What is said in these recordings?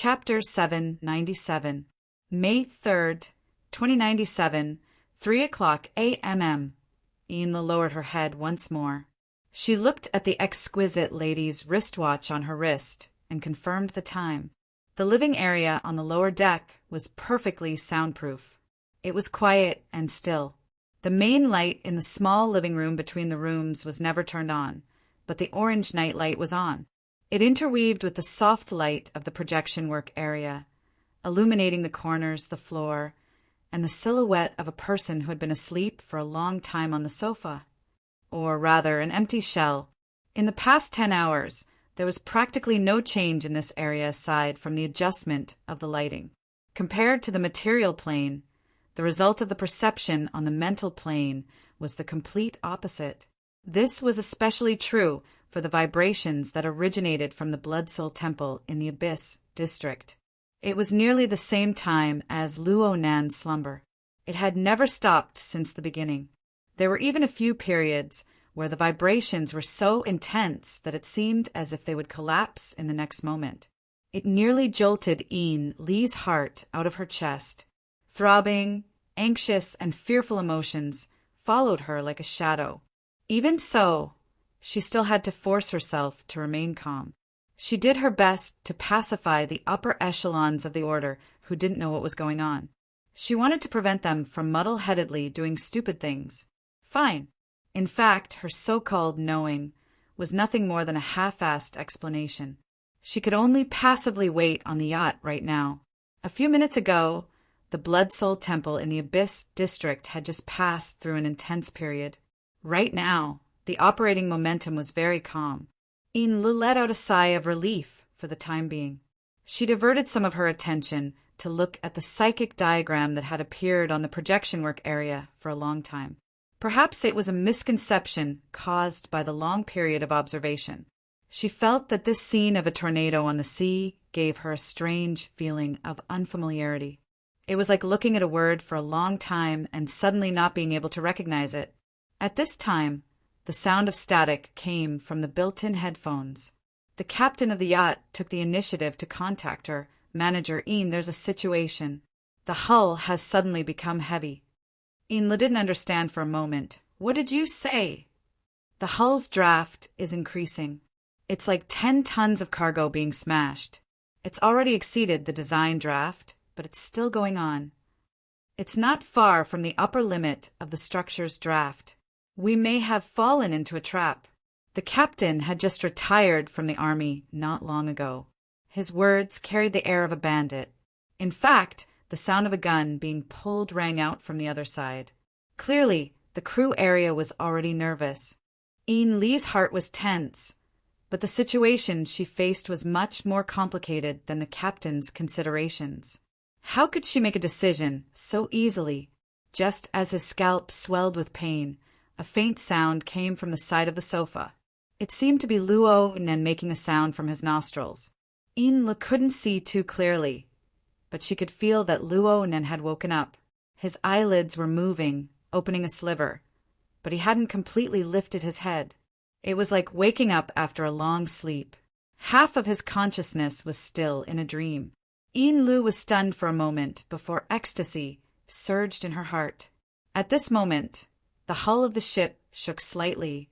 Chapter 797, May 3rd, 2097, 3:00 a.m. Enla lowered her head once more. She looked at the exquisite lady's wristwatch on her wrist and confirmed the time. The living area on the lower deck was perfectly soundproof. It was quiet and still. The main light in the small living room between the rooms was never turned on, but the orange night light was on. It interweaved with the soft light of the projection work area, illuminating the corners, the floor, and the silhouette of a person who had been asleep for a long time on the sofa. Or rather, an empty shell. In the past 10 hours, there was practically no change in this area aside from the adjustment of the lighting. Compared to the material plane, the result of the perception on the mental plane was the complete opposite. This was especially true for the vibrations that originated from the Blood Soul Temple in the Abyss district. It was nearly the same time as Luo Nan's slumber. It had never stopped since the beginning. There were even a few periods where the vibrations were so intense that it seemed as if they would collapse in the next moment. It nearly jolted Lee's heart out of her chest. Throbbing, anxious, and fearful emotions followed her like a shadow. Even so, she still had to force herself to remain calm. She did her best to pacify the upper echelons of the order who didn't know what was going on. She wanted to prevent them from muddle-headedly doing stupid things. Fine. In fact, her so-called knowing was nothing more than a half-assed explanation. She could only passively wait on the yacht right now. A few minutes ago, the Blood Soul Temple in the Abyss district had just passed through an intense period. Right now, the operating momentum was very calm. Enla let out a sigh of relief for the time being. She diverted some of her attention to look at the psychic diagram that had appeared on the projection work area for a long time. Perhaps it was a misconception caused by the long period of observation. She felt that this scene of a tornado on the sea gave her a strange feeling of unfamiliarity. It was like looking at a word for a long time and suddenly not being able to recognize it. At this time, the sound of static came from the built-in headphones. The captain of the yacht took the initiative to contact her. Manager, there's a situation. The hull has suddenly become heavy. Enla didn't understand for a moment. What did you say? The hull's draft is increasing. It's like 10 tons of cargo being smashed. It's already exceeded the design draft, but it's still going on. It's not far from the upper limit of the structure's draft. We may have fallen into a trap. The captain had just retired from the army not long ago. His words carried the air of a bandit. In fact, the sound of a gun being pulled rang out from the other side. Clearly, the crew area was already nervous. Lee's heart was tense, but the situation she faced was much more complicated than the captain's considerations. How could she make a decision so easily? Just as his scalp swelled with pain, a faint sound came from the side of the sofa. It seemed to be Luo Nen making a sound from his nostrils. Enla couldn't see too clearly, but she could feel that Luo Nen had woken up. His eyelids were moving, opening a sliver, but he hadn't completely lifted his head. It was like waking up after a long sleep. Half of his consciousness was still in a dream. Enlu was stunned for a moment before ecstasy surged in her heart. At this moment, the hull of the ship shook slightly,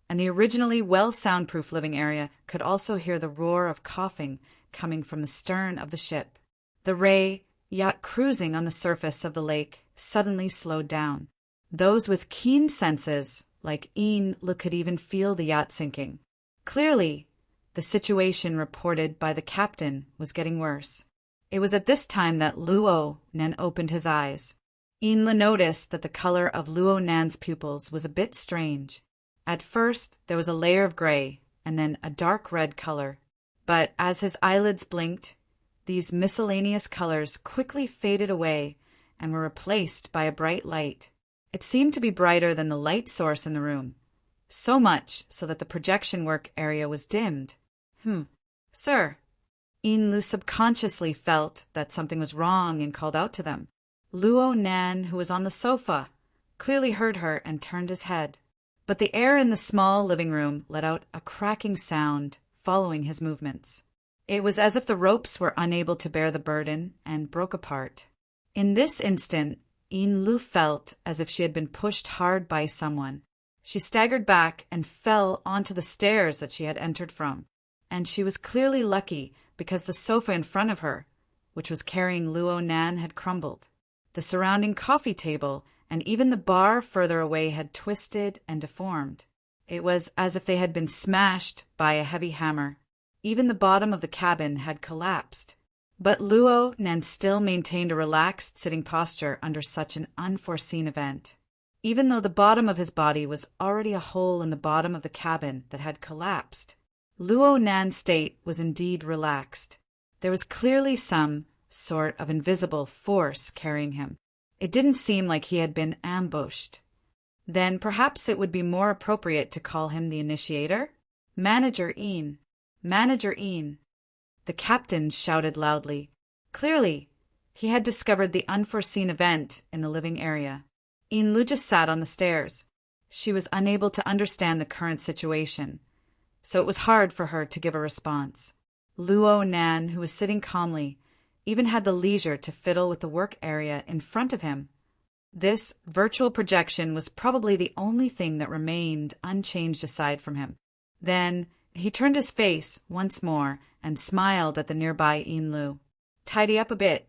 and the originally well-soundproof living area could also hear the roar of coughing coming from the stern of the ship. The Ray, yacht cruising on the surface of the lake, suddenly slowed down. Those with keen senses, like Enla, could even feel the yacht sinking. Clearly, the situation reported by the captain was getting worse. It was at this time that Luo Nen opened his eyes. Enla noticed that the color of Luo Nan's pupils was a bit strange. At first, there was a layer of gray, and then a dark red color. But as his eyelids blinked, these miscellaneous colors quickly faded away and were replaced by a bright light. It seemed to be brighter than the light source in the room, so much so that the projection work area was dimmed. Sir. Enlu subconsciously felt that something was wrong and called out to them. Luo Nan, who was on the sofa, clearly heard her and turned his head. But the air in the small living room let out a cracking sound following his movements. It was as if the ropes were unable to bear the burden and broke apart. In this instant, Yin Lu felt as if she had been pushed hard by someone. She staggered back and fell onto the stairs that she had entered from. And she was clearly lucky because the sofa in front of her, which was carrying Luo Nan, had crumbled. The surrounding coffee table and even the bar further away had twisted and deformed. It was as if they had been smashed by a heavy hammer. Even the bottom of the cabin had collapsed. But Luo Nan still maintained a relaxed sitting posture under such an unforeseen event. Even though the bottom of his body was already a hole in the bottom of the cabin that had collapsed, Luo Nan's state was indeed relaxed. There was clearly some sort of invisible force carrying him. It didn't seem like he had been ambushed. Then perhaps it would be more appropriate to call him the initiator? Manager Yin. Manager Yin. The captain shouted loudly. Clearly, he had discovered the unforeseen event in the living area. Yin Lu just sat on the stairs. She was unable to understand the current situation, so it was hard for her to give a response. Luo Nan, who was sitting calmly, even had the leisure to fiddle with the work area in front of him. This virtual projection was probably the only thing that remained unchanged aside from him. Then he turned his face once more and smiled at the nearby Yin Lu. Tidy up a bit.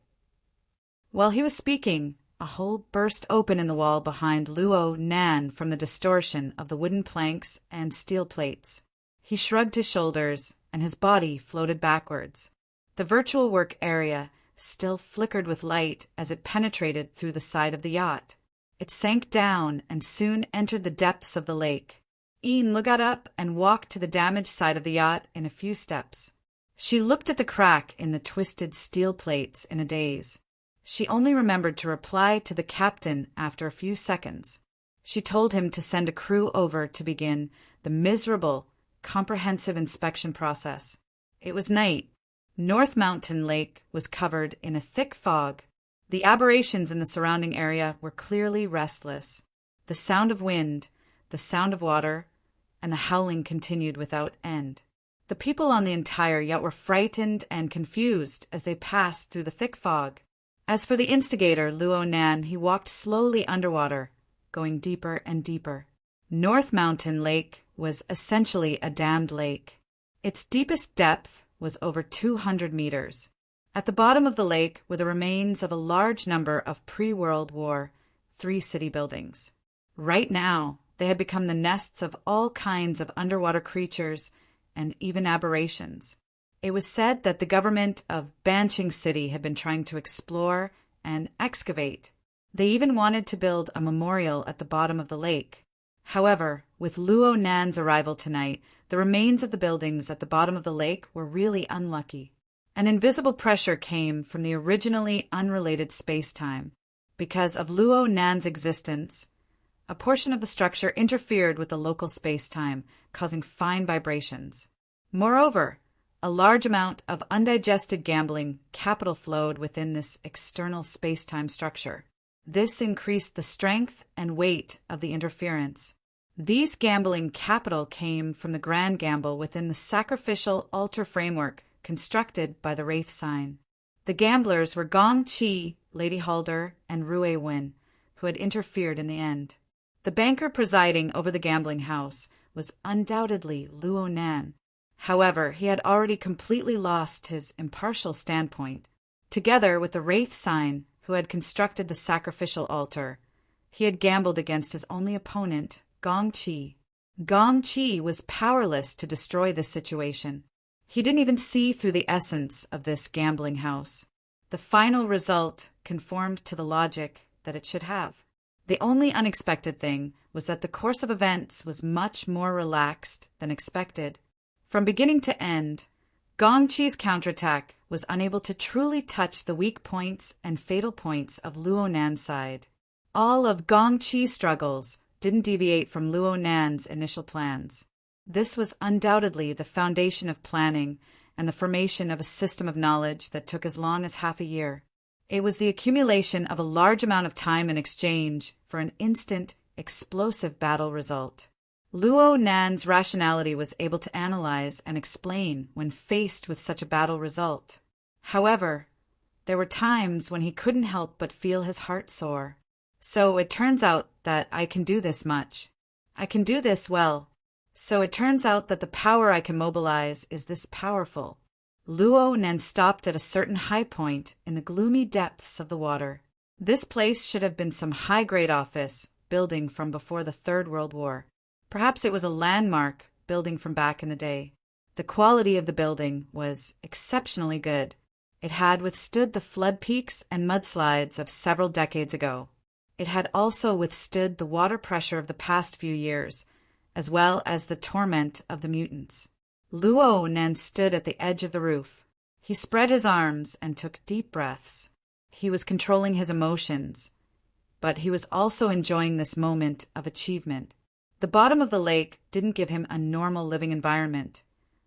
While he was speaking, a hole burst open in the wall behind Luo Nan from the distortion of the wooden planks and steel plates. He shrugged his shoulders, and his body floated backwards. The virtual work area still flickered with light as it penetrated through the side of the yacht. It sank down and soon entered the depths of the lake. Yin Lu got up and walked to the damaged side of the yacht in a few steps. She looked at the crack in the twisted steel plates in a daze. She only remembered to reply to the captain after a few seconds. She told him to send a crew over to begin the miserable, comprehensive inspection process. It was night. North Mountain Lake was covered in a thick fog. The aberrations in the surrounding area were clearly restless. The sound of wind, the sound of water, and the howling continued without end. The people on the entire yacht were frightened and confused as they passed through the thick fog. As for the instigator, Luo Nan, he walked slowly underwater, going deeper and deeper. North Mountain Lake was essentially a dammed lake. Its deepest depth was over 200 meters. At the bottom of the lake were the remains of a large number of pre-World War III city buildings. Right now, they had become the nests of all kinds of underwater creatures and even aberrations. It was said that the government of Banching City had been trying to explore and excavate. They even wanted to build a memorial at the bottom of the lake. However, with Luo Nan's arrival tonight, the remains of the buildings at the bottom of the lake were really unlucky. An invisible pressure came from the originally unrelated space-time. Because of Luo Nan's existence, a portion of the structure interfered with the local space-time, causing fine vibrations. Moreover, a large amount of undigested gambling capital flowed within this external space-time structure. This increased the strength and weight of the interference. These gambling capital came from the grand gamble within the sacrificial altar framework constructed by the Wraith sign. The gamblers were Gong Chi, Lady Halder, and Rui Wen, who had interfered in the end. The banker presiding over the gambling house was undoubtedly Luo Nan. However, he had already completely lost his impartial standpoint. Together with the Wraith sign, who had constructed the sacrificial altar, he had gambled against his only opponent, Gong Chi. Gong Chi was powerless to destroy this situation. He didn't even see through the essence of this gambling house. The final result conformed to the logic that it should have. The only unexpected thing was that the course of events was much more relaxed than expected. From beginning to end, Gong Chi's counterattack was unable to truly touch the weak points and fatal points of Luo Nan's side. All of Gong Chi's struggles didn't deviate from Luo Nan's initial plans. This was undoubtedly the foundation of planning and the formation of a system of knowledge that took as long as half a year. It was the accumulation of a large amount of time in exchange for an instant, explosive battle result. Luo Nan's rationality was able to analyze and explain when faced with such a battle result. However, there were times when he couldn't help but feel his heart soar. So it turns out that I can do this much. I can do this well. So it turns out that the power I can mobilize is this powerful. Luo Nan stopped at a certain high point in the gloomy depths of the water. This place should have been some high-grade office building from before the Third World War. Perhaps it was a landmark building from back in the day. The quality of the building was exceptionally good. It had withstood the flood peaks and mudslides of several decades ago. It had also withstood the water pressure of the past few years, as well as the torment of the mutants. Luo Nan stood at the edge of the roof. He spread his arms and took deep breaths. He was controlling his emotions, but he was also enjoying this moment of achievement. The bottom of the lake didn't give him a normal living environment,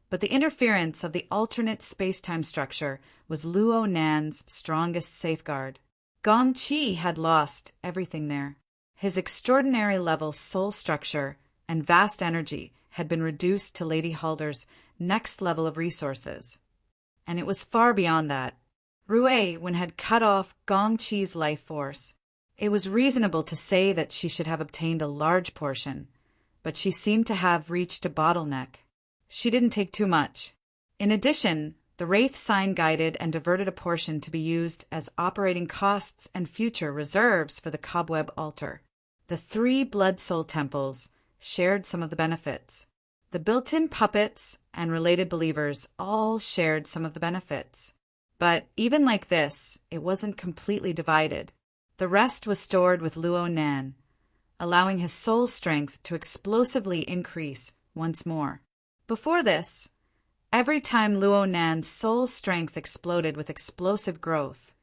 but the interference of the alternate space-time structure was Luo Nan's strongest safeguard. Gong Qi had lost everything there. His extraordinary level soul structure and vast energy had been reduced to Lady Halder's next level of resources. And it was far beyond that. Rui Wen had cut off Gong Qi's life force. It was reasonable to say that she should have obtained a large portion, but she seemed to have reached a bottleneck. She didn't take too much. In addition, the Wraith sign guided and diverted a portion to be used as operating costs and future reserves for the Cobweb Altar. The 3 Blood Soul temples shared some of the benefits. The built-in puppets and related believers all shared some of the benefits. But even like this, it wasn't completely divided. The rest was stored with Luo Nan, allowing his soul strength to explosively increase once more. Before this, every time Luo Nan's soul strength exploded with explosive growth,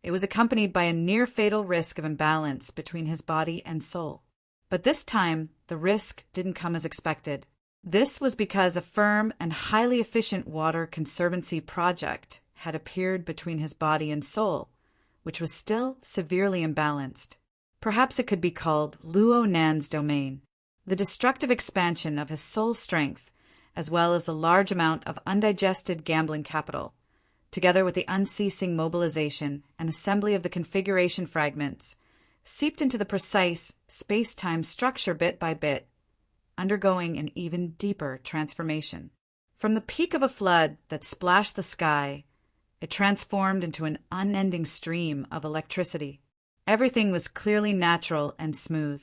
it was accompanied by a near-fatal risk of imbalance between his body and soul. But this time, the risk didn't come as expected. This was because a firm and highly efficient water conservancy project had appeared between his body and soul, which was still severely imbalanced. Perhaps it could be called Luo Nan's domain. The destructive expansion of his soul strength, as well as the large amount of undigested gambling capital, together with the unceasing mobilization and assembly of the configuration fragments, seeped into the precise space-time structure bit by bit, undergoing an even deeper transformation. From the peak of a flood that splashed the sky, it transformed into an unending stream of electricity. Everything was clearly natural and smooth.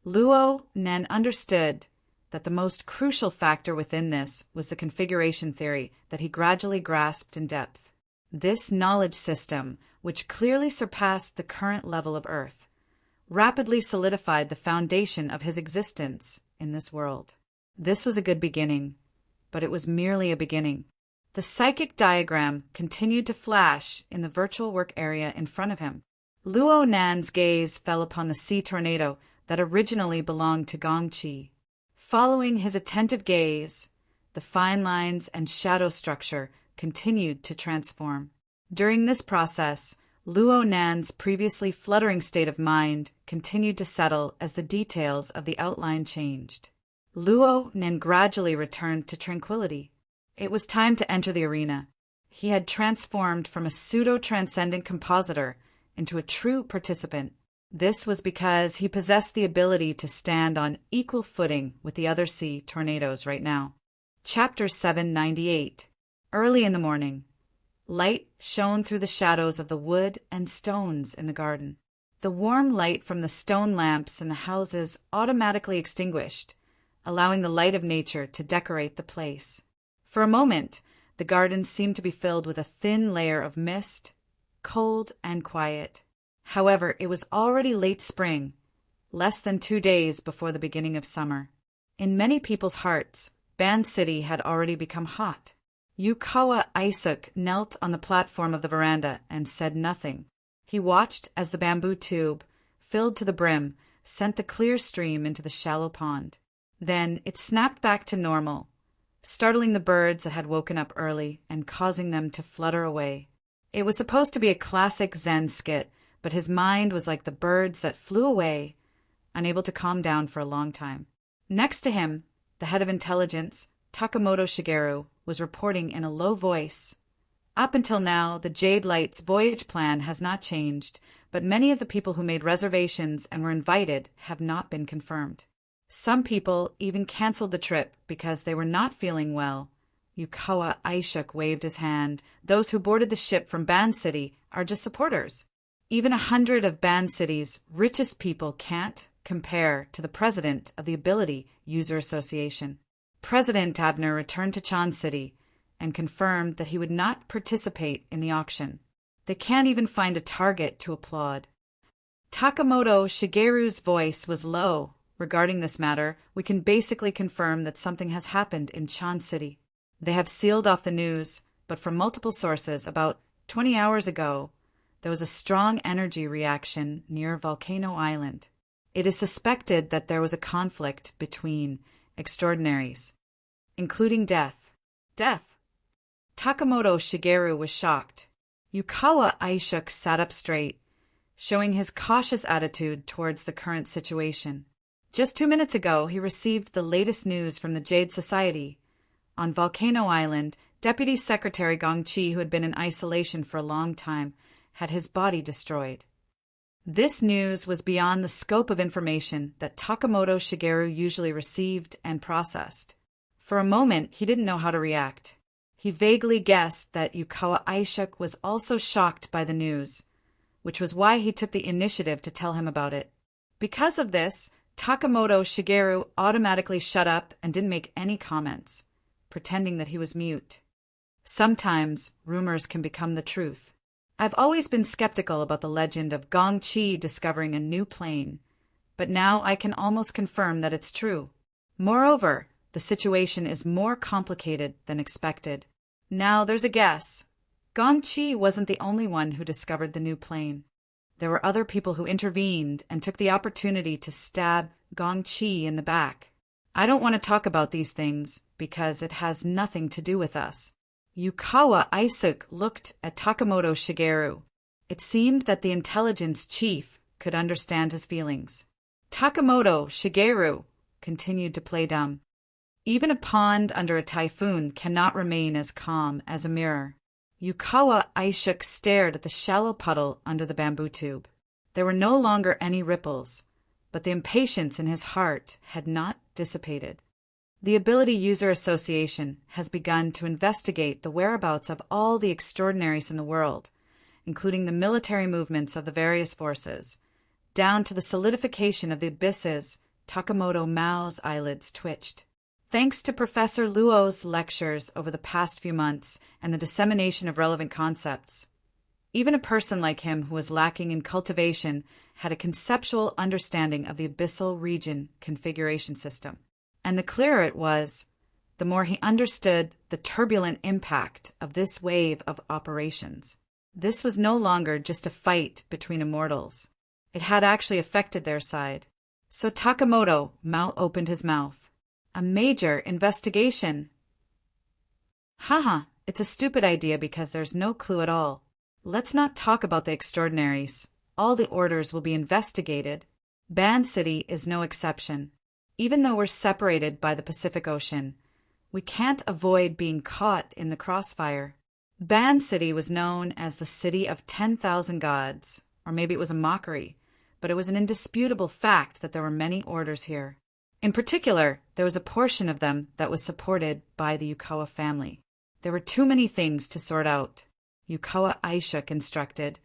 Luo Nan understood that the most crucial factor within this was the configuration theory that he gradually grasped in depth. This knowledge system, which clearly surpassed the current level of Earth, rapidly solidified the foundation of his existence in this world. This was a good beginning, but it was merely a beginning. The psychic diagram continued to flash in the virtual work area in front of him. Luo Nan's gaze fell upon the sea tornado that originally belonged to Gong Qi. Following his attentive gaze, the fine lines and shadow structure continued to transform. During this process, Luo Nan's previously fluttering state of mind continued to settle as the details of the outline changed. Luo Nan gradually returned to tranquility. It was time to enter the arena. He had transformed from a pseudo-transcendent compositor into a true participant. This was because he possessed the ability to stand on equal footing with the other sea tornadoes right now. Chapter 798. Early in the morning, light shone through the shadows of the wood and stones in the garden. The warm light from the stone lamps in the houses automatically extinguished, allowing the light of nature to decorate the place. For a moment, the garden seemed to be filled with a thin layer of mist, cold and quiet. However, it was already late spring, less than 2 days before the beginning of summer. In many people's hearts, Ban City had already become hot. Yukawa Isaac knelt on the platform of the veranda and said nothing. He watched as the bamboo tube, filled to the brim, sent the clear stream into the shallow pond. Then it snapped back to normal, startling the birds that had woken up early and causing them to flutter away. It was supposed to be a classic Zen skit, but his mind was like the birds that flew away, unable to calm down for a long time. Next to him, the head of intelligence, Takamoto Shigeru, was reporting in a low voice. Up until now, the Jade Light's voyage plan has not changed, but many of the people who made reservations and were invited have not been confirmed. Some people even canceled the trip because they were not feeling well. Yukawa Aishuk waved his hand. Those who boarded the ship from Ban City are just supporters. Even 100 of Ban City's richest people can't compare to the president of the Ability User Association. President Abner returned to Chan City and confirmed that he would not participate in the auction. They can't even find a target to applaud. Takamoto Shigeru's voice was low. Regarding this matter, we can basically confirm that something has happened in Chan City. They have sealed off the news, but from multiple sources, about 20 hours ago, there was a strong energy reaction near Volcano Island. It is suspected that there was a conflict between extraordinaries, including death. Death! Takamoto Shigeru was shocked. Yukawa Aishuk sat up straight, showing his cautious attitude towards the current situation. Just 2 minutes ago, he received the latest news from the Jade Society. On Volcano Island, Deputy Secretary Gongqi, who had been in isolation for a long time, had his body destroyed. This news was beyond the scope of information that Takamoto Shigeru usually received and processed. For a moment, he didn't know how to react. He vaguely guessed that Yukawa Aishuk was also shocked by the news, which was why he took the initiative to tell him about it. Because of this, Takamoto Shigeru automatically shut up and didn't make any comments, pretending that he was mute. Sometimes rumors can become the truth. I've always been skeptical about the legend of Gongqi discovering a new plane, but now I can almost confirm that it's true. Moreover, the situation is more complicated than expected. Now there's a guess. Gongqi wasn't the only one who discovered the new plane. There were other people who intervened and took the opportunity to stab Gongqi in the back. I don't want to talk about these things because it has nothing to do with us. Yukawa Aishuk looked at Takamoto Shigeru. It seemed that the intelligence chief could understand his feelings. Takamoto Shigeru continued to play dumb. Even a pond under a typhoon cannot remain as calm as a mirror. Yukawa Aishuk stared at the shallow puddle under the bamboo tube. There were no longer any ripples, but the impatience in his heart had not dissipated. The Ability User Association has begun to investigate the whereabouts of all the extraordinaries in the world, including the military movements of the various forces, down to the solidification of the abysses. Takamoto Mao's eyelids twitched. Thanks to Professor Luo's lectures over the past few months and the dissemination of relevant concepts, even a person like him who was lacking in cultivation had a conceptual understanding of the abyssal region configuration system. And the clearer it was, the more he understood the turbulent impact of this wave of operations. This was no longer just a fight between immortals. It had actually affected their side. So Takamoto opened his mouth. A major investigation. Haha, it's a stupid idea because there's no clue at all. Let's not talk about the extraordinaries. All the orders will be investigated. Ban City is no exception. Even though we're separated by the Pacific Ocean, we can't avoid being caught in the crossfire. Ban City was known as the City of 10,000 Gods, or maybe it was a mockery, but it was an indisputable fact that there were many orders here. In particular, there was a portion of them that was supported by the Yukawa family. There were too many things to sort out. Yukawa Aishuk instructed,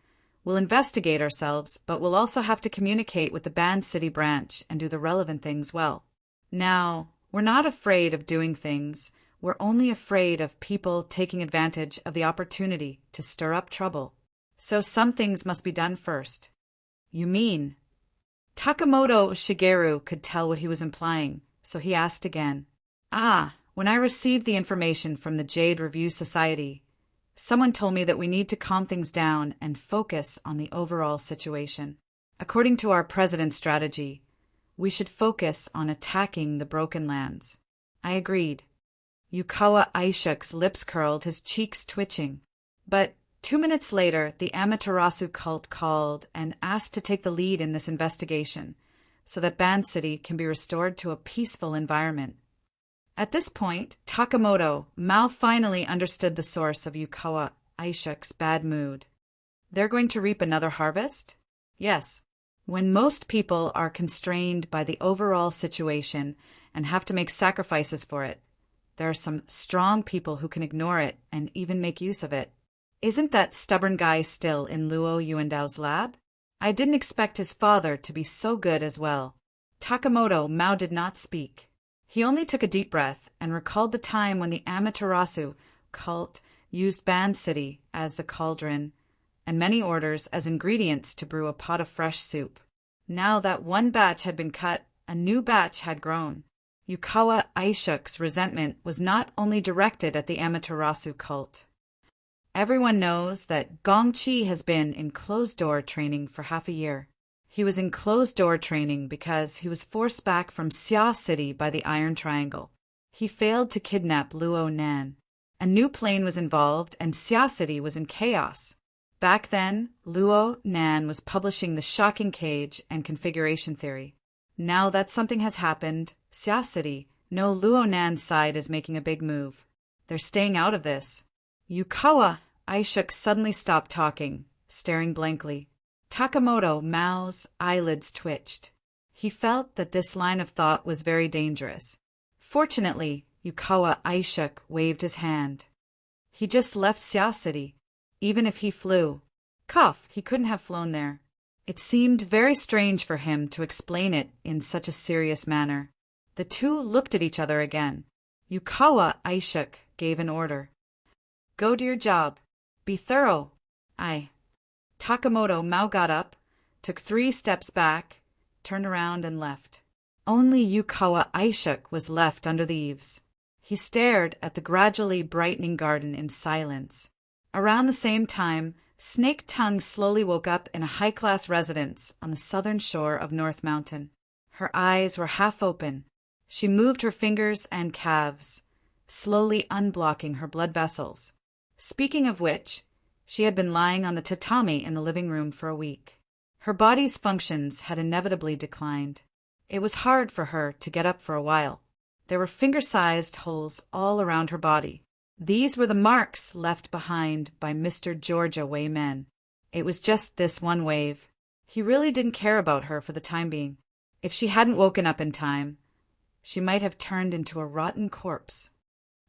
"We'll investigate ourselves, but we'll also have to communicate with the Ban City branch and do the relevant things well." Now, we're not afraid of doing things. We're only afraid of people taking advantage of the opportunity to stir up trouble. So some things must be done first. You mean? Takamoto Shigeru could tell what he was implying, so he asked again. When I received the information from the Jade Review Society, someone told me that we need to calm things down and focus on the overall situation. According to our president's strategy, we should focus on attacking the Broken Lands. I agreed. Yukawa Aishuk's lips curled, his cheeks twitching. But 2 minutes later, the Amaterasu cult called and asked to take the lead in this investigation, so that Ban City can be restored to a peaceful environment. At this point, Takamoto, Mao finally understood the source of Yukawa Aishuk's bad mood. They're going to reap another harvest? Yes. When most people are constrained by the overall situation and have to make sacrifices for it, there are some strong people who can ignore it and even make use of it. Isn't that stubborn guy still in Luo Yuandao's lab? I didn't expect his father to be so good as well. Takamoto Mao did not speak. He only took a deep breath and recalled the time when the Amaterasu cult used Ban City as the cauldron and many orders as ingredients to brew a pot of fresh soup. Now that one batch had been cut, a new batch had grown. Yukawa Aishuk's resentment was not only directed at the Amaterasu cult. Everyone knows that Gongqi has been in closed-door training for half a year. He was in closed-door training because he was forced back from Xia City by the Iron Triangle. He failed to kidnap Luo Nan. A new plane was involved and Xia City was in chaos. Back then, Luo Nan was publishing the shocking cage and configuration theory. Now that something has happened, Xia City, no Luo Nan's side is making a big move. They're staying out of this. Yukawa Aishuk suddenly stopped talking, staring blankly. Takamoto Mao's eyelids twitched. He felt that this line of thought was very dangerous. Fortunately, Yukawa Aishuk waved his hand. He just left Xia City. Even if he flew. Cough, he couldn't have flown there. It seemed very strange for him to explain it in such a serious manner. The two looked at each other again. Yukawa Aishuk gave an order. Go to your job. Be thorough. Aye. Takamoto Mao got up, took 3 steps back, turned around and left. Only Yukawa Aishuk was left under the eaves. He stared at the gradually brightening garden in silence. Around the same time, Snake Tongue slowly woke up in a high-class residence on the southern shore of North Mountain. Her eyes were half open. She moved her fingers and calves, slowly unblocking her blood vessels. Speaking of which, she had been lying on the tatami in the living room for a week. Her body's functions had inevitably declined. It was hard for her to get up for a while. There were finger-sized holes all around her body. These were the marks left behind by Mr. Georgia Wei Men. It was just this one wave. He really didn't care about her for the time being. If she hadn't woken up in time, she might have turned into a rotten corpse.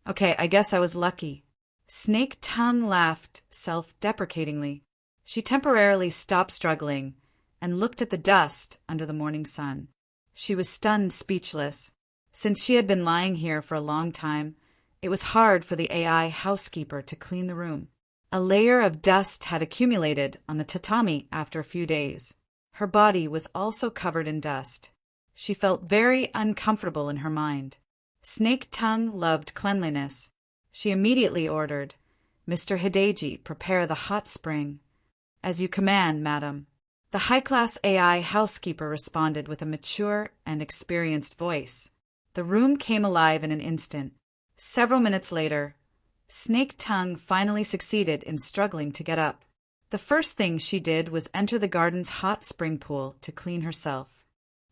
Okay, I guess I was lucky. Snake Tongue laughed self-deprecatingly. She temporarily stopped struggling and looked at the dust under the morning sun. She was stunned speechless. Since she had been lying here for a long time, it was hard for the AI housekeeper to clean the room. A layer of dust had accumulated on the tatami after a few days. Her body was also covered in dust. She felt very uncomfortable in her mind. Snake Tongue loved cleanliness. She immediately ordered, "Mr. Hideji, prepare the hot spring." "As you command, madam." The high-class AI housekeeper responded with a mature and experienced voice. The room came alive in an instant. Several minutes later, Snake Tongue finally succeeded in struggling to get up. The first thing she did was enter the garden's hot spring pool to clean herself.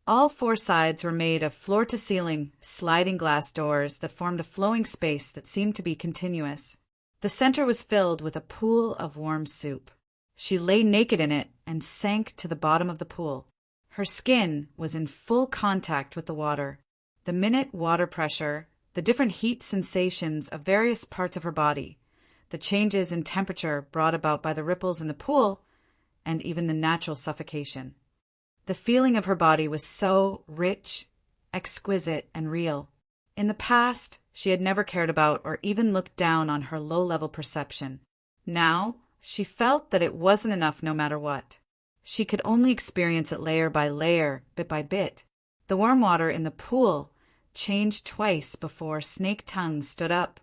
All 4 sides were made of floor-to-ceiling, sliding glass doors that formed a flowing space that seemed to be continuous. The center was filled with a pool of warm soup. She lay naked in it and sank to the bottom of the pool. Her skin was in full contact with the water. The minute water pressure, the different heat sensations of various parts of her body, the changes in temperature brought about by the ripples in the pool, and even the natural suffocation. The feeling of her body was so rich, exquisite, and real. In the past, she had never cared about or even looked down on her low-level perception. Now, she felt that it wasn't enough no matter what. She could only experience it layer by layer, bit by bit. The warm water in the pool changed twice before Snake Tongue stood up,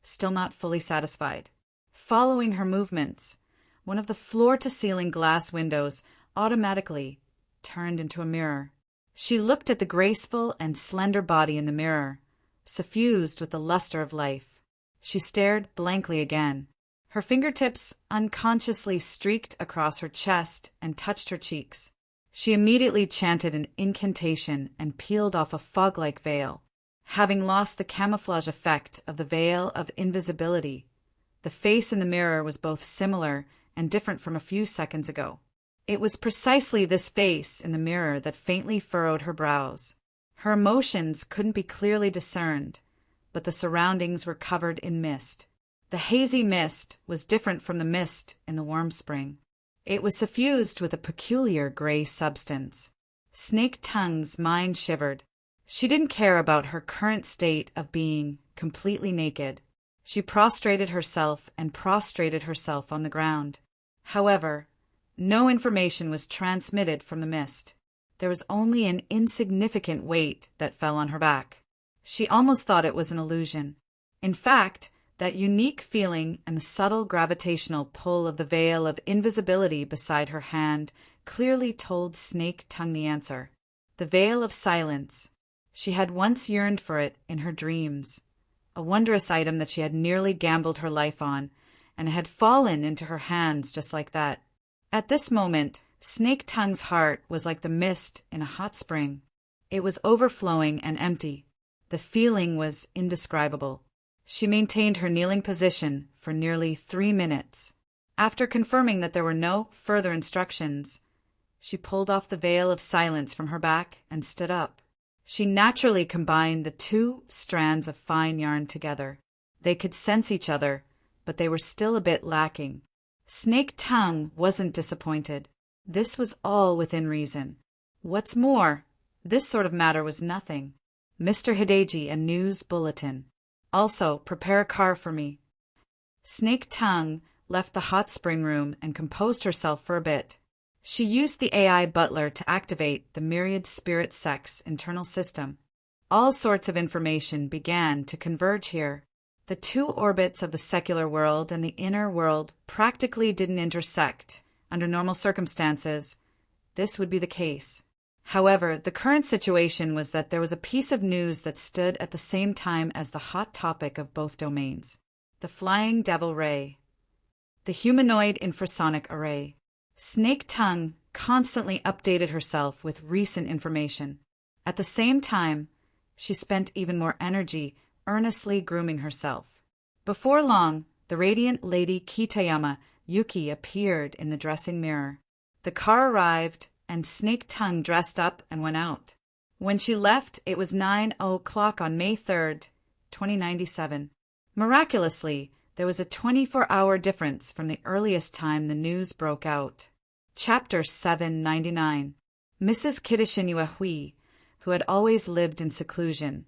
still not fully satisfied. Following her movements, one of the floor-to-ceiling glass windows automatically turned into a mirror. She looked at the graceful and slender body in the mirror, suffused with the luster of life. She stared blankly again. Her fingertips unconsciously streaked across her chest and touched her cheeks. She immediately chanted an incantation and peeled off a fog-like veil. Having lost the camouflage effect of the veil of invisibility, the face in the mirror was both similar and different from a few seconds ago. It was precisely this face in the mirror that faintly furrowed her brows. Her emotions couldn't be clearly discerned, but the surroundings were covered in mist. The hazy mist was different from the mist in the warm spring. It was suffused with a peculiar gray substance. Snake Tongue's mind shivered. She didn't care about her current state of being completely naked. She prostrated herself on the ground. However, no information was transmitted from the mist. There was only an insignificant weight that fell on her back. She almost thought it was an illusion. In fact, that unique feeling and the subtle gravitational pull of the veil of invisibility beside her hand clearly told Snake Tongue the answer. The veil of silence. She had once yearned for it in her dreams. A wondrous item that she had nearly gambled her life on, and it had fallen into her hands just like that. At this moment, Snake Tongue's heart was like the mist in a hot spring. It was overflowing and empty. The feeling was indescribable. She maintained her kneeling position for nearly 3 minutes. After confirming that there were no further instructions, she pulled off the veil of silence from her back and stood up. She naturally combined the 2 strands of fine yarn together. They could sense each other, but they were still a bit lacking. Snake Tongue wasn't disappointed. This was all within reason. What's more, this sort of matter was nothing. Mr. Hideji, a news bulletin. Also, prepare a car for me. Snake Tongue left the hot spring room and composed herself for a bit. She used the AI butler to activate the myriad spirit sex internal system. All sorts of information began to converge here. The 2 orbits of the secular world and the inner world practically didn't intersect. Under normal circumstances, this would be the case. However, the current situation was that there was a piece of news that stood at the same time as the hot topic of both domains. The Flying Devil Ray. The Humanoid Infrasonic Array. Snake Tongue constantly updated herself with recent information. At the same time, she spent even more energy earnestly grooming herself. Before long, the radiant Lady Kitayama Yuki appeared in the dressing mirror. The car arrived, and Snake Tongue dressed up and went out. When she left, it was 9:00 on May 3rd, 2097. Miraculously, there was a 24-hour difference from the earliest time the news broke out. Chapter 799. Mrs. Kidishin Hui, who had always lived in seclusion,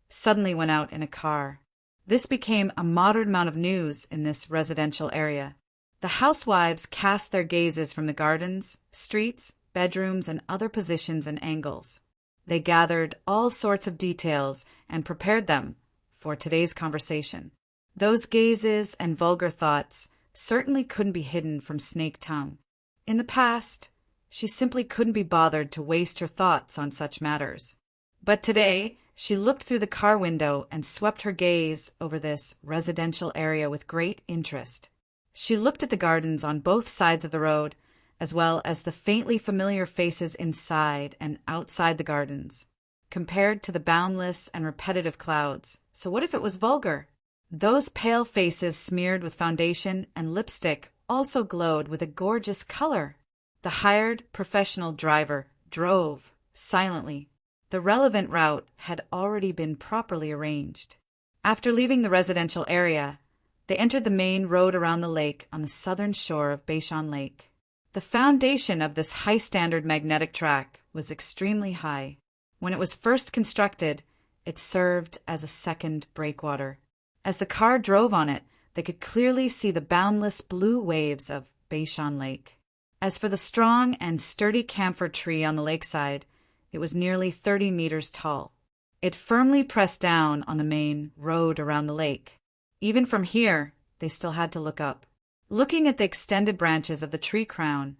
suddenly went out in a car. This became a moderate amount of news in this residential area. The housewives cast their gazes from the gardens, streets, bedrooms, and other positions and angles. They gathered all sorts of details and prepared them for today's conversation. Those gazes and vulgar thoughts certainly couldn't be hidden from Snake Tongue. In the past, she simply couldn't be bothered to waste her thoughts on such matters. But today, she looked through the car window and swept her gaze over this residential area with great interest. She looked at the gardens on both sides of the road, as well as the faintly familiar faces inside and outside the gardens, compared to the boundless and repetitive clouds. So what if it was vulgar? Those pale faces smeared with foundation and lipstick also glowed with a gorgeous color. The hired professional driver drove silently. The relevant route had already been properly arranged. After leaving the residential area, they entered the main road around the lake on the southern shore of Beishan Lake. The foundation of this high-standard magnetic track was extremely high. When it was first constructed, it served as a second breakwater. As the car drove on it, they could clearly see the boundless blue waves of Beishan Lake. As for the strong and sturdy camphor tree on the lakeside, it was nearly 30 meters tall. It firmly pressed down on the main road around the lake. Even from here, they still had to look up. Looking at the extended branches of the tree crown,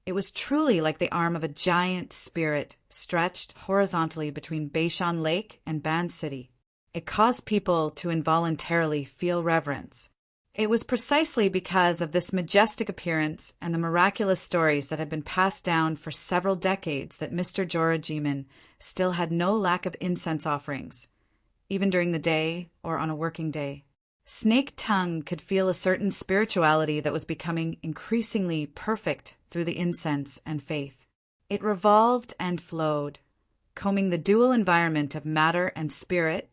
it was truly like the arm of a giant spirit stretched horizontally between Beishan Lake and Ban City. It caused people to involuntarily feel reverence. It was precisely because of this majestic appearance and the miraculous stories that had been passed down for several decades that Mr. Jorajiman still had no lack of incense offerings, even during the day or on a working day. Snake Tongue could feel a certain spirituality that was becoming increasingly perfect through the incense and faith. It revolved and flowed, combing the dual environment of matter and spirit,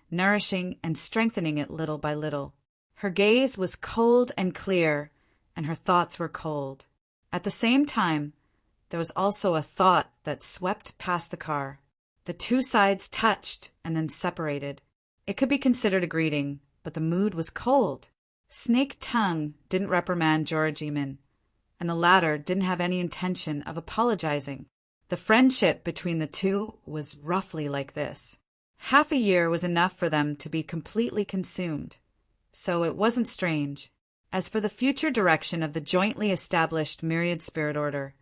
nourishing and strengthening it little by little. Her gaze was cold and clear, and her thoughts were cold. At the same time, there was also a thought that swept past the car. The two sides touched and then separated. It could be considered a greeting, but the mood was cold. Snake Tongue didn't reprimand Jorajiman, and the latter didn't have any intention of apologizing. The friendship between the two was roughly like this. Half a year was enough for them to be completely consumed, so it wasn't strange. As for the future direction of the jointly established Myriad Spirit Order,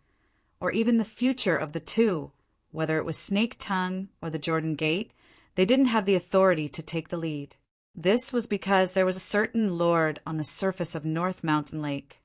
or even the future of the two, whether it was Snake Tongue or the Jordan Gate, they didn't have the authority to take the lead. This was because there was a certain lord on the surface of North Mountain Lake.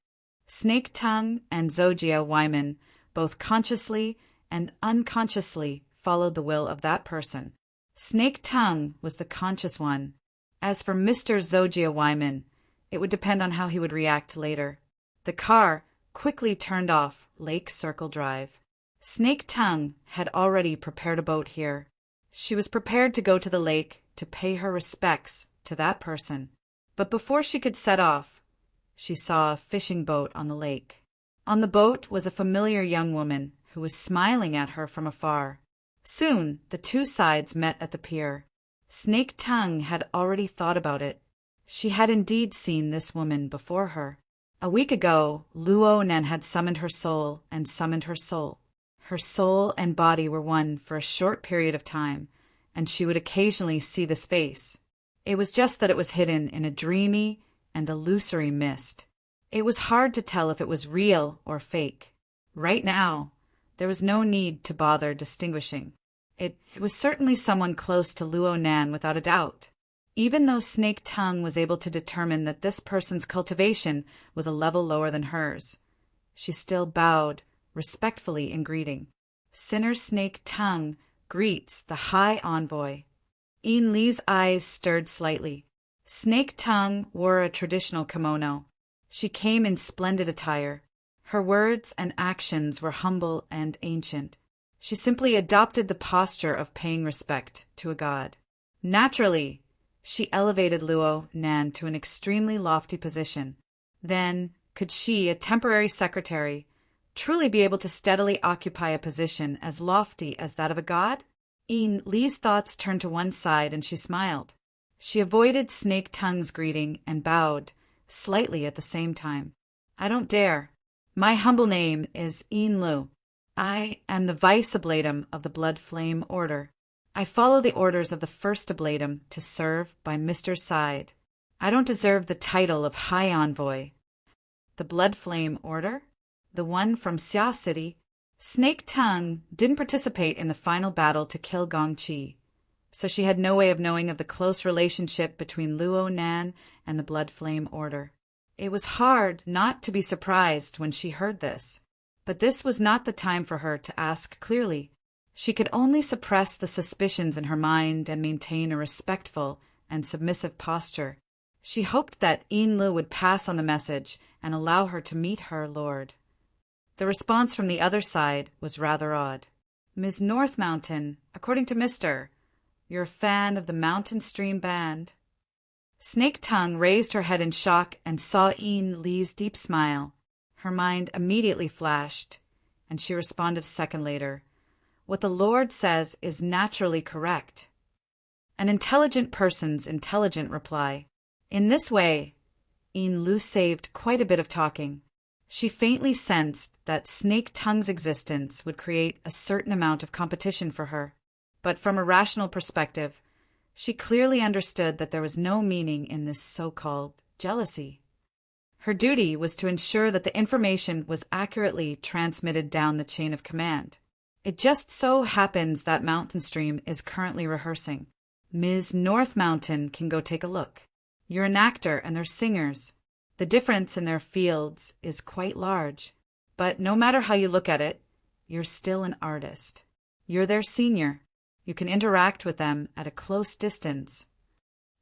Snake Tongue and Zojia Wyman both consciously and unconsciously followed the will of that person. Snake Tongue was the conscious one. As for Mr. Zojia Wyman, it would depend on how he would react later. The car quickly turned off Lake Circle Drive. Snake Tongue had already prepared a boat here. She was prepared to go to the lake to pay her respects to that person. But before she could set off, she saw a fishing boat on the lake. On the boat was a familiar young woman who was smiling at her from afar. Soon the two sides met at the pier. Snake Tongue had already thought about it. She had indeed seen this woman before her. A week ago, Luonan had summoned her soul and summoned her soul. Her soul and body were one for a short period of time, and she would occasionally see this face. It was just that it was hidden in a dreamy and illusory mist. It was hard to tell if it was real or fake. Right now, there was no need to bother distinguishing. It was certainly someone close to Luonan without a doubt. Even though Snake Tongue was able to determine that this person's cultivation was a level lower than hers, she still bowed respectfully in greeting. Sinner Snake Tongue greets the High Envoy. Ian Lee's eyes stirred slightly. Snake Tongue wore a traditional kimono. She came in splendid attire. Her words and actions were humble and ancient. She simply adopted the posture of paying respect to a god. Naturally, she elevated Luo Nan to an extremely lofty position. Then, could she, a temporary secretary, truly be able to steadily occupy a position as lofty as that of a god? Ian Lee's thoughts turned to one side and she smiled. She avoided Snake Tongue's greeting and bowed, slightly at the same time. I don't dare. My humble name is Ian Lu. I am the Vice Ablatum of the Blood Flame Order. I follow the orders of the First Ablatum to serve by Mr. Side. I don't deserve the title of High Envoy. The Blood Flame Order? The one from Xia City? Snake Tongue didn't participate in the final battle to kill Gong Chi, so she had no way of knowing of the close relationship between Luo Nan and the Blood Flame Order. It was hard not to be surprised when she heard this, but this was not the time for her to ask clearly. She could only suppress the suspicions in her mind and maintain a respectful and submissive posture. She hoped that Ian Lu would pass on the message and allow her to meet her lord. The response from the other side was rather odd. Ms. North Mountain, according to Mr., you're a fan of the Mountain Stream Band. Snake Tongue raised her head in shock and saw Ian Lee's deep smile. Her mind immediately flashed, and she responded a second later. What the Lord says is naturally correct. An intelligent person's intelligent reply. In this way, Ian Lu saved quite a bit of talking. She faintly sensed that Snake Tongue's existence would create a certain amount of competition for her, but from a rational perspective, she clearly understood that there was no meaning in this so-called jealousy. Her duty was to ensure that the information was accurately transmitted down the chain of command. It just so happens that Mountain Stream is currently rehearsing. Ms. North Mountain can go take a look. You're an actor and there's singers. The difference in their fields is quite large. But no matter how you look at it, you're still an artist. You're their senior. You can interact with them at a close distance.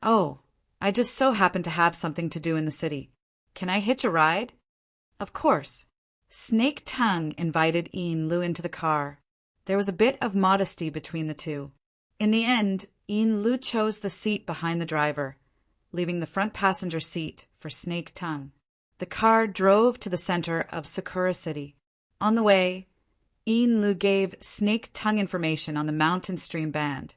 Oh, I just so happen to have something to do in the city. Can I hitch a ride? Of course. Snake Tongue invited Ian Lu into the car. There was a bit of modesty between the two. In the end, Ian Lu chose the seat behind the driver, leaving the front passenger seat for Snake Tongue. The car drove to the center of Sakura City. On the way, Ian Lu gave Snake Tongue information on the Mountain Stream Band,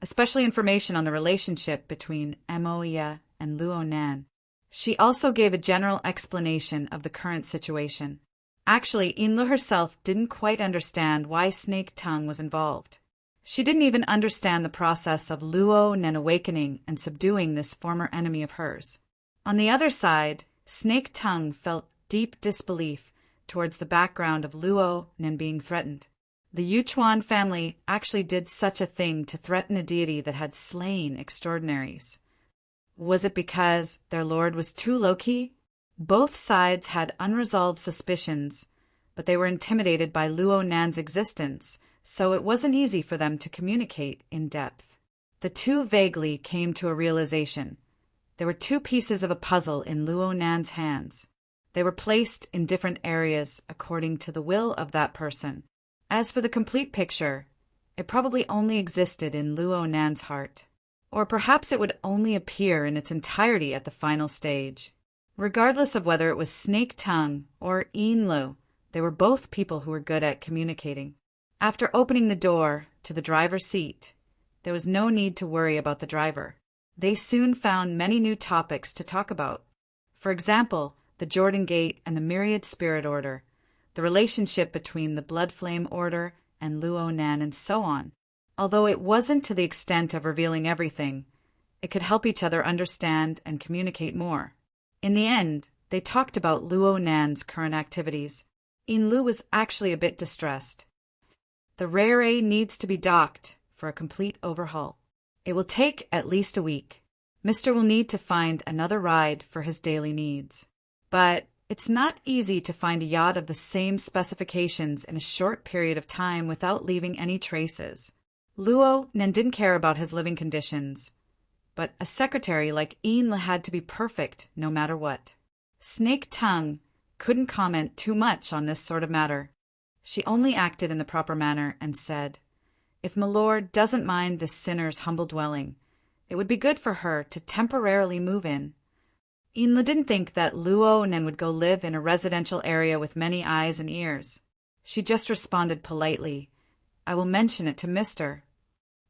especially information on the relationship between Moya and Luo Nan. She also gave a general explanation of the current situation. Actually, Ian Lu herself didn't quite understand why Snake Tongue was involved. She didn't even understand the process of Luo Nan awakening and subduing this former enemy of hers. On the other side, Snake Tongue felt deep disbelief towards the background of Luo Nan being threatened. The Yuchuan family actually did such a thing to threaten a deity that had slain extraordinaries. Was it because their lord was too low-key? Both sides had unresolved suspicions, but they were intimidated by Luo Nan's existence, so it wasn't easy for them to communicate in depth. The two vaguely came to a realization. There were two pieces of a puzzle in Luo Nan's hands. They were placed in different areas according to the will of that person. As for the complete picture, it probably only existed in Luo Nan's heart. Or perhaps it would only appear in its entirety at the final stage. Regardless of whether it was Snake Tongue or Ian Lu, they were both people who were good at communicating. After opening the door to the driver's seat, there was no need to worry about the driver. They soon found many new topics to talk about. For example, the Jordan Gate and the Myriad Spirit Order, the relationship between the Blood Flame Order and Luo Nan, and so on. Although it wasn't to the extent of revealing everything, it could help each other understand and communicate more. In the end, they talked about Luo Nan's current activities. Ian Lu was actually a bit distressed. The Rere needs to be docked for a complete overhaul. It will take at least a week. Mr. will need to find another ride for his daily needs. But it's not easy to find a yacht of the same specifications in a short period of time without leaving any traces. Luo Nan didn't care about his living conditions, but a secretary like Ian Lu had to be perfect no matter what. Snake Tongue couldn't comment too much on this sort of matter. She only acted in the proper manner and said, "If Milord doesn't mind this sinner's humble dwelling, it would be good for her to temporarily move in." Ian Lu didn't think that Luo Nan would go live in a residential area with many eyes and ears. She just responded politely, "I will mention it to Mr."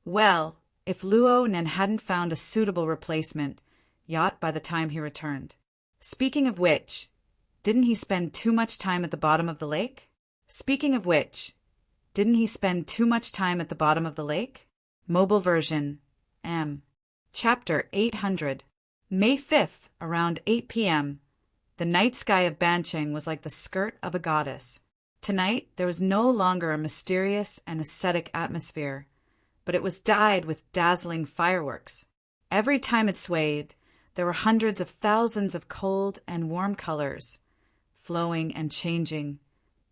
Well, if Luo Nan hadn't found a suitable replacement yacht by the time he returned. Speaking of which, didn't he spend too much time at the bottom of the lake? Mobile version, M. Chapter 800. May 5th, around 8 p.m. The night sky of Bancheng was like the skirt of a goddess. Tonight, there was no longer a mysterious and ascetic atmosphere, but it was dyed with dazzling fireworks. Every time it swayed, there were hundreds of thousands of cold and warm colors, flowing and changing,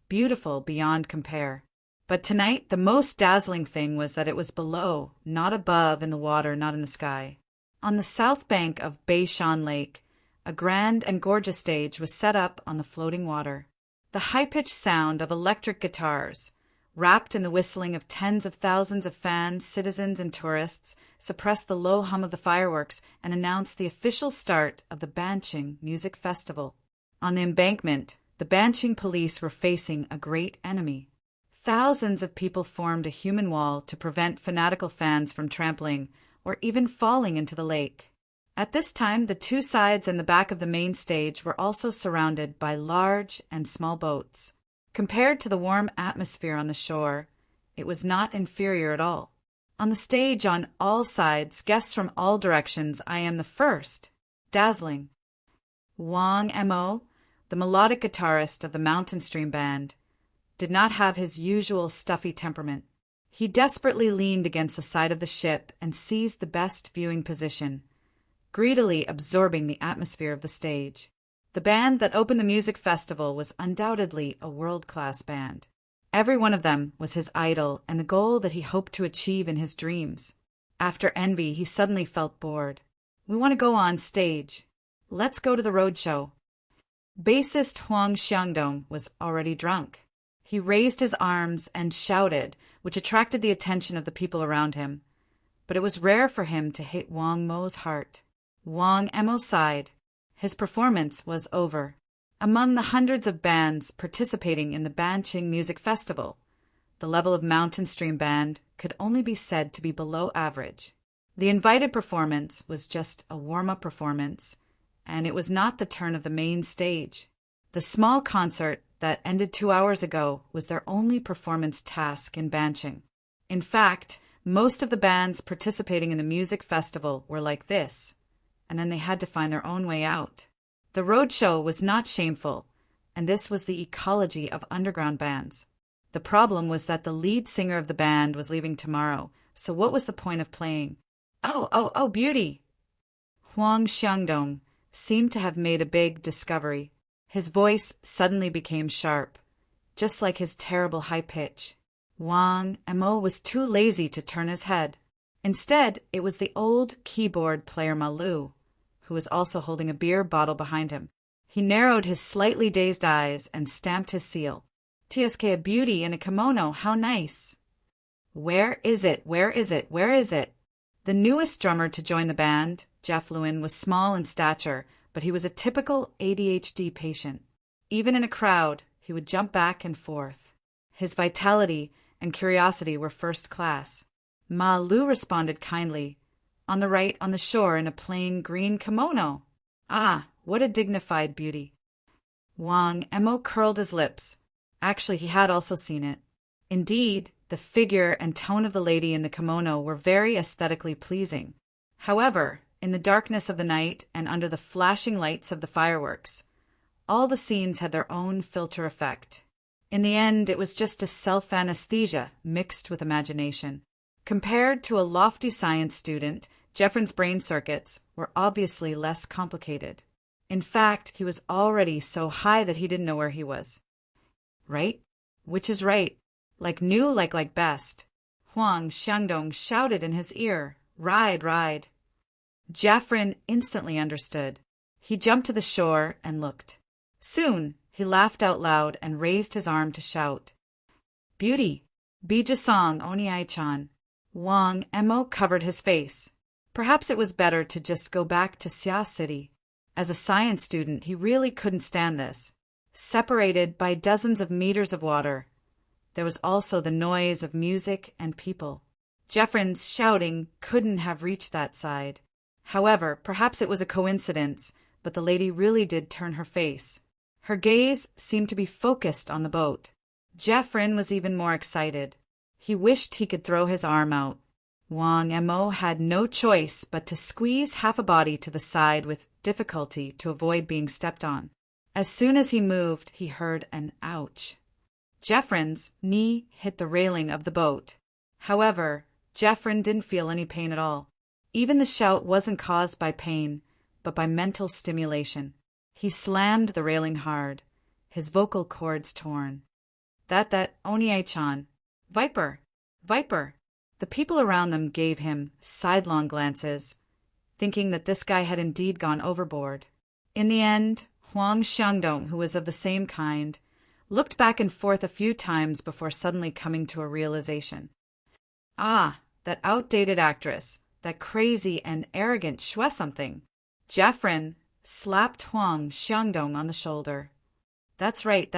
beautiful beyond compare. But tonight, the most dazzling thing was that it was below, not above in the water, not in the sky. On the south bank of Beishan Lake, a grand and gorgeous stage was set up on the floating water. The high-pitched sound of electric guitars, wrapped in the whistling of tens of thousands of fans, citizens, and tourists, suppressed the low hum of the fireworks and announced the official start of the Bancheng Music Festival. On the embankment, the Bancheng police were facing a great enemy. Thousands of people formed a human wall to prevent fanatical fans from trampling or even falling into the lake. At this time, the two sides and the back of the main stage were also surrounded by large and small boats. Compared to the warm atmosphere on the shore, it was not inferior at all. On the stage on all sides, guests from all directions, I am the first. Dazzling. Wang Mo, the melodic guitarist of the Mountain Stream Band, did not have his usual stuffy temperament. He desperately leaned against the side of the ship and seized the best viewing position, greedily absorbing the atmosphere of the stage. The band that opened the music festival was undoubtedly a world-class band. Every one of them was his idol and the goal that he hoped to achieve in his dreams. After Envy, he suddenly felt bored. We want to go on stage. Let's go to the roadshow. Bassist Huang Xiangdong was already drunk. He raised his arms and shouted, which attracted the attention of the people around him. But it was rare for him to hit Wang Mo's heart. Wang Mo sighed. His performance was over. Among the hundreds of bands participating in the Banqing Music Festival, the level of Mountain Stream Band could only be said to be below average. The invited performance was just a warm-up performance, and it was not the turn of the main stage. The small concert that ended 2 hours ago was their only performance task in Banqing. In fact, most of the bands participating in the music festival were like this, and then they had to find their own way out. The roadshow was not shameful, and this was the ecology of underground bands. The problem was that the lead singer of the band was leaving tomorrow, so what was the point of playing? Oh, beauty! Huang Xiangdong seemed to have made a big discovery. His voice suddenly became sharp, just like his terrible high pitch. Wang Mo was too lazy to turn his head. Instead, it was the old keyboard player Malu, who was also holding a beer bottle behind him. He narrowed his slightly dazed eyes and stamped his seal. "TSK, a beauty in a kimono, how nice!" Where is it? Where is it? Where is it? The newest drummer to join the band, Jeff Lewin, was small in stature, but he was a typical ADHD patient. Even in a crowd, he would jump back and forth. His vitality and curiosity were first class. Ma Lu responded kindly. On the right, on the shore, in a plain green kimono. Ah, what a dignified beauty. Wang Mo curled his lips. Actually, he had also seen it. Indeed, the figure and tone of the lady in the kimono were very aesthetically pleasing. However, in the darkness of the night and under the flashing lights of the fireworks, all the scenes had their own filter effect. In the end, it was just a self-anesthesia mixed with imagination. Compared to a lofty science student, Jeffrin's brain circuits were obviously less complicated. In fact, he was already so high that he didn't know where he was. Right? Which is right? Like new, like best. Huang Xiangdong shouted in his ear, "Ride, ride." Jeffrin instantly understood. He jumped to the shore and looked. Soon, he laughed out loud and raised his arm to shout, "Beauty! Bijasong Oniai-chan." Wang Mo covered his face. Perhaps it was better to just go back to Xia City. As a science student, he really couldn't stand this. Separated by dozens of meters of water, there was also the noise of music and people. Jeffrin's shouting couldn't have reached that side. However, perhaps it was a coincidence, but the lady really did turn her face. Her gaze seemed to be focused on the boat. Jeffrin was even more excited. He wished he could throw his arm out. Wang Mo had no choice but to squeeze half a body to the side with difficulty to avoid being stepped on. As soon as he moved, he heard an ouch. Jeffrin's knee hit the railing of the boat. However, Jeffrin didn't feel any pain at all. Even the shout wasn't caused by pain, but by mental stimulation. He slammed the railing hard, his vocal cords torn. That Onie-chan. Viper! Viper! The people around them gave him sidelong glances, thinking that this guy had indeed gone overboard. In the end, Huang Xiangdong, who was of the same kind, looked back and forth a few times before suddenly coming to a realization. Ah, that outdated actress, that crazy and arrogant Shue-something. Jeffrin slapped Huang Xiangdong on the shoulder. That's right.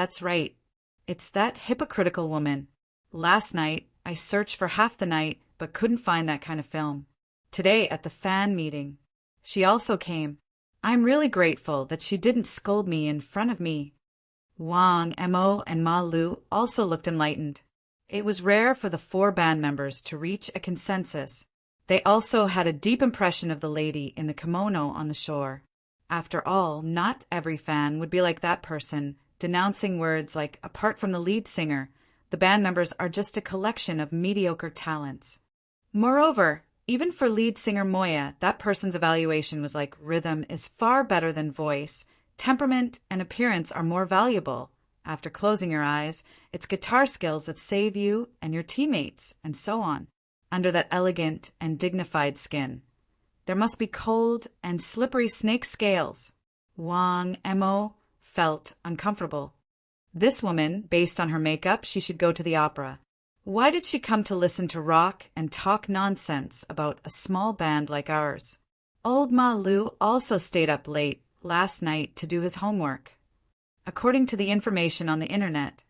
It's that hypocritical woman. Last night, I searched for half the night, but couldn't find that kind of film. Today, at the fan meeting, she also came. I'm really grateful that she didn't scold me in front of me. Wang Mo and Ma Lu also looked enlightened. It was rare for the 4 band members to reach a consensus. They also had a deep impression of the lady in the kimono on the shore. After all, not every fan would be like that person, denouncing words like, apart from the lead singer, the band members are just a collection of mediocre talents. Moreover, even for lead singer Moya, that person's evaluation was like, rhythm is far better than voice. Temperament and appearance are more valuable. After closing your eyes, it's guitar skills that save you and your teammates, and so on, under that elegant and dignified skin. There must be cold and slippery snake scales. Wang Mo felt uncomfortable. This woman, based on her makeup, she should go to the opera. Why did she come to listen to rock and talk nonsense about a small band like ours? Old Ma Lu also stayed up late last night to do his homework. According to the information on the internet,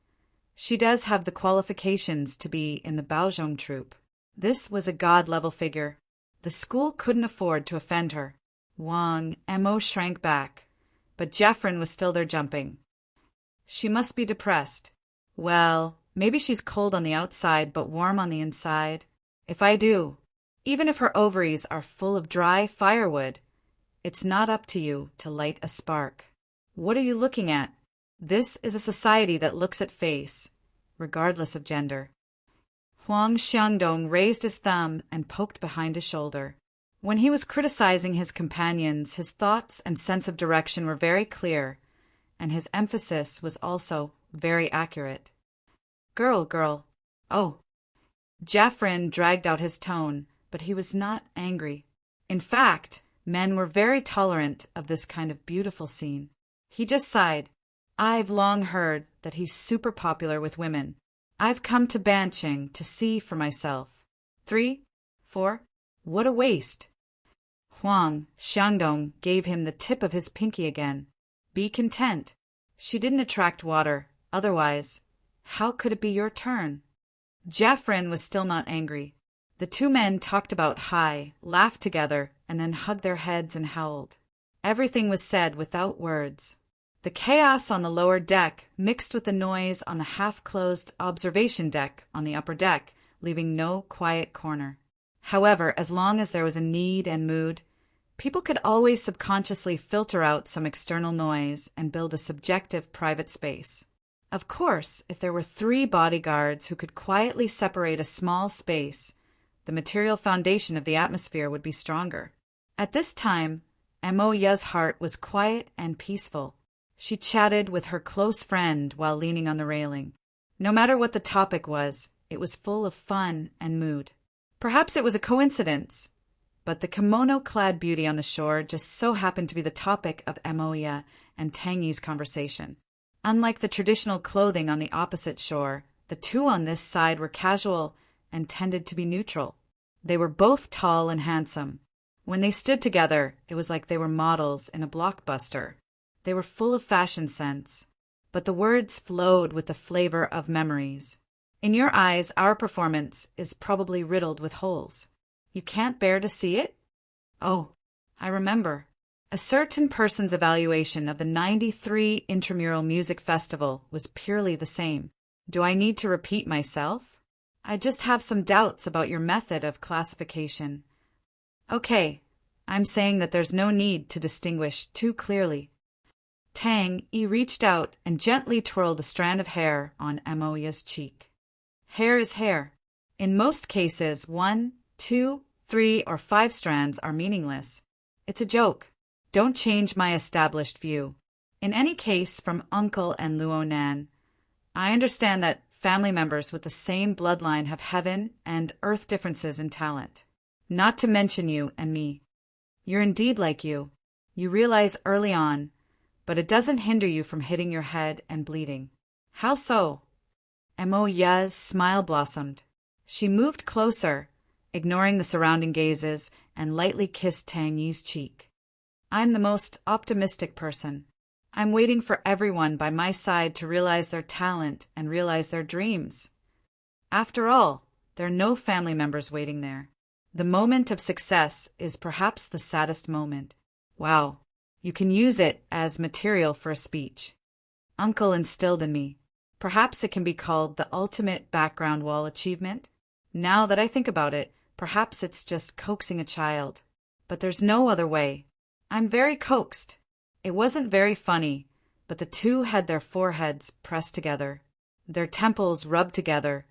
she does have the qualifications to be in the Baozhong troupe. This was a god-level figure. The school couldn't afford to offend her. Wang Mo shrank back, but Jeffrin was still there jumping. She must be depressed. Well, maybe she's cold on the outside but warm on the inside. If I do, even if her ovaries are full of dry firewood, it's not up to you to light a spark. What are you looking at? This is a society that looks at face, regardless of gender. Huang Xiangdong raised his thumb and poked behind his shoulder. When he was criticizing his companions, his thoughts and sense of direction were very clear, and his emphasis was also very accurate. Girl. Oh. Jeffrin dragged out his tone, but he was not angry. In fact, men were very tolerant of this kind of beautiful scene. He just sighed. I've long heard that he's super popular with women. I've come to Banqing to see for myself. 3, 4, what a waste. Huang Xiangdong gave him the tip of his pinky again. Be content. She didn't attract water. Otherwise, how could it be your turn? Jeffrin was still not angry. The two men talked about high, laughed together, and then hugged their heads and howled. Everything was said without words. The chaos on the lower deck mixed with the noise on the half-closed observation deck on the upper deck, leaving no quiet corner. However, as long as there was a need and mood, people could always subconsciously filter out some external noise and build a subjective private space. Of course, if there were 3 bodyguards who could quietly separate a small space, the material foundation of the atmosphere would be stronger. At this time, Moya's heart was quiet and peaceful. She chatted with her close friend while leaning on the railing. No matter what the topic was, it was full of fun and mood. Perhaps it was a coincidence, but the kimono-clad beauty on the shore just so happened to be the topic of Moya and Tang Yi's conversation. Unlike the traditional clothing on the opposite shore, the two on this side were casual and tended to be neutral. They were both tall and handsome. When they stood together, it was like they were models in a blockbuster. They were full of fashion sense, but the words flowed with the flavor of memories. In your eyes, our performance is probably riddled with holes. You can't bear to see it? Oh, I remember. A certain person's evaluation of the 93 Intramural Music Festival was purely the same. Do I need to repeat myself? I just have some doubts about your method of classification. Okay, I'm saying that there's no need to distinguish too clearly. Tang Yi reached out and gently twirled a strand of hair on Moya's cheek. Hair is hair. In most cases, 1, 2, 3, or 5 strands are meaningless. It's a joke. Don't change my established view. In any case, from Uncle and Luonan, I understand that family members with the same bloodline have heaven and earth differences in talent. Not to mention you and me. You're indeed like you. You realize early on, but it doesn't hinder you from hitting your head and bleeding. How so? Moya's smile blossomed. She moved closer, ignoring the surrounding gazes, and lightly kissed Tang Yi's cheek. I'm the most optimistic person. I'm waiting for everyone by my side to realize their talent and realize their dreams. After all, there are no family members waiting there. The moment of success is perhaps the saddest moment. Wow. You can use it as material for a speech. Uncle instilled in me. Perhaps it can be called the ultimate background wall achievement. Now that I think about it, perhaps it's just coaxing a child. But there's no other way. I'm very coaxed. It wasn't very funny, but the two had their foreheads pressed together, their temples rubbed together,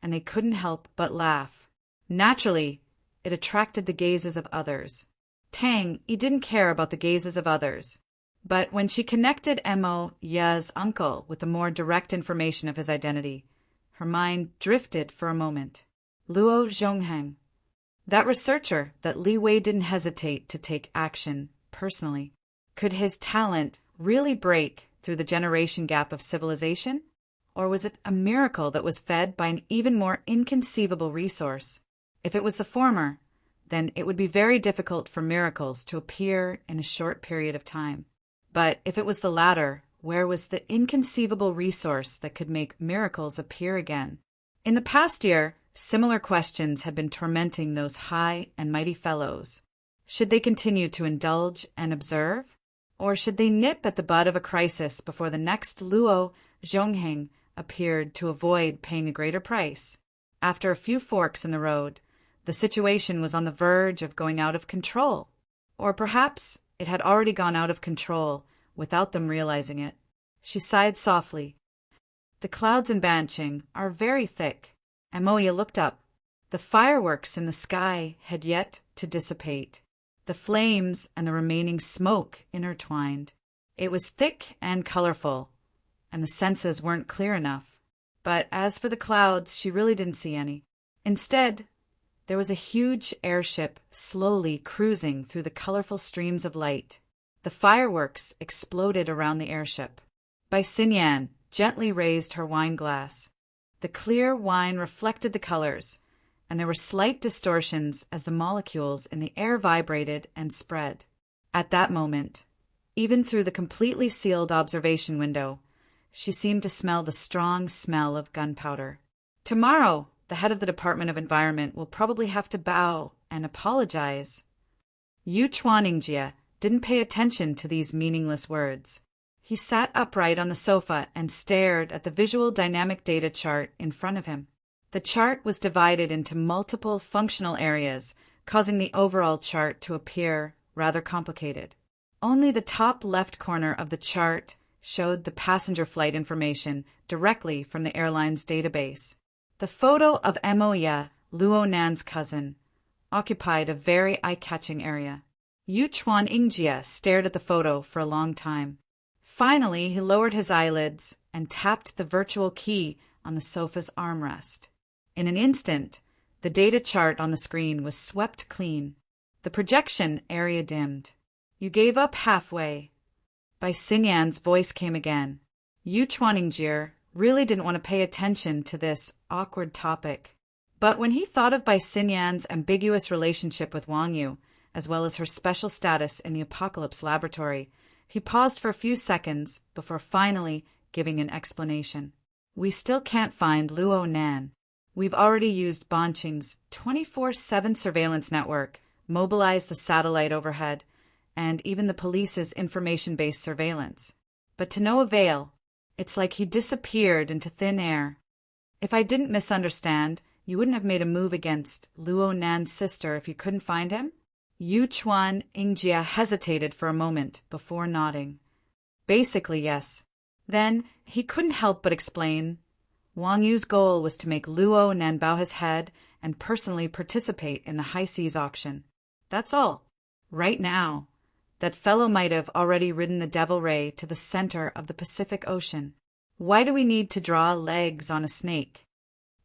and they couldn't help but laugh. Naturally, it attracted the gazes of others. Tang Yi didn't care about the gazes of others. But when she connected Mo Ya's uncle with the more direct information of his identity, her mind drifted for a moment. Luo Zhongheng. That researcher that Li Wei didn't hesitate to take action personally. Could his talent really break through the generation gap of civilization? Or was it a miracle that was fed by an even more inconceivable resource? If it was the former, then it would be very difficult for miracles to appear in a short period of time. But if it was the latter, where was the inconceivable resource that could make miracles appear again? In the past year, similar questions had been tormenting those high and mighty fellows. Should they continue to indulge and observe? Or should they nip at the bud of a crisis before the next Luo Zhongheng appeared to avoid paying a greater price? After a few forks in the road, the situation was on the verge of going out of control. Or perhaps it had already gone out of control without them realizing it. She sighed softly. The clouds in Banqing are very thick. Amoya looked up. The fireworks in the sky had yet to dissipate. The flames and the remaining smoke intertwined. It was thick and colorful, and the senses weren't clear enough. But as for the clouds, she really didn't see any. Instead, there was a huge airship slowly cruising through the colorful streams of light. The fireworks exploded around the airship. Bai Xinyan gently raised her wine glass. The clear wine reflected the colors, and there were slight distortions as the molecules in the air vibrated and spread. At that moment, even through the completely sealed observation window, she seemed to smell the strong smell of gunpowder. Tomorrow, the head of the Department of Environment will probably have to bow and apologize. Yu Chuaningjie didn't pay attention to these meaningless words. He sat upright on the sofa and stared at the visual dynamic data chart in front of him. The chart was divided into multiple functional areas, causing the overall chart to appear rather complicated. Only the top left corner of the chart showed the passenger flight information directly from the airline's database. The photo of Moya, Luo Nan's cousin, occupied a very eye-catching area. Yu Chuaningjie stared at the photo for a long time. Finally, he lowered his eyelids and tapped the virtual key on the sofa's armrest. In an instant, the data chart on the screen was swept clean. The projection area dimmed. You gave up halfway. Bai Xinyan's voice came again. Yu Chuaningjie really didn't want to pay attention to this awkward topic. But when he thought of Bai Xinyan's ambiguous relationship with Wang Yu, as well as her special status in the Apocalypse Laboratory, he paused for a few seconds before finally giving an explanation. We still can't find Luo Nan. We've already used Banqing's 24/7 surveillance network, mobilized the satellite overhead, and even the police's information-based surveillance. But to no avail. It's like he disappeared into thin air. If I didn't misunderstand, you wouldn't have made a move against Luo Nan's sister if you couldn't find him? Yu Chuaningjie hesitated for a moment before nodding. Basically, yes. Then he couldn't help but explain. Wang Yu's goal was to make Luo Nan bow his head and personally participate in the high seas auction. That's all. Right now, that fellow might have already ridden the Devil Ray to the center of the Pacific Ocean. Why do we need to draw legs on a snake?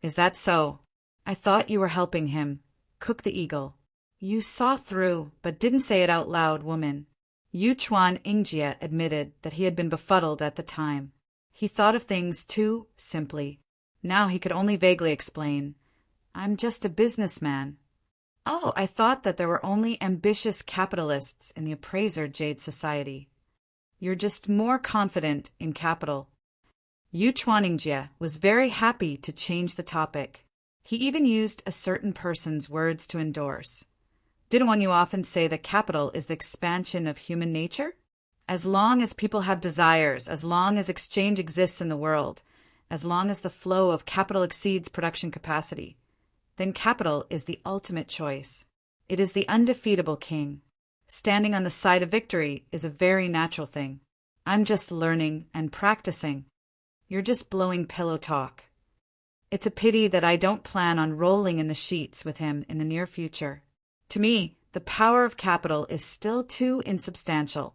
Is that so? I thought you were helping him. Cook the eagle. You saw through, but didn't say it out loud, woman. Yu Chuaningjie admitted that he had been befuddled at the time. He thought of things too simply. Now he could only vaguely explain. I'm just a businessman. Oh, I thought that there were only ambitious capitalists in the Appraiser Jade Society. You're just more confident in capital. Yu Chuaningjie was very happy to change the topic. He even used a certain person's words to endorse. Didn't Wang Yu often say that capital is the expansion of human nature? As long as people have desires, as long as exchange exists in the world, as long as the flow of capital exceeds production capacity, then capital is the ultimate choice. It is the undefeatable king. Standing on the side of victory is a very natural thing. I'm just learning and practicing. You're just blowing pillow talk. It's a pity that I don't plan on rolling in the sheets with him in the near future. To me, the power of capital is still too insubstantial.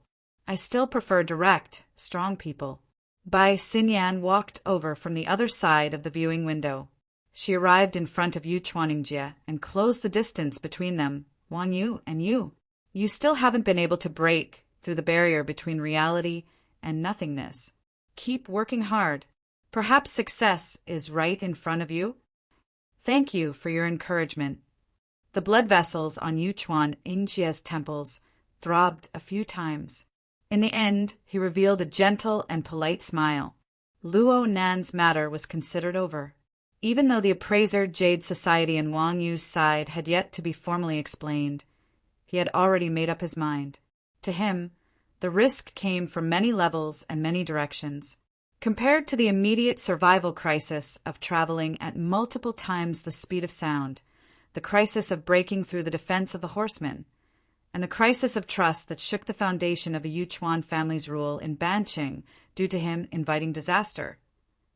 I still prefer direct, strong people. Bai Xinyan walked over from the other side of the viewing window. She arrived in front of Yu Chuanningjie and closed the distance between them, Wang Yu and you. You still haven't been able to break through the barrier between reality and nothingness. Keep working hard. Perhaps success is right in front of you. Thank you for your encouragement. The blood vessels on Yu Chuanningjie's temples throbbed a few times. In the end, he revealed a gentle and polite smile. Luo Nan's matter was considered over. Even though the appraiser Jade Society and Wang Yu's side had yet to be formally explained, he had already made up his mind. To him, the risk came from many levels and many directions. Compared to the immediate survival crisis of traveling at multiple times the speed of sound, the crisis of breaking through the defense of the horsemen, and the crisis of trust that shook the foundation of a Yuchuan family's rule in Banqing due to him inviting disaster,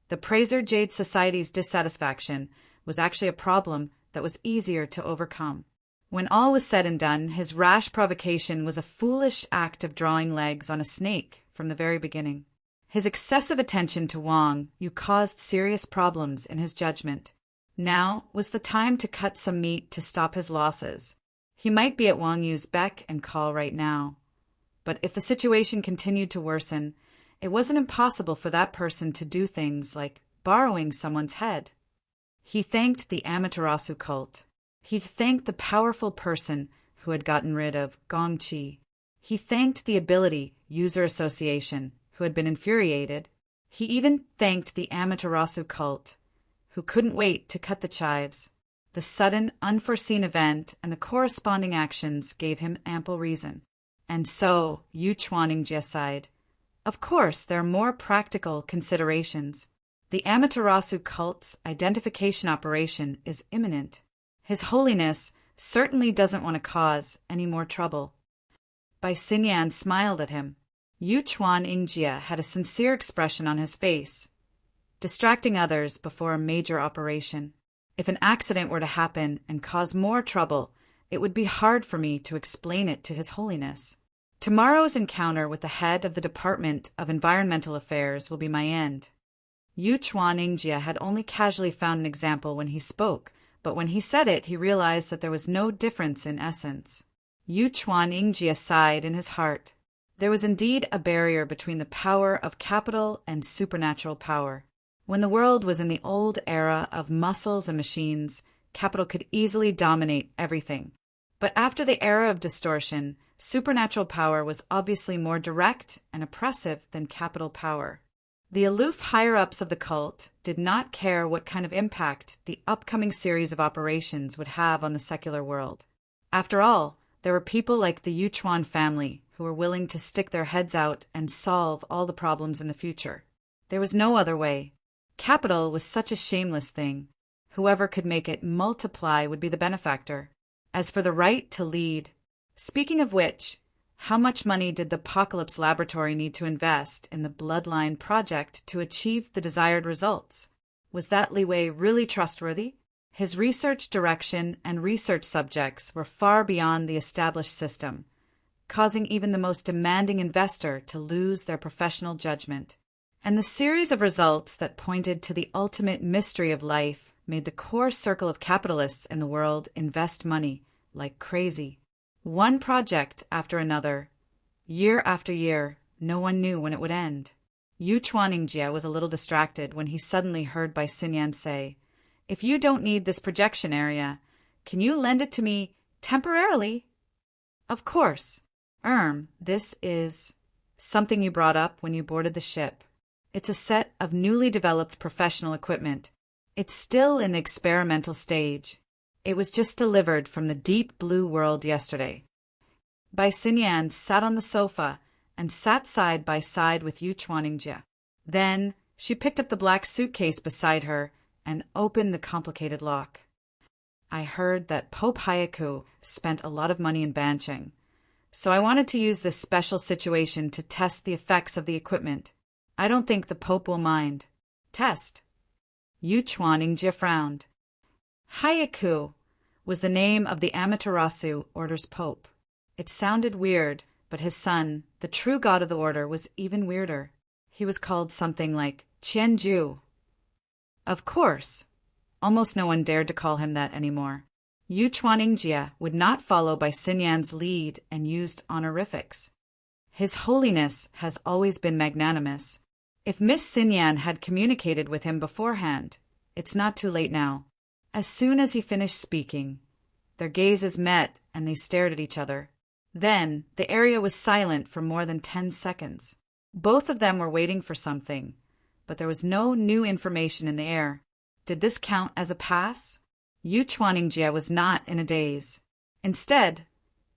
the Praiser Jade Society's dissatisfaction was actually a problem that was easier to overcome. When all was said and done, his rash provocation was a foolish act of drawing legs on a snake from the very beginning. His excessive attention to Wang Yu caused serious problems in his judgment. Now was the time to cut some meat to stop his losses. He might be at Wang Yu's beck and call right now. But if the situation continued to worsen, it wasn't impossible for that person to do things like borrowing someone's head. He thanked the Amaterasu cult. He thanked the powerful person who had gotten rid of Gongqi. He thanked the ability user association who had been infuriated. He even thanked the Amaterasu cult who couldn't wait to cut the chives. The sudden, unforeseen event and the corresponding actions gave him ample reason. And so, Yu Chuanningjie sighed. Of course, there are more practical considerations. The Amaterasu cult's identification operation is imminent. His Holiness certainly doesn't want to cause any more trouble. Bai Xinyan smiled at him. Yu Chuanningjie had a sincere expression on his face, distracting others before a major operation. If an accident were to happen and cause more trouble, it would be hard for me to explain it to His Holiness. Tomorrow's encounter with the head of the Department of Environmental Affairs will be my end. Yu Chuanningjie had only casually found an example when he spoke, but when he said it, he realized that there was no difference in essence. Yu Chuanningjie sighed in his heart. There was indeed a barrier between the power of capital and supernatural power. When the world was in the old era of muscles and machines, capital could easily dominate everything. But after the era of distortion, supernatural power was obviously more direct and oppressive than capital power. The aloof higher-ups of the cult did not care what kind of impact the upcoming series of operations would have on the secular world. After all, there were people like the Yuchuan family who were willing to stick their heads out and solve all the problems in the future. There was no other way. Capital was such a shameless thing. Whoever could make it multiply would be the benefactor. As for the right to lead, speaking of which, how much money did the Apocalypse Laboratory need to invest in the Bloodline project to achieve the desired results? Was that leeway really trustworthy? His research direction and research subjects were far beyond the established system, causing even the most demanding investor to lose their professional judgment. And the series of results that pointed to the ultimate mystery of life made the core circle of capitalists in the world invest money like crazy. One project after another, year after year, no one knew when it would end. Yu Chuanningjie was a little distracted when he suddenly heard Bai Xinyan say, "If you don't need this projection area, can you lend it to me temporarily?" "Of course. This is something you brought up when you boarded the ship. It's a set of newly developed professional equipment. It's still in the experimental stage. It was just delivered from the deep blue world yesterday." Bai Xinyan sat on the sofa and sat side by side with Yu Chuanningjie. Then she picked up the black suitcase beside her and opened the complicated lock. "I heard that Pope Hayaku spent a lot of money in Banqing, so I wanted to use this special situation to test the effects of the equipment. I don't think the Pope will mind." "Test?" Yu Chuanningjie frowned. Hayaku was the name of the Amaterasu Order's Pope. It sounded weird, But his son, the true god of the order, was even weirder. He was called something like Qianju. Of course, almost no one dared to call him that anymore. Yu Chuanningjie would not follow by Sun Yan's lead and used honorifics. His Holiness has always been magnanimous. If Miss Sun Yan had communicated with him beforehand, it's not too late now. As soon as he finished speaking, their gazes met and they stared at each other. Then, the area was silent for more than 10 seconds. Both of them were waiting for something, but there was no new information in the air. Did this count as a pass? Yu Chuanningjie was not in a daze. Instead,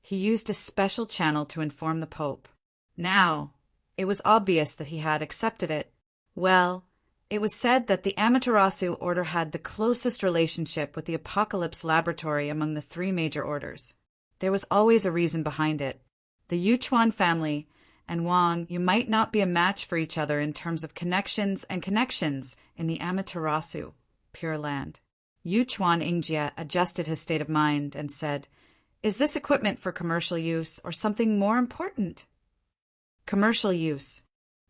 he used a special channel to inform the Pope. Now, it was obvious that he had accepted it. Well, it was said that the Amaterasu order had the closest relationship with the Apocalypse Laboratory among the 3 major orders. There was always a reason behind it. The Yuchuan family and Wang Yu might not be a match for each other in terms of connections in the Amaterasu, Pure Land. Yu Chuanningjie adjusted his state of mind and said, "Is this equipment for commercial use or something more important?" Commercial use.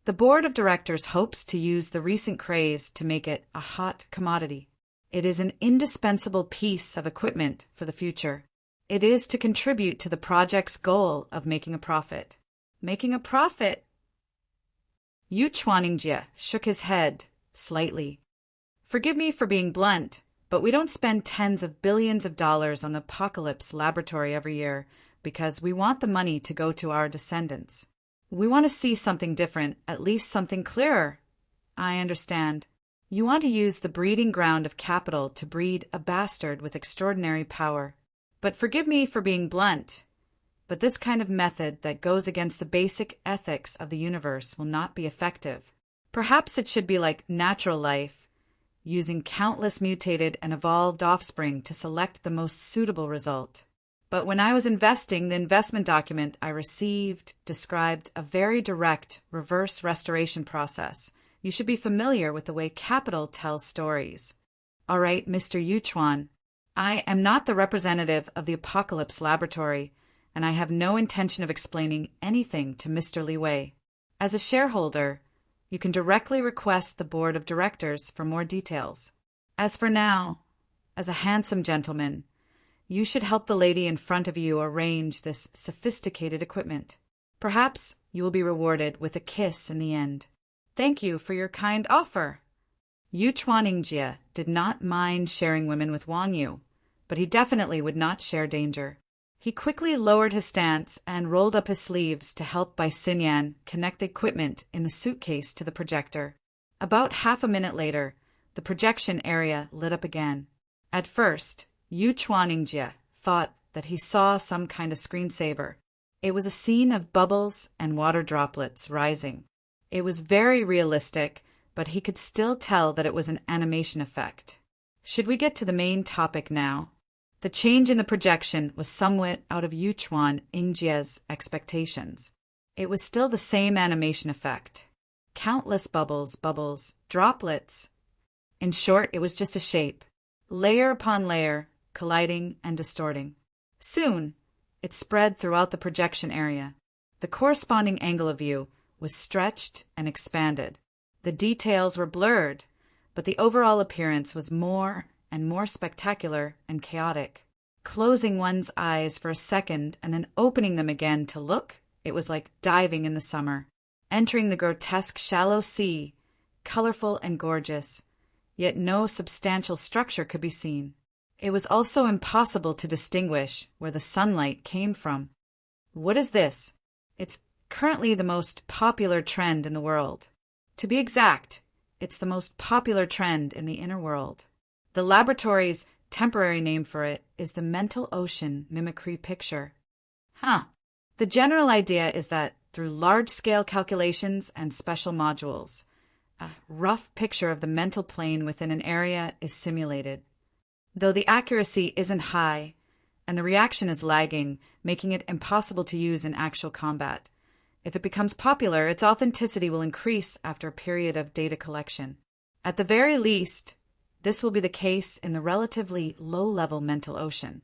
The board of directors hopes to use the recent craze to make it a hot commodity. It is an indispensable piece of equipment for the future. It is to contribute to the project's goal of making a profit. Making a profit? Yu Chuanningjie shook his head slightly. Forgive me for being blunt, but we don't spend tens of billions of dollars on the Apocalypse Laboratory every year because we want the money to go to our descendants. We want to see something different, at least something clearer. I understand. You want to use the breeding ground of capital to breed a bastard with extraordinary power. But forgive me for being blunt, but this kind of method that goes against the basic ethics of the universe will not be effective. Perhaps it should be like natural life, using countless mutated and evolved offspring to select the most suitable result. But when I was investing, the investment document I received described a very direct reverse restoration process. You should be familiar with the way capital tells stories. All right, Mr. Yuchuan, I am not the representative of the Apocalypse Laboratory, and I have no intention of explaining anything to Mr. Li Wei. As a shareholder, you can directly request the board of directors for more details. As for now, as a handsome gentleman, you should help the lady in front of you arrange this sophisticated equipment. Perhaps you will be rewarded with a kiss in the end. Thank you for your kind offer. Yu Chuanningjie did not mind sharing women with Wang Yu, but he definitely would not share danger. He quickly lowered his stance and rolled up his sleeves to help Bai Xinyan connect the equipment in the suitcase to the projector. About half a minute later, the projection area lit up again. At first, Yu Chuanningjie thought that he saw some kind of screensaver. It was a scene of bubbles and water droplets rising. It was very realistic, but he could still tell that it was an animation effect. Should we get to the main topic now? The change in the projection was somewhat out of Yu Chuanningjie's expectations. It was still the same animation effect. Countless bubbles, droplets. In short, it was just a shape, layer upon layer, colliding and distorting. Soon, it spread throughout the projection area. The corresponding angle of view was stretched and expanded. The details were blurred, but the overall appearance was more and more spectacular and chaotic. Closing one's eyes for a second and then opening them again to look, it was like diving in the summer, entering the grotesque shallow sea, colorful and gorgeous, yet no substantial structure could be seen. It was also impossible to distinguish where the sunlight came from. What is this? It's currently the most popular trend in the world. To be exact, it's the most popular trend in the inner world. The laboratory's temporary name for it is the mental ocean mimicry picture. The general idea is that through large-scale calculations and special modules, a rough picture of the mental plane within an area is simulated. Though the accuracy isn't high, and the reaction is lagging, making it impossible to use in actual combat. If it becomes popular, its authenticity will increase after a period of data collection. At the very least, this will be the case in the relatively low-level mental ocean.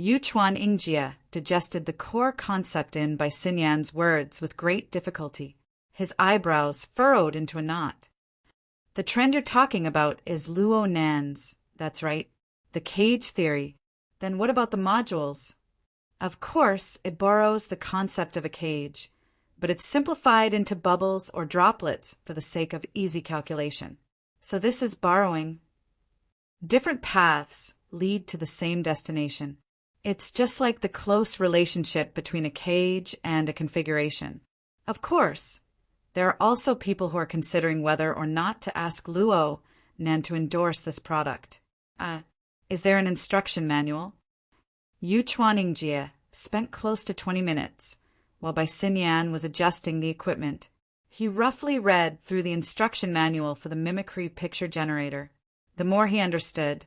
Yu Chuan Ingjia digested the core concept in by Xin Yan's words with great difficulty. His eyebrows furrowed into a knot. The trend you're talking about is Luo Nan's. That's right. The cage theory. Then what about the modules? Of course, it borrows the concept of a cage, but it's simplified into bubbles or droplets for the sake of easy calculation. So this is borrowing. Different paths lead to the same destination. It's just like the close relationship between a cage and a configuration. Of course, there are also people who are considering whether or not to ask Luo Nan to endorse this product. Is there an instruction manual? Yu Chuaningjie spent close to 20 minutes, while Bai Xinyan was adjusting the equipment. He roughly read through the instruction manual for the mimicry picture generator. The more he understood,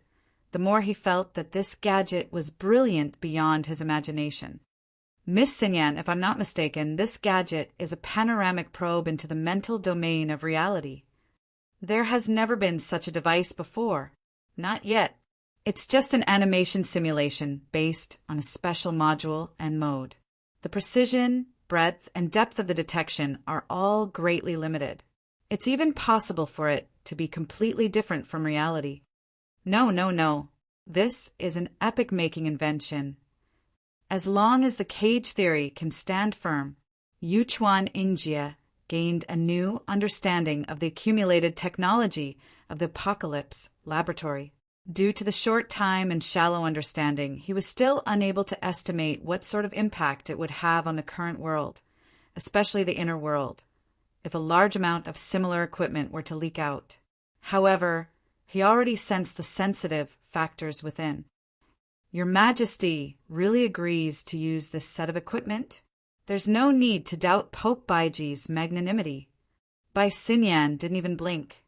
the more he felt that this gadget was brilliant beyond his imagination. Miss Xinyan, if I'm not mistaken, this gadget is a panoramic probe into the mental domain of reality. There has never been such a device before. Not yet. It's just an animation simulation based on a special module and mode. The precision, breadth, and depth of the detection are all greatly limited. It's even possible for it to be completely different from reality. No. This is an epic-making invention. As long as the cage theory can stand firm, Yu Chuan Ingjia gained a new understanding of the accumulated technology of the Apocalypse Laboratory. Due to the short time and shallow understanding, he was still unable to estimate what sort of impact it would have on the current world, especially the inner world, if a large amount of similar equipment were to leak out. However, he already sensed the sensitive factors within. Your Majesty really agrees to use this set of equipment? There's no need to doubt Pope Baiji's magnanimity. Bai Xinyan didn't even blink.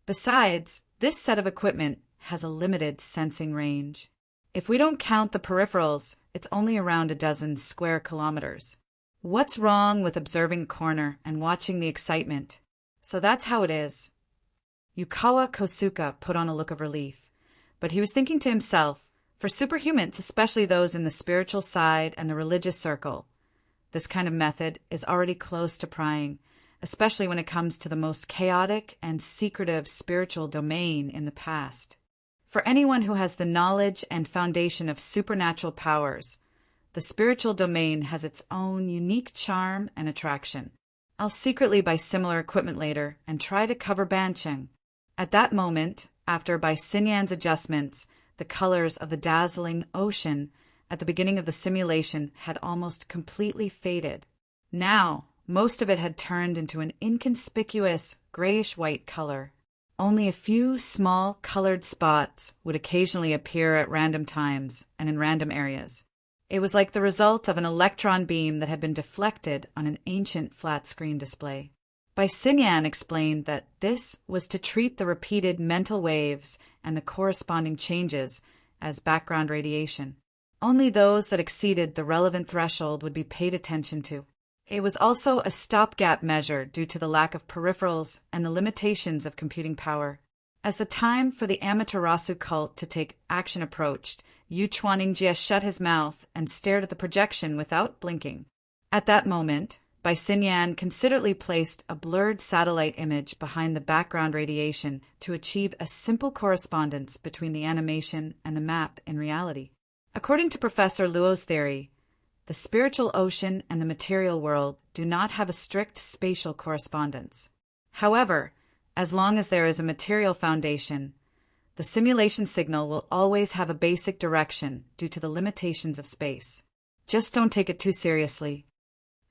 Besides, this set of equipment has a limited sensing range. If we don't count the peripherals, it's only around a dozen square kilometers. What's wrong with observing a corner and watching the excitement? So that's how it is. Yukawa Kosuka put on a look of relief, but he was thinking to himself, for superhumans, especially those in the spiritual side and the religious circle, this kind of method is already close to prying, especially when it comes to the most chaotic and secretive spiritual domain in the past. For anyone who has the knowledge and foundation of supernatural powers, the spiritual domain has its own unique charm and attraction. I'll secretly buy similar equipment later and try to cover Bancheng. At that moment, after Bai Xinyan's adjustments, the colors of the dazzling ocean at the beginning of the simulation had almost completely faded. Now, most of it had turned into an inconspicuous grayish-white color. Only a few small colored spots would occasionally appear at random times and in random areas. It was like the result of an electron beam that had been deflected on an ancient flat-screen display. Bai Xinyan explained that this was to treat the repeated mental waves and the corresponding changes as background radiation. Only those that exceeded the relevant threshold would be paid attention to. It was also a stopgap measure due to the lack of peripherals and the limitations of computing power. As the time for the Amaterasu cult to take action approached, Yu Chuaningjie shut his mouth and stared at the projection without blinking. At that moment, Bai Xinyan considerately placed a blurred satellite image behind the background radiation to achieve a simple correspondence between the animation and the map in reality. According to Professor Luo's theory, the spiritual ocean and the material world do not have a strict spatial correspondence. However, as long as there is a material foundation, the simulation signal will always have a basic direction due to the limitations of space. Just don't take it too seriously.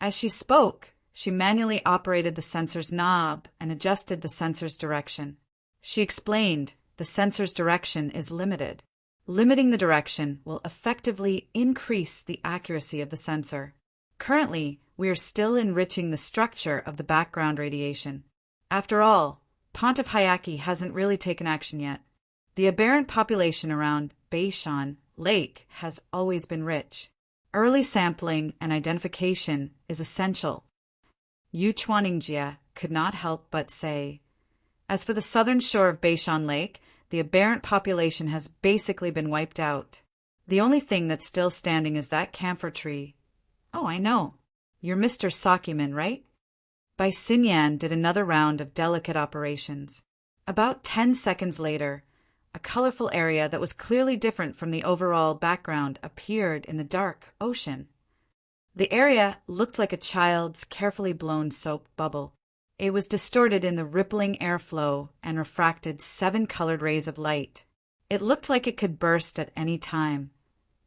As she spoke, she manually operated the sensor's knob and adjusted the sensor's direction. She explained the sensor's direction is limited. Limiting the direction will effectively increase the accuracy of the sensor. Currently, we are still enriching the structure of the background radiation. After all, Pontiff Hayaki hasn't really taken action yet. The aberrant population around Beishan Lake has always been rich. Early sampling and identification is essential. Yu Chuaningjie could not help but say, as for the southern shore of Beishan Lake, the aberrant population has basically been wiped out. The only thing that's still standing is that camphor tree. Oh, I know. You're Mr. Sakumin, right? Bai Xinyan did another round of delicate operations. About 10 seconds later, a colorful area that was clearly different from the overall background appeared in the dark ocean. The area looked like a child's carefully blown soap bubble. It was distorted in the rippling airflow and refracted 7 colored rays of light. It looked like it could burst at any time,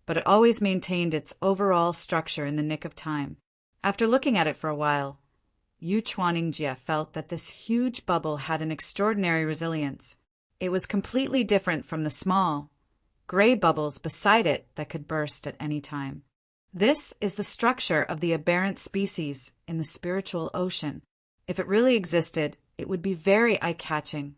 but it always maintained its overall structure in the nick of time. After looking at it for a while, Yu Chuanningjie felt that this huge bubble had an extraordinary resilience. It was completely different from the small, gray bubbles beside it that could burst at any time. This is the structure of the aberrant species in the spiritual ocean. If it really existed, it would be very eye-catching.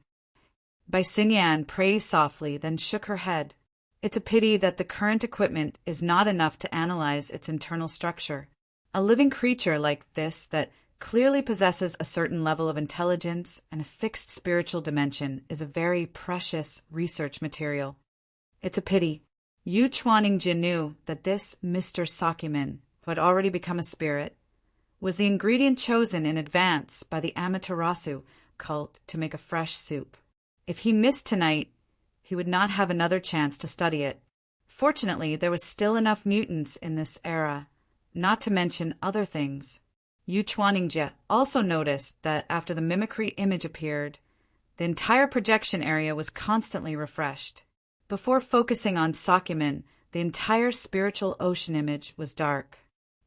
Bai Xinyan praised softly, then shook her head. It's a pity that the current equipment is not enough to analyze its internal structure. A living creature like this that clearly possesses a certain level of intelligence and a fixed spiritual dimension is a very precious research material. It's a pity. Yu Chuanningjie knew that this Mr. Sakumin, who had already become a spirit, was the ingredient chosen in advance by the Amaterasu cult to make a fresh soup. If he missed tonight, he would not have another chance to study it. Fortunately, there was still enough mutants in this era, not to mention other things. Yu Chuanningjie also noticed that after the mimicry image appeared, the entire projection area was constantly refreshed. Before focusing on Sakumin, the entire spiritual ocean image was dark.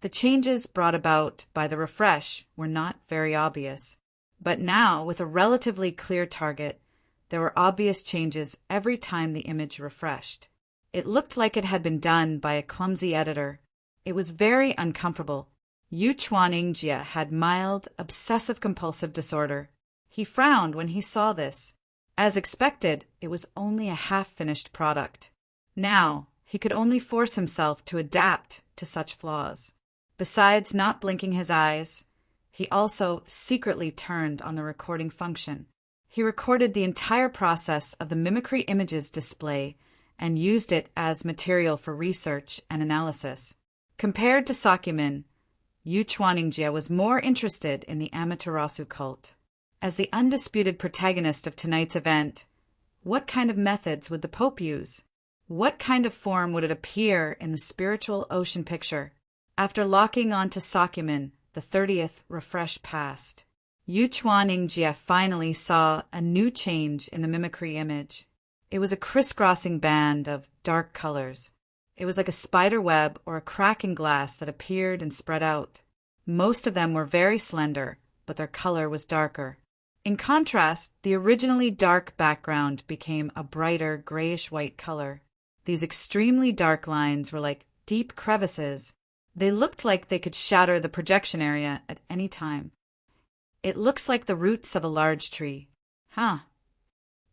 The changes brought about by the refresh were not very obvious, but now, with a relatively clear target, there were obvious changes every time the image refreshed. It looked like it had been done by a clumsy editor. It was very uncomfortable. Yu Chuanningjie had mild, obsessive-compulsive disorder. He frowned when he saw this. As expected, it was only a half-finished product. Now, he could only force himself to adapt to such flaws. Besides not blinking his eyes, he also secretly turned on the recording function. He recorded the entire process of the mimicry images display and used it as material for research and analysis. Compared to Sakumin, Yu Chuanningjie was more interested in the Amaterasu cult. As the undisputed protagonist of tonight's event, what kind of methods would the Pope use? What kind of form would it appear in the spiritual ocean picture? After locking onto Sakumin, the 30th refresh passed. Yu Chuanningjie finally saw a new change in the mimicry image. It was a crisscrossing band of dark colors. It was like a spider web or a crack in glass that appeared and spread out. Most of them were very slender, but their color was darker. In contrast, the originally dark background became a brighter grayish-white color. These extremely dark lines were like deep crevices. They looked like they could shatter the projection area at any time. It looks like the roots of a large tree. Huh.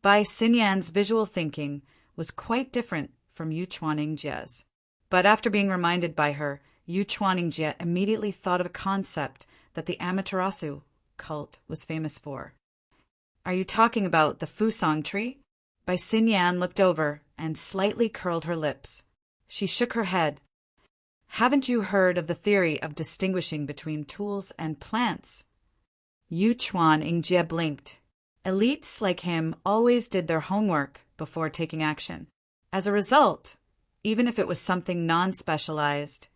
Bai Xinyan's visual thinking was quite different from Yu Chuanningjie's. But after being reminded by her, Yu Chuanningjie immediately thought of a concept that the Amaterasu cult was famous for. Are you talking about the Fusang tree? Bai Xinyan looked over and slightly curled her lips. She shook her head. Haven't you heard of the theory of distinguishing between tools and plants? Yu Chuanningjie blinked. Elites like him always did their homework before taking action. As a result, even if it was something non-specialized,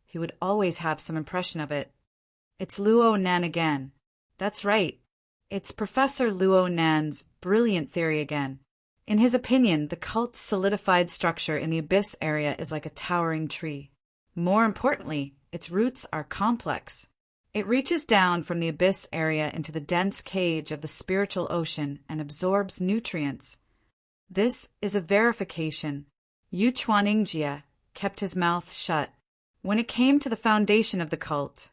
he would always have some impression of it. It's Luo Nan again. That's right. It's Professor Luo Nan's brilliant theory again. In his opinion, the cult's solidified structure in the abyss area is like a towering tree. More importantly, its roots are complex. It reaches down from the abyss area into the dense cage of the spiritual ocean and absorbs nutrients. This is a verification. Yu Chuanningjie kept his mouth shut. When it came to the foundation of the cult,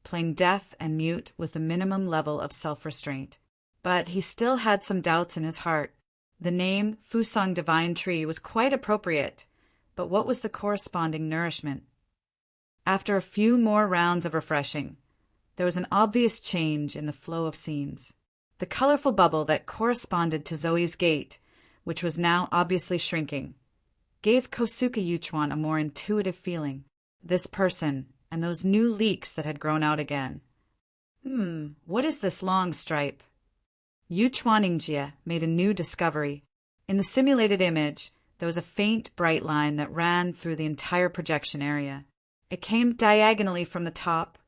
playing deaf and mute was the minimum level of self-restraint. But he still had some doubts in his heart. The name Fusang Divine Tree was quite appropriate, but what was the corresponding nourishment? After a few more rounds of refreshing, there was an obvious change in the flow of scenes. The colorful bubble that corresponded to Zoe's gate, which was now obviously shrinking, gave Kosuke Yuchuan a more intuitive feeling. This person, and those new leaks that had grown out again. What is this long stripe? Yuchuan Ingjie made a new discovery. In the simulated image, there was a faint, bright line that ran through the entire projection area. It came diagonally from the top,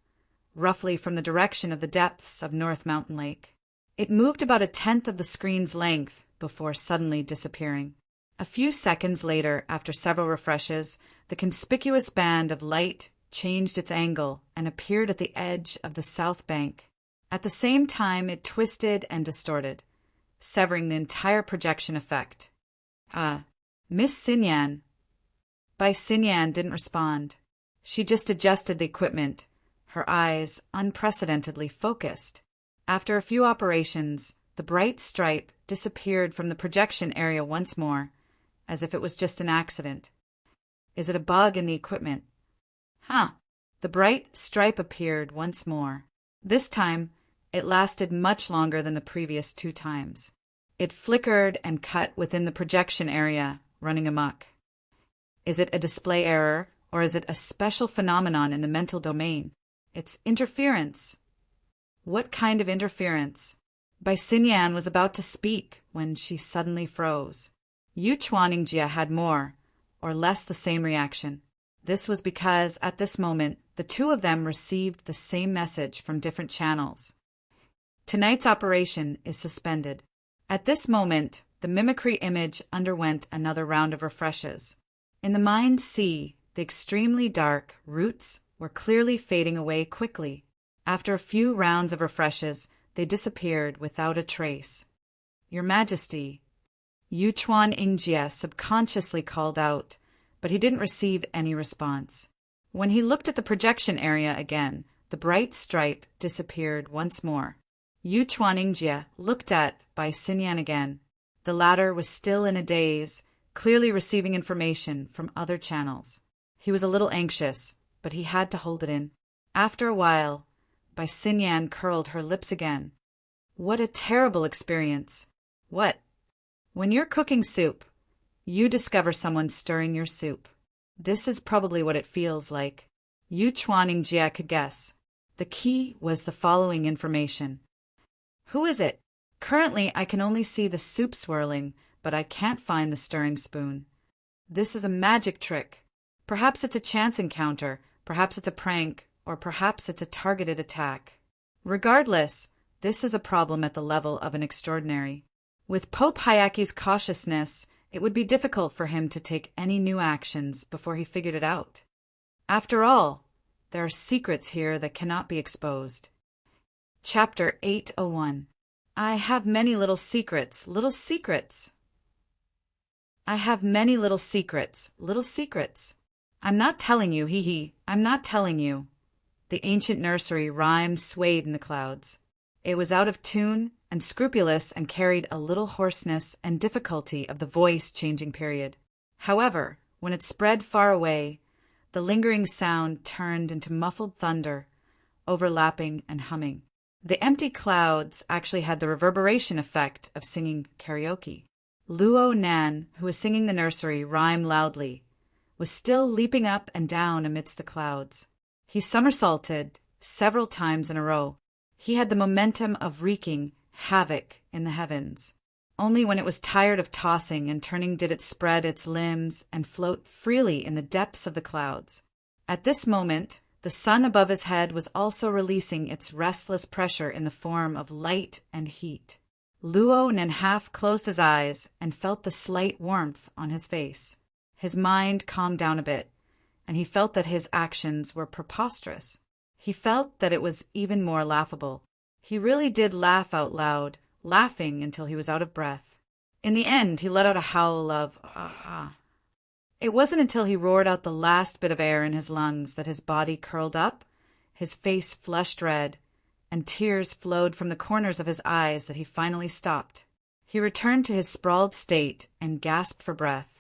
roughly from the direction of the depths of North Mountain Lake. It moved about a tenth of the screen's length before suddenly disappearing. A few seconds later, after several refreshes, the conspicuous band of light changed its angle and appeared at the edge of the south bank. At the same time, it twisted and distorted, severing the entire projection effect. Miss Xinyan. Bai Xinyan didn't respond. She just adjusted the equipment, her eyes unprecedentedly focused. After a few operations, the bright stripe disappeared from the projection area once more, as if it was just an accident. Is it a bug in the equipment? The bright stripe appeared once more. This time, it lasted much longer than the previous 2 times. It flickered and cut within the projection area, running amok. Is it a display error, or is it a special phenomenon in the mental domain? It's interference. What kind of interference? Bai Xinyan was about to speak when she suddenly froze. Yuchuan Ingjie had more, or less the same reaction. This was because, at this moment, the 2 of them received the same message from different channels. Tonight's operation is suspended. At this moment, the mimicry image underwent another round of refreshes. In the mind sea, the extremely dark roots were clearly fading away quickly. After a few rounds of refreshes, they disappeared without a trace. Your Majesty, Yuchuan Ingjie subconsciously called out, but he didn't receive any response. When he looked at the projection area again, the bright stripe disappeared once more. Yuchuan Ingjie looked at Bai Xinyan again. The latter was still in a daze, clearly receiving information from other channels. He was a little anxious, but he had to hold it in. After a while, Bai Xinyan curled her lips again. What a terrible experience. What? When you're cooking soup, you discover someone stirring your soup. This is probably what it feels like. Yuchuan Ingjie could guess. The key was the following information. Who is it? Currently, I can only see the soup swirling, but I can't find the stirring spoon. This is a magic trick. Perhaps it's a chance encounter, perhaps it's a prank, or perhaps it's a targeted attack. Regardless, this is a problem at the level of an extraordinary. With Pope Hayaki's cautiousness, it would be difficult for him to take any new actions before he figured it out. After all, there are secrets here that cannot be exposed. Chapter 801. I have many little secrets, little secrets. I have many little secrets, little secrets. I'm not telling you, hee, I'm not telling you. The ancient nursery rhyme swayed in the clouds. It was out of tune and scrupulous and carried a little hoarseness and difficulty of the voice-changing period. However, when it spread far away, the lingering sound turned into muffled thunder, overlapping and humming. The empty clouds actually had the reverberation effect of singing karaoke. Luo Nan, who was singing the nursery rhyme loudly, was still leaping up and down amidst the clouds. He somersaulted several times in a row. He had the momentum of wreaking havoc in the heavens. Only when it was tired of tossing and turning did it spread its limbs and float freely in the depths of the clouds. At this moment, the sun above his head was also releasing its restless pressure in the form of light and heat. Luo Nan half closed his eyes and felt the slight warmth on his face. His mind calmed down a bit, and he felt that his actions were preposterous. He felt that it was even more laughable. He really did laugh out loud, laughing until he was out of breath. In the end, he let out a howl of ah. It wasn't until he roared out the last bit of air in his lungs that his body curled up, his face flushed red, and tears flowed from the corners of his eyes that he finally stopped. He returned to his sprawled state and gasped for breath.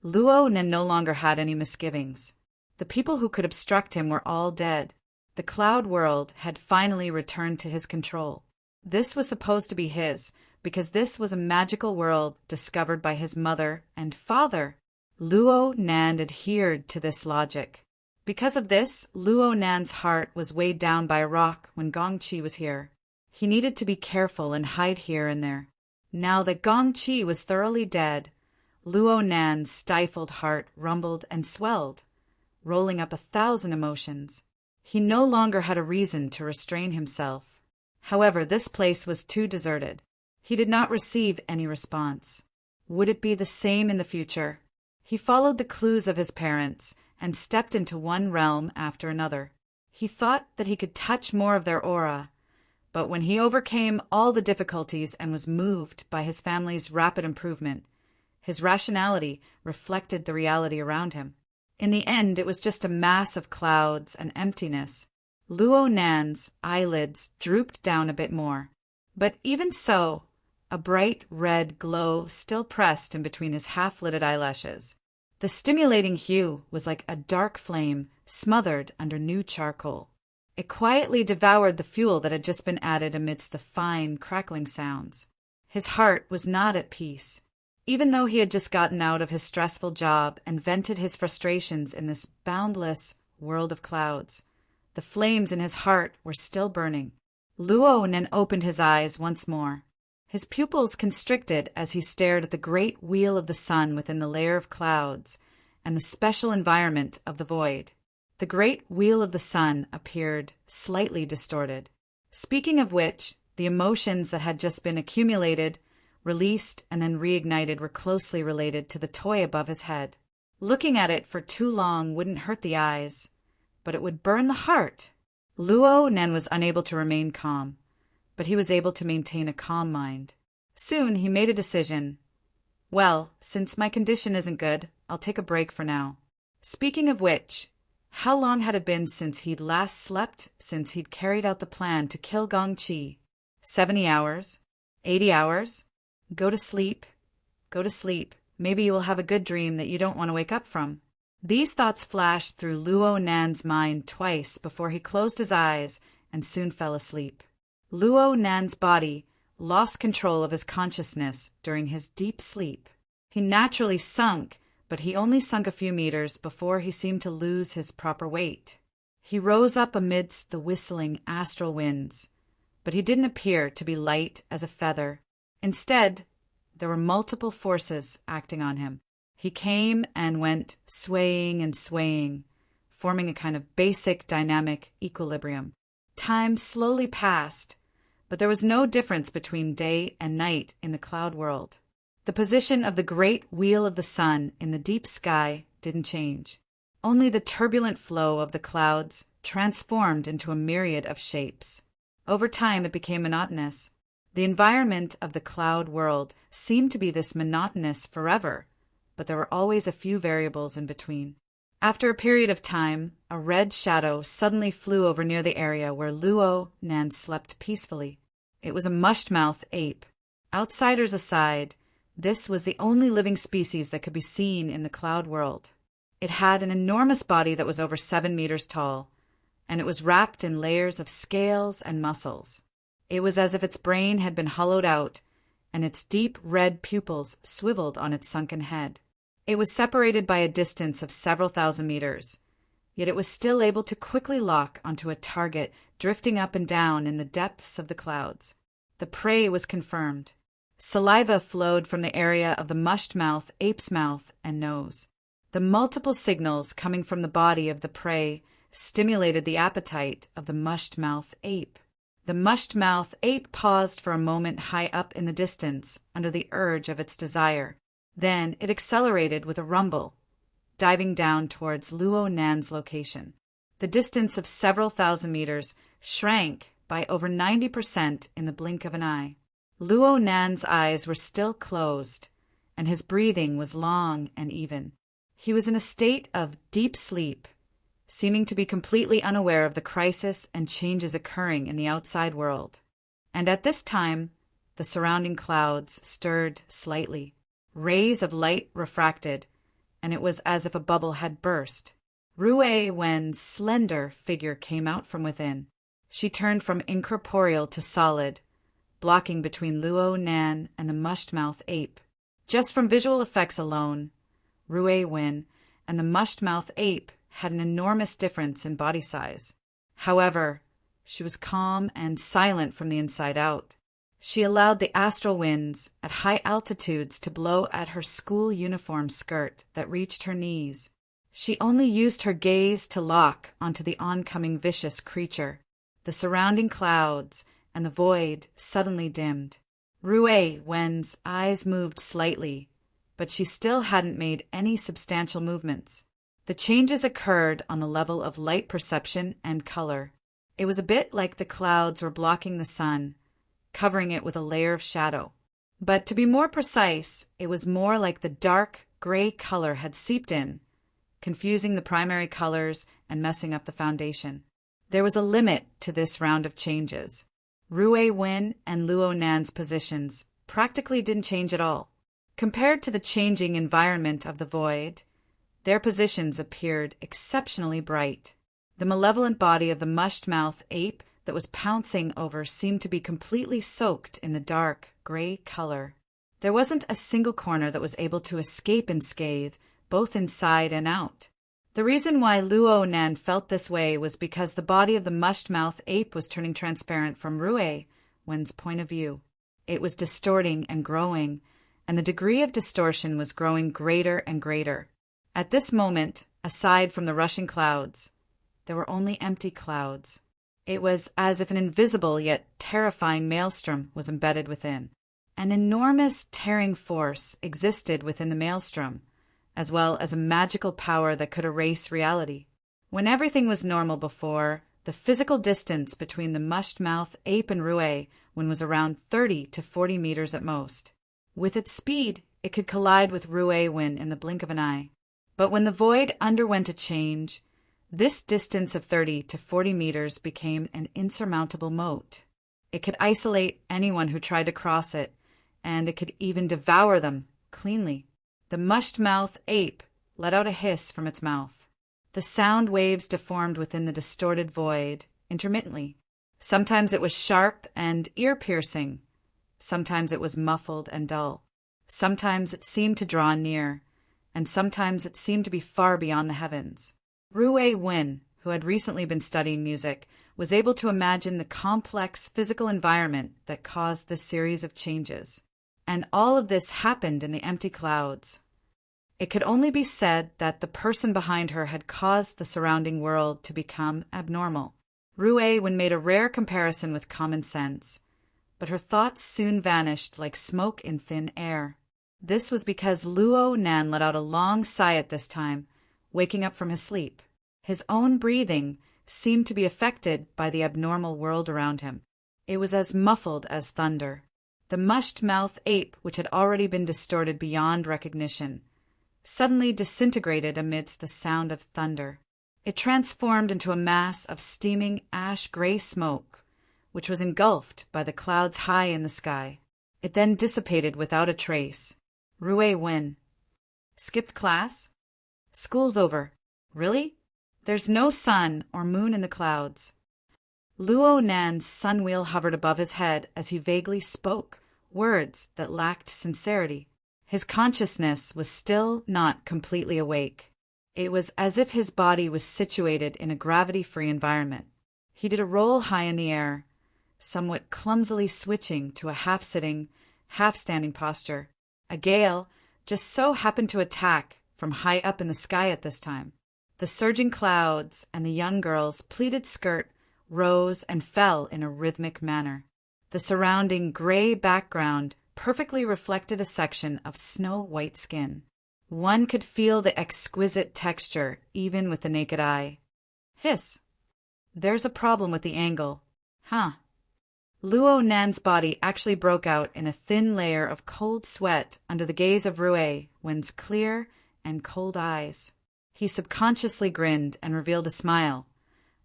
Luo Nan no longer had any misgivings. The people who could obstruct him were all dead. The cloud world had finally returned to his control. This was supposed to be his, because this was a magical world discovered by his mother and father. Luo Nan adhered to this logic. Because of this, Luo Nan's heart was weighed down by a rock when Gong Chi was here. He needed to be careful and hide here and there. Now that Gong Chi was thoroughly dead, Luo Nan's stifled heart rumbled and swelled, rolling up 1,000 emotions. He no longer had a reason to restrain himself. However, this place was too deserted. He did not receive any response. Would it be the same in the future? He followed the clues of his parents and stepped into one realm after another. He thought that he could touch more of their aura, but when he overcame all the difficulties and was moved by his family's rapid improvement, his rationality reflected the reality around him. In the end, it was just a mass of clouds and emptiness. Luo Nan's eyelids drooped down a bit more, but even so, a bright red glow still pressed in between his half-lidded eyelashes. The stimulating hue was like a dark flame smothered under new charcoal. It quietly devoured the fuel that had just been added amidst the fine, crackling sounds. His heart was not at peace. Even though he had just gotten out of his stressful job and vented his frustrations in this boundless world of clouds, the flames in his heart were still burning. Luo Nan opened his eyes once more. His pupils constricted as he stared at the great wheel of the sun within the layer of clouds and the special environment of the void. The great wheel of the sun appeared slightly distorted. Speaking of which, the emotions that had just been accumulated, released, and then reignited were closely related to the toy above his head. Looking at it for too long wouldn't hurt the eyes, but it would burn the heart. Luo Nan was unable to remain calm, but he was able to maintain a calm mind. Soon he made a decision. Well, since my condition isn't good, I'll take a break for now. Speaking of which, how long had it been since he'd last slept, since he'd carried out the plan to kill Gong Chi? 70 hours? 80 hours? Go to sleep. Go to sleep. Maybe you will have a good dream that you don't want to wake up from. These thoughts flashed through Luo Nan's mind twice before he closed his eyes and soon fell asleep. Luo Nan's body lost control of his consciousness during his deep sleep. He naturally sunk, but he only sunk a few meters before he seemed to lose his proper weight. He rose up amidst the whistling astral winds, but he didn't appear to be light as a feather. Instead, there were multiple forces acting on him. He came and went, swaying and swaying, forming a kind of basic dynamic equilibrium. Time slowly passed, but there was no difference between day and night in the cloud world. The position of the great wheel of the sun in the deep sky didn't change. Only the turbulent flow of the clouds transformed into a myriad of shapes. Over time, it became monotonous. The environment of the cloud world seemed to be this monotonous forever, but there were always a few variables in between. After a period of time, a red shadow suddenly flew over near the area where Luo Nan slept peacefully. It was a mush-mouthed ape. Outsiders aside, this was the only living species that could be seen in the cloud world. It had an enormous body that was over 7 meters tall, and it was wrapped in layers of scales and muscles. It was as if its brain had been hollowed out, and its deep red pupils swiveled on its sunken head. It was separated by a distance of several thousand meters, yet it was still able to quickly lock onto a target drifting up and down in the depths of the clouds. The prey was confirmed. Saliva flowed from the area of the mushed mouth, ape's mouth, and nose. The multiple signals coming from the body of the prey stimulated the appetite of the mushed mouth ape. The mushed mouth ape paused for a moment high up in the distance under the urge of its desire. Then it accelerated with a rumble, diving down towards Luo Nan's location. The distance of several thousand meters shrank by over 90% in the blink of an eye. Luo Nan's eyes were still closed, and his breathing was long and even. He was in a state of deep sleep, seeming to be completely unaware of the crisis and changes occurring in the outside world. And at this time, the surrounding clouds stirred slightly. Rays of light refracted, and it was as if a bubble had burst. Rue Wen's slender figure came out from within. She turned from incorporeal to solid, blocking between Luo Nan and the mushed-mouth ape. Just from visual effects alone, Rue Win, and the mushed-mouth ape had an enormous difference in body size. However, she was calm and silent from the inside out. She allowed the astral winds at high altitudes to blow at her school uniform skirt that reached her knees. She only used her gaze to lock onto the oncoming vicious creature. The surrounding clouds and the void suddenly dimmed. Rue Wen's eyes moved slightly, but she still hadn't made any substantial movements. The changes occurred on the level of light perception and color. It was a bit like the clouds were blocking the sun, covering it with a layer of shadow. But to be more precise, it was more like the dark gray color had seeped in, confusing the primary colors and messing up the foundation. There was a limit to this round of changes. Rue Win and Luo Nan's positions practically didn't change at all. Compared to the changing environment of the void, their positions appeared exceptionally bright. The malevolent body of the mushed-mouth ape that was pouncing over seemed to be completely soaked in the dark, gray color. There wasn't a single corner that was able to escape unscathed, both inside and out. The reason why Luo Nan felt this way was because the body of the mushed-mouth ape was turning transparent from Rue Wen's point of view. It was distorting and growing, and the degree of distortion was growing greater and greater. At this moment, aside from the rushing clouds, there were only empty clouds. It was as if an invisible yet terrifying maelstrom was embedded within. An enormous tearing force existed within the maelstrom, as well as a magical power that could erase reality. When everything was normal before, the physical distance between the mushed-mouth ape and Rue Win was around 30 to 40 meters at most. With its speed, it could collide with Rue Win in the blink of an eye. But when the void underwent a change, this distance of 30 to 40 meters became an insurmountable moat. It could isolate anyone who tried to cross it, and it could even devour them cleanly. The mushed-mouth ape let out a hiss from its mouth. The sound waves deformed within the distorted void intermittently. Sometimes it was sharp and ear-piercing. Sometimes it was muffled and dull. Sometimes it seemed to draw near, and sometimes it seemed to be far beyond the heavens. Rue Win, who had recently been studying music, was able to imagine the complex physical environment that caused this series of changes. And all of this happened in the empty clouds. It could only be said that the person behind her had caused the surrounding world to become abnormal. Rue Win made a rare comparison with common sense, but her thoughts soon vanished like smoke in thin air. This was because Luo Nan let out a long sigh at this time, waking up from his sleep. His own breathing seemed to be affected by the abnormal world around him. It was as muffled as thunder. The mushed-mouth ape, which had already been distorted beyond recognition, suddenly disintegrated amidst the sound of thunder. It transformed into a mass of steaming ash-gray smoke, which was engulfed by the clouds high in the sky. It then dissipated without a trace. Rue Win. Skipped class? School's over. Really? There's no sun or moon in the clouds. Luo Nan's sunwheel hovered above his head as he vaguely spoke words that lacked sincerity. His consciousness was still not completely awake. It was as if his body was situated in a gravity-free environment. He did a roll high in the air, somewhat clumsily switching to a half-sitting, half-standing posture. A gale just so happened to attack from high up in the sky at this time. The surging clouds and the young girl's pleated skirt rose and fell in a rhythmic manner. The surrounding gray background perfectly reflected a section of snow-white skin. One could feel the exquisite texture even with the naked eye. Hiss. There's a problem with the angle. Huh. Luo Nan's body actually broke out in a thin layer of cold sweat under the gaze of Rue Win's clear and cold eyes. He subconsciously grinned and revealed a smile.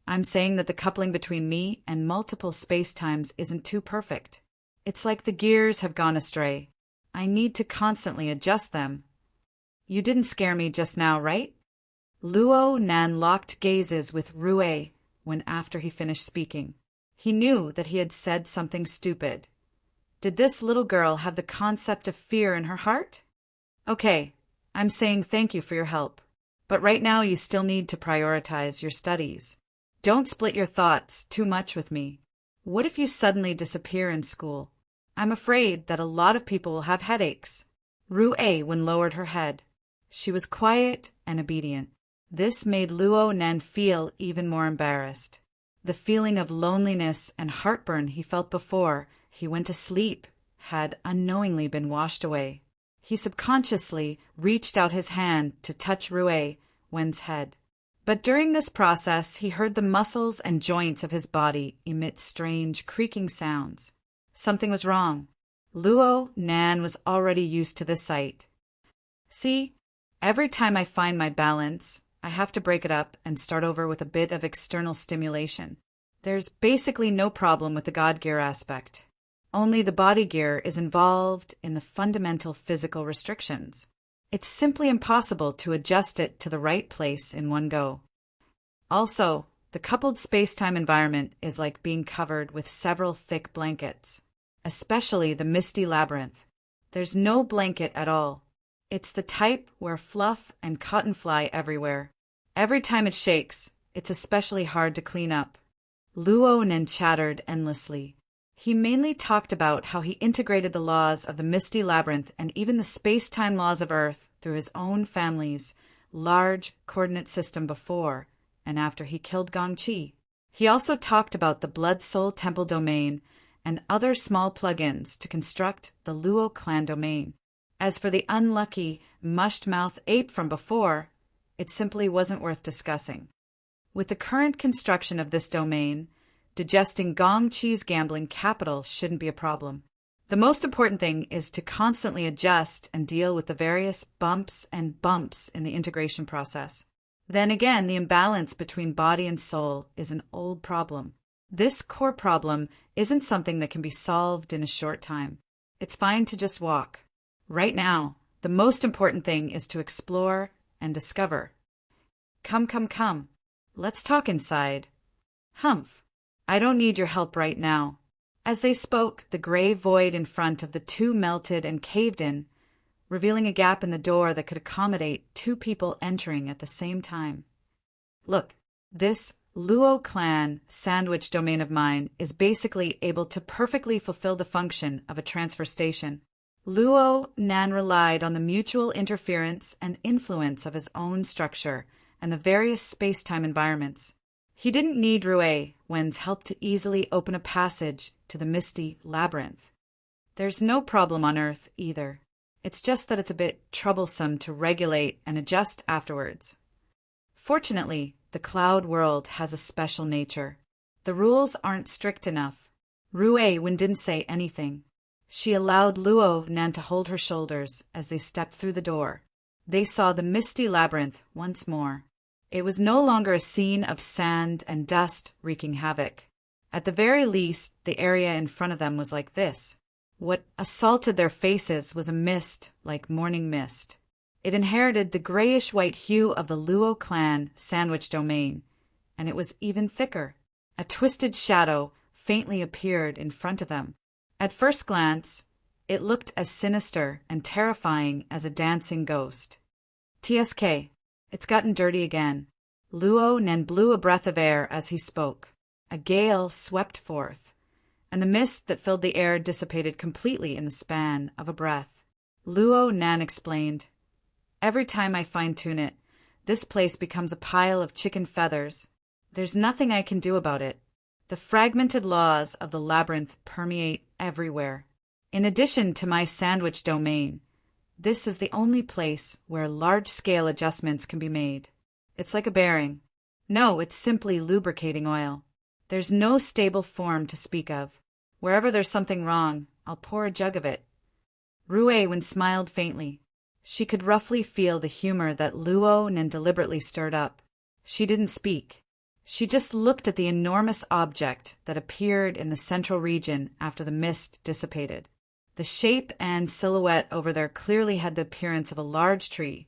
I'm saying that the coupling between me and multiple spacetimes isn't too perfect. It's like the gears have gone astray. I need to constantly adjust them. You didn't scare me just now, right? Luo Nan locked gazes with Rue when after he finished speaking. He knew that he had said something stupid. Did this little girl have the concept of fear in her heart? Okay, I'm saying thank you for your help. But right now you still need to prioritize your studies. Don't split your thoughts too much with me. What if you suddenly disappear in school? I'm afraid that a lot of people will have headaches. Ru'ei lowered her head. She was quiet and obedient. This made Luo Nen feel even more embarrassed. The feeling of loneliness and heartburn he felt before he went to sleep had unknowingly been washed away. He subconsciously reached out his hand to touch Ru'ei Wen's head. But during this process, he heard the muscles and joints of his body emit strange creaking sounds. Something was wrong. Luo Nan was already used to this sight. See, every time I find my balance, I have to break it up and start over with a bit of external stimulation. There's basically no problem with the God gear aspect. Only the body gear is involved in the fundamental physical restrictions. It's simply impossible to adjust it to the right place in one go. Also, the coupled space-time environment is like being covered with several thick blankets, especially the misty labyrinth. There's no blanket at all. It's the type where fluff and cotton fly everywhere. Every time it shakes, it's especially hard to clean up. Luo Nen chattered endlessly. He mainly talked about how he integrated the laws of the misty labyrinth and even the space-time laws of Earth through his own family's large coordinate system before and after he killed Gongqi. He also talked about the Blood Soul Temple domain and other small plugins to construct the Luo clan domain. As for the unlucky, mushed-mouth ape from before, it simply wasn't worth discussing. With the current construction of this domain, digesting Gongqi's gambling capital shouldn't be a problem. The most important thing is to constantly adjust and deal with the various bumps and bumps in the integration process. Then again, the imbalance between body and soul is an old problem. This core problem isn't something that can be solved in a short time. It's fine to just walk. Right now, the most important thing is to explore and discover. Come. Let's talk inside. Humph. I don't need your help right now. As they spoke, the gray void in front of the two melted and caved in, revealing a gap in the door that could accommodate two people entering at the same time. Look, this Luo clan sandwich domain of mine is basically able to perfectly fulfill the function of a transfer station. Luo Nan relied on the mutual interference and influence of his own structure and the various space-time environments. He didn't need Ru'ei Wen's help to easily open a passage to the misty labyrinth. There's no problem on Earth either. It's just that it's a bit troublesome to regulate and adjust afterwards. Fortunately, the cloud world has a special nature. The rules aren't strict enough. Ru'ei Wen didn't say anything. She allowed Luo Nan to hold her shoulders as they stepped through the door. They saw the misty labyrinth once more. It was no longer a scene of sand and dust wreaking havoc. At the very least, the area in front of them was like this. What assaulted their faces was a mist like morning mist. It inherited the grayish-white hue of the Luo clan sandwich domain, and it was even thicker. A twisted shadow faintly appeared in front of them. At first glance, it looked as sinister and terrifying as a dancing ghost. TSK. It's gotten dirty again. Luo Nen blew a breath of air as he spoke. A gale swept forth, and the mist that filled the air dissipated completely in the span of a breath. Luo Nan explained, "Every time I fine-tune it, this place becomes a pile of chicken feathers. There's nothing I can do about it. The fragmented laws of the labyrinth permeate everywhere. In addition to my sandwich domain, this is the only place where large-scale adjustments can be made. It's like a bearing. No, it's simply lubricating oil. There's no stable form to speak of. Wherever there's something wrong, I'll pour a jug of it." Ru'ei Wen smiled faintly. She could roughly feel the humor that Luo Nen deliberately stirred up. She didn't speak. She just looked at the enormous object that appeared in the central region after the mist dissipated. The shape and silhouette over there clearly had the appearance of a large tree,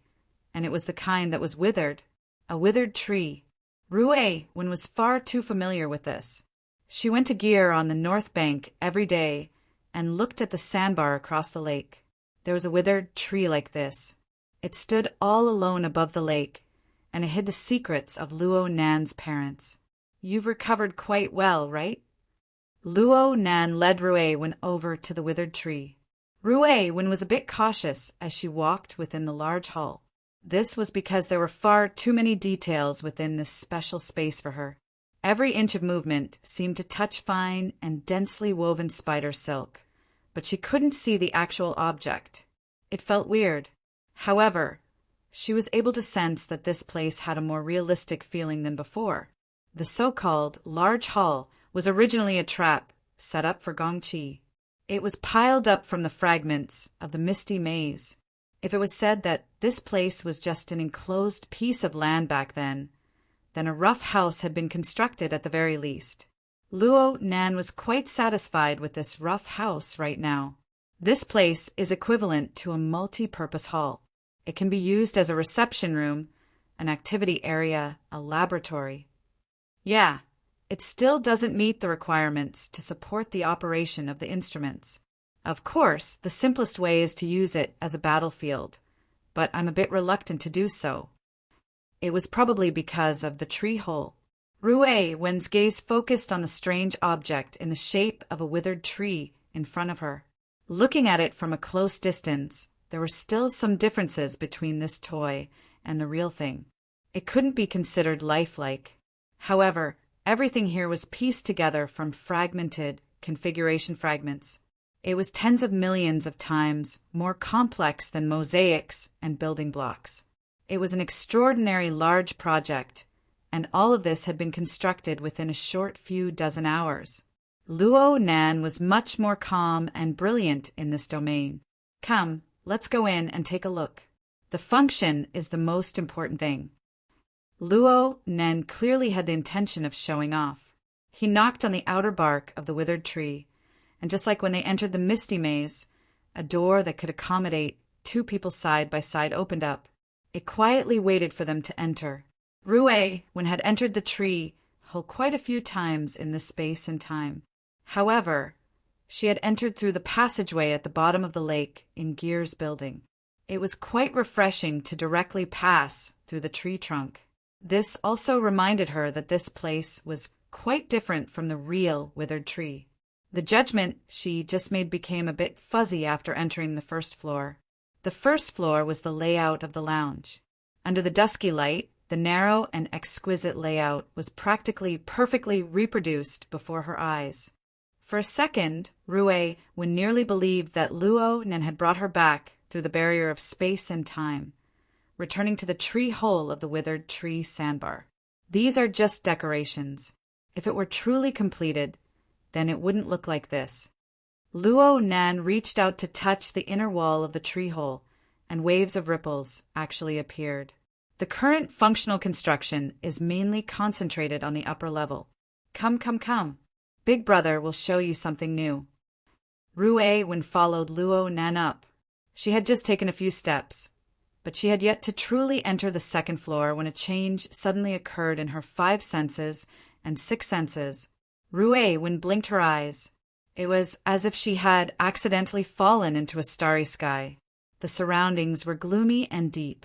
and it was the kind that was withered. A withered tree. Ru'ei Wen was far too familiar with this. She went to gear on the north bank every day and looked at the sandbar across the lake. There was a withered tree like this. It stood all alone above the lake, and it hid the secrets of Luo Nan's parents. "You've recovered quite well, right?" Luo Nan led Ruiwen over to the withered tree. Ruiwen was a bit cautious as she walked within the large hall. This was because there were far too many details within this special space for her. Every inch of movement seemed to touch fine and densely woven spider silk, but she couldn't see the actual object. It felt weird. However, she was able to sense that this place had a more realistic feeling than before. The so-called large hall was originally a trap set up for Gongqi. It was piled up from the fragments of the misty maze. If it was said that this place was just an enclosed piece of land back then a rough house had been constructed at the very least. Luo Nan was quite satisfied with this rough house right now. This place is equivalent to a multi-purpose hall. It can be used as a reception room, an activity area, a laboratory. Yeah, it still doesn't meet the requirements to support the operation of the instruments. Of course, the simplest way is to use it as a battlefield, but I'm a bit reluctant to do so. It was probably because of the tree hole. Ruiwen's gaze focused on the strange object in the shape of a withered tree in front of her. Looking at it from a close distance, there were still some differences between this toy and the real thing. It couldn't be considered lifelike. However, everything here was pieced together from fragmented configuration fragments. It was tens of millions of times more complex than mosaics and building blocks. It was an extraordinary large project, and all of this had been constructed within a short few dozen hours. Luo Nan was much more calm and brilliant in this domain. Come, let's go in and take a look. The function is the most important thing. Luo Nan clearly had the intention of showing off. He knocked on the outer bark of the withered tree, and just like when they entered the misty maze, a door that could accommodate two people side by side opened up. It quietly waited for them to enter. Ruiwen had entered the tree hole quite a few times in this space and time. However, she had entered through the passageway at the bottom of the lake in Gear's building. It was quite refreshing to directly pass through the tree trunk. This also reminded her that this place was quite different from the real withered tree. The judgment she just made became a bit fuzzy after entering the first floor. The first floor was the layout of the lounge. Under the dusky light, the narrow and exquisite layout was practically perfectly reproduced before her eyes. For a second, Ruiwen nearly believed that Luo Nan had brought her back through the barrier of space and time, returning to the tree hole of the withered tree sandbar. These are just decorations. If it were truly completed, then it wouldn't look like this. Luo Nan reached out to touch the inner wall of the tree hole, and waves of ripples actually appeared. The current functional construction is mainly concentrated on the upper level. Come, come, come. Big Brother will show you something new. Ruiwen followed Luo Nan up. She had just taken a few steps, but she had yet to truly enter the second floor when a change suddenly occurred in her 5 senses and 6 senses. Ruiwen blinked her eyes. It was as if she had accidentally fallen into a starry sky. The surroundings were gloomy and deep.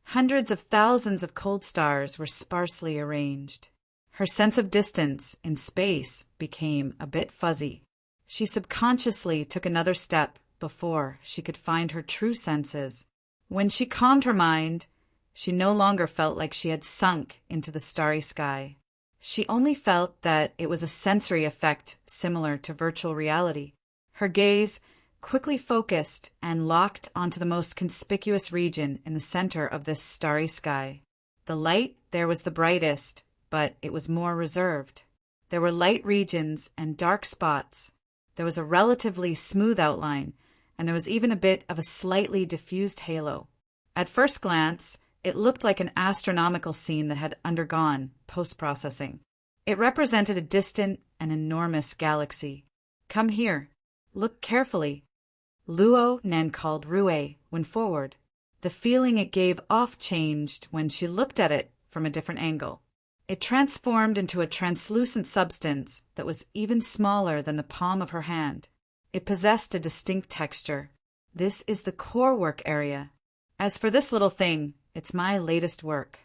Hundreds of thousands of cold stars were sparsely arranged. Her sense of distance in space became a bit fuzzy. She subconsciously took another step before she could find her true senses. When she calmed her mind, she no longer felt like she had sunk into the starry sky. She only felt that it was a sensory effect similar to virtual reality. Her gaze quickly focused and locked onto the most conspicuous region in the center of this starry sky. The light there was the brightest, but it was more reserved. There were light regions and dark spots. There was a relatively smooth outline, and there was even a bit of a slightly diffused halo. At first glance, it looked like an astronomical scene that had undergone post-processing. It represented a distant and enormous galaxy. Come here. Look carefully. Luo Nan called Ruiwen forward. The feeling it gave off changed when she looked at it from a different angle. It transformed into a translucent substance that was even smaller than the palm of her hand. It possessed a distinct texture. This is the core work area. As for this little thing, it's my latest work.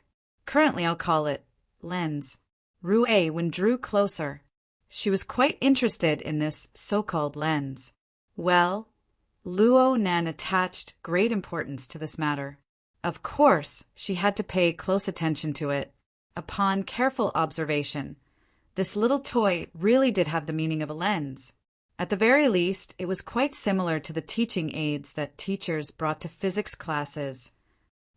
Currently I'll call it lens. Ruey drew closer. She was quite interested in this so-called lens. Well, Luo Nan attached great importance to this matter. Of course, she had to pay close attention to it. Upon careful observation, this little toy really did have the meaning of a lens. At the very least, it was quite similar to the teaching aids that teachers brought to physics classes.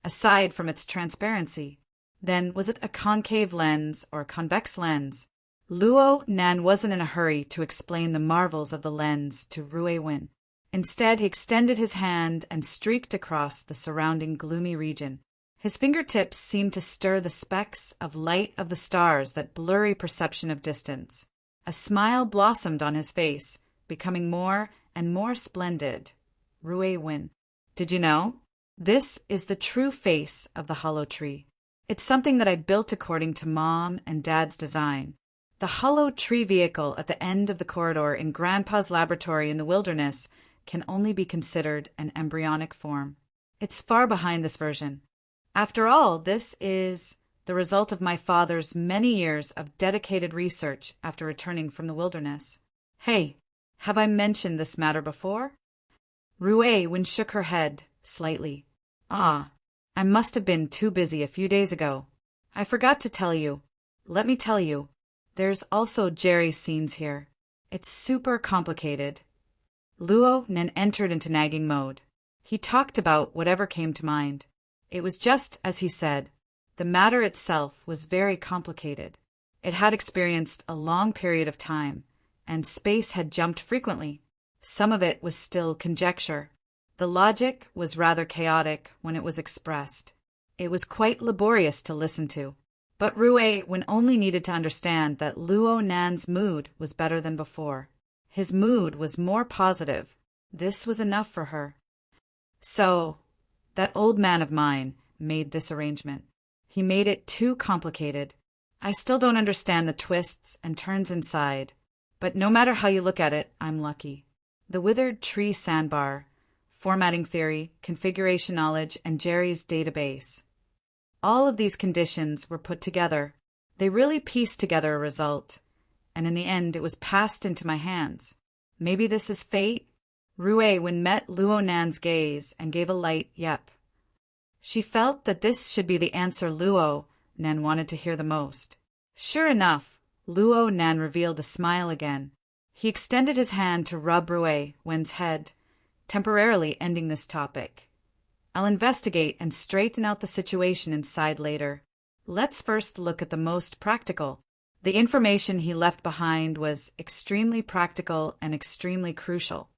Aside from its transparency, then was it a concave lens or a convex lens? Luo Nan wasn't in a hurry to explain the marvels of the lens to Ruey. Instead, he extended his hand and streaked across the surrounding gloomy region. His fingertips seemed to stir the specks of light of the stars, that blurry perception of distance. A smile blossomed on his face, becoming more and more splendid. Ruey, did you know? This is the true face of the hollow tree. It's something that I built according to Mom and Dad's design. The hollow tree vehicle at the end of the corridor in Grandpa's laboratory in the wilderness can only be considered an embryonic form. It's far behind this version. After all, this is the result of my father's many years of dedicated research after returning from the wilderness. Hey, have I mentioned this matter before? Ruey shook her head slightly. I must have been too busy a few days ago. I forgot to tell you. Let me tell you. There's also Jerry's scenes here. It's super complicated. Luo Nan entered into nagging mode. He talked about whatever came to mind. It was just as he said. The matter itself was very complicated. It had experienced a long period of time, and space had jumped frequently. Some of it was still conjecture. The logic was rather chaotic when it was expressed. It was quite laborious to listen to. But Ruey only needed to understand that Luo Nan's mood was better than before. His mood was more positive. This was enough for her. So, that old man of mine made this arrangement. He made it too complicated. I still don't understand the twists and turns inside, but no matter how you look at it, I'm lucky. The withered tree sandbar, formatting theory, configuration knowledge, and Jerry's database. All of these conditions were put together. They really pieced together a result, and in the end it was passed into my hands. Maybe this is fate? Ruey met Luo Nan's gaze and gave a light yep. She felt that this should be the answer Luo Nan wanted to hear the most. Sure enough, Luo Nan revealed a smile again. He extended his hand to rub Ruey's head, temporarily ending this topic. I'll investigate and straighten out the situation inside later. Let's first look at the most practical. The information he left behind was extremely practical and extremely crucial.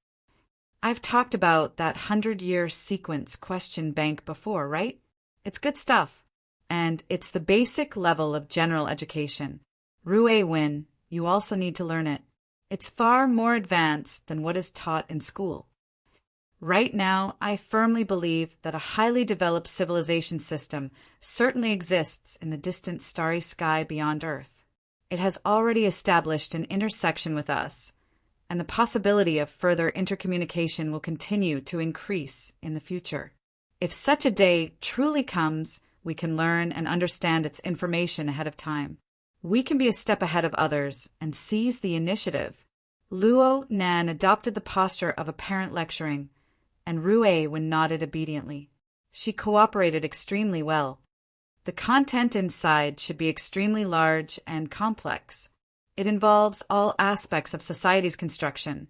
I've talked about that 100-year sequence question bank before, right? It's good stuff. And it's the basic level of general education. Ruey, you also need to learn it. It's far more advanced than what is taught in school. Right now, I firmly believe that a highly developed civilization system certainly exists in the distant starry sky beyond Earth. It has already established an intersection with us, and the possibility of further intercommunication will continue to increase in the future. If such a day truly comes, we can learn and understand its information ahead of time. We can be a step ahead of others and seize the initiative. Luo Nan adopted the posture of a parent lecturing, and Ruey nodded obediently. She cooperated extremely well. The content inside should be extremely large and complex. It involves all aspects of society's construction,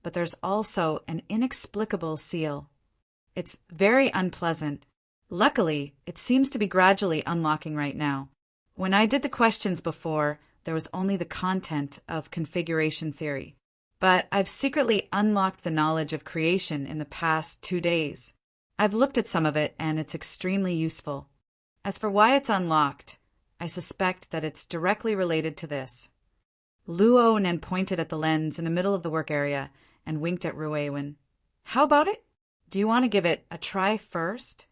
but there's also an inexplicable seal. It's very unpleasant. Luckily, it seems to be gradually unlocking right now. When I did the questions before, there was only the content of configuration theory. But I've secretly unlocked the knowledge of creation in the past 2 days. I've looked at some of it, and it's extremely useful. As for why it's unlocked, I suspect that it's directly related to this. Luo Nan pointed at the lens in the middle of the work area and winked at Ruey. How about it? Do you want to give it a try first?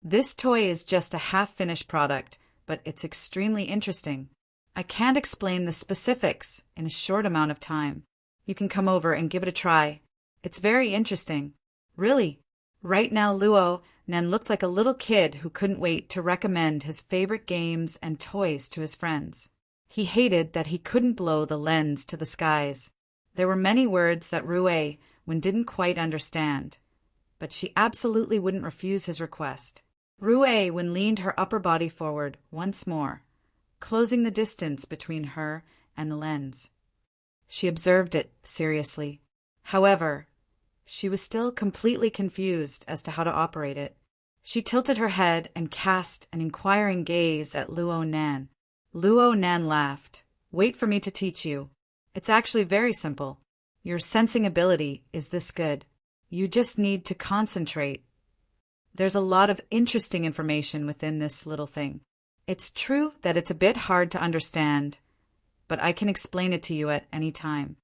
This toy is just a half-finished product, but it's extremely interesting. I can't explain the specifics in a short amount of time. You can come over and give it a try. It's very interesting. Really. Right now Luo Nen looked like a little kid who couldn't wait to recommend his favorite games and toys to his friends. He hated that he couldn't blow the lens to the skies. There were many words that Rue Wen didn't quite understand, but she absolutely wouldn't refuse his request. Rue Wen leaned her upper body forward once more, closing the distance between her and the lens. She observed it seriously. However, she was still completely confused as to how to operate it. She tilted her head and cast an inquiring gaze at Luo Nan. Luo Nan laughed. "Wait for me to teach you. It's actually very simple. Your sensing ability is this good. You just need to concentrate. There's a lot of interesting information within this little thing. It's true that it's a bit hard to understand, but I can explain it to you at any time."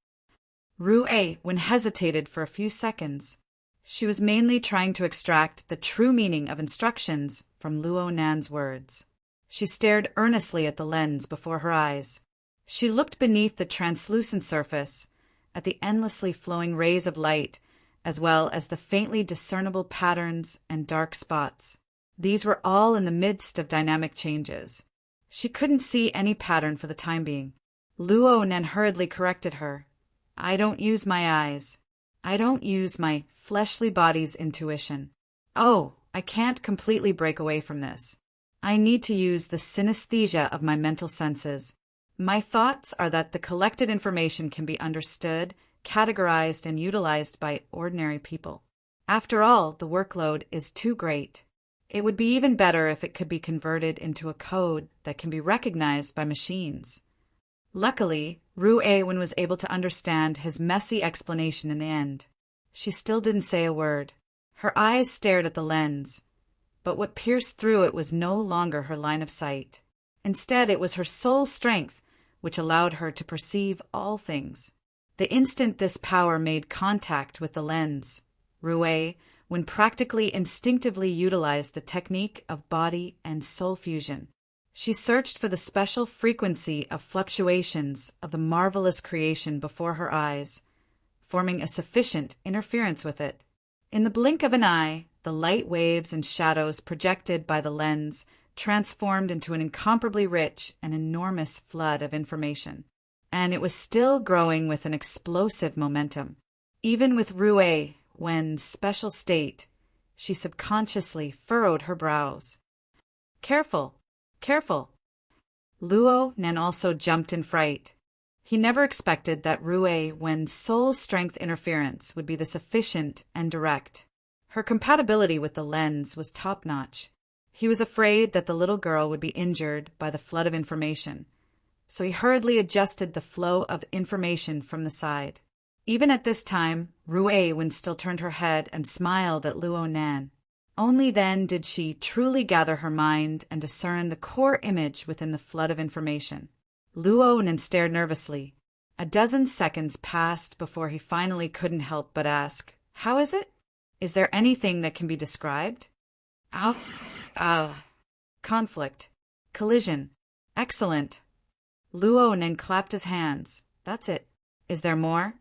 Rue Wen hesitated for a few seconds. She was mainly trying to extract the true meaning of instructions from Luo Nan's words. She stared earnestly at the lens before her eyes. She looked beneath the translucent surface, at the endlessly flowing rays of light, as well as the faintly discernible patterns and dark spots. These were all in the midst of dynamic changes. She couldn't see any pattern for the time being. Luo Nan hurriedly corrected her. "I don't use my eyes. I don't use my fleshly body's intuition. Oh, I can't completely break away from this. I need to use the synesthesia of my mental senses. My thoughts are that the collected information can be understood, categorized, and utilized by ordinary people. After all, the workload is too great. It would be even better if it could be converted into a code that can be recognized by machines." Luckily, Rue Wen was able to understand his messy explanation in the end. She still didn't say a word. Her eyes stared at the lens, but what pierced through it was no longer her line of sight. Instead, it was her soul strength which allowed her to perceive all things. The instant this power made contact with the lens, Rue Wen practically instinctively utilized the technique of body and soul fusion. She searched for the special frequency of fluctuations of the marvelous creation before her eyes, forming a sufficient interference with it. In the blink of an eye, the light waves and shadows projected by the lens transformed into an incomparably rich and enormous flood of information. And it was still growing with an explosive momentum. Even with Rue Wen's special state, she subconsciously furrowed her brows. "Careful! Careful!" Luo Nan also jumped in fright. He never expected that Rue Wen's soul strength interference would be this efficient and direct. Her compatibility with the lens was top-notch. He was afraid that the little girl would be injured by the flood of information, so he hurriedly adjusted the flow of information from the side. Even at this time, Rue Wen still turned her head and smiled at Luo Nan. Only then did she truly gather her mind and discern the core image within the flood of information. Luo Nan stared nervously. A dozen seconds passed before he finally couldn't help but ask, "How is it? Is there anything that can be described?" Conflict. Collision. Excellent." Luo Nan clapped his hands. "That's it. Is there more?"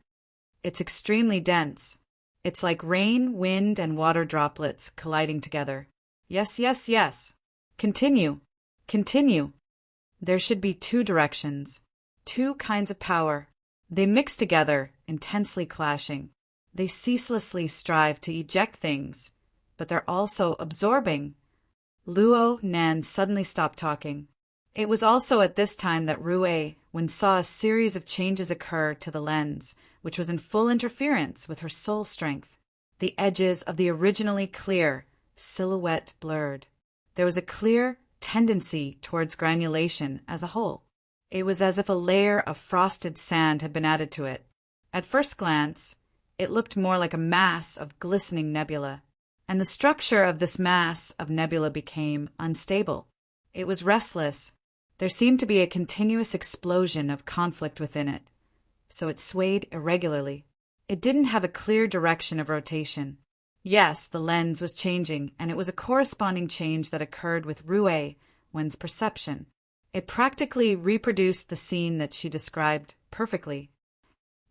"It's extremely dense. It's like rain, wind, and water droplets colliding together." "Yes, yes, yes. Continue. Continue." "There should be two directions, two kinds of power. They mix together, intensely clashing. They ceaselessly strive to eject things, but they're also absorbing." Luo Nan suddenly stopped talking. It was also at this time that Rue Wen saw a series of changes occur to the lens, which was in full interference with her soul strength. The edges of the originally clear silhouette blurred. There was a clear tendency towards granulation as a whole. It was as if a layer of frosted sand had been added to it. At first glance, it looked more like a mass of glistening nebula, and the structure of this mass of nebula became unstable. It was restless. There seemed to be a continuous explosion of conflict within it, so it swayed irregularly. It didn't have a clear direction of rotation. Yes, the lens was changing, and it was a corresponding change that occurred with Rue Wen's perception. It practically reproduced the scene that she described perfectly.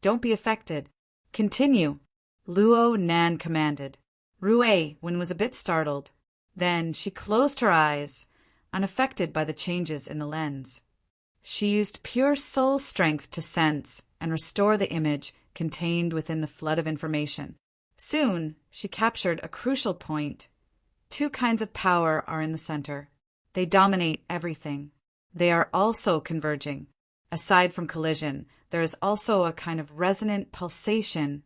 "Don't be affected. Continue," Luo Nan commanded. Ruewen was a bit startled. Then she closed her eyes, unaffected by the changes in the lens. She used pure soul strength to sense and restore the image contained within the flood of information. Soon, she captured a crucial point. Two kinds of power are in the center. They dominate everything. They are also converging. Aside from collision, there is also a kind of resonant pulsation.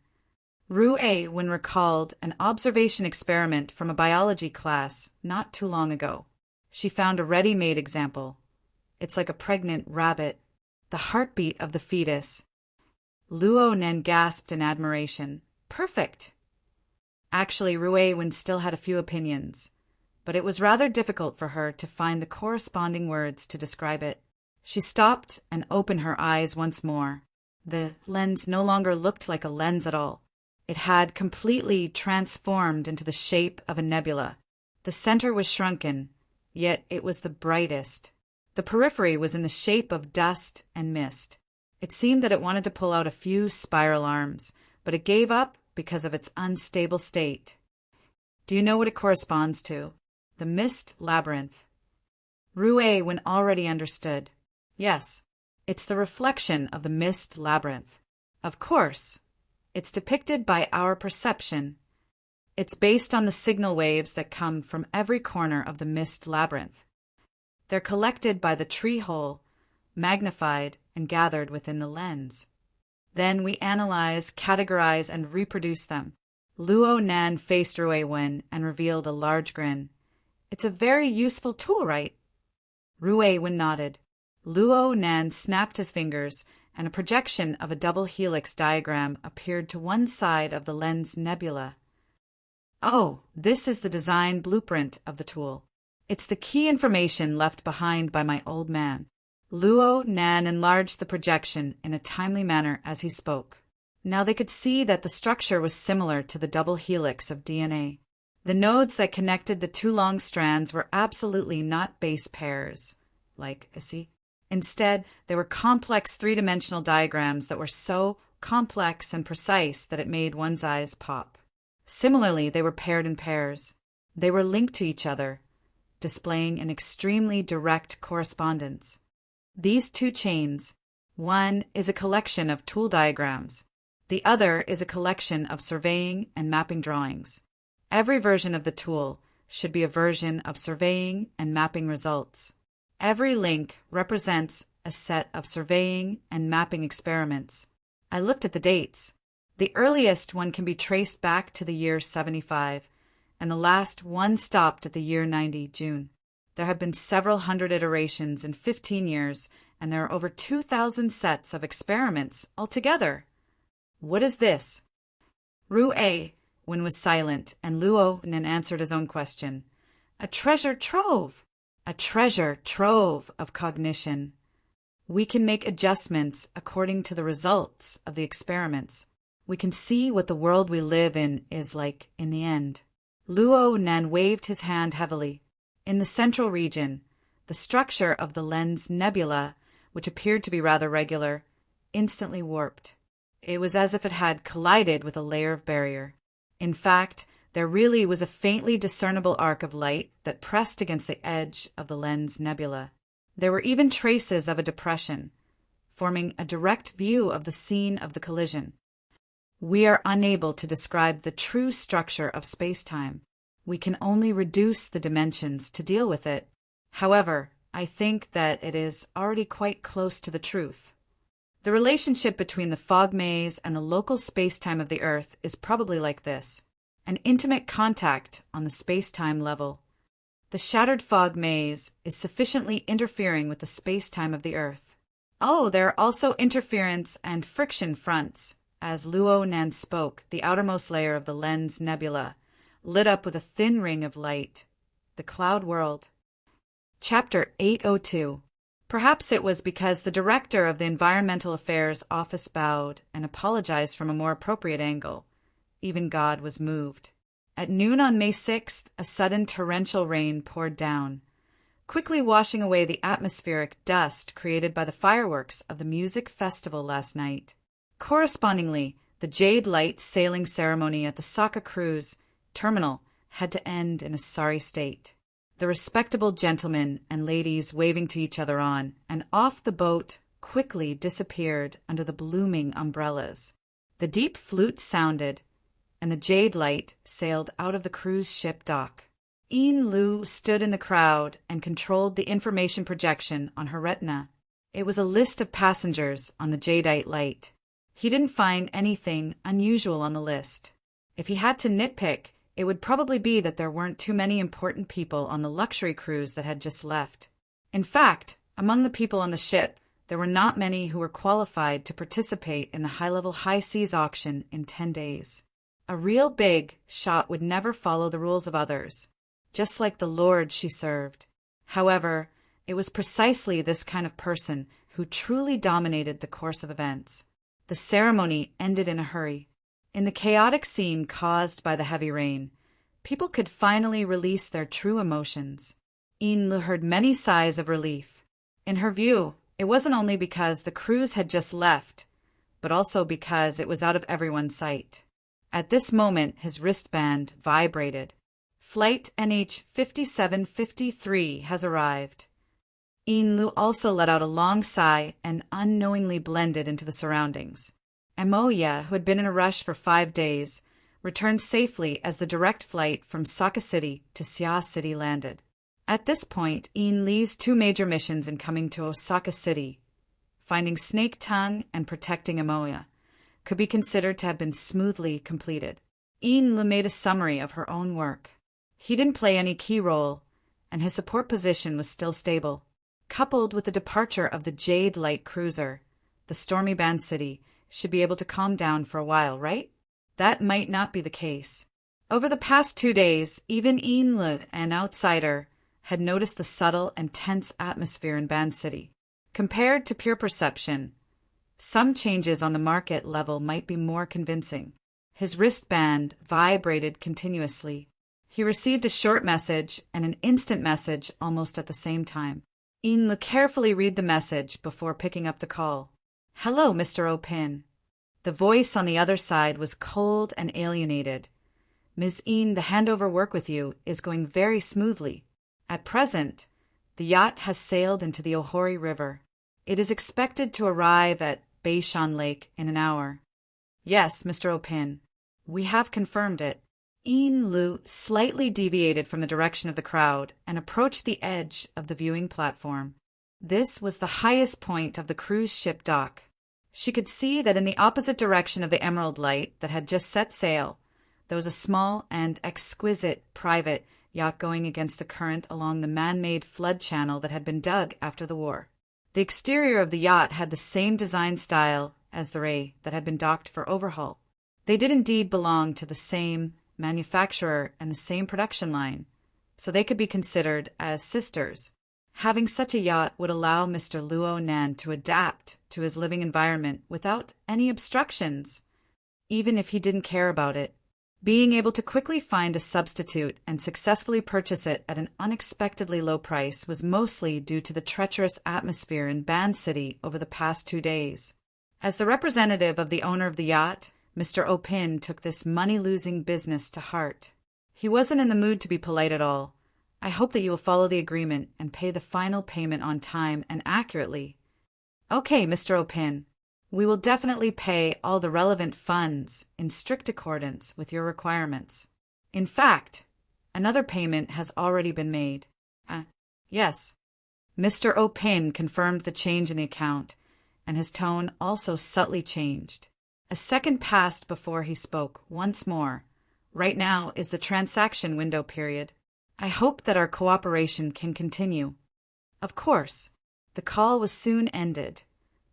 Ruewen recalled an observation experiment from a biology class not too long ago. She found a ready-made example. It's like a pregnant rabbit. The heartbeat of the fetus. Luo-Nen gasped in admiration. Perfect! Actually, Ruewen still had a few opinions, but it was rather difficult for her to find the corresponding words to describe it. She stopped and opened her eyes once more. The lens no longer looked like a lens at all. It had completely transformed into the shape of a nebula. The center was shrunken, yet it was the brightest. The periphery was in the shape of dust and mist. It seemed that it wanted to pull out a few spiral arms, but it gave up because of its unstable state. Do you know what it corresponds to? The mist labyrinth. Ruewen already understood. Yes, it's the reflection of the mist labyrinth. Of course, it's depicted by our perception. It's based on the signal waves that come from every corner of the mist labyrinth. They're collected by the tree hole, magnified and gathered within the lens. Then we analyze, categorize, and reproduce them. Luo-Nen faced Ruewen and revealed a large grin. It's a very useful tool, right? Ruewen nodded. Luo-Nen snapped his fingers, and a projection of a double helix diagram appeared to one side of the lens nebula. Oh, this is the design blueprint of the tool. It's the key information left behind by my old man. Luo-Nen enlarged the projection in a timely manner as he spoke. Now they could see that the structure was similar to the double helix of DNA. The nodes that connected the two long strands were absolutely not base pairs, like see. Instead, they were complex three-dimensional diagrams that were so complex and precise that it made one's eyes pop. Similarly, they were paired in pairs. They were linked to each other, displaying an extremely direct correspondence. These two chains, one is a collection of tool diagrams. The other is a collection of surveying and mapping drawings. Every version of the tool should be a version of surveying and mapping results. Every link represents a set of surveying and mapping experiments. I looked at the dates. The earliest one can be traced back to the year 75, and the last one stopped at the year 90, June. There have been several hundred iterations in 15 years, and there are over 2,000 sets of experiments altogether. What is this? Ruewen was silent, and Luo-Nen answered his own question. A treasure trove! A treasure trove of cognition. We can make adjustments according to the results of the experiments. We can see what the world we live in is like in the end. Luo-Nen waved his hand heavily. In the central region, the structure of the lens nebula, which appeared to be rather regular, instantly warped. It was as if it had collided with a layer of barrier. In fact, there really was a faintly discernible arc of light that pressed against the edge of the lens nebula. There were even traces of a depression, forming a direct view of the scene of the collision. We are unable to describe the true structure of space-time. We can only reduce the dimensions to deal with it. However, I think that it is already quite close to the truth. The relationship between the fog maze and the local space-time of the Earth is probably like this: an intimate contact on the space-time level. The shattered fog maze is sufficiently interfering with the space-time of the Earth. Oh, there are also interference and friction fronts. As Luo-Nen spoke, the outermost layer of the lens nebula lit up with a thin ring of light. The cloud world. Chapter 802. Perhaps it was because the director of the Environmental Affairs Office bowed and apologized from a more appropriate angle. Even God was moved. At noon on May 6th, a sudden torrential rain poured down, quickly washing away the atmospheric dust created by the fireworks of the music festival last night. Correspondingly, the jade light sailing ceremony at the Saka cruise terminal had to end in a sorry state. The respectable gentlemen and ladies waving to each other on and off the boat quickly disappeared under the blooming umbrellas. The deep flute sounded, and the Jade Light sailed out of the cruise ship dock. Ian Lu stood in the crowd and controlled the information projection on her retina. It was a list of passengers on the Jadeite Light. He didn't find anything unusual on the list. If he had to nitpick, it would probably be that there weren't too many important people on the luxury cruise that had just left. In fact, among the people on the ship, there were not many who were qualified to participate in the high-level high seas auction in 10 days. A real big shot would never follow the rules of others, just like the lord she served. However, it was precisely this kind of person who truly dominated the course of events. The ceremony ended in a hurry. In the chaotic scene caused by the heavy rain, people could finally release their true emotions. Ian Lu heard many sighs of relief. In her view, it wasn't only because the cruise had just left, but also because it was out of everyone's sight. At this moment, his wristband vibrated. Flight NH5753 has arrived. Ian Lu also let out a long sigh and unknowingly blended into the surroundings. Amoya, who had been in a rush for 5 days, returned safely as the direct flight from Saka City to Xia City landed. At this point, Ian Li's 2 major missions in coming to Osaka City, finding Snake Tongue and protecting Amoya, could be considered to have been smoothly completed. Ian Lu made a summary of her own work. He didn't play any key role, and his support position was still stable. Coupled with the departure of the Jade Light cruiser, the stormy Ban City should be able to calm down for a while, right? That might not be the case. Over the past 2 days, even Ian Lu, an outsider, had noticed the subtle and tense atmosphere in Ban City. Compared to pure perception, some changes on the market level might be more convincing. His wristband vibrated continuously. He received a short message and an instant message almost at the same time. Ian Lu carefully read the message before picking up the call. "Hello, Mr. O'Pin." The voice on the other side was cold and alienated. "Ms. Ian, the handover work with you is going very smoothly. At present, the yacht has sailed into the Ohori River. It is expected to arrive at Beishan Lake in an hour." "Yes, Mr. O'Pin. We have confirmed it." Ian Lu slightly deviated from the direction of the crowd and approached the edge of the viewing platform. This was the highest point of the cruise ship dock. She could see that in the opposite direction of the Emerald Light that had just set sail, there was a small and exquisite private yacht going against the current along the man-made flood channel that had been dug after the war. The exterior of the yacht had the same design style as the Ray that had been docked for overhaul. They did indeed belong to the same manufacturer and the same production line, so they could be considered as sisters. Having such a yacht would allow Mr. Luo Nan to adapt to his living environment without any obstructions, even if he didn't care about it. Being able to quickly find a substitute and successfully purchase it at an unexpectedly low price was mostly due to the treacherous atmosphere in Ban City over the past 2 days. As the representative of the owner of the yacht, Mr. O'Pin took this money-losing business to heart. He wasn't in the mood to be polite at all. "I hope that you will follow the agreement and pay the final payment on time and accurately." "Okay, Mr. O'Pin. We will definitely pay all the relevant funds in strict accordance with your requirements. In fact, another payment has already been made." Yes." Mr. O'Pin confirmed the change in the account, and his tone also subtly changed. A second passed before he spoke once more. "Right now is the transaction window period. I hope that our cooperation can continue." Of course. The call was soon ended,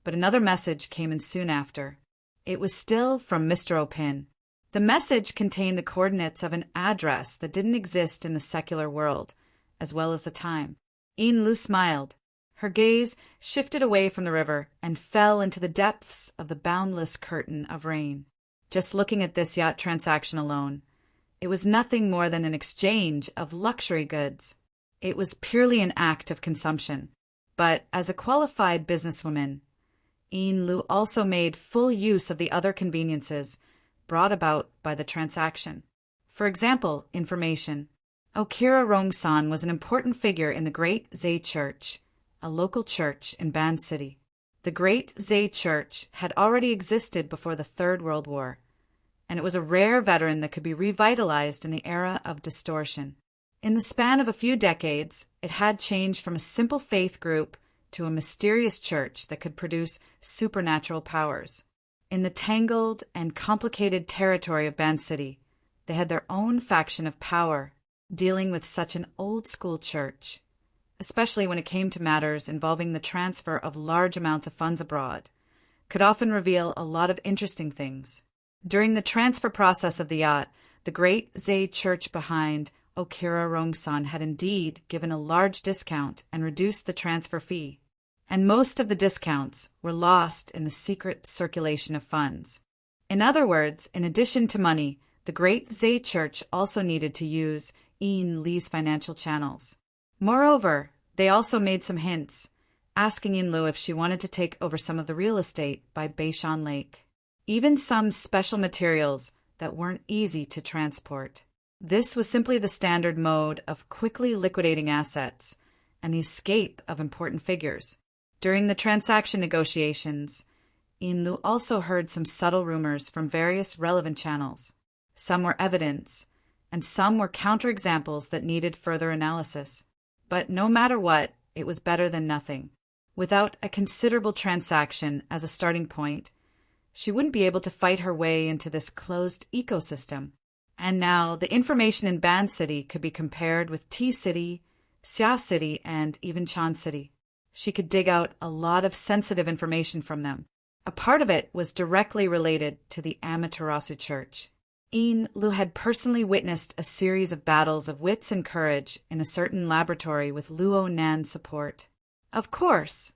but another message came in soon after. It was still from Mr. O'Pin. The message contained the coordinates of an address that didn't exist in the secular world, as well as the time. Ian Lu smiled. Her gaze shifted away from the river and fell into the depths of the boundless curtain of rain. Just looking at this yacht transaction alone, it was nothing more than an exchange of luxury goods. It was purely an act of consumption. But as a qualified businesswoman, Ian Lu also made full use of the other conveniences brought about by the transaction. For example, information. Okira Rongsan was an important figure in the Great Zay Church, a local church in Ban City. The Great Zay Church had already existed before the Third World War, and it was a rare veteran that could be revitalized in the era of distortion. In the span of a few decades, it had changed from a simple faith group to a mysterious church that could produce supernatural powers. In the tangled and complicated territory of Ban City, they had their own faction of power, dealing with such an old-school church, especially when it came to matters involving the transfer of large amounts of funds abroad, could often reveal a lot of interesting things. During the transfer process of the yacht, the Great Zay Church behind Okira Rongsan had indeed given a large discount and reduced the transfer fee, and most of the discounts were lost in the secret circulation of funds. In other words, in addition to money, the Great Zay Church also needed to use Ian Lee's financial channels. Moreover, they also made some hints, asking Yin Lu if she wanted to take over some of the real estate by Beishan Lake, even some special materials that weren't easy to transport. This was simply the standard mode of quickly liquidating assets and the escape of important figures. During the transaction negotiations, Yin Lu also heard some subtle rumors from various relevant channels. Some were evidence, and some were counterexamples that needed further analysis. But no matter what, it was better than nothing. Without a considerable transaction as a starting point, she wouldn't be able to fight her way into this closed ecosystem. And now the information in Ban City could be compared with T City, Xia City, and even Chan City. She could dig out a lot of sensitive information from them. A part of it was directly related to the Amaterasu Church. Yin Lu had personally witnessed a series of battles of wits and courage in a certain laboratory with Luo Nan's support. Of course,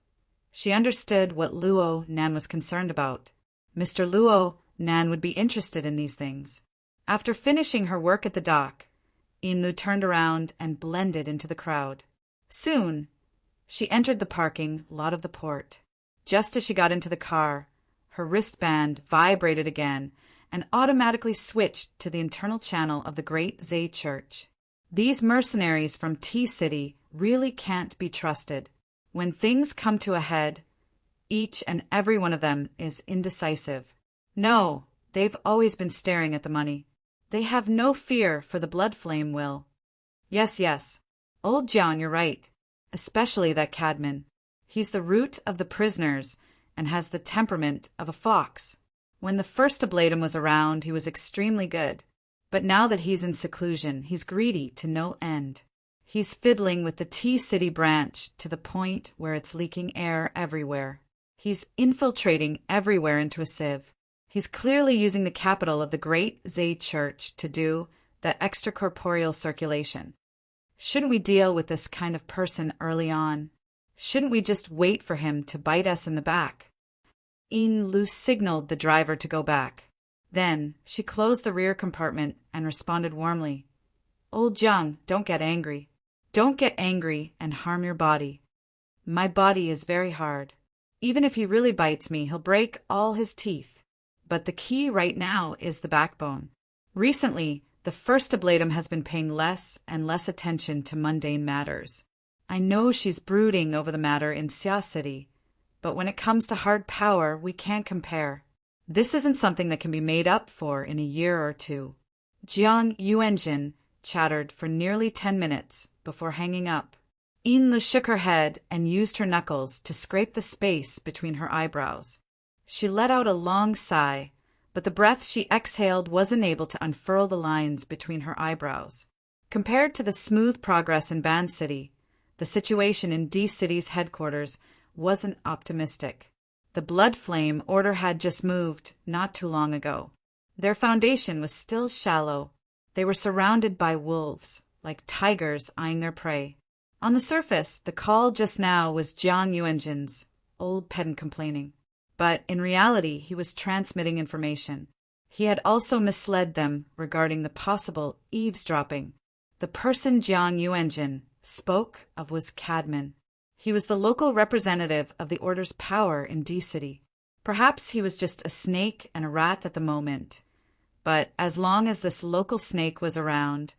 she understood what Luo Nan was concerned about. Mr. Luo Nan would be interested in these things. After finishing her work at the dock, Yin Lu turned around and blended into the crowd. Soon, she entered the parking lot of the port. Just as she got into the car, her wristband vibrated again and automatically switched to the internal channel of the Great Zay Church. These mercenaries from T City really can't be trusted. When things come to a head, each and every one of them is indecisive. No, they've always been staring at the money. They have no fear for the blood flame will. Yes, old John, you're right. Especially that Cadman. He's the root of the prisoners and has the temperament of a fox. When the first Ablatum was around, he was extremely good. But now that he's in seclusion, he's greedy to no end. He's fiddling with the T-City branch to the point where it's leaking air everywhere. He's infiltrating everywhere into a sieve. He's clearly using the capital of the Great Zay Church to do the extracorporeal circulation. Shouldn't we deal with this kind of person early on? Shouldn't we just wait for him to bite us in the back? Yin Lu signaled the driver to go back. Then she closed the rear compartment and responded warmly. Old Jiang, don't get angry. Don't get angry and harm your body. My body is very hard. Even if he really bites me, he'll break all his teeth. But the key right now is the backbone. Recently, the first Ablatum has been paying less and less attention to mundane matters. I know she's brooding over the matter in Xia City, but when it comes to hard power, we can't compare. This isn't something that can be made up for in a year or two. Jiang Yuanjin chattered for nearly 10 minutes before hanging up. Yin Lu shook her head and used her knuckles to scrape the space between her eyebrows. She let out a long sigh, but the breath she exhaled wasn't able to unfurl the lines between her eyebrows. Compared to the smooth progress in Ban City, the situation in D City's headquarters wasn't optimistic. The blood flame order had just moved not too long ago. Their foundation was still shallow. They were surrounded by wolves, like tigers eyeing their prey. On the surface, the call just now was Jiang Yuanjin's, old pedant complaining. But in reality, he was transmitting information. He had also misled them regarding the possible eavesdropping. The person Jiang Yuanjin spoke of was Cadman. He was the local representative of the Order's power in D City. Perhaps he was just a snake and a rat at the moment, But as long as this local snake was around,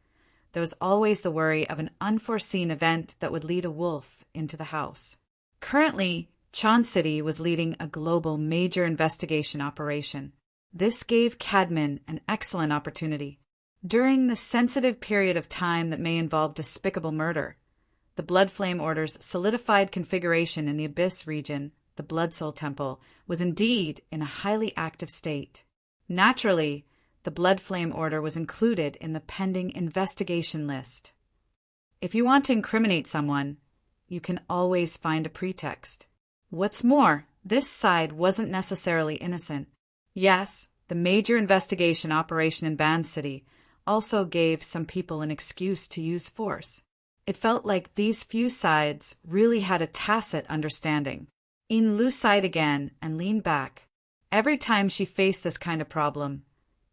there was always the worry of an unforeseen event that would lead a wolf into the house. Currently, Chan City was leading a global major investigation operation. This gave Cadman an excellent opportunity. During the sensitive period of time that may involve despicable murder, the Blood Flame Order's solidified configuration in the Abyss region, the Blood Soul Temple, was indeed in a highly active state. Naturally, the Blood Flame Order was included in the pending investigation list. If you want to incriminate someone, you can always find a pretext. What's more, this side wasn't necessarily innocent. Yes, the major investigation operation in Ban City also gave some people an excuse to use force. It felt like these few sides really had a tacit understanding. Yin Lu sighed again and leaned back. Every time she faced this kind of problem,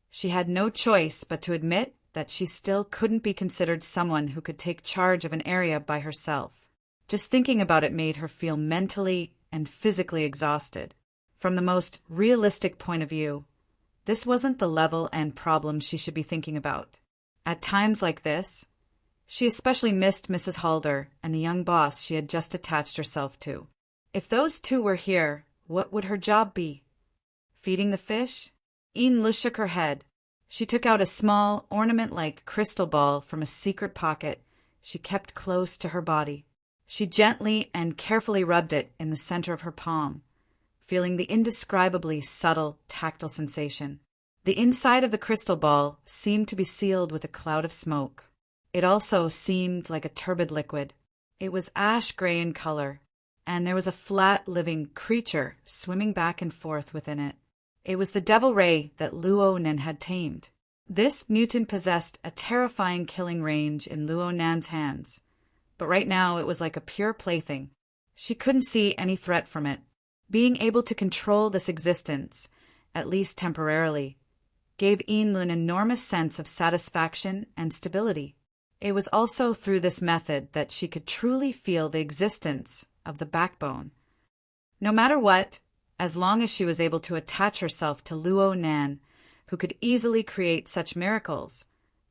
she had no choice but to admit that she still couldn't be considered someone who could take charge of an area by herself. Just thinking about it made her feel mentally and physically exhausted. From the most realistic point of view, this wasn't the level and problem she should be thinking about. At times like this, she especially missed Mrs. Halder and the young boss she had just attached herself to. If those two were here, what would her job be? Feeding the fish? Yin Lu shook her head. She took out a small, ornament-like crystal ball from a secret pocket she kept close to her body. She gently and carefully rubbed it in the center of her palm, feeling the indescribably subtle tactile sensation. The inside of the crystal ball seemed to be sealed with a cloud of smoke. It also seemed like a turbid liquid. It was ash-gray in color, and there was a flat, living creature swimming back and forth within it. It was the devil ray that Luo Nen had tamed. This mutant possessed a terrifying killing range in Luo Nan's hands, but right now it was like a pure plaything. She couldn't see any threat from it. Being able to control this existence, at least temporarily, gave Yin Lu an enormous sense of satisfaction and stability. It was also through this method that she could truly feel the existence of the backbone. No matter what, as long as she was able to attach herself to Luo Nan, who could easily create such miracles,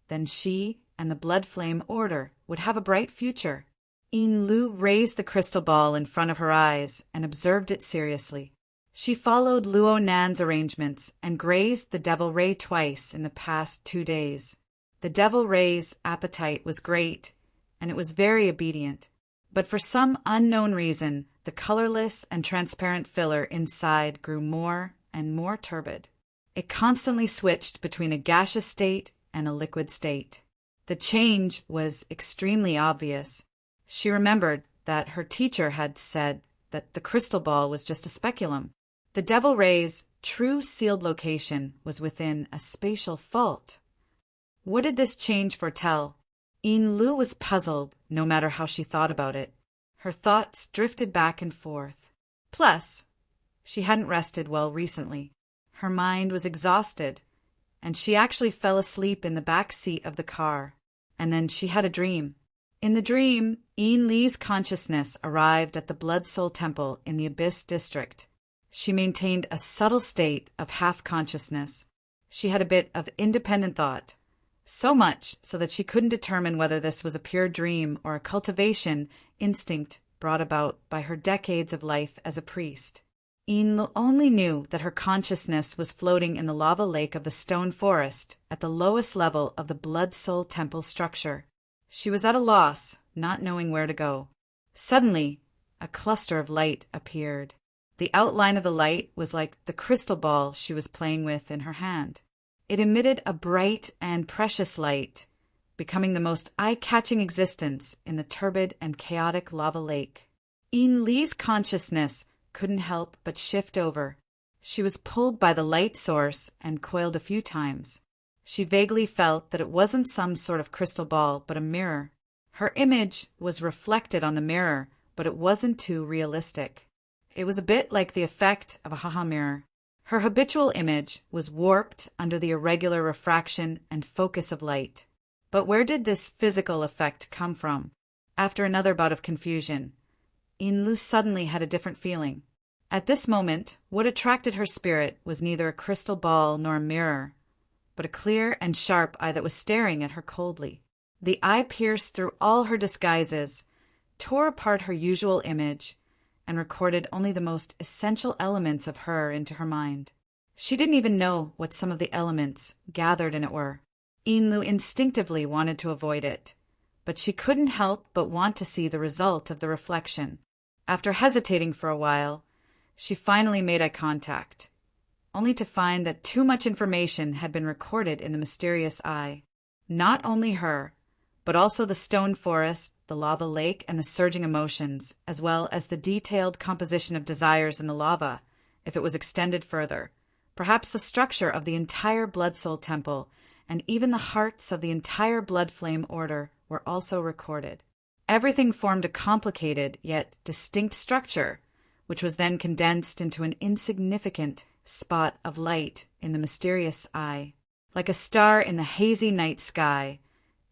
then she and the Blood Flame Order would have a bright future. Yin Lu raised the crystal ball in front of her eyes and observed it seriously. She followed Luo Nan's arrangements and grazed the Devil Ray twice in the past 2 days. The Devil Ray's appetite was great, and it was very obedient. But for some unknown reason, the colorless and transparent filler inside grew more and more turbid. It constantly switched between a gaseous state and a liquid state. The change was extremely obvious. She remembered that her teacher had said that the crystal ball was just a speculum. The Devil Ray's true sealed location was within a spatial fault. What did this change foretell? Yin Lu was puzzled, no matter how she thought about it. Her thoughts drifted back and forth. Plus, she hadn't rested well recently. Her mind was exhausted, and she actually fell asleep in the back seat of the car. And then she had a dream. In the dream, Yin Li's consciousness arrived at the Blood Soul Temple in the Abyss District. She maintained a subtle state of half-consciousness. She had a bit of independent thought. So much so that she couldn't determine whether this was a pure dream or a cultivation instinct brought about by her decades of life as a priest. Yin only knew that her consciousness was floating in the lava lake of the stone forest at the lowest level of the Blood Soul Temple structure. She was at a loss, not knowing where to go. Suddenly, a cluster of light appeared. The outline of the light was like the crystal ball she was playing with in her hand. It emitted a bright and precious light, becoming the most eye-catching existence in the turbid and chaotic lava lake. Yin Li's consciousness couldn't help but shift over. She was pulled by the light source and coiled a few times. She vaguely felt that it wasn't some sort of crystal ball, but a mirror. Her image was reflected on the mirror, but it wasn't too realistic. It was a bit like the effect of a haha mirror. Her habitual image was warped under the irregular refraction and focus of light. But where did this physical effect come from? After another bout of confusion, Yin Lu suddenly had a different feeling. At this moment, what attracted her spirit was neither a crystal ball nor a mirror, but but a clear and sharp eye that was staring at her coldly. The eye pierced through all her disguises, tore apart her usual image, and recorded only the most essential elements of her into her mind. She didn't even know what some of the elements gathered in it were. Inlu instinctively wanted to avoid it, but she couldn't help but want to see the result of the reflection. After hesitating for a while, she finally made eye contact, only to find that too much information had been recorded in the mysterious eye. Not only her, but also the stone forest, the lava lake, and the surging emotions, as well as the detailed composition of desires in the lava, if it was extended further, perhaps the structure of the entire Blood Soul Temple, and even the hearts of the entire Blood Flame Order were also recorded. Everything formed a complicated yet distinct structure, which was then condensed into an insignificant spot of light in the mysterious eye. Like a star in the hazy night sky,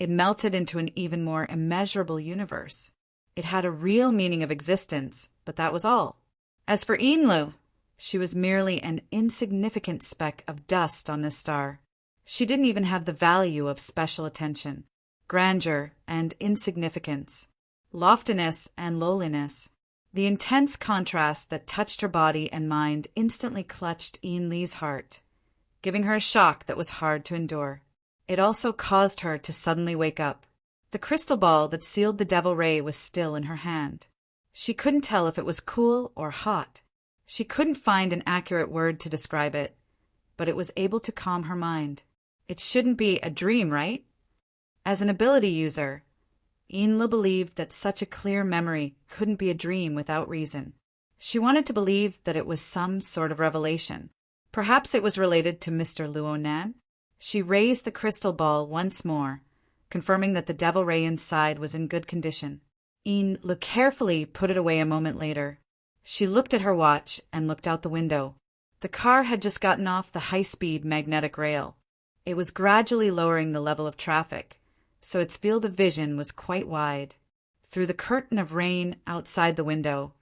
it melted into an even more immeasurable universe. It had a real meaning of existence, but that was all. As for Inlu, she was merely an insignificant speck of dust on this star. She didn't even have the value of special attention, grandeur and insignificance, loftiness and lowliness. The intense contrast that touched her body and mind instantly clutched Li's heart, giving her a shock that was hard to endure. It also caused her to suddenly wake up. The crystal ball that sealed the devil ray was still in her hand. She couldn't tell if it was cool or hot. She couldn't find an accurate word to describe it, but it was able to calm her mind. It shouldn't be a dream, right? As an ability user, Inlu believed that such a clear memory couldn't be a dream without reason. She wanted to believe that it was some sort of revelation. Perhaps it was related to Mr. Luonan. She raised the crystal ball once more, confirming that the devil ray inside was in good condition. Inlu carefully put it away a moment later. She looked at her watch and looked out the window. The car had just gotten off the high-speed magnetic rail. It was gradually lowering the level of traffic, so its field of vision was quite wide. Through the curtain of rain outside the window,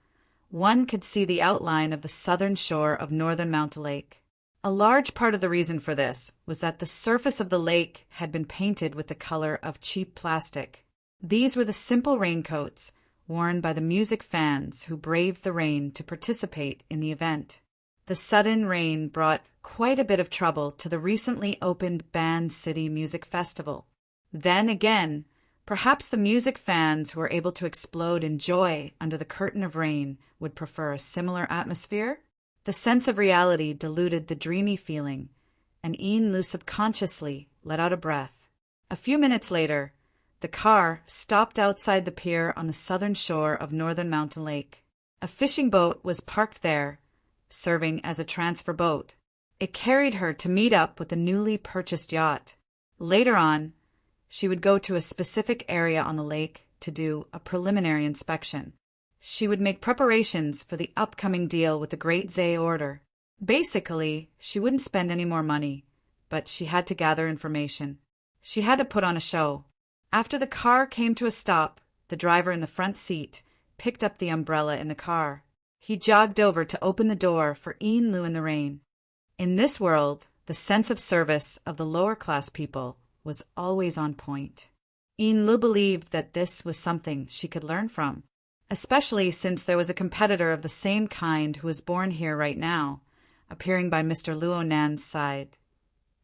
one could see the outline of the southern shore of northern Mountain Lake. A large part of the reason for this was that the surface of the lake had been painted with the color of cheap plastic. These were the simple raincoats worn by the music fans who braved the rain to participate in the event. The sudden rain brought quite a bit of trouble to the recently opened Band City Music Festival. Then again, perhaps the music fans who were able to explode in joy under the curtain of rain would prefer a similar atmosphere? The sense of reality diluted the dreamy feeling, and Inlu subconsciously let out a breath. A few minutes later, the car stopped outside the pier on the southern shore of northern Mountain Lake. A fishing boat was parked there, serving as a transfer boat. It carried her to meet up with the newly purchased yacht. Later on, she would go to a specific area on the lake to do a preliminary inspection. She would make preparations for the upcoming deal with the Great Zay Order. Basically, she wouldn't spend any more money, but she had to gather information. She had to put on a show. After the car came to a stop, the driver in the front seat picked up the umbrella in the car. He jogged over to open the door for Inlu in the rain. In this world, the sense of service of the lower-class people was always on point. Inlu believed that this was something she could learn from, especially since there was a competitor of the same kind who was born here right now, appearing by Mr. Luonan's side.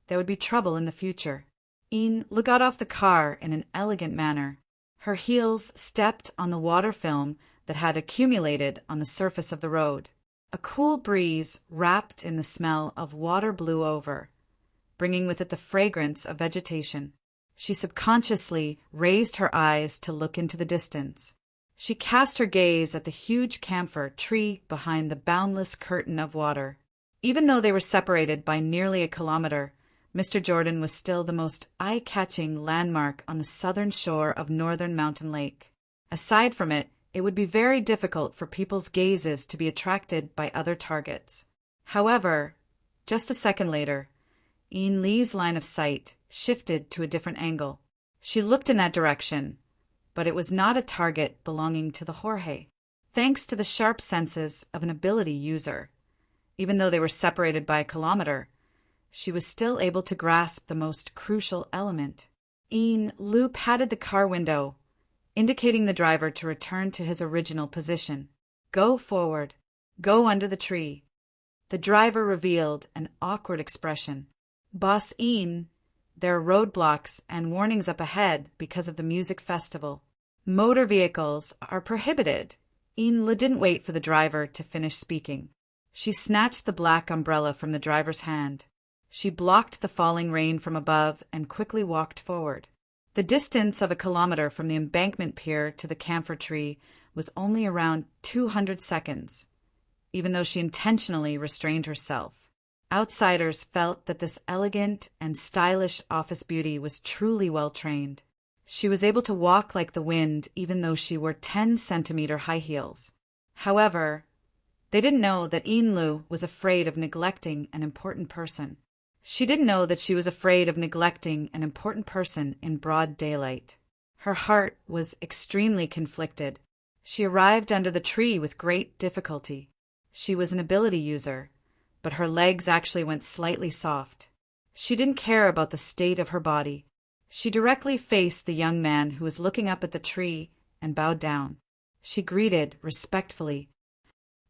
There would be trouble in the future. Inlu got off the car in an elegant manner. Her heels stepped on the water film that had accumulated on the surface of the road. A cool breeze wrapped in the smell of water blew over, bringing with it the fragrance of vegetation. She subconsciously raised her eyes to look into the distance. She cast her gaze at the huge camphor tree behind the boundless curtain of water. Even though they were separated by nearly a kilometer, Mr. Jordan was still the most eye-catching landmark on the southern shore of northern Mountain Lake. Aside from it, it would be very difficult for people's gazes to be attracted by other targets. However, just a second later, Li's line of sight shifted to a different angle. She looked in that direction, but it was not a target belonging to the Jorge. Thanks to the sharp senses of an ability user, even though they were separated by a kilometer, she was still able to grasp the most crucial element. Lu patted the car window, indicating the driver to return to his original position. Go forward. Go under the tree. The driver revealed an awkward expression. Boss Ian, there are roadblocks and warnings up ahead because of the music festival. Motor vehicles are prohibited. Lu didn't wait for the driver to finish speaking. She snatched the black umbrella from the driver's hand. She blocked the falling rain from above and quickly walked forward. The distance of a kilometer from the embankment pier to the camphor tree was only around 200 seconds, even though she intentionally restrained herself. Outsiders felt that this elegant and stylish office beauty was truly well-trained. She was able to walk like the wind even though she wore 10-centimeter high heels. However, they didn't know that Lu was afraid of neglecting an important person. She didn't know that she was afraid of neglecting an important person in broad daylight. Her heart was extremely conflicted. She arrived under the tree with great difficulty. She was an ability user, but her legs actually went slightly soft. She didn't care about the state of her body. She directly faced the young man who was looking up at the tree and bowed down. She greeted respectfully.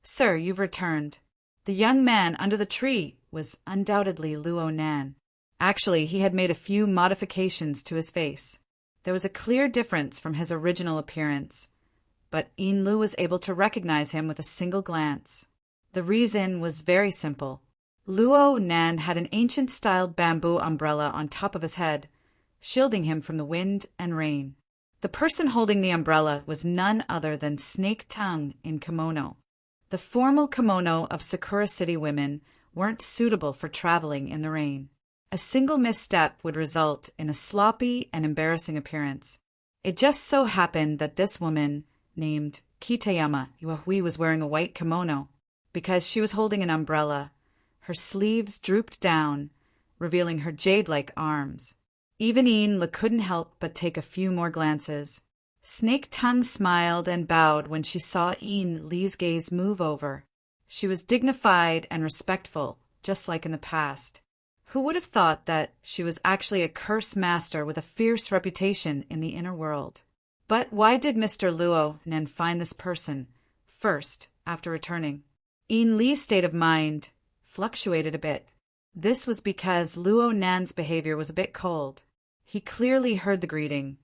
"Sir, you've returned." The young man under the tree was undoubtedly Luo Nan. Actually, he had made a few modifications to his face. There was a clear difference from his original appearance, but Lu was able to recognize him with a single glance. The reason was very simple. Luo Nan had an ancient-style bamboo umbrella on top of his head, shielding him from the wind and rain. The person holding the umbrella was none other than Snake Tongue in kimono. The formal kimono of Sakura City women weren't suitable for traveling in the rain. A single misstep would result in a sloppy and embarrassing appearance. It just so happened that this woman, named Kitayama Yuhui, was wearing a white kimono. Because she was holding an umbrella, her sleeves drooped down, revealing her jade-like arms. Even Lu couldn't help but take a few more glances. Snake Tongue smiled and bowed when she saw Li's gaze move over. She was dignified and respectful, just like in the past. Who would have thought that she was actually a curse master with a fierce reputation in the inner world? But why did Mr. Luo Nan find this person first after returning? Li's state of mind fluctuated a bit. This was because Luo Nan's behavior was a bit cold. He clearly heard the greeting,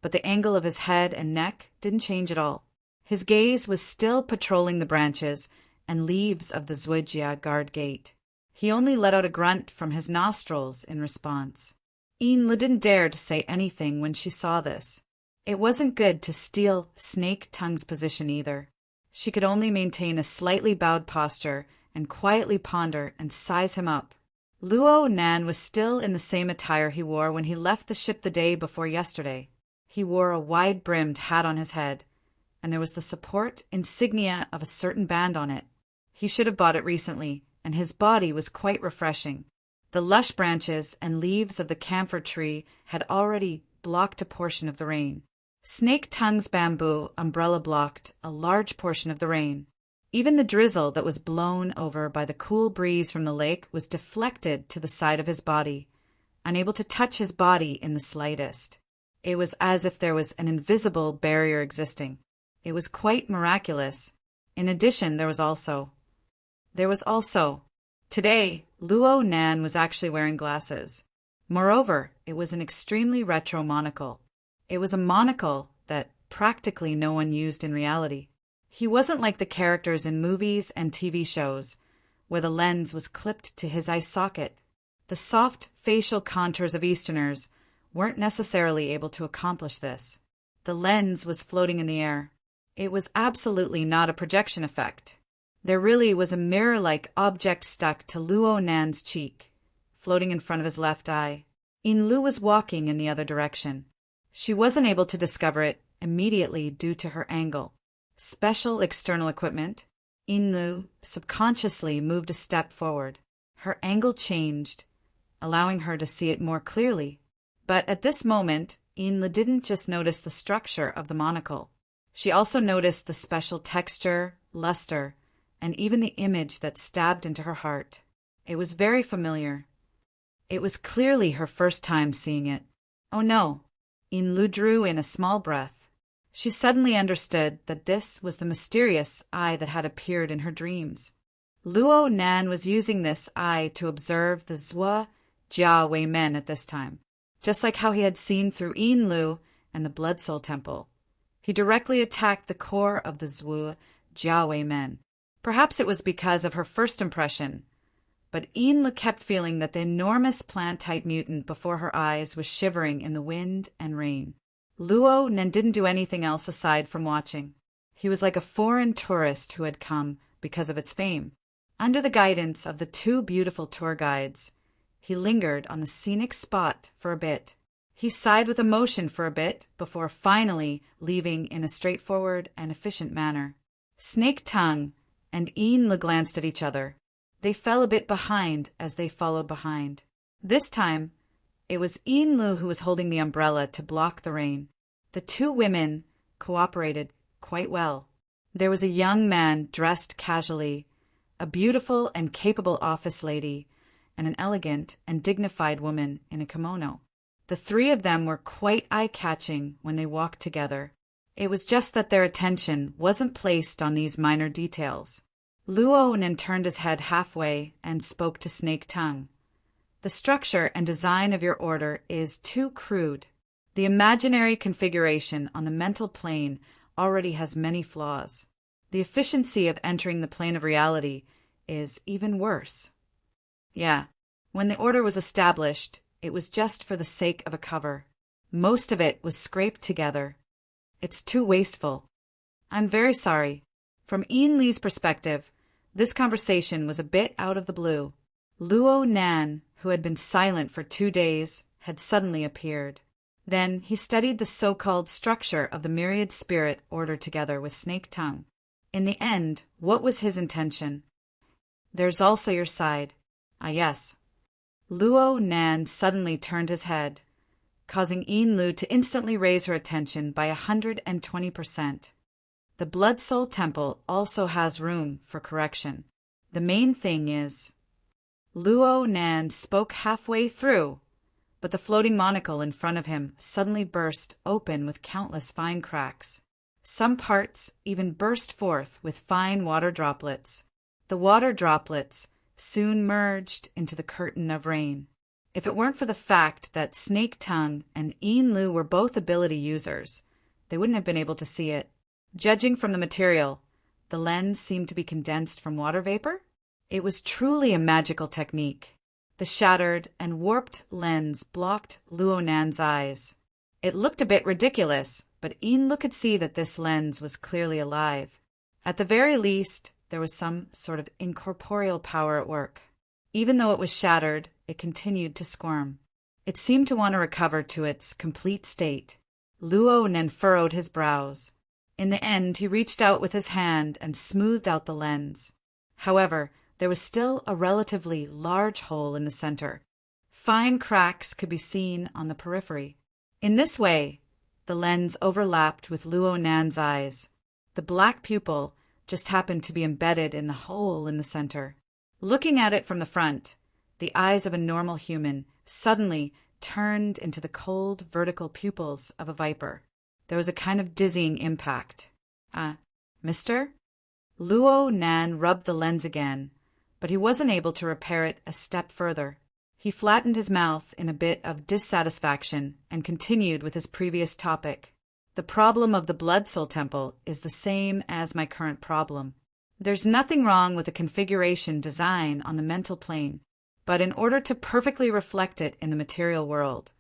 but the angle of his head and neck didn't change at all. His gaze was still patrolling the branches and leaves of the Zuijia guard gate. He only let out a grunt from his nostrils in response. Lu didn't dare to say anything when she saw this. It wasn't good to steal Snake Tongue's position either. She could only maintain a slightly bowed posture and quietly ponder and size him up. Luo Nan was still in the same attire he wore when he left the ship the day before yesterday. He wore a wide-brimmed hat on his head, and there was the support insignia of a certain band on it. He should have bought it recently, and his body was quite refreshing. The lush branches and leaves of the camphor tree had already blocked a portion of the rain. Snake Tongue's bamboo umbrella blocked a large portion of the rain. Even the drizzle that was blown over by the cool breeze from the lake was deflected to the side of his body, unable to touch his body in the slightest. It was as if there was an invisible barrier existing. It was quite miraculous. In addition, there was also... Today, Luo Nan was actually wearing glasses. Moreover, it was an extremely retro monocle. It was a monocle that practically no one used in reality. He wasn't like the characters in movies and TV shows, where the lens was clipped to his eye socket. The soft facial contours of Easterners weren't necessarily able to accomplish this. The lens was floating in the air. It was absolutely not a projection effect. There really was a mirror-like object stuck to Luo Nan's cheek, floating in front of his left eye. Lu was walking in the other direction. She wasn't able to discover it immediately due to her angle. Special external equipment. Lu subconsciously moved a step forward. Her angle changed, allowing her to see it more clearly. But at this moment, Lu didn't just notice the structure of the monocle. She also noticed the special texture, luster, and even the image that stabbed into her heart. It was very familiar. It was clearly her first time seeing it. Oh no! Inlu drew in a small breath. She suddenly understood that this was the mysterious eye that had appeared in her dreams. Luo Nan was using this eye to observe the Zhua Jia Wei men at this time, just like how he had seen through Inlu and the Blood Soul Temple. He directly attacked the core of the Zhua Jia Wei men. Perhaps it was because of her first impression, but Inlu kept feeling that the enormous plant-type mutant before her eyes was shivering in the wind and rain. Luo Nan didn't do anything else aside from watching. He was like a foreign tourist who had come because of its fame. Under the guidance of the two beautiful tour guides, he lingered on the scenic spot for a bit. He sighed with emotion for a bit before finally leaving in a straightforward and efficient manner. Snake Tongue and Inlu glanced at each other. They fell a bit behind as they followed behind. This time, it was Inlu who was holding the umbrella to block the rain. The two women cooperated quite well. There was a young man dressed casually, a beautiful and capable office lady, and an elegant and dignified woman in a kimono. The three of them were quite eye-catching when they walked together. It was just that their attention wasn't placed on these minor details. Luo Nan turned his head halfway and spoke to Snake Tongue. The structure and design of your order is too crude. The imaginary configuration on the mental plane already has many flaws. The efficiency of entering the plane of reality is even worse. Yeah, when the order was established, it was just for the sake of a cover. Most of it was scraped together. It's too wasteful. I'm very sorry. From Ian Lee's perspective, this conversation was a bit out of the blue. Luo Nan, who had been silent for 2 days, had suddenly appeared. Then he studied the so-called structure of the myriad spirit order together with Snake Tongue. In the end, what was his intention? There's also your side. Ah, yes. Luo Nan suddenly turned his head, causing Inlu to instantly raise her attention by 120%. The Blood Soul Temple also has room for correction. The main thing is... Luo Nan spoke halfway through, but the floating monocle in front of him suddenly burst open with countless fine cracks. Some parts even burst forth with fine water droplets. The water droplets soon merged into the curtain of rain. If it weren't for the fact that Snake Tongue and Inlu were both ability users, they wouldn't have been able to see it. Judging from the material, the lens seemed to be condensed from water vapor. It was truly a magical technique. The shattered and warped lens blocked Luo Nan's eyes. It looked a bit ridiculous, but Inlu could see that this lens was clearly alive. At the very least, there was some sort of incorporeal power at work. Even though it was shattered, it continued to squirm. It seemed to want to recover to its complete state. Luo Nan furrowed his brows. In the end, he reached out with his hand and smoothed out the lens. However, there was still a relatively large hole in the center. Fine cracks could be seen on the periphery. In this way, the lens overlapped with Luo Nan's eyes. The black pupil just happened to be embedded in the hole in the center. Looking at it from the front, the eyes of a normal human suddenly turned into the cold vertical pupils of a viper. There was a kind of dizzying impact. Mister? Luo Nan rubbed the lens again, but he wasn't able to repair it a step further. He flattened his mouth in a bit of dissatisfaction and continued with his previous topic. The problem of the Blood Soul Temple is the same as my current problem. There's nothing wrong with the configuration design on the mental plane, but in order to perfectly reflect it in the material world,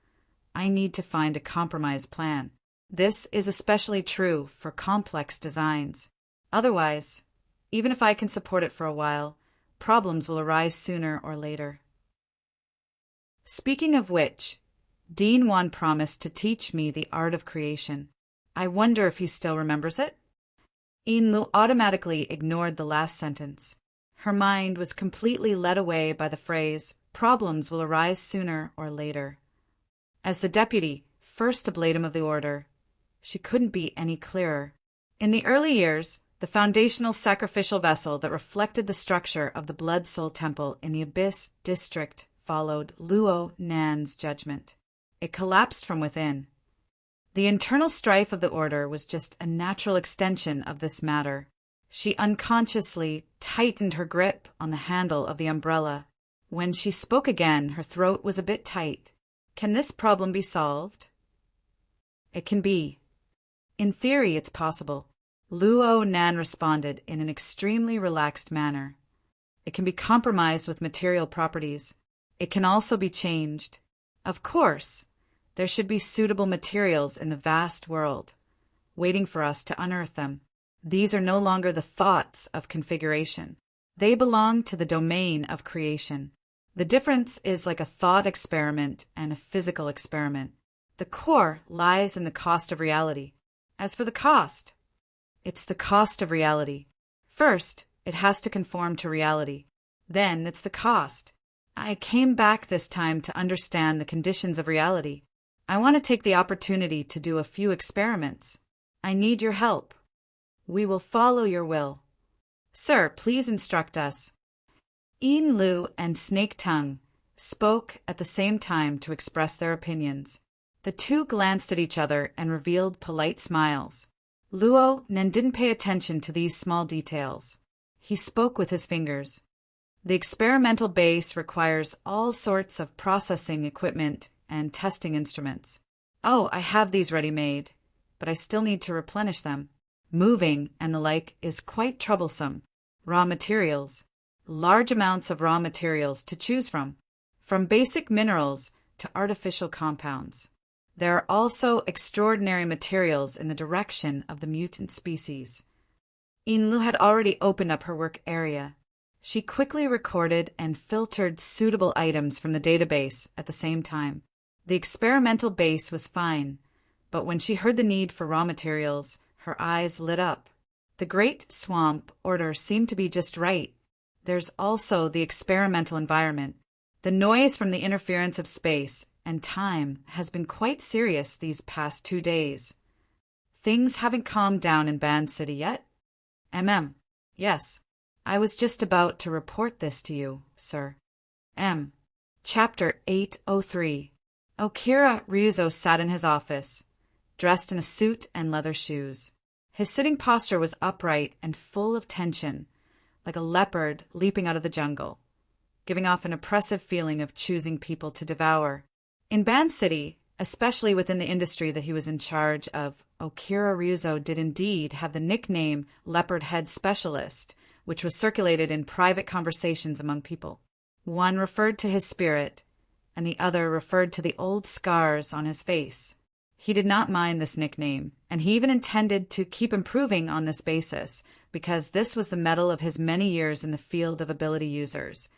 I need to find a compromise plan. This is especially true for complex designs. Otherwise, even if I can support it for a while, problems will arise sooner or later. Speaking of which, Dean Wan promised to teach me the art of creation. I wonder if he still remembers it? Inlu automatically ignored the last sentence. Her mind was completely led away by the phrase, problems will arise sooner or later. As the deputy, first ablatum of the order, she couldn't be any clearer. In the early years, the foundational sacrificial vessel that reflected the structure of the Blood Soul Temple in the Abyss District followed Luo Nan's judgment. It collapsed from within. The internal strife of the order was just a natural extension of this matter. She unconsciously tightened her grip on the handle of the umbrella. When she spoke again, her throat was a bit tight. Can this problem be solved? It can be. In theory, it's possible. Luo Nan responded in an extremely relaxed manner. It can be compromised with material properties. It can also be changed. Of course, there should be suitable materials in the vast world, waiting for us to unearth them. These are no longer the thoughts of configuration. They belong to the domain of creation. The difference is like a thought experiment and a physical experiment. The core lies in the cost of reality. As for the cost, it's the cost of reality. First, it has to conform to reality. Then it's the cost. I came back this time to understand the conditions of reality. I want to take the opportunity to do a few experiments. I need your help. We will follow your will. Sir, please instruct us. Yin Lu and Snake Tongue spoke at the same time to express their opinions. The two glanced at each other and revealed polite smiles. Luo Nan didn't pay attention to these small details. He spoke with his fingers. The experimental base requires all sorts of processing equipment and testing instruments. Oh, I have these ready-made, but I still need to replenish them. Moving and the like is quite troublesome. Raw materials. Large amounts of raw materials to choose from basic minerals to artificial compounds. There are also extraordinary materials in the direction of the mutant species. Yin Lu had already opened up her work area. She quickly recorded and filtered suitable items from the database at the same time. The experimental base was fine, but when she heard the need for raw materials, her eyes lit up. The Great Swamp Order seemed to be just right. There's also the experimental environment. The noise from the interference of space and time has been quite serious these past 2 days. Things haven't calmed down in Band City yet? Yes. I was just about to report this to you, sir. Chapter 803. Okira Ryuzo sat in his office, dressed in a suit and leather shoes. His sitting posture was upright and full of tension, like a leopard leaping out of the jungle, giving off an oppressive feeling of choosing people to devour. In Band City, especially within the industry that he was in charge of, Okira Ryuzo did indeed have the nickname Leopard Head Specialist, which was circulated in private conversations among people. One referred to his spirit, and the other referred to the old scars on his face. He did not mind this nickname, and he even intended to keep improving on this basis, because this was the medal of his many years in the field of ability users,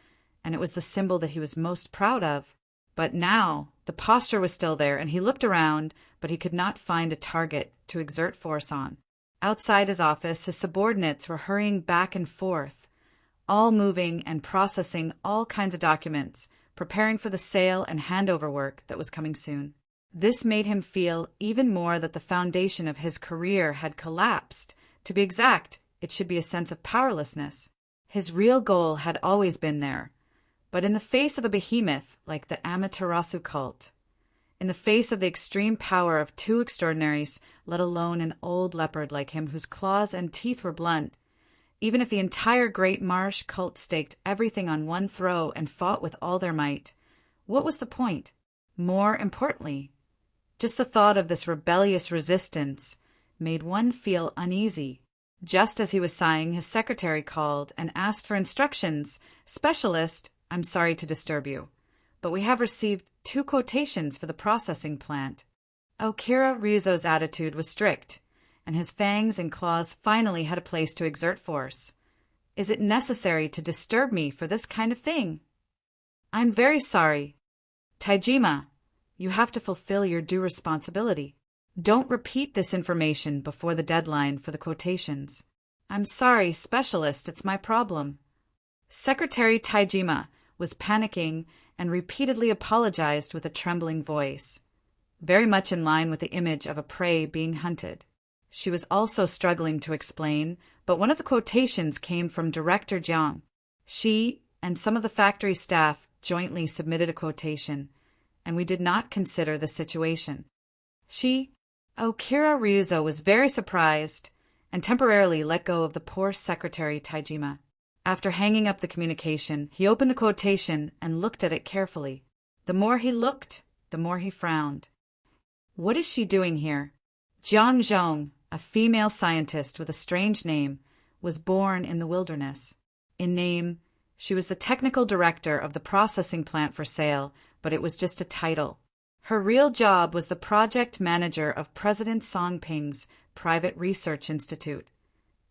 and it was the symbol that he was most proud of. But now, the posture was still there, and he looked around, but he could not find a target to exert force on. Outside his office, his subordinates were hurrying back and forth, all moving and processing all kinds of documents, preparing for the sale and handover work that was coming soon. This made him feel even more that the foundation of his career had collapsed. To be exact, it should be a sense of powerlessness. His real goal had always been there, but in the face of a behemoth like the Amaterasu cult, in the face of the extreme power of two extraordinaries, let alone an old leopard like him whose claws and teeth were blunt, even if the entire Great Marsh cult staked everything on one throw and fought with all their might, what was the point? More importantly, just the thought of this rebellious resistance made one feel uneasy. Just as he was sighing, his secretary called and asked for instructions. Specialist, I'm sorry to disturb you, but we have received 2 quotations for the processing plant. Okira Ryuzo's attitude was strict, and his fangs and claws finally had a place to exert force. Is it necessary to disturb me for this kind of thing? I'm very sorry. Taijima, you have to fulfill your due responsibility. Don't repeat this information before the deadline for the quotations. I'm sorry, Specialist, it's my problem. Secretary Taijima was panicking and repeatedly apologized with a trembling voice, very much in line with the image of a prey being hunted. She was also struggling to explain, but one of the quotations came from Director Jiang. She and some of the factory staff jointly submitted a quotation, and we did not consider the situation. Okira Ryuzo was very surprised and temporarily let go of the poor secretary Taijima. After hanging up the communication, he opened the quotation and looked at it carefully. The more he looked, the more he frowned. What is she doing here? Jiang Zhong, a female scientist with a strange name, was born in the wilderness. In name, she was the technical director of the processing plant for sale, but it was just a title. Her real job was the project manager of President Songping's private research institute,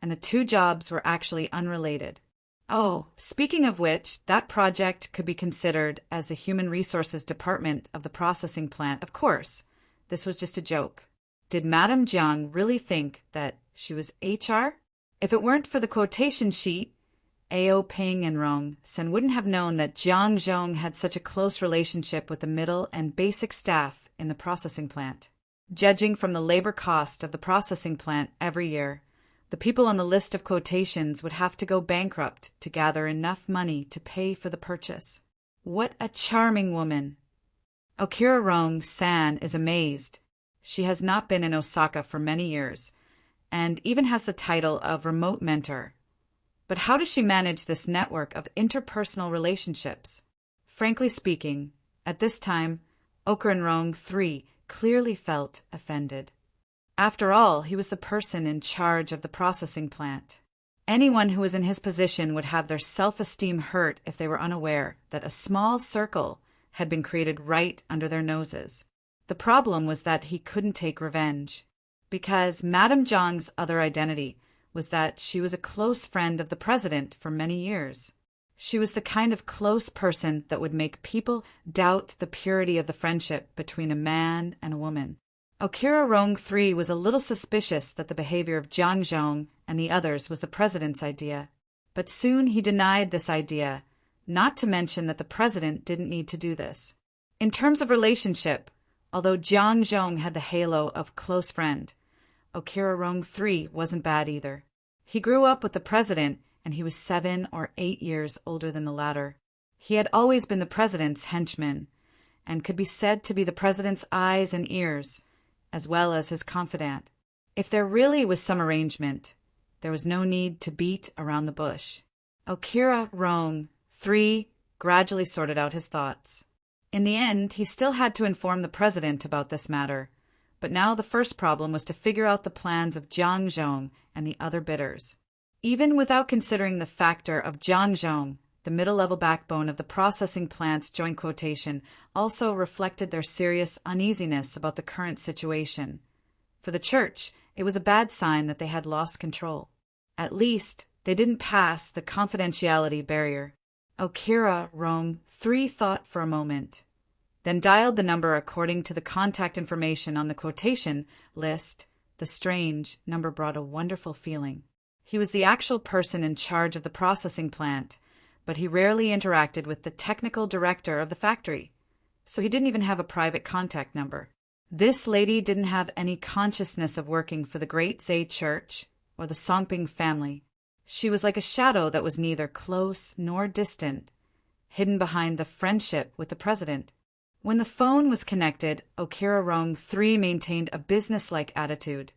and the two jobs were actually unrelated. Oh, speaking of which, that project could be considered as the human resources department of the processing plant. Of course, this was just a joke. Did Madame Jiang really think that she was HR? If it weren't for the quotation sheet, Ao Ping and Rong Sen wouldn't have known that Jiang Zhong had such a close relationship with the middle and basic staff in the processing plant. Judging from the labor cost of the processing plant every year, the people on the list of quotations would have to go bankrupt to gather enough money to pay for the purchase. What a charming woman! Okira Rong San is amazed. She has not been in Osaka for many years, and even has the title of remote mentor. But how does she manage this network of interpersonal relationships? Frankly speaking, at this time, Okura-rong III clearly felt offended. After all, he was the person in charge of the processing plant. Anyone who was in his position would have their self-esteem hurt if they were unaware that a small circle had been created right under their noses. The problem was that he couldn't take revenge, because Madame Jiang's other identity was that she was a close friend of the president for many years. She was the kind of close person that would make people doubt the purity of the friendship between a man and a woman. Okura-rong III was a little suspicious that the behavior of Jiang Zhong and the others was the president's idea. But soon he denied this idea, not to mention that the president didn't need to do this. In terms of relationship, although Jiang Zhong had the halo of close friend, Okura-rong III wasn't bad either. He grew up with the president, and he was 7 or 8 years older than the latter. He had always been the president's henchman, and could be said to be the president's eyes and ears, as well as his confidant. If there really was some arrangement, there was no need to beat around the bush. Okura-rong III gradually sorted out his thoughts. In the end, he still had to inform the president about this matter, but now the first problem was to figure out the plans of Jiang Zhong and the other bidders. Even without considering the factor of Jiang Zhong, the middle-level backbone of the processing plant's joint quotation also reflected their serious uneasiness about the current situation. For the church, it was a bad sign that they had lost control. At least, they didn't pass the confidentiality barrier. Okura-rong III thought for a moment, then dialed the number according to the contact information on the quotation list. The strange number brought a wonderful feeling. He was the actual person in charge of the processing plant, but he rarely interacted with the technical director of the factory, so he didn't even have a private contact number. This lady didn't have any consciousness of working for the Great Zay Church or the Songping family. She was like a shadow that was neither close nor distant, hidden behind the friendship with the president. When the phone was connected, Okura-rong III maintained a business-like attitude,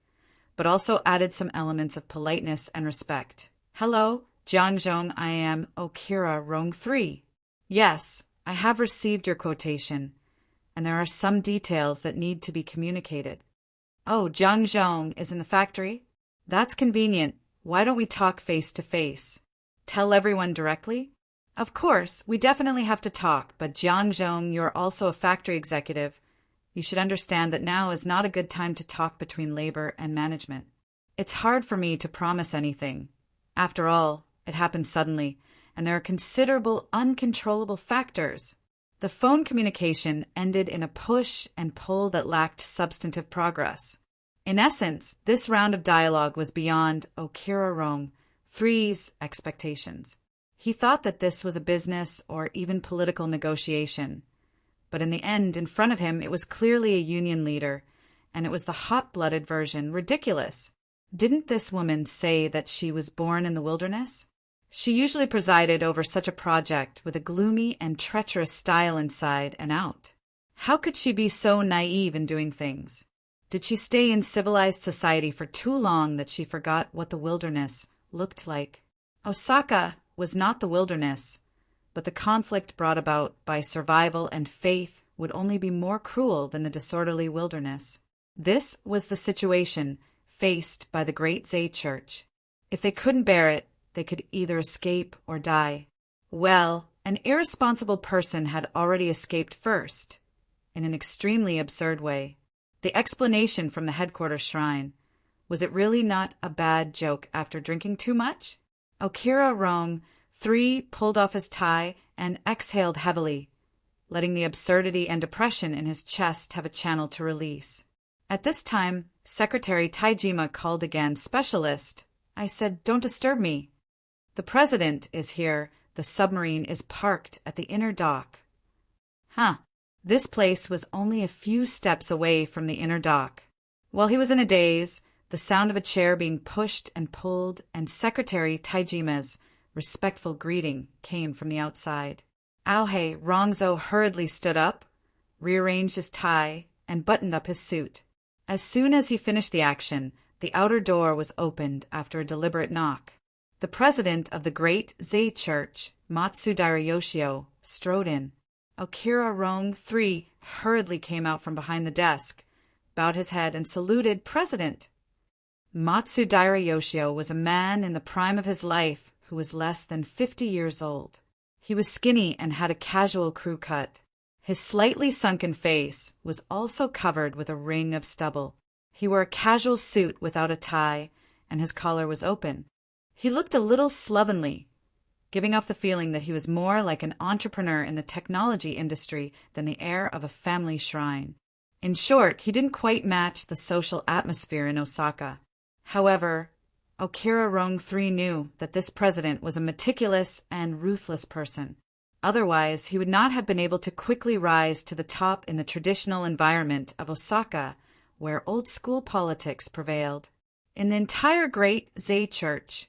but also added some elements of politeness and respect. "Hello, Jiang Zhong, I am Okura-rong III. Yes, I have received your quotation, and there are some details that need to be communicated." "Oh, Jiang Zhong is in the factory? That's convenient. Why don't we talk face to face? Tell everyone directly?" "Of course, we definitely have to talk, but Jiang Zhong, you're also a factory executive. You should understand that now is not a good time to talk between labor and management. It's hard for me to promise anything. After all, it happened suddenly, and there are considerable uncontrollable factors." The phone communication ended in a push and pull that lacked substantive progress. In essence, this round of dialogue was beyond Okura-rong III's expectations. He thought that this was a business or even political negotiation. But in the end, in front of him, it was clearly a union leader, and it was the hot-blooded version. Ridiculous. Didn't this woman say that she was born in the wilderness? She usually presided over such a project with a gloomy and treacherous style inside and out. How could she be so naive in doing things? Did she stay in civilized society for too long that she forgot what the wilderness looked like? Osaka was not the wilderness, but the conflict brought about by survival and faith would only be more cruel than the disorderly wilderness. This was the situation faced by the Great Zay Church. If they couldn't bear it, they could either escape or die. Well, an irresponsible person had already escaped first, in an extremely absurd way. The explanation from the headquarters shrine. Was it really not a bad joke after drinking too much? Okira Rong 3 pulled off his tie and exhaled heavily, letting the absurdity and depression in his chest have a channel to release. At this time, Secretary Taijima called again. Specialist, I said, don't disturb me. The president is here. The submarine is parked at the inner dock. Huh. This place was only a few steps away from the inner dock. While he was in a daze, the sound of a chair being pushed and pulled and Secretary Taijima's respectful greeting came from the outside. Aohei Rongzo hurriedly stood up, rearranged his tie, and buttoned up his suit. As soon as he finished the action, the outer door was opened after a deliberate knock. The president of the Great Zay Church, Matsudara Yoshio, strode in. Okira Rong 3 hurriedly came out from behind the desk, bowed his head, and saluted President. Matsudaira Yoshio was a man in the prime of his life who was less than 50 years old. He was skinny and had a casual crew cut. His slightly sunken face was also covered with a ring of stubble. He wore a casual suit without a tie, and his collar was open. He looked a little slovenly, giving off the feeling that he was more like an entrepreneur in the technology industry than the heir of a family shrine. In short, he didn't quite match the social atmosphere in Osaka. However, Okira Rong 3 knew that this president was a meticulous and ruthless person. Otherwise, he would not have been able to quickly rise to the top in the traditional environment of Osaka, where old-school politics prevailed. In the entire Great Zay Church,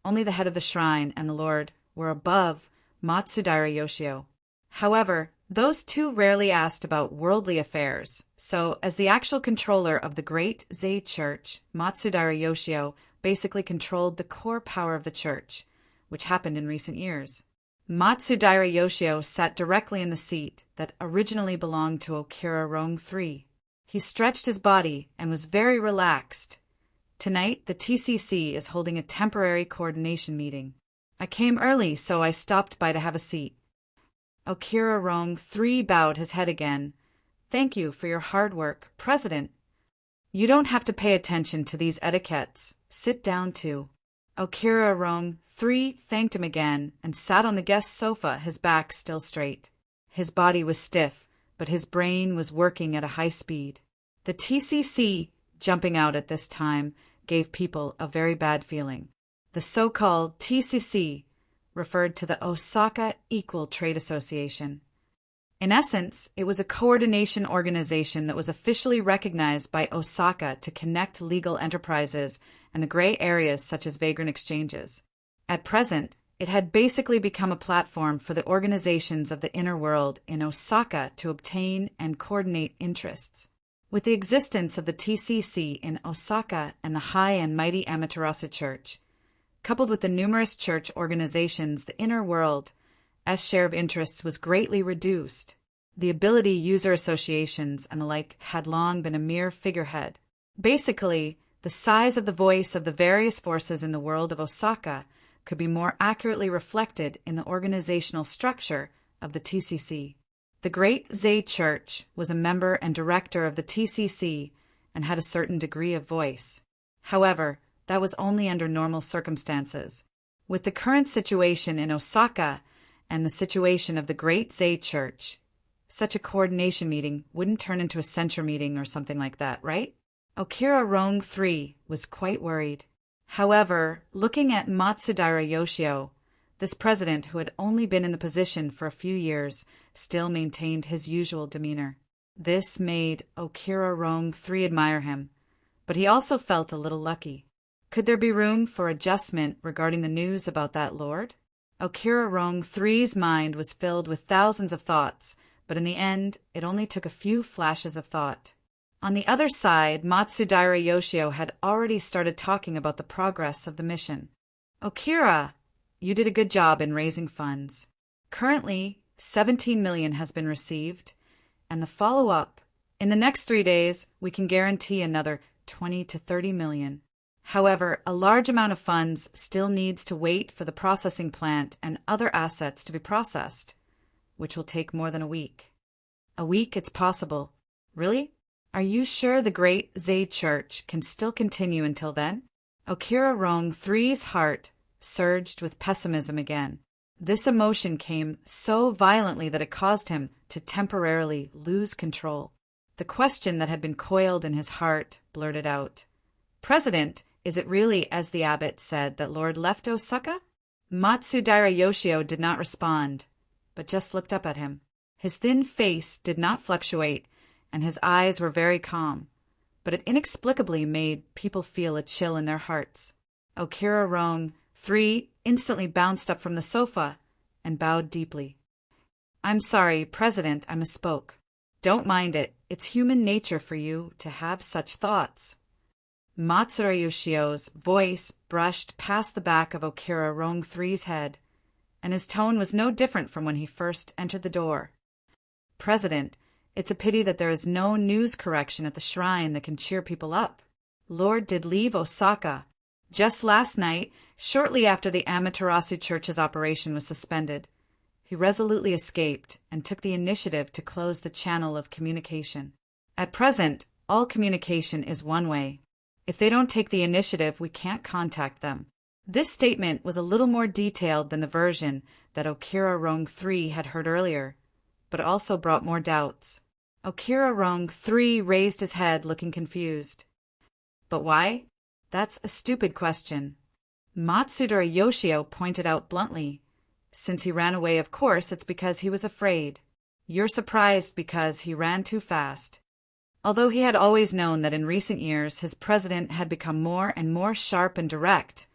only the head of the shrine and the Lord were above Matsudaira Yoshio. However, those two rarely asked about worldly affairs, so as the actual controller of the Great Zay Church, Matsudaira Yoshio basically controlled the core power of the church, which happened in recent years. Matsudaira Yoshio sat directly in the seat that originally belonged to Okira Rong 3. He stretched his body and was very relaxed. Tonight, the TCC is holding a temporary coordination meeting. I came early, so I stopped by to have a seat. Okira Rong 3 bowed his head again. Thank you for your hard work, President. You don't have to pay attention to these etiquettes. Sit down, too. Okira Rong 3 thanked him again and sat on the guest sofa, his back still straight. His body was stiff, but his brain was working at a high speed. The TCC, jumping out at this time, gave people a very bad feeling. The so-called TCC referred to the Osaka Equal Trade Association. In essence, it was a coordination organization that was officially recognized by Osaka to connect legal enterprises and the gray areas such as vagrant exchanges. At present, it had basically become a platform for the organizations of the inner world in Osaka to obtain and coordinate interests. With the existence of the TCC in Osaka and the high and mighty Amaterasu Church, coupled with the numerous church organizations, the inner world's share of interests was greatly reduced. The ability user associations and the like had long been a mere figurehead. Basically, the size of the voice of the various forces in the world of Osaka could be more accurately reflected in the organizational structure of the TCC. The Great Zay Church was a member and director of the TCC and had a certain degree of voice. However, that was only under normal circumstances. With the current situation in Osaka and the situation of the Great Zay Church, such a coordination meeting wouldn't turn into a censure meeting or something like that, right? Okira Rong 3 was quite worried. However, looking at Matsudaira Yoshio, this president who had only been in the position for a few years still maintained his usual demeanor. This made Okira Rong 3 admire him, but he also felt a little lucky. Could there be room for adjustment regarding the news about that lord? Okira Rong III's mind was filled with thousands of thoughts, but in the end, it only took a few flashes of thought. On the other side, Matsudaira Yoshio had already started talking about the progress of the mission. Okira, you did a good job in raising funds. Currently, 17 million has been received, and the follow-up. In the next 3 days, we can guarantee another 20 to 30 million. However, a large amount of funds still needs to wait for the processing plant and other assets to be processed, which will take more than a week. A week, it's possible. Really? Are you sure the Great Zay Church can still continue until then? Okira Rong III's heart surged with pessimism again. This emotion came so violently that it caused him to temporarily lose control. The question that had been coiled in his heart blurted out. President, is it really as the abbot said that Lord left Osaka? Matsudaira Yoshio did not respond, but just looked up at him. His thin face did not fluctuate, and his eyes were very calm, but it inexplicably made people feel a chill in their hearts. Okira Rong III instantly bounced up from the sofa and bowed deeply. I'm sorry, President, I misspoke. Don't mind it. It's human nature for you to have such thoughts. Matsudaira Yoshio's voice brushed past the back of Okira Rong III's head, and his tone was no different from when he first entered the door. President, it's a pity that there is no news correction at the shrine that can cheer people up. Lord did leave Osaka. Just last night, shortly after the Amaterasu Church's operation was suspended, he resolutely escaped and took the initiative to close the channel of communication. At present, all communication is one way. If they don't take the initiative, we can't contact them. This statement was a little more detailed than the version that Okira Rong III had heard earlier, but it also brought more doubts. Okira Rong III raised his head, looking confused. But why? That's a stupid question. Matsudaira Yoshio pointed out bluntly. Since he ran away, of course, it's because he was afraid. You're surprised because he ran too fast. Although he had always known that in recent years his president had become more and more sharp and direct,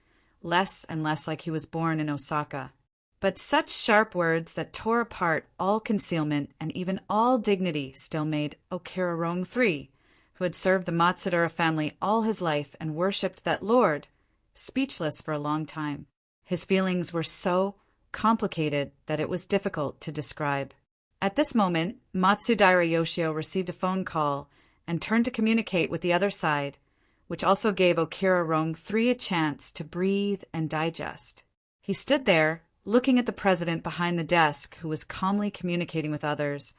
less and less like he was born in Osaka. But such sharp words that tore apart all concealment and even all dignity still made Okira Rong III, who had served the Matsudaira family all his life and worshipped that lord, speechless for a long time. His feelings were so complicated that it was difficult to describe. At this moment, Matsudaira Yoshio received a phone call and turned to communicate with the other side, which also gave Okira Rong III a chance to breathe and digest. He stood there, looking at the president behind the desk, who was calmly communicating with others,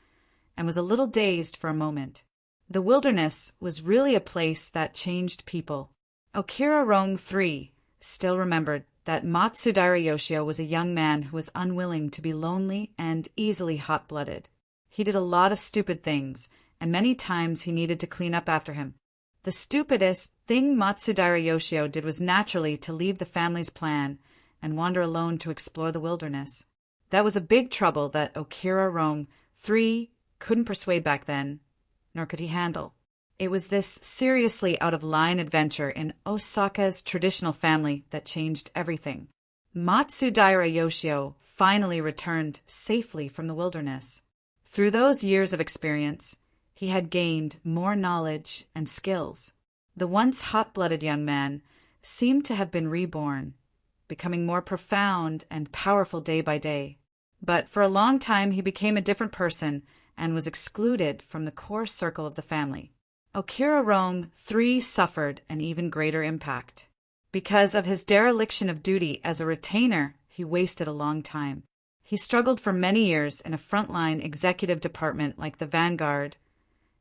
and was a little dazed for a moment. The wilderness was really a place that changed people. Okira Rong III still remembered that Matsudaira Yoshio was a young man who was unwilling to be lonely and easily hot-blooded. He did a lot of stupid things, and many times he needed to clean up after him. The stupidest thing Matsudaira Yoshio did was naturally to leave the family's plan and wander alone to explore the wilderness. That was a big trouble that Okira Rong III couldn't persuade back then, nor could he handle. It was this seriously out-of-line adventure in Osaka's traditional family that changed everything. Matsudaira Yoshio finally returned safely from the wilderness. Through those years of experience, he had gained more knowledge and skills. The once hot-blooded young man seemed to have been reborn, becoming more profound and powerful day by day. But for a long time he became a different person and was excluded from the core circle of the family. Okira Rong III suffered an even greater impact. Because of his dereliction of duty as a retainer, he wasted a long time. He struggled for many years in a frontline executive department like the Vanguard,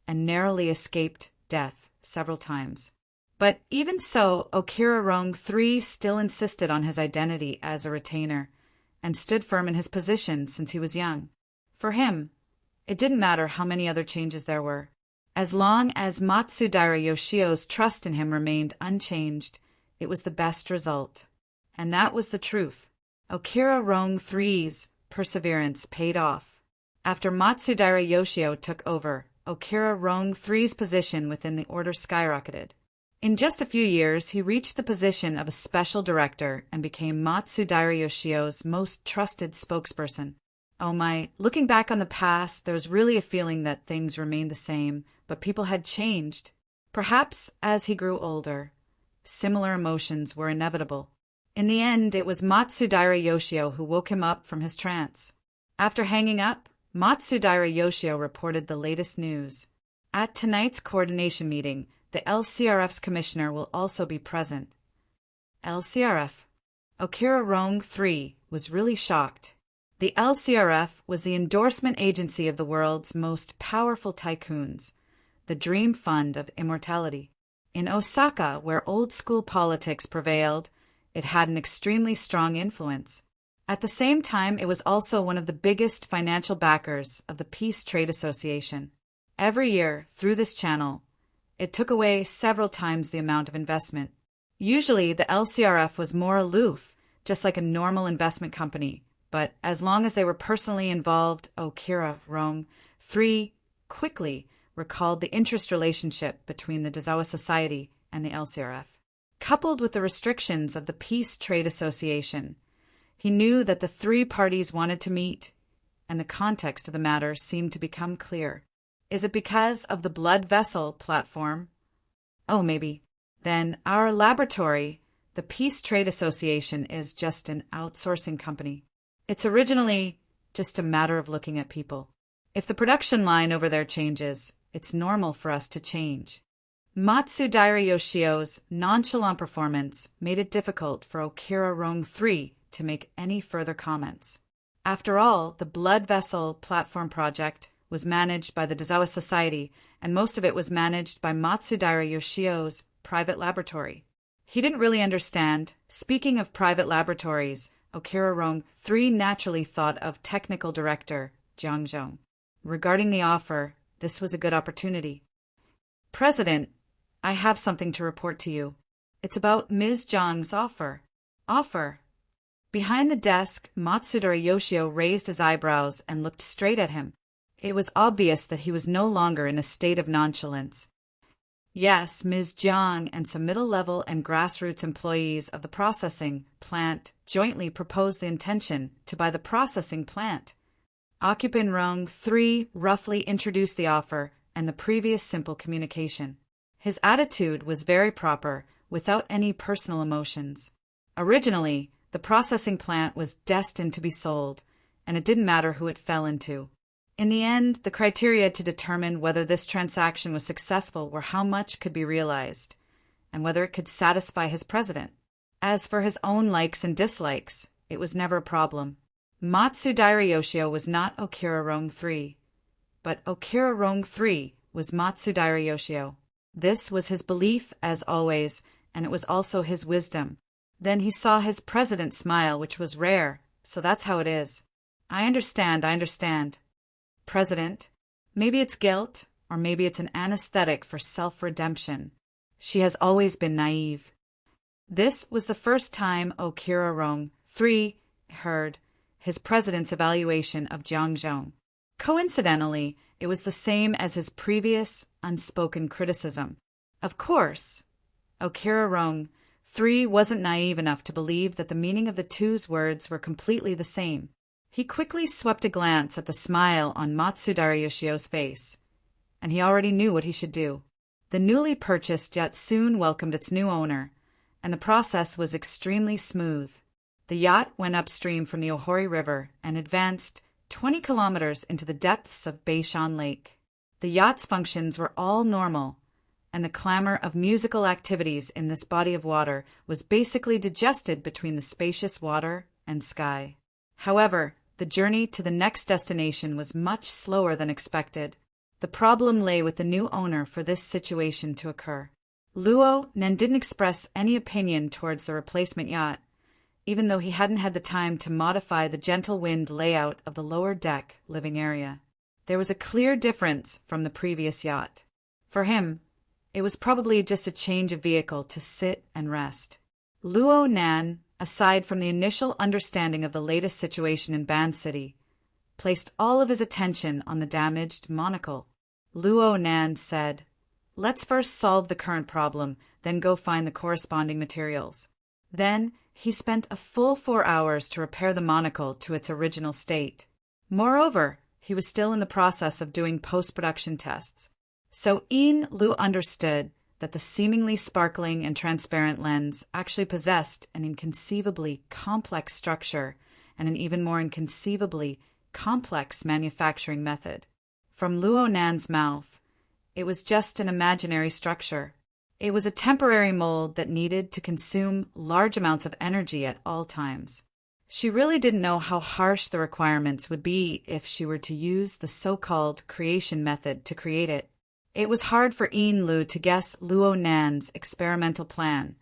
and narrowly escaped death several times. But even so, Okira Rong III still insisted on his identity as a retainer, and stood firm in his position since he was young. For him, it didn't matter how many other changes there were. As long as Matsudaira Yoshio's trust in him remained unchanged, it was the best result. And that was the truth. Okira Rong III's perseverance paid off. After Matsudaira Yoshio took over, Okira Rong III's position within the order skyrocketed. In just a few years, he reached the position of a special director and became Matsudaira Yoshio's most trusted spokesperson. Oh my, looking back on the past, there was really a feeling that things remained the same, but people had changed. Perhaps as he grew older, similar emotions were inevitable. In the end, it was Matsudaira Yoshio who woke him up from his trance. After hanging up, Matsudaira Yoshio reported the latest news. At tonight's coordination meeting, the LCRF's commissioner will also be present. LCRF. Okira Rong III was really shocked. The LCRF was the endorsement agency of the world's most powerful tycoons, the dream fund of immortality. In Osaka, where old-school politics prevailed, it had an extremely strong influence. At the same time, it was also one of the biggest financial backers of the Peace Trade Association. Every year, through this channel, it took away several times the amount of investment. Usually, the LCRF was more aloof, just like a normal investment company, but as long as they were personally involved, Okira Rong III quickly recalled the interest relationship between the Dazawa Society and the LCRF. Coupled with the restrictions of the Peace Trade Association, he knew that the three parties wanted to meet, and the context of the matter seemed to become clear. Is it because of the blood vessel platform? Oh, maybe. Then our laboratory, the Peace Trade Association, is just an outsourcing company. It's originally just a matter of looking at people. If the production line over there changes, it's normal for us to change. Matsudaira Yoshio's nonchalant performance made it difficult for Okira Rong III to make any further comments. After all, the blood vessel platform project was managed by the Dazawa Society, and most of it was managed by Matsudaira Yoshio's private laboratory. He didn't really understand. Speaking of private laboratories, Okira Rong III naturally thought of technical director Jiang Zhong. Regarding the offer, this was a good opportunity. President, I have something to report to you. It's about Ms. Zhang's offer. Offer? Behind the desk, Matsudaira Yoshio raised his eyebrows and looked straight at him. It was obvious that he was no longer in a state of nonchalance. Yes, Ms. Jiang and some middle-level and grassroots employees of the processing plant jointly proposed the intention to buy the processing plant. Occupant Rong III roughly introduced the offer and the previous simple communication. His attitude was very proper, without any personal emotions. Originally, the processing plant was destined to be sold, and it didn't matter who it fell into. In the end, the criteria to determine whether this transaction was successful were how much could be realized, and whether it could satisfy his president. As for his own likes and dislikes, it was never a problem. Matsudaira Yoshio was not Okira Rong III, but Okira Rong III was Matsudaira Yoshio. This was his belief, as always, and it was also his wisdom. Then he saw his president smile, which was rare, so that's how it is. I understand. President, maybe it's guilt, or maybe it's an anesthetic for self-redemption. She has always been naive. This was the first time Okira Rong III heard his president's evaluation of Jiang Zhong. Coincidentally, it was the same as his previous unspoken criticism. Of course, Okira Rong III wasn't naive enough to believe that the meaning of the two's words were completely the same. He quickly swept a glance at the smile on Matsudaira Yoshio's face, and he already knew what he should do. The newly purchased yacht soon welcomed its new owner, and the process was extremely smooth. The yacht went upstream from the Ohori River and advanced 20 kilometers into the depths of Beishan Lake. The yacht's functions were all normal, and the clamor of musical activities in this body of water was basically digested between the spacious water and sky. However, the journey to the next destination was much slower than expected. The problem lay with the new owner for this situation to occur. Luo Nen didn't express any opinion towards the replacement yacht, even though he hadn't had the time to modify the gentle wind layout of the lower deck living area. There was a clear difference from the previous yacht. For him, it was probably just a change of vehicle to sit and rest. Luo Nan, aside from the initial understanding of the latest situation in Ban City, placed all of his attention on the damaged monocle. Luo Nan said, Let's first solve the current problem, then go find the corresponding materials. Then, he spent a full 4 hours to repair the monocle to its original state. Moreover, he was still in the process of doing post-production tests. So Ian Lu understood that the seemingly sparkling and transparent lens actually possessed an inconceivably complex structure and an even more inconceivably complex manufacturing method. From Luo Nan's mouth, it was just an imaginary structure. It was a temporary mold that needed to consume large amounts of energy at all times. She really didn't know how harsh the requirements would be if she were to use the so-called creation method to create it. It was hard for Ian Lu to guess Luo Nan's experimental plan,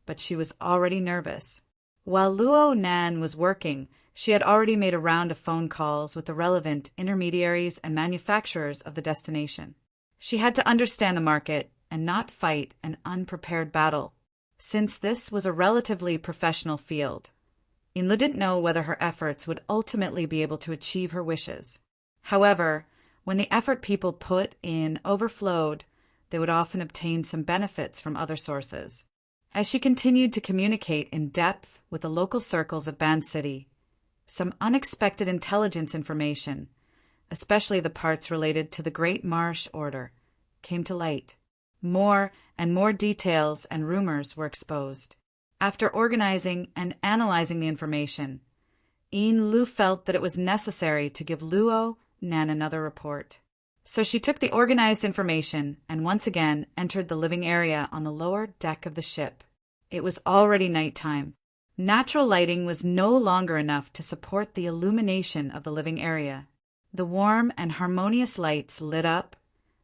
but she was already nervous. While Luo Nan was working, she had already made a round of phone calls with the relevant intermediaries and manufacturers of the destination. She had to understand the market and not fight an unprepared battle, since this was a relatively professional field. Inla didn't know whether her efforts would ultimately be able to achieve her wishes. However, when the effort people put in overflowed, they would often obtain some benefits from other sources. As she continued to communicate in depth with the local circles of Ban City, some unexpected intelligence information, especially the parts related to the Great Marsh Order, came to light. More and more details and rumors were exposed. After organizing and analyzing the information, Ian Lu felt that it was necessary to give Luo Nan another report. So she took the organized information and once again entered the living area on the lower deck of the ship. It was already nighttime. Natural lighting was no longer enough to support the illumination of the living area. The warm and harmonious lights lit up,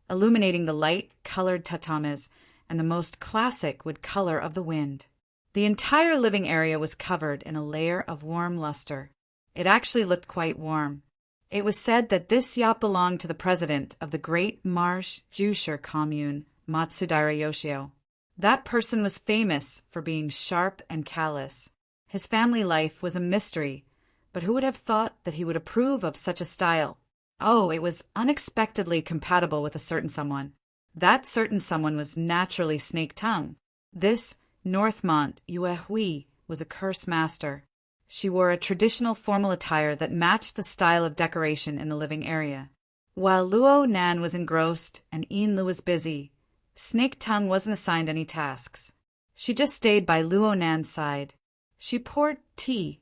illuminating the light-colored tatames and the most classic wood color of the wind. The entire living area was covered in a layer of warm luster. It actually looked quite warm. It was said that this yacht belonged to the president of the Great Marsh Jusher commune, Matsudaira Yoshio. That person was famous for being sharp and callous. His family life was a mystery, but who would have thought that he would approve of such a style? Oh, it was unexpectedly compatible with a certain someone. That certain someone was naturally Snake Tongue. This Northmont Yuehui was a curse master. She wore a traditional formal attire that matched the style of decoration in the living area. While Luo Nan was engrossed and Ian Lu was busy, Snake Tongue wasn't assigned any tasks. She just stayed by Luo Nan's side. She poured tea,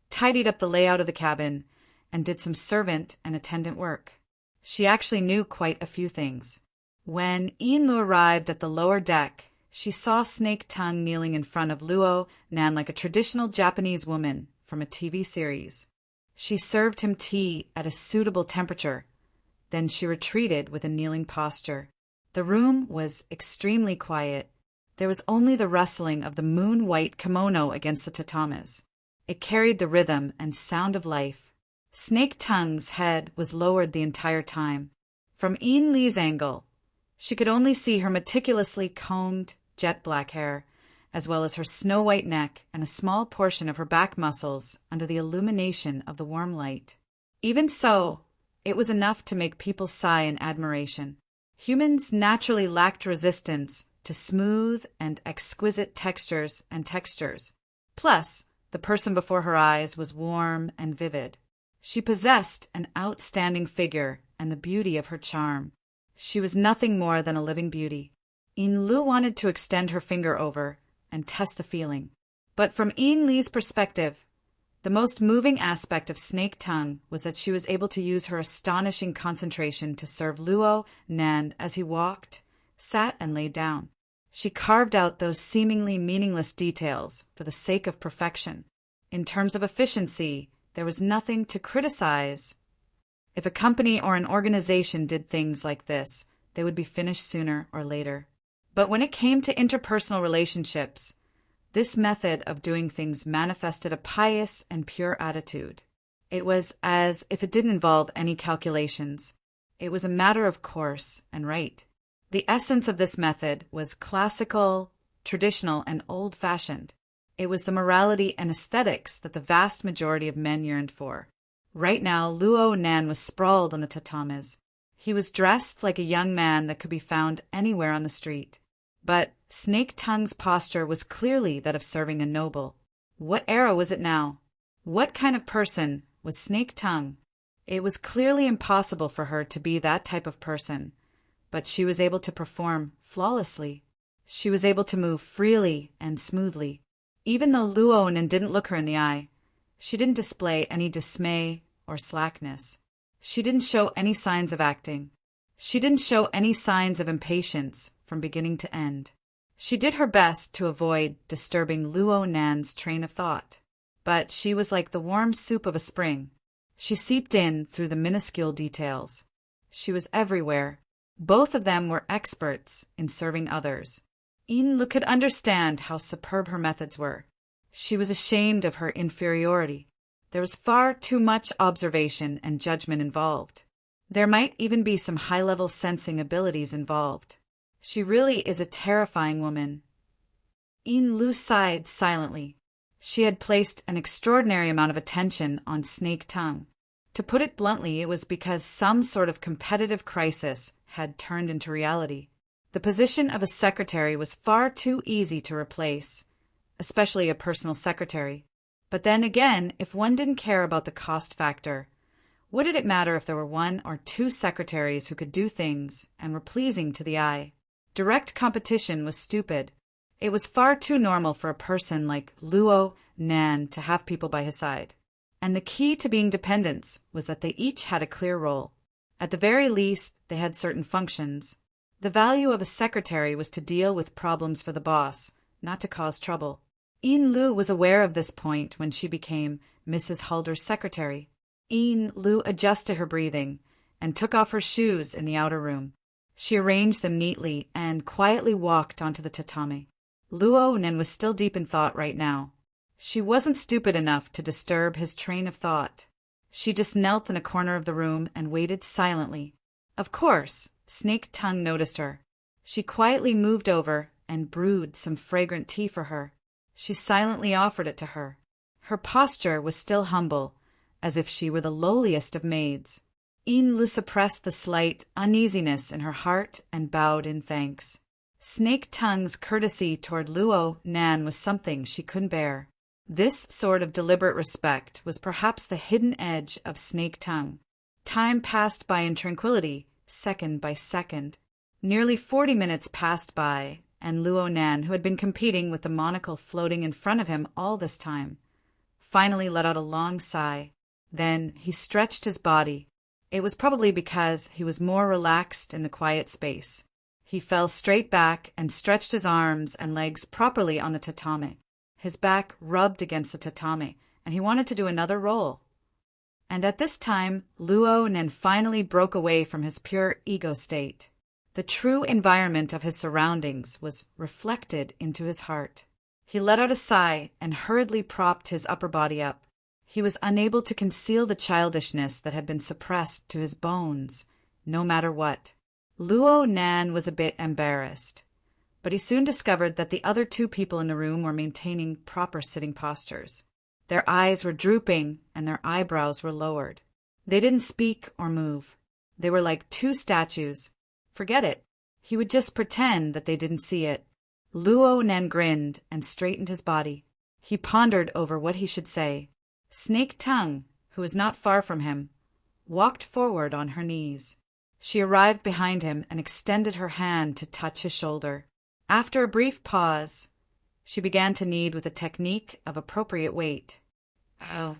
tidied up the layout of the cabin, and did some servant and attendant work. She actually knew quite a few things. When Ian Lu arrived at the lower deck, she saw Snake Tongue kneeling in front of Luo Nan like a traditional Japanese woman from a TV series. She served him tea at a suitable temperature. Then she retreated with a kneeling posture. The room was extremely quiet. There was only the rustling of the moon-white kimono against the tatames. It carried the rhythm and sound of life. Snake Tongue's head was lowered the entire time. From Ian Lee's angle, she could only see her meticulously combed, jet-black hair, as well as her snow-white neck and a small portion of her back muscles under the illumination of the warm light. Even so, it was enough to make people sigh in admiration. Humans naturally lacked resistance to smooth and exquisite textures and textures. Plus, the person before her eyes was warm and vivid. She possessed an outstanding figure and the beauty of her charm. She was nothing more than a living beauty. Ian Lu wanted to extend her finger over and test the feeling. But from Ian Lee's perspective, the most moving aspect of Snake Tongue was that she was able to use her astonishing concentration to serve Luo Nan as he walked, sat, and lay down. She carved out those seemingly meaningless details for the sake of perfection. In terms of efficiency, there was nothing to criticize. If a company or an organization did things like this, they would be finished sooner or later. But when it came to interpersonal relationships, this method of doing things manifested a pious and pure attitude. It was as if it didn't involve any calculations. It was a matter of course and right. The essence of this method was classical, traditional, and old-fashioned. It was the morality and aesthetics that the vast majority of men yearned for. Right now, Luo Nan was sprawled on the tatames. He was dressed like a young man that could be found anywhere on the street. But Snake Tongue's posture was clearly that of serving a noble. What era was it now? What kind of person was Snake Tongue? It was clearly impossible for her to be that type of person, but she was able to perform flawlessly. She was able to move freely and smoothly. Even though Luonen didn't look her in the eye, she didn't display any dismay or slackness. She didn't show any signs of acting. She didn't show any signs of impatience from beginning to end. She did her best to avoid disturbing Luonen's train of thought, but she was like the warm soup of a spring. She seeped in through the minuscule details. She was everywhere. Both of them were experts in serving others. Lu could understand how superb her methods were. She was ashamed of her inferiority. There was far too much observation and judgment involved. There might even be some high-level sensing abilities involved. She really is a terrifying woman. Lu sighed silently. She had placed an extraordinary amount of attention on Snake Tongue. To put it bluntly, it was because some sort of competitive crisis had turned into reality. The position of a secretary was far too easy to replace, especially a personal secretary. But then again, if one didn't care about the cost factor, what did it matter if there were one or two secretaries who could do things and were pleasing to the eye? Direct competition was stupid. It was far too normal for a person like Luo Nan to have people by his side. And the key to being dependents was that they each had a clear role. At the very least, they had certain functions. The value of a secretary was to deal with problems for the boss, not to cause trouble. Lu was aware of this point when she became Mrs. Halder's secretary. Lu adjusted her breathing and took off her shoes in the outer room. She arranged them neatly and quietly walked onto the tatami. Luonen was still deep in thought right now. She wasn't stupid enough to disturb his train of thought. She just knelt in a corner of the room and waited silently. Of course, Snake Tongue noticed her. She quietly moved over and brewed some fragrant tea for her. She silently offered it to her. Her posture was still humble, as if she were the lowliest of maids. Lu suppressed the slight uneasiness in her heart and bowed in thanks. Snake Tongue's courtesy toward Luo Nan was something she couldn't bear. This sort of deliberate respect was perhaps the hidden edge of Snake Tongue. Time passed by in tranquility, second by second. Nearly 40 minutes passed by, and Luo Nan, who had been competing with the monocle floating in front of him all this time, finally let out a long sigh. Then he stretched his body. It was probably because he was more relaxed in the quiet space. He fell straight back and stretched his arms and legs properly on the tatami. His back rubbed against the tatami, and he wanted to do another roll. And at this time, Luo Nan finally broke away from his pure ego state. The true environment of his surroundings was reflected into his heart. He let out a sigh and hurriedly propped his upper body up. He was unable to conceal the childishness that had been suppressed to his bones, no matter what. Luo Nan was a bit embarrassed, but he soon discovered that the other two people in the room were maintaining proper sitting postures. Their eyes were drooping and their eyebrows were lowered. They didn't speak or move. They were like two statues. Forget it. He would just pretend that they didn't see it. Luo Nan grinned and straightened his body. He pondered over what he should say. Snake Tongue, who was not far from him, walked forward on her knees. She arrived behind him and extended her hand to touch his shoulder. After a brief pause, she began to knead with a technique of appropriate weight. Oh.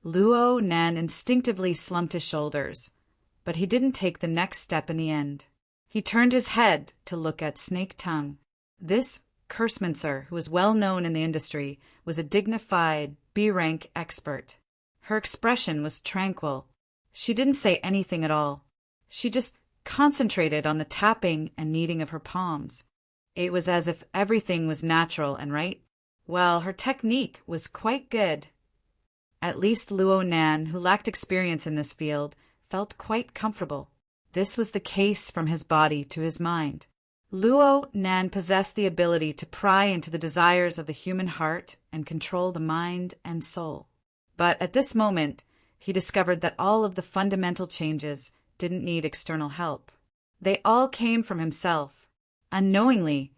Luo Nan instinctively slumped his shoulders, but he didn't take the next step in the end. He turned his head to look at Snake Tongue. This Kursmincer, who was well known in the industry, was a dignified B-rank expert. Her expression was tranquil. She didn't say anything at all. She just concentrated on the tapping and kneading of her palms. It was as if everything was natural and right. Well, her technique was quite good. At least Luo Nan, who lacked experience in this field, felt quite comfortable. This was the case from his body to his mind. Luo Nan possessed the ability to pry into the desires of the human heart and control the mind and soul. But at this moment, he discovered that all of the fundamental changes didn't need external help. They all came from himself. Unknowingly,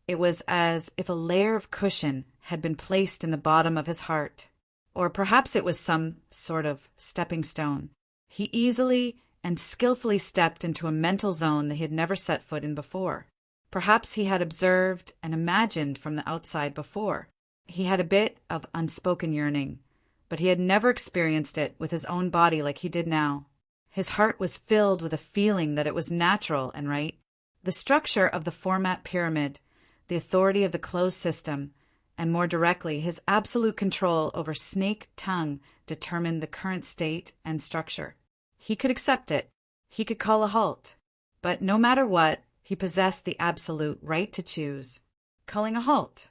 it was as if a layer of cushion had been placed in the bottom of his heart. Or perhaps it was some sort of stepping stone. He easily and skillfully stepped into a mental zone that he had never set foot in before. Perhaps he had observed and imagined from the outside before. He had a bit of unspoken yearning, but he had never experienced it with his own body like he did now. His heart was filled with a feeling that it was natural and right. The structure of the format pyramid, the authority of the closed system, and more directly, his absolute control over Snake Tongue determined the current state and structure. He could accept it. He could call a halt. But no matter what, he possessed the absolute right to choose. Calling a halt.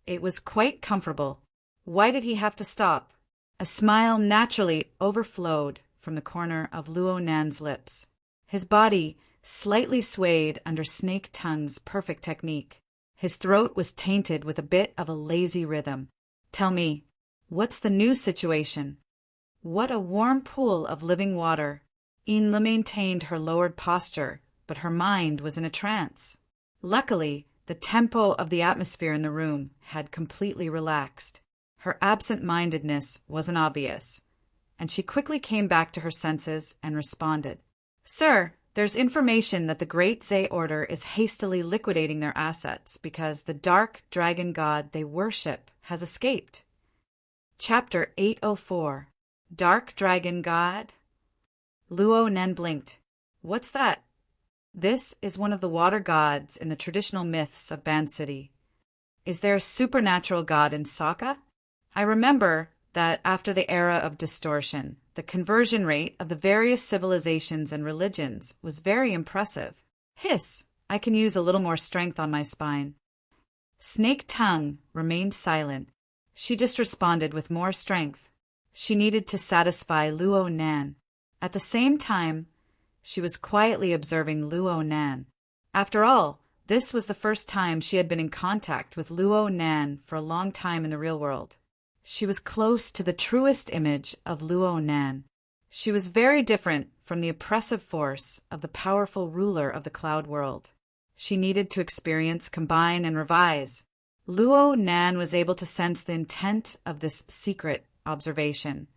It was quite comfortable. Why did he have to stop? A smile naturally overflowed from the corner of Luo Nan's lips. His body slightly swayed under Snake Tongue's perfect technique. His throat was tainted with a bit of a lazy rhythm. Tell me, what's the new situation? What a warm pool of living water. Inla maintained her lowered posture, but her mind was in a trance. Luckily, the tempo of the atmosphere in the room had completely relaxed. Her absent-mindedness wasn't obvious, and she quickly came back to her senses and responded. Sir, there's information that the Great Zay Order is hastily liquidating their assets because the dark dragon god they worship has escaped. Chapter 804. Dark Dragon God? Luo Nan blinked. What's that? This is one of the water gods in the traditional myths of Ban City. Is there a supernatural god in Sokka? I remember that after the era of distortion, the conversion rate of the various civilizations and religions was very impressive. Hiss! I can use a little more strength on my spine. Snake Tongue remained silent. She just responded with more strength. She needed to satisfy Luo Nan. At the same time, she was quietly observing Luo Nan. After all, this was the first time she had been in contact with Luo Nan for a long time in the real world. She was close to the truest image of Luo Nan. She was very different from the oppressive force of the powerful ruler of the cloud world. She needed to experience, combine, and revise. Luo Nan was able to sense the intent of this secret observation,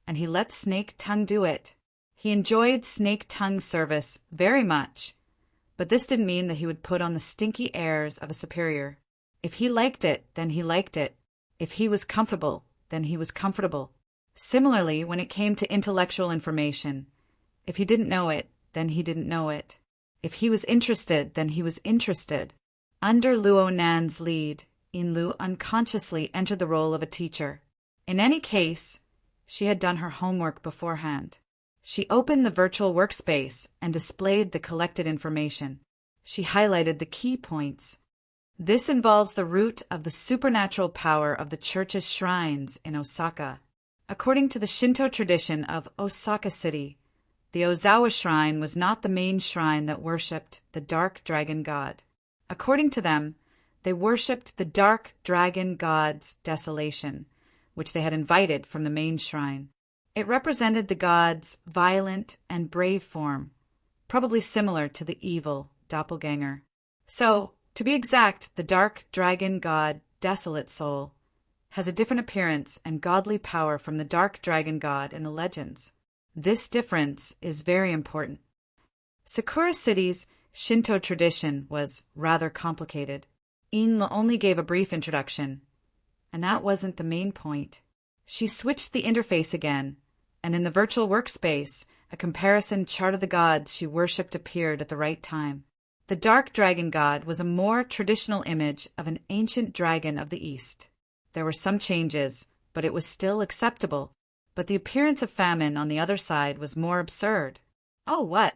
and he let Snake Tongue do it. He enjoyed Snake Tongue's service very much, but this didn't mean that he would put on the stinky airs of a superior. If he liked it, then he liked it. If he was comfortable, then he was comfortable. Similarly, when it came to intellectual information, if he didn't know it, then he didn't know it. If he was interested, then he was interested. Under Luo Nan's lead, Inlu unconsciously entered the role of a teacher. In any case, she had done her homework beforehand. She opened the virtual workspace and displayed the collected information. She highlighted the key points. This involves the root of the supernatural power of the church's shrines in Osaka. According to the Shinto tradition of Osaka City, the Ozawa Shrine was not the main shrine that worshipped the dark dragon god. According to them, they worshipped the dark dragon god's desolation, which they had invited from the main shrine. It represented the god's violent and brave form, probably similar to the evil doppelganger. So, to be exact, the dark dragon god Desolate Soul has a different appearance and godly power from the dark dragon god in the legends. This difference is very important. Sakura City's Shinto tradition was rather complicated. Inla only gave a brief introduction, and that wasn't the main point. She switched the interface again, and in the virtual workspace, a comparison chart of the gods she worshipped appeared at the right time. The dark dragon god was a more traditional image of an ancient dragon of the east. There were some changes, but it was still acceptable. But the appearance of famine on the other side was more absurd. Oh, what?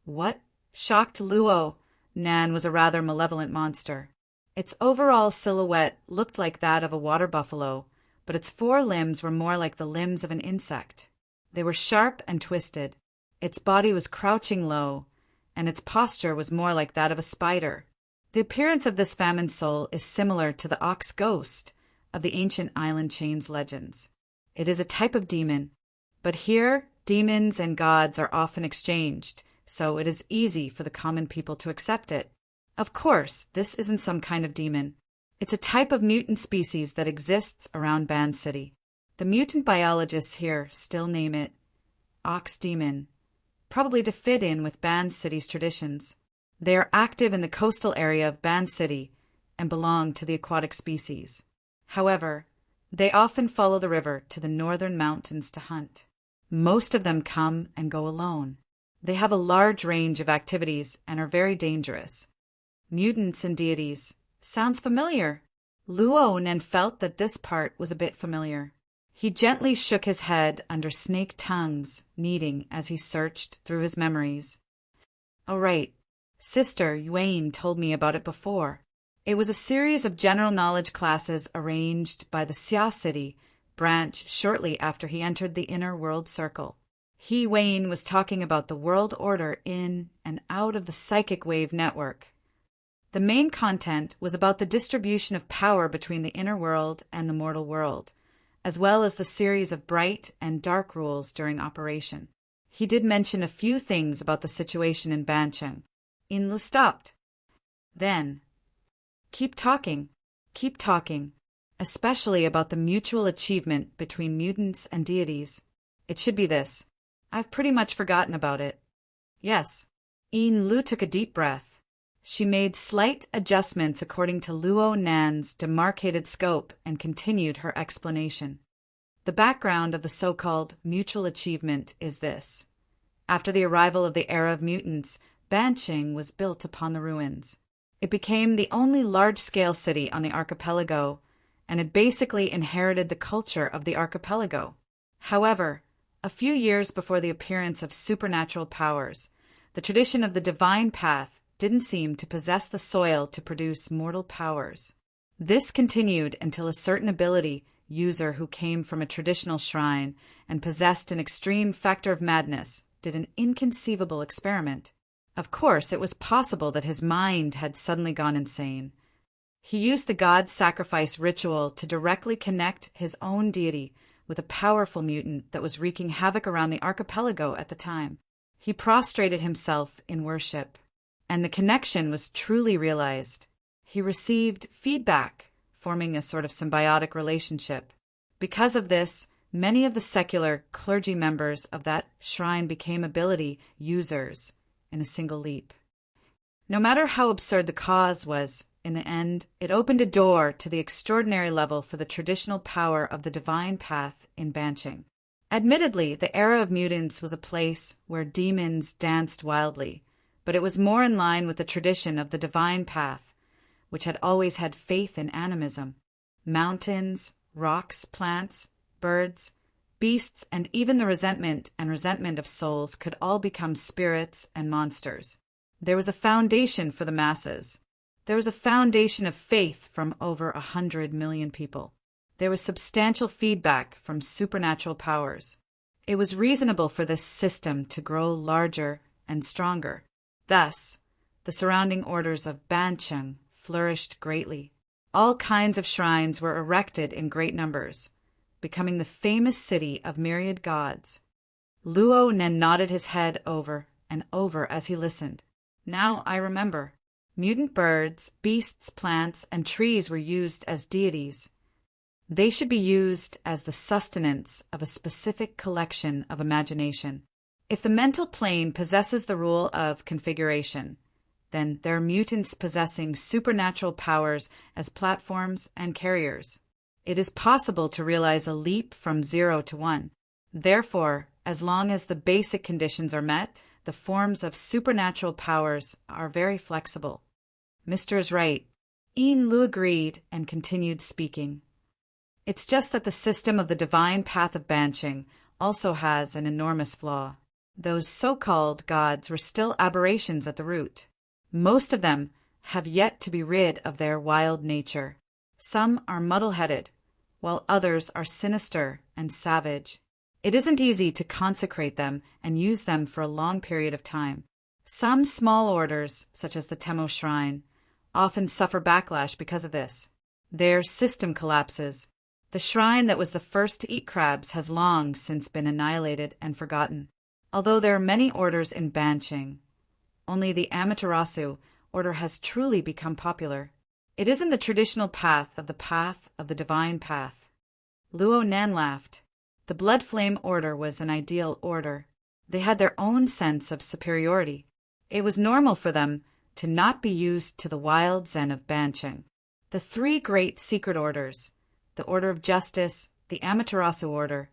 What? Shocked Luo Nan was a rather malevolent monster. Its overall silhouette looked like that of a water buffalo, but its four limbs were more like the limbs of an insect. They were sharp and twisted. Its body was crouching low, and its posture was more like that of a spider. The appearance of this famine soul is similar to the ox ghost of the ancient island chains legends. It is a type of demon, but here Demons and gods are often exchanged, so it is easy for the common people to accept it. Of course, this isn't some kind of demon. It's a type of mutant species that exists around Ban City. The mutant biologists here still name it ox demon, probably to fit in with Ban City's traditions. They are active in the coastal area of Ban City and belong to the aquatic species. However, they often follow the river to the northern mountains to hunt. Most of them come and go alone. They have a large range of activities and are very dangerous. Mutants and deities. Sounds familiar. Luo Nen felt that this part was a bit familiar. He gently shook his head under snake tongues, kneading as he searched through his memories. Oh, right. Sister Yuan told me about it before. It was a series of general knowledge classes arranged by the Xia City branch shortly after he entered the inner world circle. Wayne was talking about the world order in and out of the psychic wave network. The main content was about the distribution of power between the inner world and the mortal world, as well as the series of bright and dark rules during operation. He did mention a few things about the situation in Bancheng. Inlu stopped. Then, keep talking, especially about the mutual achievement between mutants and deities. It should be this. I've pretty much forgotten about it. Yes. Inlu took a deep breath. She made slight adjustments according to Luo Nan's demarcated scope and continued her explanation. The background of the so-called mutual achievement is this. After the arrival of the era of mutants, Bancheng was built upon the ruins. It became the only large-scale city on the archipelago, and it basically inherited the culture of the archipelago. However, a few years before the appearance of supernatural powers, the tradition of the divine path didn't seem to possess the soil to produce mortal powers. This continued until a certain ability user who came from a traditional shrine and possessed an extreme factor of madness did an inconceivable experiment. Of course, it was possible that his mind had suddenly gone insane. He used the god sacrifice ritual to directly connect his own deity with a powerful mutant that was wreaking havoc around the archipelago at the time. He prostrated himself in worship, and the connection was truly realized. He received feedback, forming a sort of symbiotic relationship. Because of this, many of the secular clergy members of that shrine became ability users in a single leap. No matter how absurd the cause was, in the end, it opened a door to the extraordinary level for the traditional power of the divine path in Bancheng. Admittedly, the era of mutants was a place where demons danced wildly, but it was more in line with the tradition of the divine path, which had always had faith in animism. Mountains, rocks, plants, birds, beasts, and even the resentment of souls could all become spirits and monsters. There was a foundation for the masses. There was a foundation of faith from over 100 million people. There was substantial feedback from supernatural powers. It was reasonable for this system to grow larger and stronger. Thus, the surrounding orders of Bancheng flourished greatly. All kinds of shrines were erected in great numbers, becoming the famous city of myriad gods. Luo Nen nodded his head over and over as he listened. Now I remember. Mutant birds, beasts, plants, and trees were used as deities. They should be used as the sustenance of a specific collection of imagination. If the mental plane possesses the rule of configuration, then there are mutants possessing supernatural powers as platforms and carriers. It is possible to realize a leap from 0 to 1. Therefore, as long as the basic conditions are met, the forms of supernatural powers are very flexible. Mr. is right. Yin Lu agreed and continued speaking. It's just that the system of the divine path of Bancheng also has an enormous flaw. Those so-called gods were still aberrations at the root. Most of them have yet to be rid of their wild nature. Some are muddle-headed, while others are sinister and savage. It isn't easy to consecrate them and use them for a long period of time. Some small orders, such as the Temo Shrine, often suffer backlash because of this. Their system collapses. The shrine that was the first to eat crabs has long since been annihilated and forgotten. Although there are many orders in Banching, only the Amaterasu order has truly become popular. It isn't the traditional path of the divine path. Luo Nan laughed. The Blood Flame order was an ideal order. They had their own sense of superiority. It was normal for them to not be used to the wild zen of Banching. The three great secret orders, the Order of Justice, the Amaterasu Order,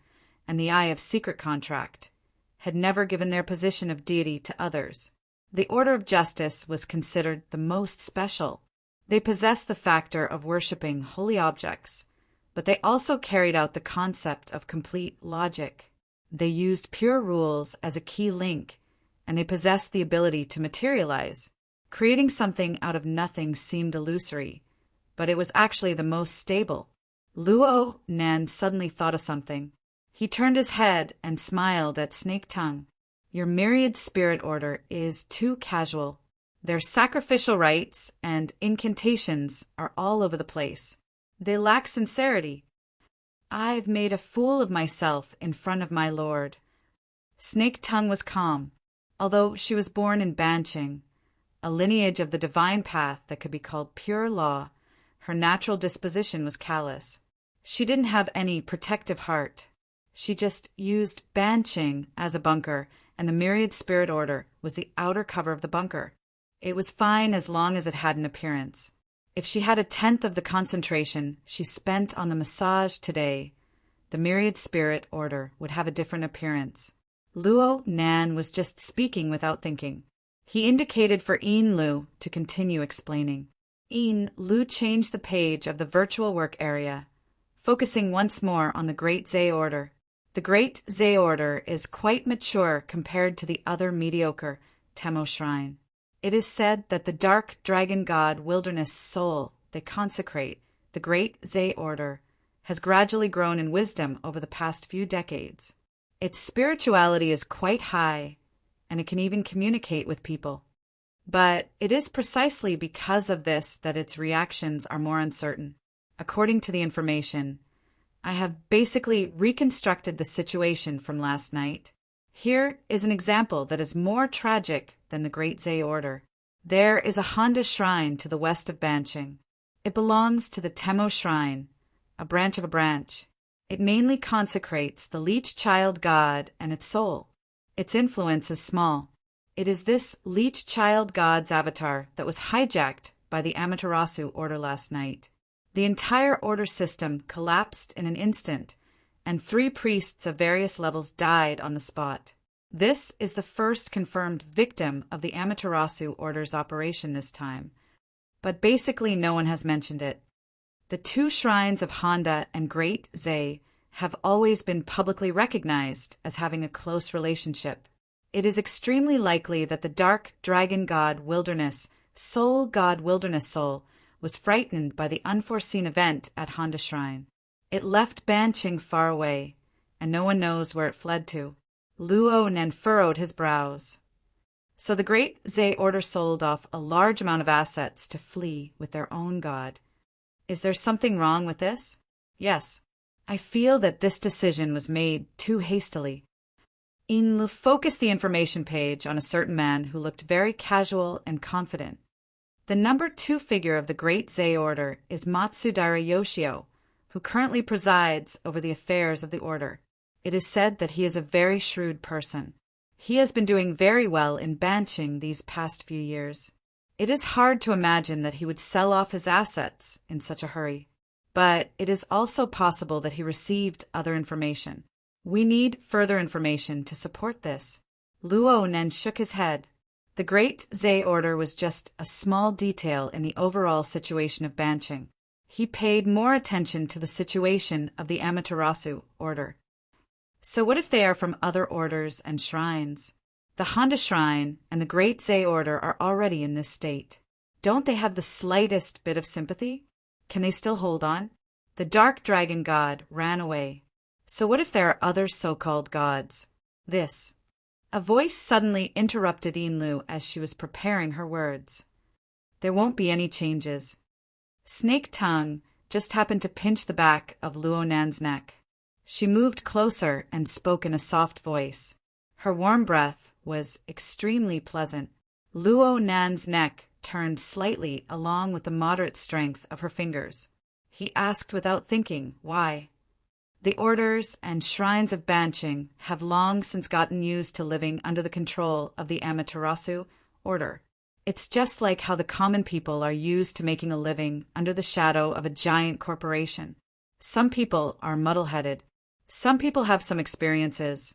and the Eye of Secret Contract, had never given their position of deity to others. The Order of Justice was considered the most special. They possessed the factor of worshipping holy objects, but they also carried out the concept of complete logic. They used pure rules as a key link, and they possessed the ability to materialize. Creating something out of nothing seemed illusory, but it was actually the most stable. Luo Nan suddenly thought of something. He turned his head and smiled at Snake Tongue. Your myriad spirit order is too casual. Their sacrificial rites and incantations are all over the place. They lack sincerity. I've made a fool of myself in front of my lord. Snake Tongue was calm. Although she was born in Banching, a lineage of the divine path that could be called pure law, her natural disposition was callous. She didn't have any protective heart. She just used Banching as a bunker, and the myriad spirit order was the outer cover of the bunker. It was fine as long as it had an appearance. If she had 1/10 of the concentration she spent on the massage today, the myriad spirit order would have a different appearance. Luo Nan was just speaking without thinking. He indicated for Yin Lu to continue explaining. Yin Lu changed the page of the virtual work area, focusing once more on the Great Zay Order. The Great Zay Order is quite mature compared to the other mediocre Temo Shrine. It is said that the dark dragon god wilderness soul they consecrate, the Great Zay Order, has gradually grown in wisdom over the past few decades. Its spirituality is quite high, and it can even communicate with people. But it is precisely because of this that its reactions are more uncertain. According to the information, I have basically reconstructed the situation from last night. Here is an example that is more tragic than the Great Zay Order. There is a Honda shrine to the west of Banching. It belongs to the Temo Shrine, a branch of a branch. It mainly consecrates the leech child god and its soul. Its influence is small. It is this leech child god's avatar that was hijacked by the Amaterasu order last night. The entire order system collapsed in an instant, and 3 priests of various levels died on the spot. This is the first confirmed victim of the Amaterasu order's operation this time, but basically no one has mentioned it. The 2 shrines of Honda and Great Zay have always been publicly recognized as having a close relationship. It is extremely likely that the dark dragon god Wilderness Soul was frightened by the unforeseen event at Honda Shrine. It left Banching far away, and no one knows where it fled to. Luo Nan furrowed his brows. So the Great Zay Order sold off a large amount of assets to flee with their own god. Is there something wrong with this? Yes. I feel that this decision was made too hastily. Yin Lu focused the information page on a certain man who looked very casual and confident. The number 2 figure of the Great Zay Order is Matsudaira Yoshio, who currently presides over the affairs of the order. It is said that he is a very shrewd person. He has been doing very well in Banching these past few years. It is hard to imagine that he would sell off his assets in such a hurry. But it is also possible that he received other information. We need further information to support this. Luo Nan shook his head. The Great Zay Order was just a small detail in the overall situation of Banching. He paid more attention to the situation of the Amaterasu Order. So what if they are from other orders and shrines? The Honda Shrine and the Great Zay Order are already in this state. Don't they have the slightest bit of sympathy? Can they still hold on? The dark dragon god ran away. So what if there are other so-called gods? This. A voice suddenly interrupted Yin Lu as she was preparing her words. There won't be any changes. Snake Tongue just happened to pinch the back of Luo Nan's neck. She moved closer and spoke in a soft voice. Her warm breath was extremely pleasant. Luo Nan's neck turned slightly along with the moderate strength of her fingers. He asked without thinking, why? The orders and shrines of Banching have long since gotten used to living under the control of the Amaterasu order. It's just like how the common people are used to making a living under the shadow of a giant corporation. Some people are muddle-headed. Some people have some experiences,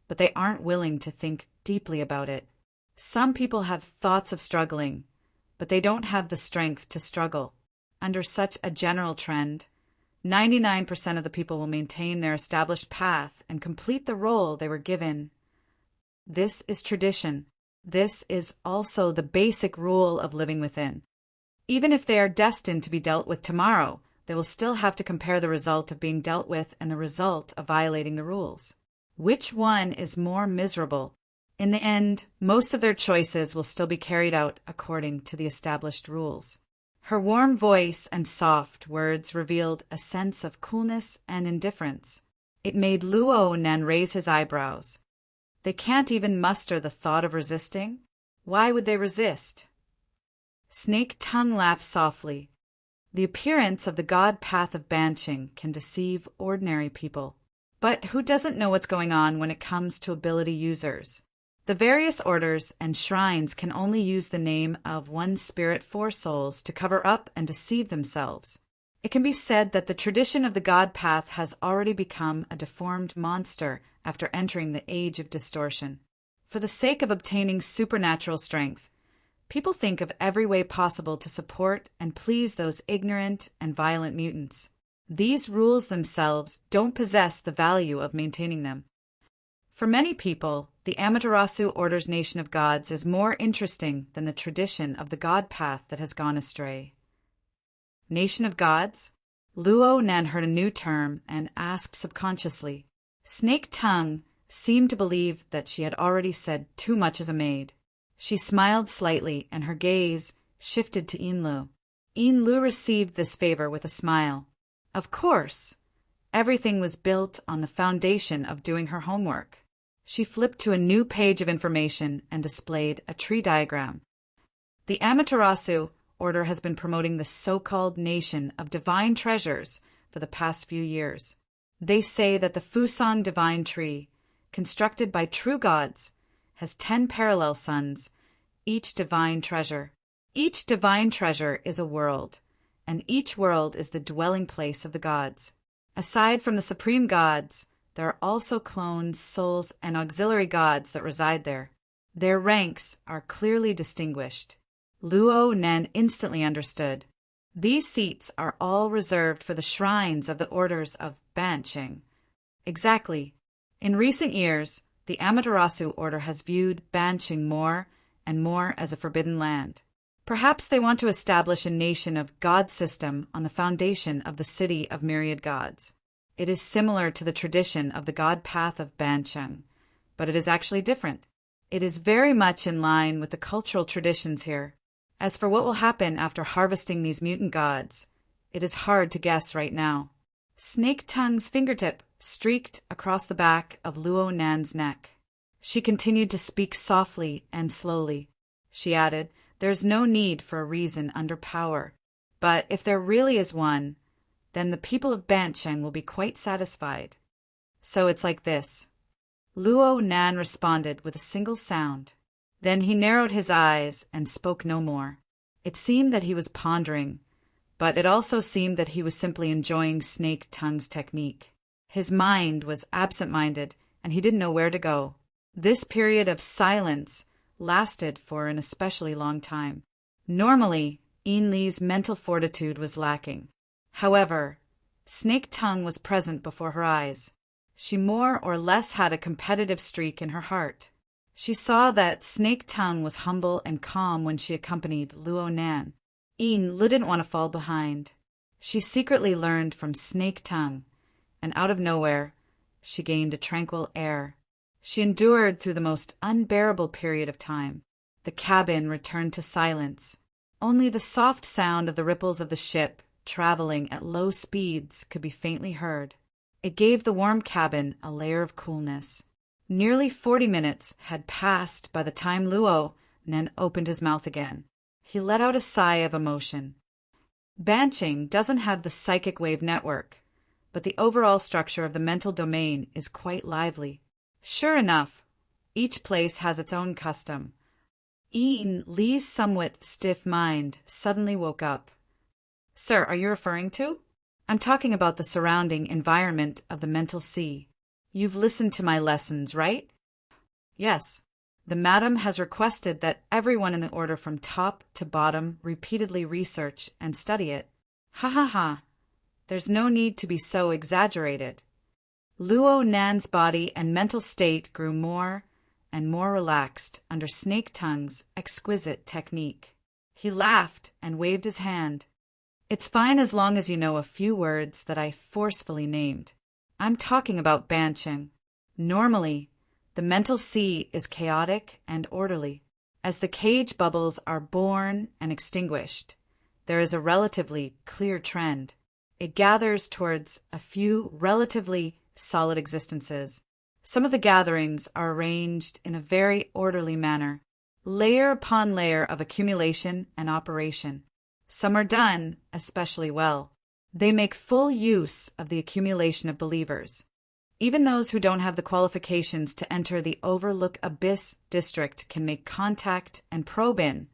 but they aren't willing to think deeply about it. Some people have thoughts of struggling, but they don't have the strength to struggle. Under such a general trend, 99% of the people will maintain their established path and complete the role they were given. This is tradition. This is also the basic rule of living within. Even if they are destined to be dealt with tomorrow, they will still have to compare the result of being dealt with and the result of violating the rules. Which one is more miserable? In the end, most of their choices will still be carried out according to the established rules. Her warm voice and soft words revealed a sense of coolness and indifference. It made Luo Nan raise his eyebrows. They can't even muster the thought of resisting? Why would they resist? Snake Tongue laughed softly. The appearance of the god path of Banching can deceive ordinary people. But who doesn't know what's going on when it comes to ability users? The various orders and shrines can only use the name of one spirit for souls to cover up and deceive themselves. It can be said that the tradition of the God path has already become a deformed monster after entering the age of distortion. For the sake of obtaining supernatural strength, people think of every way possible to support and please those ignorant and violent mutants. These rules themselves don't possess the value of maintaining them. For many people, the Amaterasu Order's nation of gods is more interesting than the tradition of the God path that has gone astray. Nation of gods? Luo Nan heard a new term and asked subconsciously. Snake Tongue seemed to believe that she had already said too much as a maid. She smiled slightly and her gaze shifted to Yinlu. Yinlu received this favor with a smile. Of course, everything was built on the foundation of doing her homework. She flipped to a new page of information and displayed a tree diagram. The Amaterasu Order has been promoting the so-called nation of divine treasures for the past few years. They say that the Fusang divine tree, constructed by true gods, has 10 parallel suns, each divine treasure. Each divine treasure is a world, and each world is the dwelling place of the gods. Aside from the supreme gods, there are also clones, souls, and auxiliary gods that reside there. Their ranks are clearly distinguished. Luo Nan instantly understood. These seats are all reserved for the shrines of the orders of Banching. Exactly. In recent years, the Amaterasu Order has viewed Banching more and more as a forbidden land. Perhaps they want to establish a nation of god system on the foundation of the city of myriad gods. It is similar to the tradition of the god path of Bancheng, but it is actually different. It is very much in line with the cultural traditions here. As for what will happen after harvesting these mutant gods, it is hard to guess right now. Snake Tongue's fingertip streaked across the back of Luo Nan's neck. She continued to speak softly and slowly. She added, "There's no need for a reason under power, but if there really is one, then the people of Bancheng will be quite satisfied. So it's like this." Luo Nan responded with a single sound. Then he narrowed his eyes and spoke no more. It seemed that he was pondering, but it also seemed that he was simply enjoying Snake Tongue's technique. His mind was absent-minded, and he didn't know where to go. This period of silence lasted for an especially long time. Normally, Yin Li's mental fortitude was lacking. However, Snake Tongue was present before her eyes. She more or less had a competitive streak in her heart. She saw that Snake Tongue was humble and calm when she accompanied Luo Nan. Yin Li didn't want to fall behind. She secretly learned from Snake Tongue, and out of nowhere, she gained a tranquil air. She endured through the most unbearable period of time. The cabin returned to silence. Only the soft sound of the ripples of the ship traveling at low speeds could be faintly heard. It gave the warm cabin a layer of coolness. Nearly 40 minutes had passed by the time Luo Nen opened his mouth again. He let out a sigh of emotion. Banqing doesn't have the psychic wave network, but the overall structure of the mental domain is quite lively. Sure enough, each place has its own custom. Yin Li's somewhat stiff mind suddenly woke up. Sir, are you referring to? I'm talking about the surrounding environment of the mental sea. You've listened to my lessons, right? Yes. The madam has requested that everyone in the order from top to bottom repeatedly research and study it. Ha ha ha. There's no need to be so exaggerated. Luo Nan's body and mental state grew more and more relaxed under Snake Tongue's exquisite technique. He laughed and waved his hand. It's fine as long as you know a few words that I forcefully named. I'm talking about Banqing. Normally, the mental sea is chaotic and orderly. As the cage bubbles are born and extinguished, there is a relatively clear trend. It gathers towards a few relatively solid existences. Some of the gatherings are arranged in a very orderly manner, layer upon layer of accumulation and operation. Some are done especially well. They make full use of the accumulation of believers. Even those who don't have the qualifications to enter the Overlook Abyss district can make contact and probe in,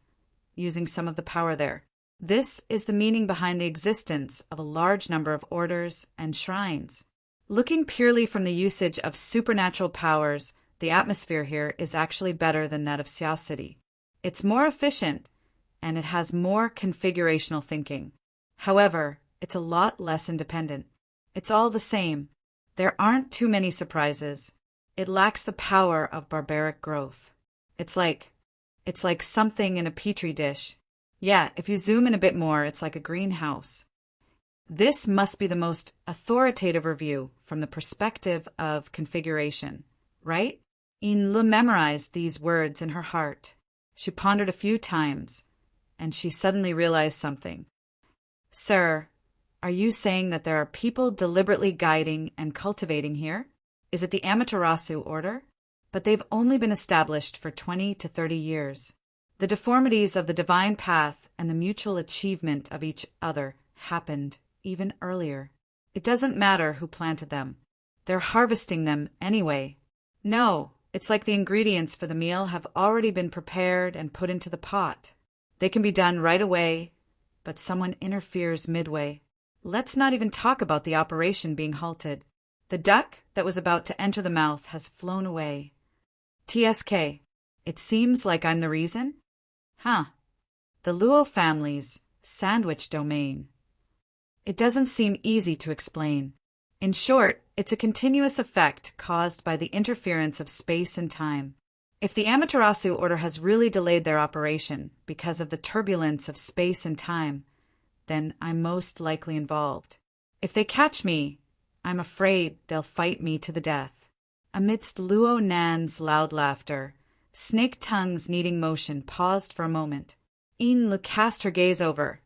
using some of the power there. This is the meaning behind the existence of a large number of orders and shrines. Looking purely from the usage of supernatural powers, the atmosphere here is actually better than that of Xia City. It's more efficient, and it has more configurational thinking. However, it's a lot less independent. It's all the same. There aren't too many surprises. It lacks the power of barbaric growth. It's like something in a petri dish. Yeah, if you zoom in a bit more, it's like a greenhouse. This must be the most authoritative review from the perspective of configuration, right? Yin Lu memorized these words in her heart. She pondered a few times, and she suddenly realized something. Sir, are you saying that there are people deliberately guiding and cultivating here? Is it the Amaterasu order? But they've only been established for 20 to 30 years. The deformities of the divine path and the mutual achievement of each other happened even earlier. It doesn't matter who planted them. They're harvesting them anyway. No, it's like the ingredients for the meal have already been prepared and put into the pot. They can be done right away, but someone interferes midway. Let's not even talk about the operation being halted. The duck that was about to enter the mouth has flown away. TSK, it seems like I'm the reason? Huh. The Luo family's sandwich domain. It doesn't seem easy to explain. In short, it's a continuous effect caused by the interference of space and time. If the Amaterasu order has really delayed their operation because of the turbulence of space and time, then I'm most likely involved. If they catch me, I'm afraid they'll fight me to the death. Amidst Luo Nan's loud laughter, Snake Tongue's kneading motion paused for a moment. Yin Lu cast her gaze over,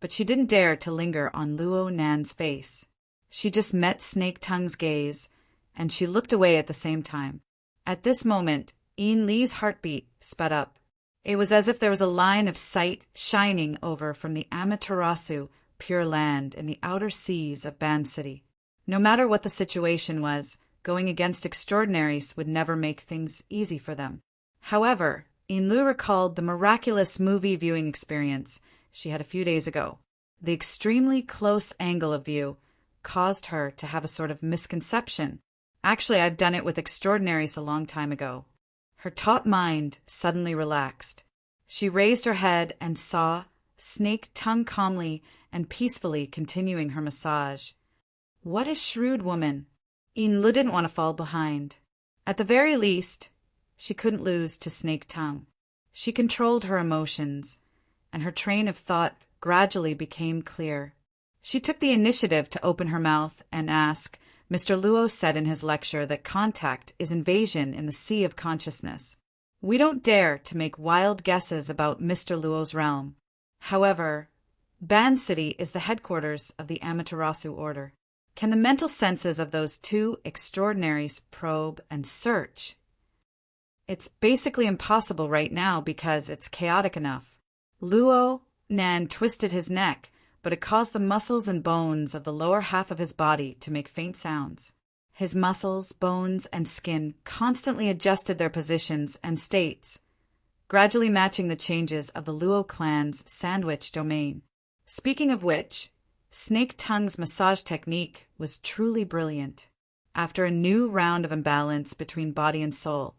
but she didn't dare to linger on Luo Nan's face. She just met Snake Tongue's gaze, and she looked away at the same time. At this moment, Yin Li's heartbeat sped up. It was as if there was a line of sight shining over from the Amaterasu pure land in the outer seas of Ban City. No matter what the situation was, going against extraordinaries would never make things easy for them. However, Yin Lu recalled the miraculous movie viewing experience she had a few days ago. The extremely close angle of view caused her to have a sort of misconception. Actually, I've done it with extraordinaries a long time ago. Her taut mind suddenly relaxed. She raised her head and saw Snake Tongue calmly and peacefully continuing her massage. What a shrewd woman! Yin Lu didn't want to fall behind. At the very least, she couldn't lose to Snake Tongue. She controlled her emotions, and her train of thought gradually became clear. She took the initiative to open her mouth and ask. Mr. Luo said in his lecture that contact is invasion in the sea of consciousness. We don't dare to make wild guesses about Mr. Luo's realm. However, Ban City is the headquarters of the Amaterasu order. Can the mental senses of those two extraordinaries probe and search? It's basically impossible right now because it's chaotic enough. Luo Nan twisted his neck, but it caused the muscles and bones of the lower half of his body to make faint sounds. His muscles, bones, and skin constantly adjusted their positions and states, gradually matching the changes of the Luo clan's sandwich domain. Speaking of which, Snake Tongue's massage technique was truly brilliant. After a new round of imbalance between body and soul,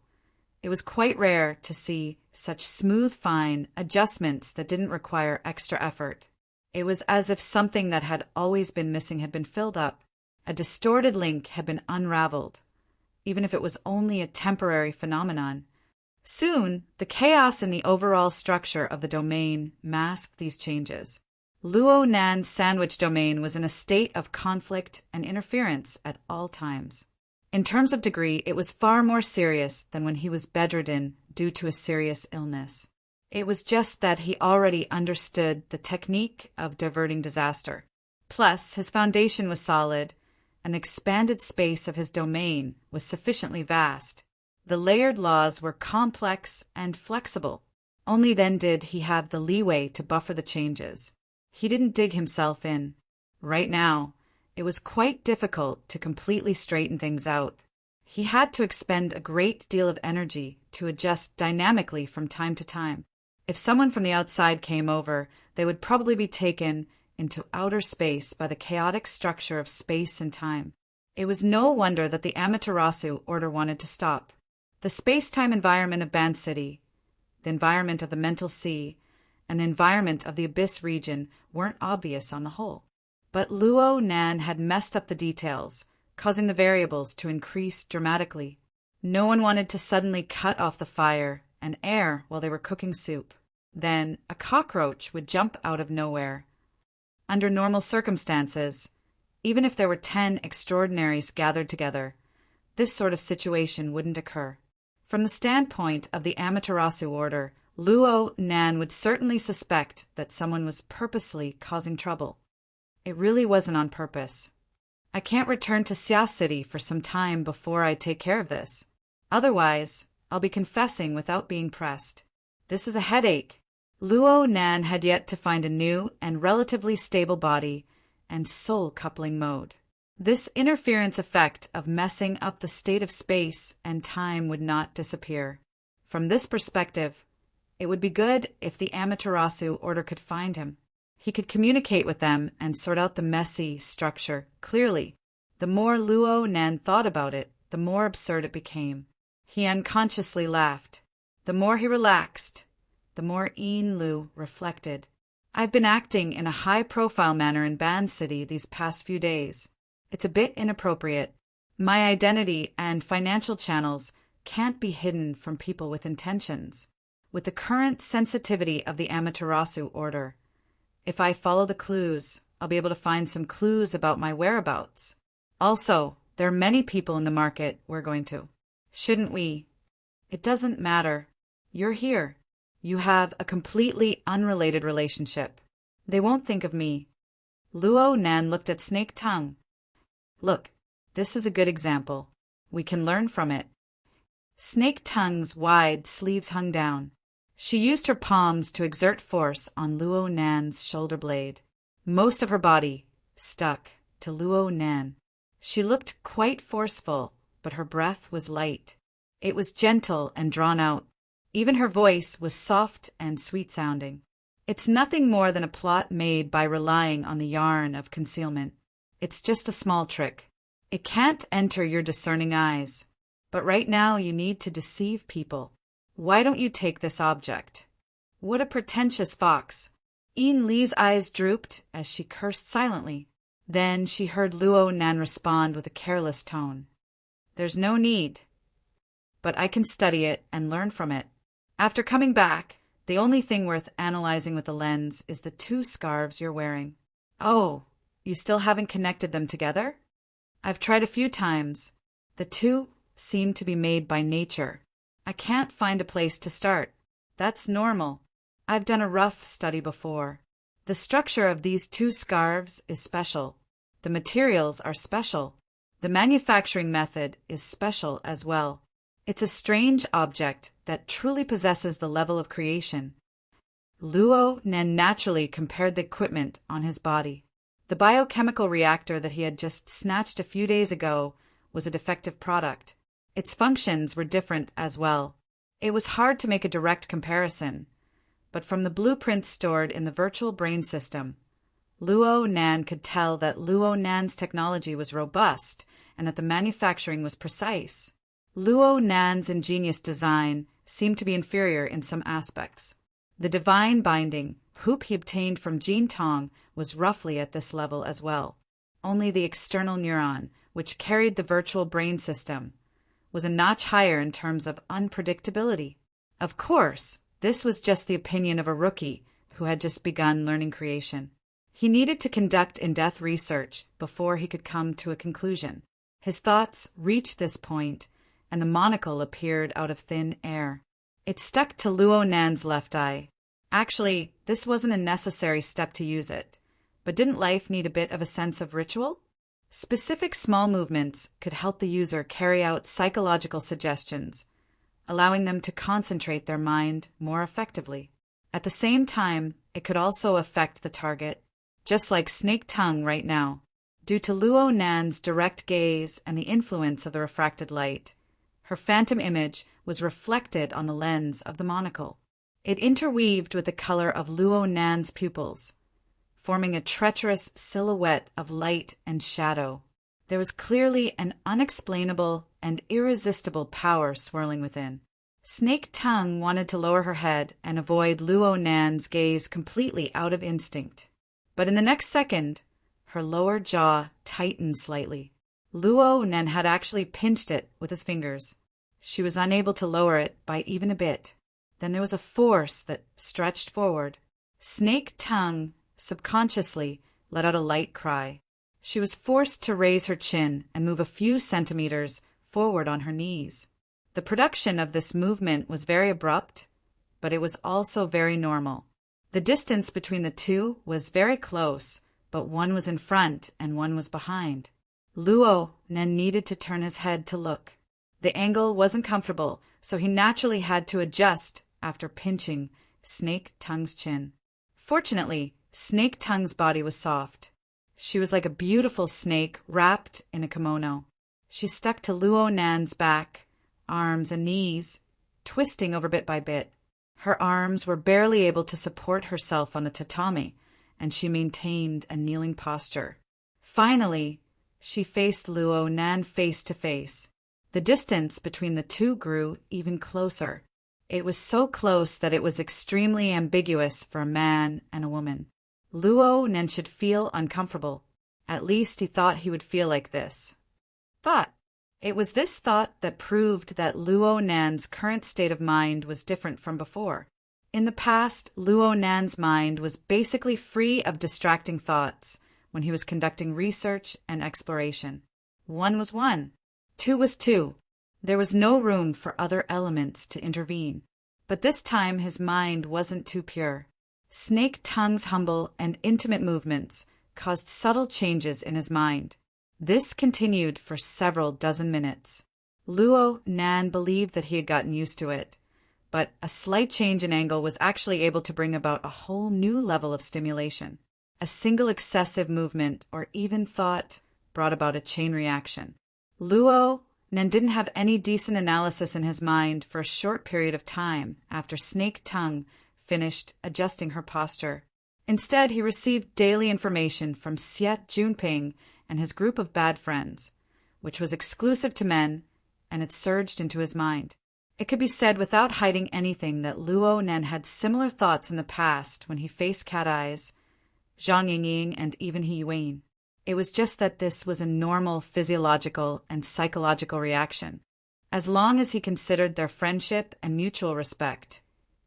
it was quite rare to see such smooth, fine adjustments that didn't require extra effort. It was as if something that had always been missing had been filled up. A distorted link had been unraveled, even if it was only a temporary phenomenon. Soon, the chaos in the overall structure of the domain masked these changes. Luo Nan's sandwich domain was in a state of conflict and interference at all times. In terms of degree, it was far more serious than when he was bedridden due to a serious illness. It was just that he already understood the technique of diverting disaster. Plus, his foundation was solid, and the expanded space of his domain was sufficiently vast. The layered laws were complex and flexible. Only then did he have the leeway to buffer the changes. He didn't dig himself in. Right now, it was quite difficult to completely straighten things out. He had to expend a great deal of energy to adjust dynamically from time to time. If someone from the outside came over, they would probably be taken into outer space by the chaotic structure of space and time. It was no wonder that the Amaterasu order wanted to stop. The space-time environment of Ban City, the environment of the mental sea, and the environment of the Abyss region weren't obvious on the whole. But Luo Nan had messed up the details, causing the variables to increase dramatically. No one wanted to suddenly cut off the fire and air while they were cooking soup. Then a cockroach would jump out of nowhere. Under normal circumstances, even if there were 10 extraordinaries gathered together, this sort of situation wouldn't occur. From the standpoint of the Amaterasu order, Luo Nan would certainly suspect that someone was purposely causing trouble. It really wasn't on purpose. I can't return to Xia City for some time before I take care of this. Otherwise, I'll be confessing without being pressed. This is a headache. Luo Nan had yet to find a new and relatively stable body and soul coupling mode. This interference effect of messing up the state of space and time would not disappear. From this perspective, it would be good if the Amaterasu order could find him. He could communicate with them and sort out the messy structure clearly. The more Luo Nan thought about it, the more absurd it became. He unconsciously laughed. The more he relaxed, the more Yin Lu reflected. I've been acting in a high-profile manner in Ban City these past few days. It's a bit inappropriate. My identity and financial channels can't be hidden from people with intentions. With the current sensitivity of the Amaterasu order, if I follow the clues, I'll be able to find some clues about my whereabouts. Also, there are many people in the market we're going to. Shouldn't we? It doesn't matter. You're here. You have a completely unrelated relationship. They won't think of me. Luo Nan looked at Snake Tongue. Look, this is a good example. We can learn from it. Snake Tongue's wide sleeves hung down. She used her palms to exert force on Luo Nan's shoulder blade. Most of her body stuck to Luo Nan. She looked quite forceful, but her breath was light. It was gentle and drawn out. Even her voice was soft and sweet-sounding. It's nothing more than a plot made by relying on the yarn of concealment. It's just a small trick. It can't enter your discerning eyes. But right now you need to deceive people. Why don't you take this object? What a pretentious fox. Yin Li's eyes drooped as she cursed silently. Then she heard Luo Nan respond with a careless tone. There's no need. But I can study it and learn from it. After coming back, the only thing worth analyzing with the lens is the 2 scarves you're wearing. Oh, you still haven't connected them together? I've tried a few times. The 2 seem to be made by nature. I can't find a place to start. That's normal. I've done a rough study before. The structure of these two scarves is special. The materials are special. The manufacturing method is special as well. It's a strange object that truly possesses the level of creation. Luo Nen naturally compared the equipment on his body. The biochemical reactor that he had just snatched a few days ago was a defective product. Its functions were different as well. It was hard to make a direct comparison, but from the blueprints stored in the virtual brain system, Luo Nan could tell that Luo Nan's technology was robust and that the manufacturing was precise. Luo Nan's ingenious design seemed to be inferior in some aspects. The divine binding hoop he obtained from Jin Tong was roughly at this level as well. Only the external neuron, which carried the virtual brain system, was a notch higher in terms of unpredictability. Of course, this was just the opinion of a rookie who had just begun learning creation. He needed to conduct in-depth research before he could come to a conclusion. His thoughts reached this point, and the monocle appeared out of thin air. It stuck to Luo Nan's left eye. Actually, this wasn't a necessary step to use it, but didn't life need a bit of a sense of ritual? Specific small movements could help the user carry out psychological suggestions, allowing them to concentrate their mind more effectively. At the same time, it could also affect the target, just like Snake Tongue right now. Due to Luo Nan's direct gaze and the influence of the refracted light, her phantom image was reflected on the lens of the monocle. It interweaved with the color of Luo Nan's pupils, forming a treacherous silhouette of light and shadow. There was clearly an unexplainable and irresistible power swirling within. Snake Tongue wanted to lower her head and avoid Luo Nan's gaze completely out of instinct. But in the next second, her lower jaw tightened slightly. Luo Nan had actually pinched it with his fingers. She was unable to lower it by even a bit. Then there was a force that stretched forward. Snake Tongue subconsciously let out a light cry. She was forced to raise her chin and move a few centimeters forward on her knees. The production of this movement was very abrupt, but it was also very normal. The distance between the two was very close, but one was in front and one was behind. Luo Nan needed to turn his head to look. The angle wasn't comfortable, so he naturally had to adjust after pinching Snake Tongue's chin. Fortunately, Snake Tongue's body was soft. She was like a beautiful snake wrapped in a kimono. She stuck to Luo Nan's back, arms and knees, twisting over bit by bit. Her arms were barely able to support herself on the tatami, and she maintained a kneeling posture. Finally, she faced Luo Nan face to face. The distance between the two grew even closer. It was so close that it was extremely ambiguous for a man and a woman. Luo Nan should feel uncomfortable. At least he thought he would feel like this. Thought. It was this thought that proved that Luo Nan's current state of mind was different from before. In the past, Luo Nan's mind was basically free of distracting thoughts when he was conducting research and exploration. 1 was 1. 2 was 2. There was no room for other elements to intervene. But this time his mind wasn't too pure. Snake Tongue's humble and intimate movements caused subtle changes in his mind. This continued for several dozen minutes. Luo Nan believed that he had gotten used to it, but a slight change in angle was actually able to bring about a whole new level of stimulation. A single excessive movement or even thought brought about a chain reaction. Luo Nan didn't have any decent analysis in his mind for a short period of time after Snake Tongue finished adjusting her posture. Instead, he received daily information from Xiet Junping and his group of bad friends, which was exclusive to men, and it surged into his mind. It could be said without hiding anything that Luo Nan had similar thoughts in the past when he faced Cat Eyes, Zhang Yingying, and even He Yuan. It was just that this was a normal physiological and psychological reaction. As long as he considered their friendship and mutual respect,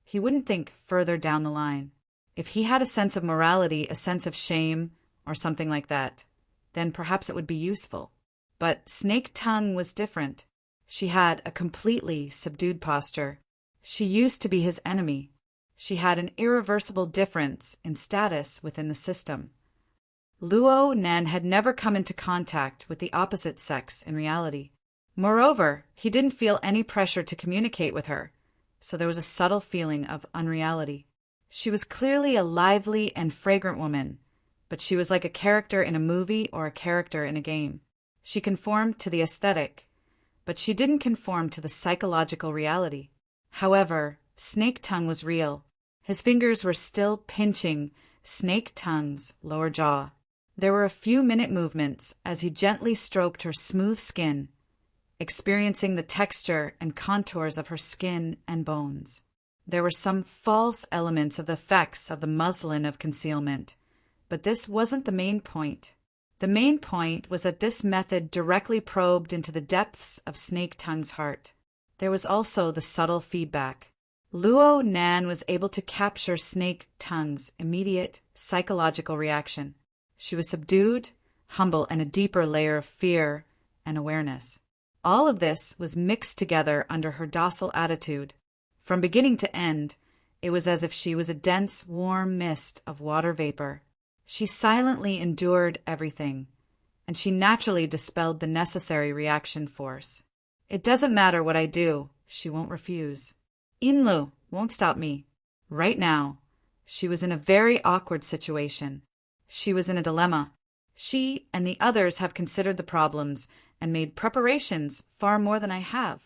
he wouldn't think further down the line. If he had a sense of morality, a sense of shame, or something like that, then perhaps it would be useful. But Snake Tongue was different. She had a completely subdued posture. She used to be his enemy. She had an irreversible difference in status within the system. Luo Nen had never come into contact with the opposite sex in reality. Moreover, he didn't feel any pressure to communicate with her, so there was a subtle feeling of unreality. She was clearly a lively and fragrant woman, but she was like a character in a movie or a character in a game. She conformed to the aesthetic, but she didn't conform to the psychological reality. However, Snake Tongue was real. His fingers were still pinching Snake Tongue's lower jaw. There were a few minute movements as he gently stroked her smooth skin, experiencing the texture and contours of her skin and bones. There were some false elements of the effects of the muslin of concealment, but this wasn't the main point. The main point was that this method directly probed into the depths of Snake Tongue's heart. There was also the subtle feedback. Luo Nan was able to capture Snake Tongue's immediate psychological reaction. She was subdued, humble, and a deeper layer of fear and awareness. All of this was mixed together under her docile attitude. From beginning to end, it was as if she was a dense, warm mist of water vapor. She silently endured everything, and she naturally dispelled the necessary reaction force. It doesn't matter what I do, she won't refuse. Inlu won't stop me. Right now, she was in a very awkward situation. She was in a dilemma. She and the others have considered the problems and made preparations far more than I have.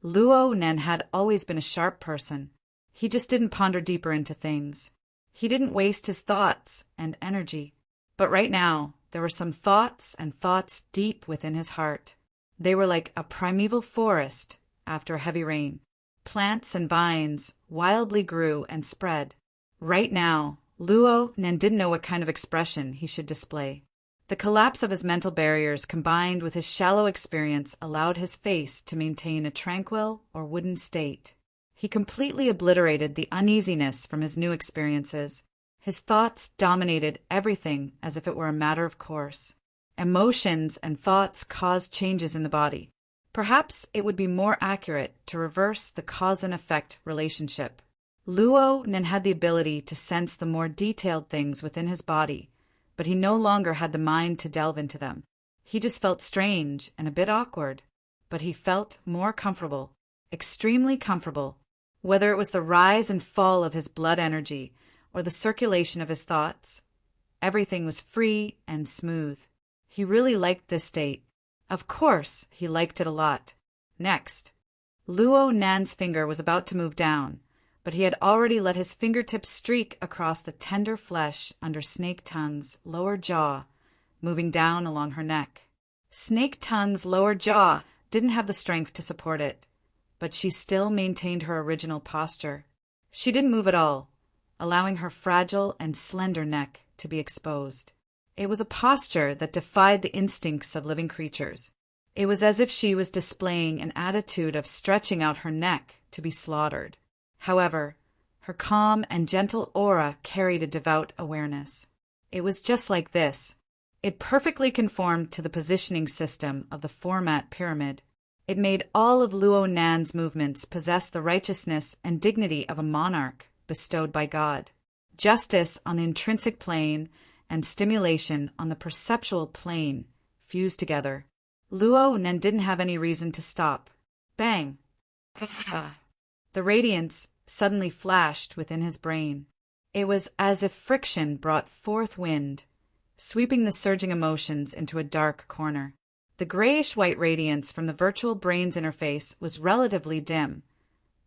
Luo Nen had always been a sharp person. He just didn't ponder deeper into things. He didn't waste his thoughts and energy. But right now, there were some thoughts and thoughts deep within his heart. They were like a primeval forest after a heavy rain. Plants and vines wildly grew and spread. Right now, Luo Nen didn't know what kind of expression he should display. The collapse of his mental barriers combined with his shallow experience allowed his face to maintain a tranquil or wooden state. He completely obliterated the uneasiness from his new experiences. His thoughts dominated everything as if it were a matter of course. Emotions and thoughts caused changes in the body. Perhaps it would be more accurate to reverse the cause and effect relationship. Luo Nen had the ability to sense the more detailed things within his body, but he no longer had the mind to delve into them. He just felt strange and a bit awkward, but he felt more comfortable, extremely comfortable. Whether it was the rise and fall of his blood energy or the circulation of his thoughts, everything was free and smooth. He really liked this state. Of course, he liked it a lot. Next, Luo Nan's finger was about to move down, but he had already let his fingertips streak across the tender flesh under Snake Tongue's lower jaw, moving down along her neck. Snake Tongue's lower jaw didn't have the strength to support it, but she still maintained her original posture. She didn't move at all, allowing her fragile and slender neck to be exposed. It was a posture that defied the instincts of living creatures. It was as if she was displaying an attitude of stretching out her neck to be slaughtered. However, her calm and gentle aura carried a devout awareness. It was just like this. It perfectly conformed to the positioning system of the format pyramid. It made all of Luo Nan's movements possess the righteousness and dignity of a monarch bestowed by God. Justice on the intrinsic plane and stimulation on the perceptual plane fused together. Luo Nan didn't have any reason to stop. Bang! The radiance suddenly flashed within his brain. It was as if friction brought forth wind, sweeping the surging emotions into a dark corner. The grayish-white radiance from the virtual brain's interface was relatively dim,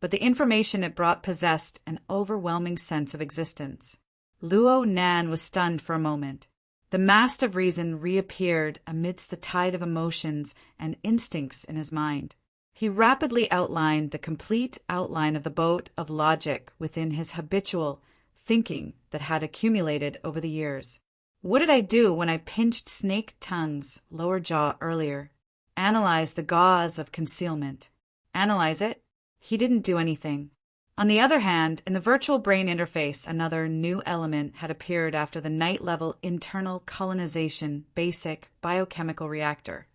but the information it brought possessed an overwhelming sense of existence. Luo Nan was stunned for a moment. The mast of reason reappeared amidst the tide of emotions and instincts in his mind. He rapidly outlined the complete outline of the boat of logic within his habitual thinking that had accumulated over the years. What did I do when I pinched Snake Tongue's lower jaw earlier? Analyze the gauze of concealment. Analyze it? He didn't do anything. On the other hand, in the virtual brain interface, another new element had appeared after the night-level internal colonization basic biochemical reactor.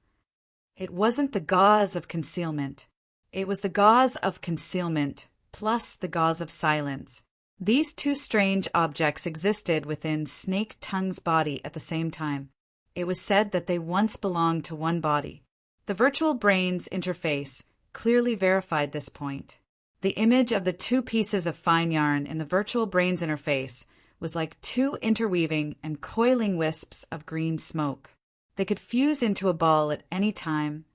It wasn't the gauze of concealment. It was the gauze of concealment plus the gauze of silence. These two strange objects existed within Snake Tongue's body at the same time. It was said that they once belonged to one body. The virtual brain's interface clearly verified this point. The image of the two pieces of fine yarn in the virtual brain's interface was like two interweaving and coiling wisps of green smoke. They could fuse into a ball at any time,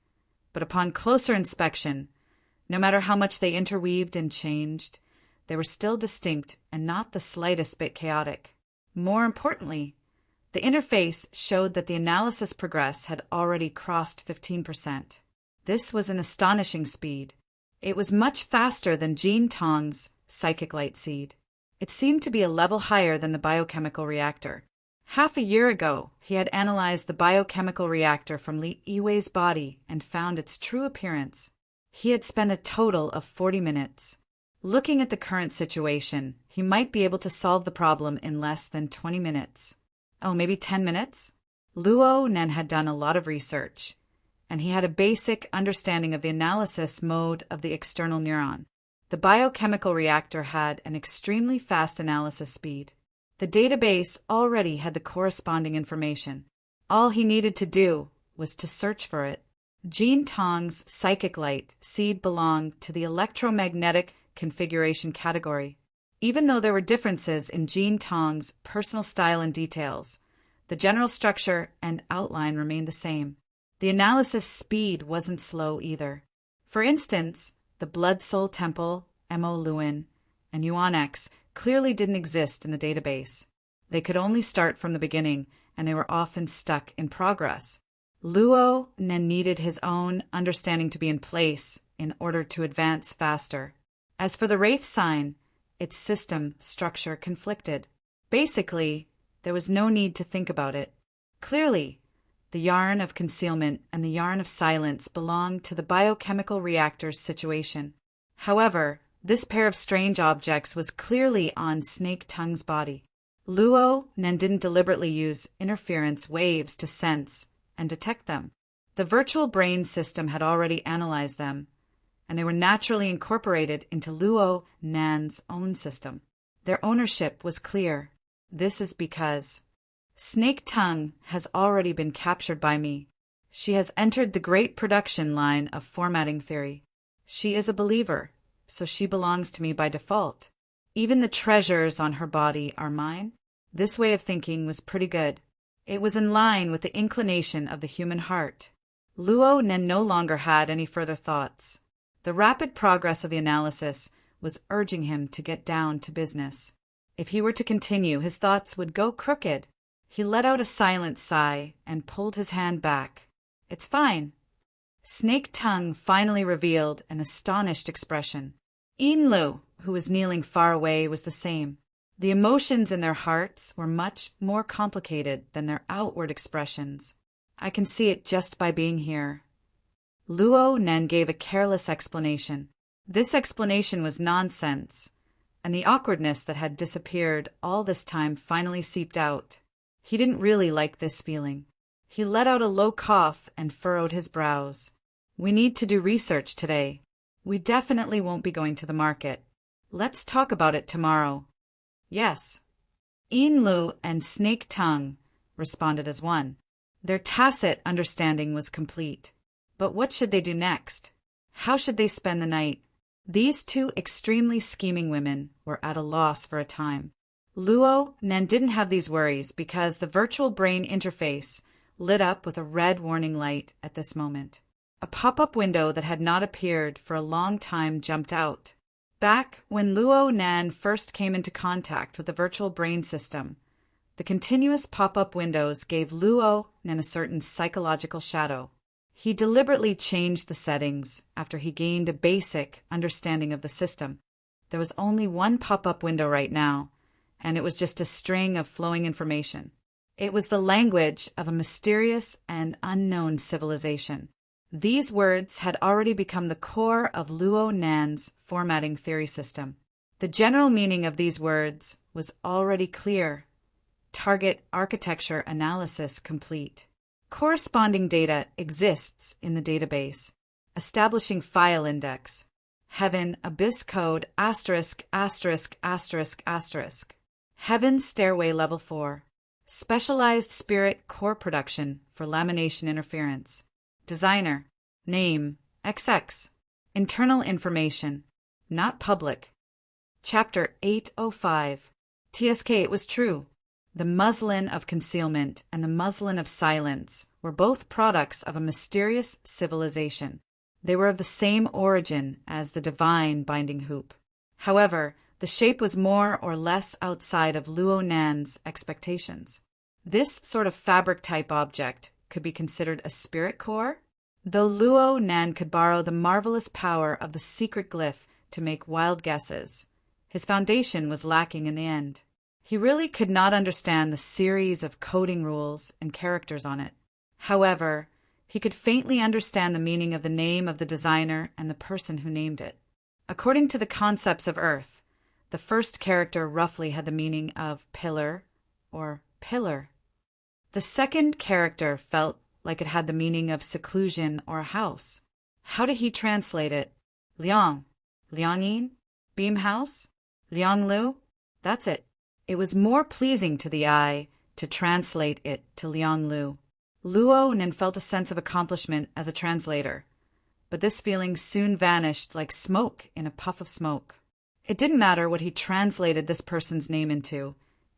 but upon closer inspection, no matter how much they interweaved and changed, they were still distinct and not the slightest bit chaotic. More importantly, the interface showed that the analysis progress had already crossed 15%. This was an astonishing speed. It was much faster than Jean Tong's psychic light seed. It seemed to be a level higher than the biochemical reactor. Half a year ago, he had analyzed the biochemical reactor from Li Yiwei's body and found its true appearance. He had spent a total of 40 minutes. Looking at the current situation, he might be able to solve the problem in less than 20 minutes. Oh, maybe 10 minutes? Luo Nen had done a lot of research, and he had a basic understanding of the analysis mode of the external neuron. The biochemical reactor had an extremely fast analysis speed. The database already had the corresponding information. All he needed to do was to search for it. Jean Tong's psychic light seed belonged to the electromagnetic configuration category. Even though there were differences in Jean Tong's personal style and details, the general structure and outline remained the same. The analysis speed wasn't slow either. For instance, the Blood Soul Temple, Mo Luin, and Yuan X clearly didn't exist in the database. They could only start from the beginning, and they were often stuck in progress. Luo Nen needed his own understanding to be in place in order to advance faster. As for the Wraith sign, its system structure conflicted. Basically, there was no need to think about it. Clearly, the yarn of concealment and the yarn of silence belonged to the biochemical reactor's situation. However, this pair of strange objects was clearly on Snake Tongue's body. Luo Nen didn't deliberately use interference waves to sense and detect them. The virtual brain system had already analyzed them, and they were naturally incorporated into Luo Nan's own system. Their ownership was clear. This is because Snake Tongue has already been captured by me. She has entered the great production line of formatting theory. She is a believer, so she belongs to me by default. Even the treasures on her body are mine. This way of thinking was pretty good. It was in line with the inclination of the human heart. Luo Nen no longer had any further thoughts. The rapid progress of the analysis was urging him to get down to business. If he were to continue, his thoughts would go crooked. He let out a silent sigh and pulled his hand back. It's fine. Snake Tongue finally revealed an astonished expression. Yinlu, who was kneeling far away, was the same. The emotions in their hearts were much more complicated than their outward expressions. I can see it just by being here. Luo Nen gave a careless explanation. This explanation was nonsense, and the awkwardness that had disappeared all this time finally seeped out. He didn't really like this feeling. He let out a low cough and furrowed his brows. We need to do research today. We definitely won't be going to the market. Let's talk about it tomorrow. Yes. Yinlu and Snake Tongue responded as one. Their tacit understanding was complete. But what should they do next? How should they spend the night? These two extremely scheming women were at a loss for a time. Luo Nen didn't have these worries because the virtual brain interface lit up with a red warning light at this moment. A pop-up window that had not appeared for a long time jumped out. Back when Luo Nen first came into contact with the virtual brain system, the continuous pop-up windows gave Luo Nen a certain psychological shadow. He deliberately changed the settings after he gained a basic understanding of the system. There was only one pop-up window right now, and it was just a string of flowing information. It was the language of a mysterious and unknown civilization. These words had already become the core of Luo Nan's formatting theory system. The general meaning of these words was already clear. Target architecture analysis complete. Corresponding data exists in the database. Establishing file index. Heaven, abyss code, asterisk, asterisk, asterisk, asterisk. Heaven, stairway, level 4. Specialized spirit core production for lamination interference. Designer. Name, XX. Internal information. Not public. Chapter 805. TSK, it was true. The muslin of concealment and the muslin of silence were both products of a mysterious civilization. They were of the same origin as the divine binding hoop. However, the shape was more or less outside of Luo Nan's expectations. This sort of fabric-type object could be considered a spirit core, though Luo Nan could borrow the marvelous power of the secret glyph to make wild guesses. His foundation was lacking in the end. He really could not understand the series of coding rules and characters on it. However, he could faintly understand the meaning of the name of the designer and the person who named it. According to the concepts of Earth, the first character roughly had the meaning of pillar or pillar. The second character felt like it had the meaning of seclusion or house. How did he translate it? Liang, Liangyin, beam house, Lianglu? That's it. It was more pleasing to the eye to translate it to Lianglu. Luo Nan felt a sense of accomplishment as a translator, but this feeling soon vanished like smoke in a puff of smoke. It didn't matter what he translated this person's name into,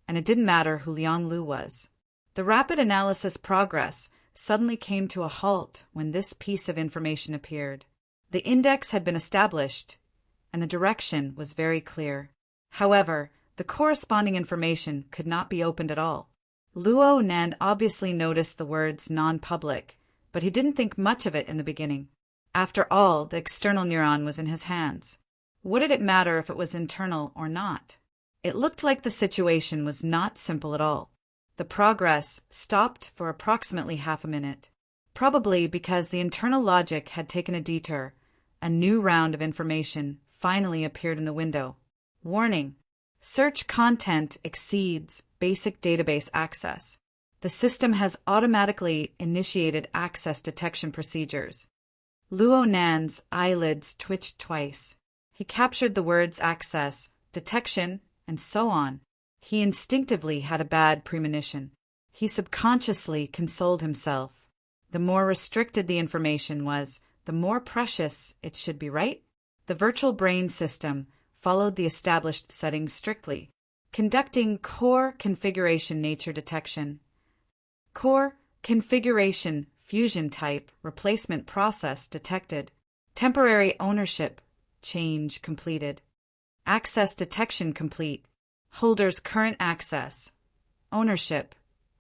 and it didn't matter who Lianglu was. The rapid analysis progress suddenly came to a halt when this piece of information appeared. The index had been established, and the direction was very clear. However, the corresponding information could not be opened at all. Luo Nan obviously noticed the words non-public, but he didn't think much of it in the beginning. After all, the external neuron was in his hands. What did it matter if it was internal or not? It looked like the situation was not simple at all. The progress stopped for approximately half a minute. Probably because the internal logic had taken a detour, a new round of information finally appeared in the window. Warning: search content exceeds basic database access. The system has automatically initiated access detection procedures. Luo Nan's eyelids twitched twice. He captured the words access, detection, and so on. He instinctively had a bad premonition. He subconsciously consoled himself. The more restricted the information was, the more precious it should be, right? The virtual brain system followed the established settings strictly, conducting core configuration nature detection. Core configuration fusion type replacement process detected. Temporary ownership change completed. Access detection complete. Holder's current access. Ownership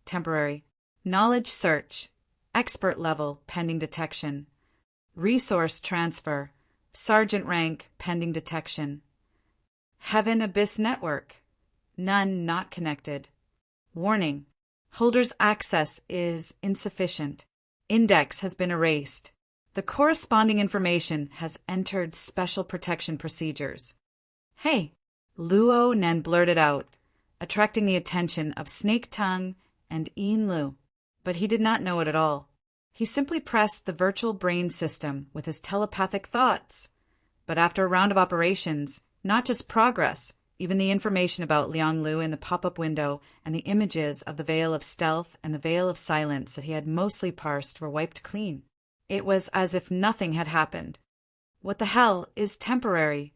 temporary. Knowledge search. Expert level pending detection. Resource transfer. Sergeant rank pending detection. Heaven Abyss Network. None not connected. Warning: holder's access is insufficient. Index has been erased. The corresponding information has entered special protection procedures. Hey, Luo Nan blurted out, attracting the attention of Snake Tongue and Yin Lu. But he did not know it at all. He simply pressed the virtual brain system with his telepathic thoughts. But after a round of operations, not just progress, even the information about Lianglu in the pop-up window and the images of the Veil of Stealth and the Veil of Silence that he had mostly parsed were wiped clean. It was as if nothing had happened. What the hell is temporary?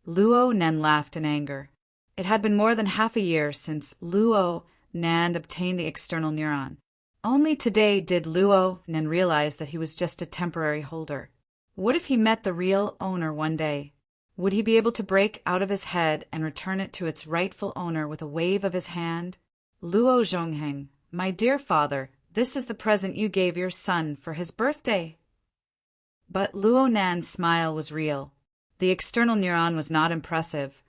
Luo Nan laughed in anger. It had been more than half a year since Luo Nan obtained the external neuron. Only today did Luo Nan realize that he was just a temporary holder. What if he met the real owner one day? Would he be able to break out of his head and return it to its rightful owner with a wave of his hand? Luo Zhongheng, my dear father, this is the present you gave your son for his birthday. But Luo Nan's smile was real. The external neuron was not impressive,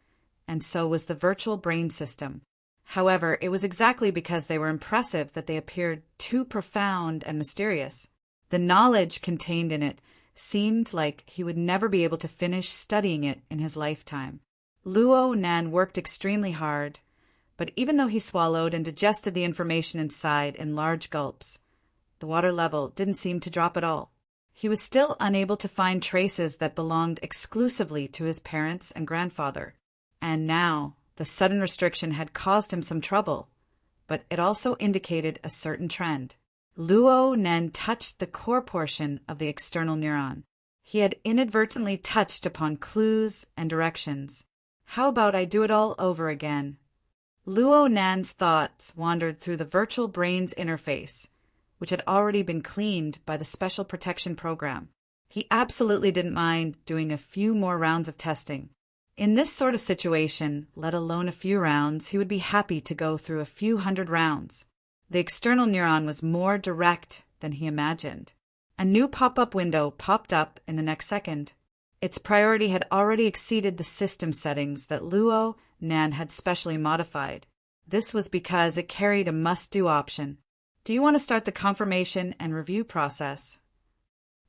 and so was the virtual brain system. However, it was exactly because they were impressive that they appeared too profound and mysterious. The knowledge contained in it seemed like he would never be able to finish studying it in his lifetime. Luo Nan worked extremely hard, but even though he swallowed and digested the information inside in large gulps, the water level didn't seem to drop at all. He was still unable to find traces that belonged exclusively to his parents and grandfather. And now, the sudden restriction had caused him some trouble, but it also indicated a certain trend. Luo Nen touched the core portion of the external neuron. He had inadvertently touched upon clues and directions. How about I do it all over again? Luo Nan's thoughts wandered through the virtual brain's interface, which had already been cleaned by the Special Protection Program. He absolutely didn't mind doing a few more rounds of testing. In this sort of situation, let alone a few rounds, he would be happy to go through a few hundred rounds. The external neuron was more direct than he imagined. A new pop-up window popped up in the next second. Its priority had already exceeded the system settings that Luo Nan had specially modified. This was because it carried a must-do option. Do you want to start the confirmation and review process?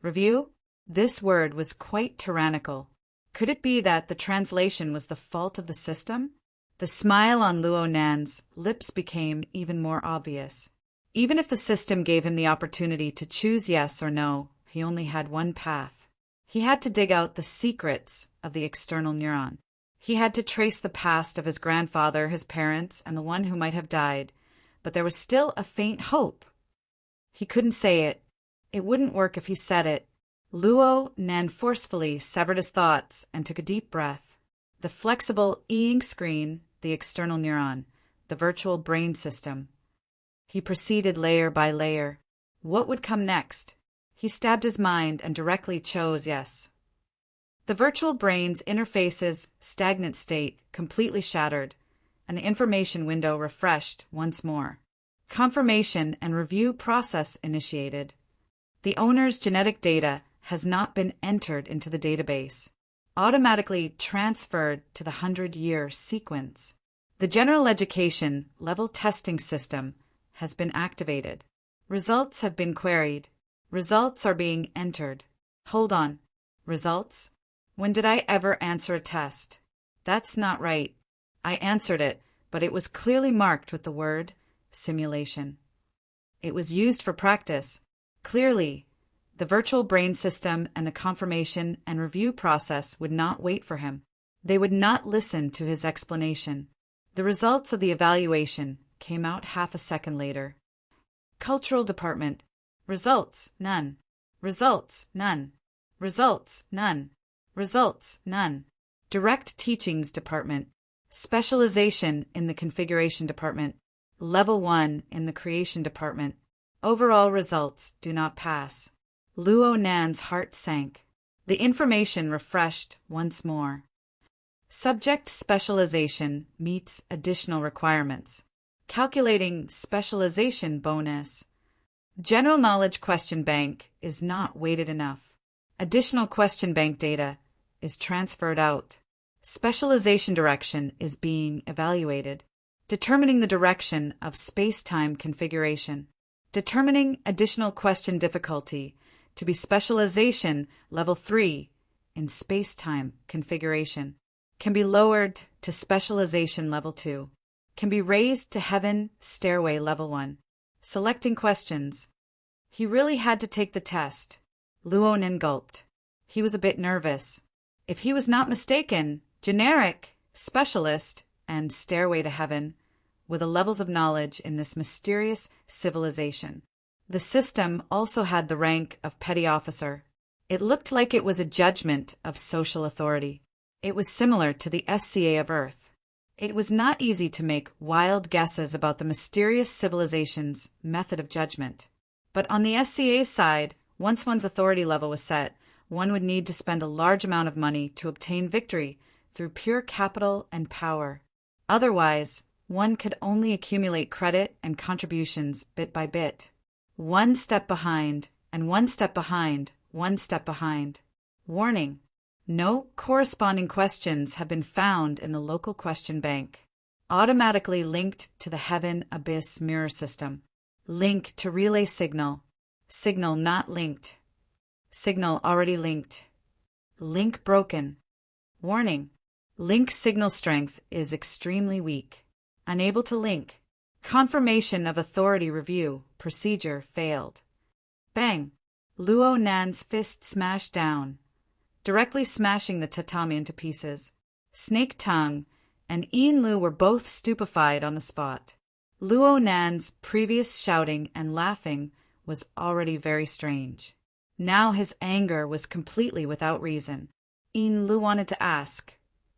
Review? This word was quite tyrannical. Could it be that the translation was the fault of the system? The smile on Luo Nan's lips became even more obvious. Even if the system gave him the opportunity to choose yes or no, he only had one path. He had to dig out the secrets of the external neuron. He had to trace the past of his grandfather, his parents, and the one who might have died, but there was still a faint hope. He couldn't say it. It wouldn't work if he said it. Luo Nan forcefully severed his thoughts and took a deep breath. The flexible e-ink screen, the external neuron, the virtual brain system. He proceeded layer by layer. What would come next? He stabbed his mind and directly chose yes. The virtual brain's interface's stagnant state completely shattered, and the information window refreshed once more. Confirmation and review process initiated. The owner's genetic data has not been entered into the database, automatically transferred to the 100-year sequence. The general education level testing system has been activated. Results have been queried. Results are being entered. Hold on. Results? When did I ever answer a test? That's not right. I answered it, but it was clearly marked with the word simulation. It was used for practice. Clearly, the virtual brain system and the confirmation and review process would not wait for him. They would not listen to his explanation. The results of the evaluation came out half a second later. Cultural Department. Results, none. Results, none. Results, none. Results, none. Direct Teachings Department. Specialization in the Configuration Department. Level 1 in the Creation Department. Overall results do not pass. Luo Nan's heart sank. The information refreshed once more. Subject specialization meets additional requirements. Calculating specialization bonus. General knowledge question bank is not weighted enough. Additional question bank data is transferred out. Specialization direction is being evaluated. Determining the direction of space-time configuration. Determining additional question difficulty to be specialization level 3 in space-time configuration. Can be lowered to specialization level 2. Can be raised to heaven stairway level 1. Selecting questions. He really had to take the test. Luo Nan gulped. He was a bit nervous. If he was not mistaken, generic, specialist, and stairway to heaven were the levels of knowledge in this mysterious civilization. The system also had the rank of petty officer. It looked like it was a judgment of social authority. It was similar to the SCA of Earth. It was not easy to make wild guesses about the mysterious civilization's method of judgment. But on the SCA's side, once one's authority level was set, one would need to spend a large amount of money to obtain victory through pure capital and power. Otherwise, one could only accumulate credit and contributions bit by bit. One step behind, and one step behind, one step behind. Warning: no corresponding questions have been found in the local question bank. Automatically linked to the Heaven Abyss mirror system. Link to relay signal. Signal not linked. Signal already linked. Link broken. Warning: link signal strength is extremely weak. Unable to link. Confirmation of authority review procedure failed. Bang! Luo Nan's fist smashed down, directly smashing the tatami into pieces. Snake Tongue and Ian Lu were both stupefied on the spot. Luo Nan's previous shouting and laughing was already very strange. Now his anger was completely without reason. Ian Lu wanted to ask,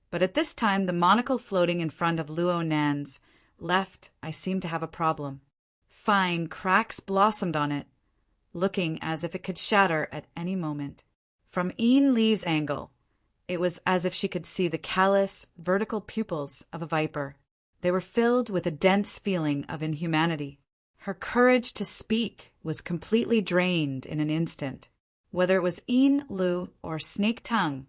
but at this time the monocle floating in front of Luo Nan's left I seemed to have a problem. Fine cracks blossomed on it, looking as if it could shatter at any moment. From Ian Lee's angle, it was as if she could see the callous, vertical pupils of a viper. They were filled with a dense feeling of inhumanity. Her courage to speak was completely drained in an instant. Whether it was Ian Lu or Snake Tongue,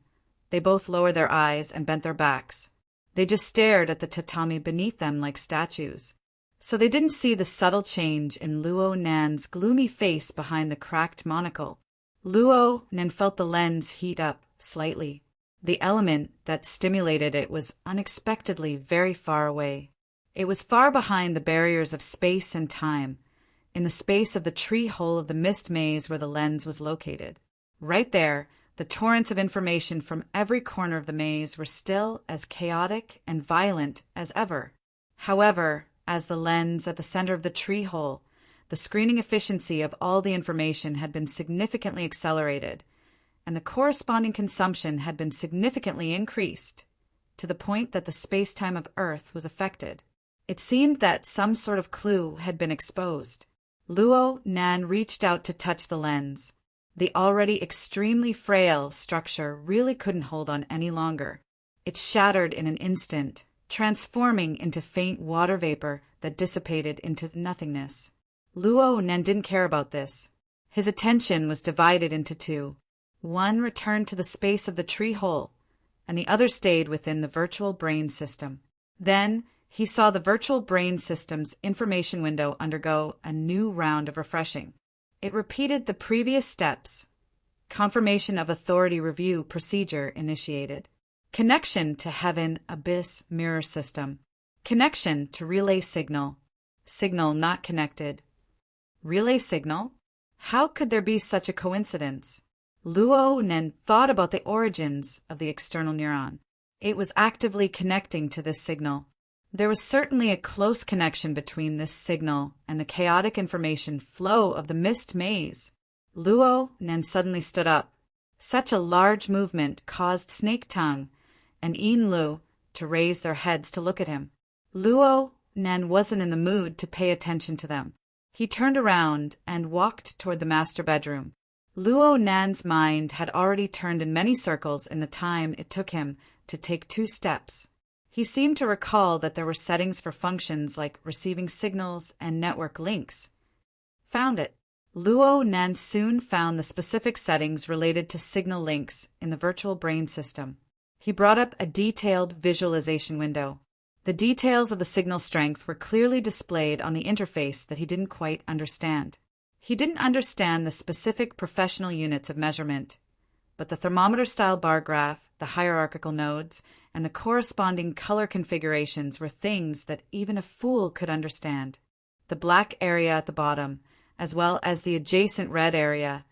they both lowered their eyes and bent their backs. They just stared at the tatami beneath them like statues. So they didn't see the subtle change in Luo Nan's gloomy face behind the cracked monocle. Luo Nan felt the lens heat up slightly. The element that stimulated it was unexpectedly very far away. It was far behind the barriers of space and time, in the space of the tree hole of the mist maze where the lens was located. Right there, the torrents of information from every corner of the maze were still as chaotic and violent as ever. However, as the lens at the center of the tree hole, the screening efficiency of all the information had been significantly accelerated, and the corresponding consumption had been significantly increased, to the point that the space-time of Earth was affected. It seemed that some sort of clue had been exposed. Luo Nan reached out to touch the lens. The already extremely frail structure really couldn't hold on any longer. It shattered in an instant, transforming into faint water vapor that dissipated into nothingness. Luo Nan didn't care about this. His attention was divided into two. One returned to the space of the tree hole, and the other stayed within the virtual brain system. Then he saw the virtual brain system's information window undergo a new round of refreshing. It repeated the previous steps. Confirmation of authority review procedure initiated. Connection to heaven abyss mirror system. Connection to relay signal. Signal not connected. Relay signal? How could there be such a coincidence? Luo Nan thought about the origins of the external neuron. It was actively connecting to this signal. There was certainly a close connection between this signal and the chaotic information flow of the mist maze. Luo Nan suddenly stood up. Such a large movement caused Snake Tongue and Ian Lu to raise their heads to look at him. Luo Nan wasn't in the mood to pay attention to them. He turned around and walked toward the master bedroom. Luo Nan's mind had already turned in many circles in the time it took him to take 2 steps. He seemed to recall that there were settings for functions like receiving signals and network links. Found it. Luo Nan soon found the specific settings related to signal links in the virtual brain system. He brought up a detailed visualization window. The details of the signal strength were clearly displayed on the interface that he didn't quite understand. He didn't understand the specific professional units of measurement, but the thermometer-style bar graph, the hierarchical nodes, and the corresponding color configurations were things that even a fool could understand. The black area at the bottom, as well as the adjacent red area,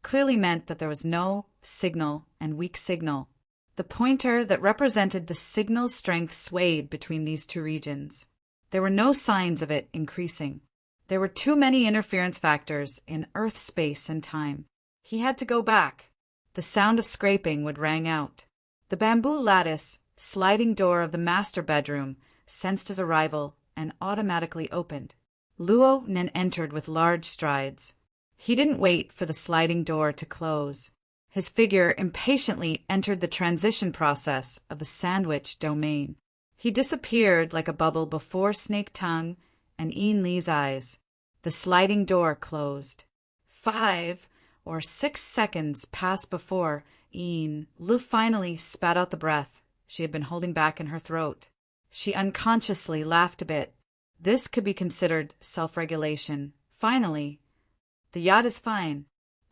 clearly meant that there was no signal and weak signal. The pointer that represented the signal strength swayed between these 2 regions. There were no signs of it increasing. There were too many interference factors in Earth space and time. He had to go back. The sound of scraping would ring out. The bamboo lattice sliding door of the master bedroom sensed his arrival and automatically opened. Luo Nan entered with large strides. He didn't wait for the sliding door to close. His figure impatiently entered the transition process of the sandwich domain. He disappeared like a bubble before Snake Tongue and Ian Lee's eyes. The sliding door closed. 5 or 6 seconds passed before Ian Lu finally spat out the breath she had been holding back in her throat. She unconsciously laughed a bit. This could be considered self-regulation. Finally, the yacht is fine.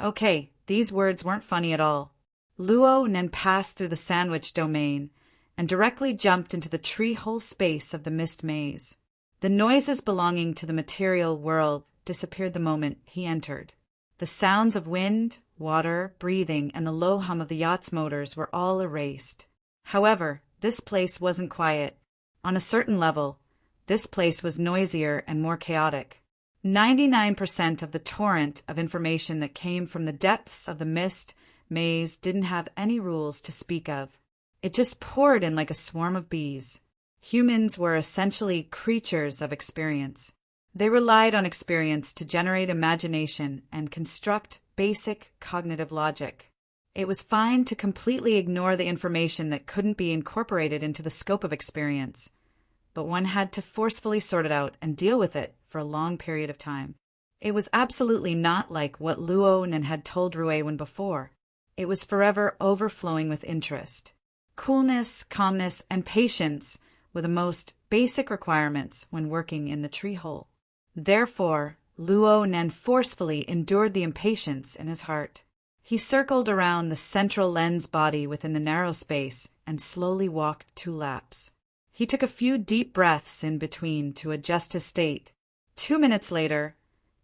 Okay, these words weren't funny at all. Luo Nan passed through the sandwich domain and directly jumped into the tree-hole space of the mist maze. The noises belonging to the material world disappeared the moment he entered. The sounds of wind, water, breathing, and the low hum of the yacht's motors were all erased. However, this place wasn't quiet. On a certain level, this place was noisier and more chaotic. 99% of the torrent of information that came from the depths of the mist maze didn't have any rules to speak of. It just poured in like a swarm of bees. Humans were essentially creatures of experience. They relied on experience to generate imagination and construct basic cognitive logic. It was fine to completely ignore the information that couldn't be incorporated into the scope of experience, but one had to forcefully sort it out and deal with it for a long period of time. It was absolutely not like what Luonan had told Ruewen before. It was forever overflowing with interest. Coolness, calmness, and patience were the most basic requirements when working in the tree hole. Therefore, Luonan forcefully endured the impatience in his heart. He circled around the central lens body within the narrow space and slowly walked 2 laps. He took a few deep breaths in between to adjust his state. 2 minutes later,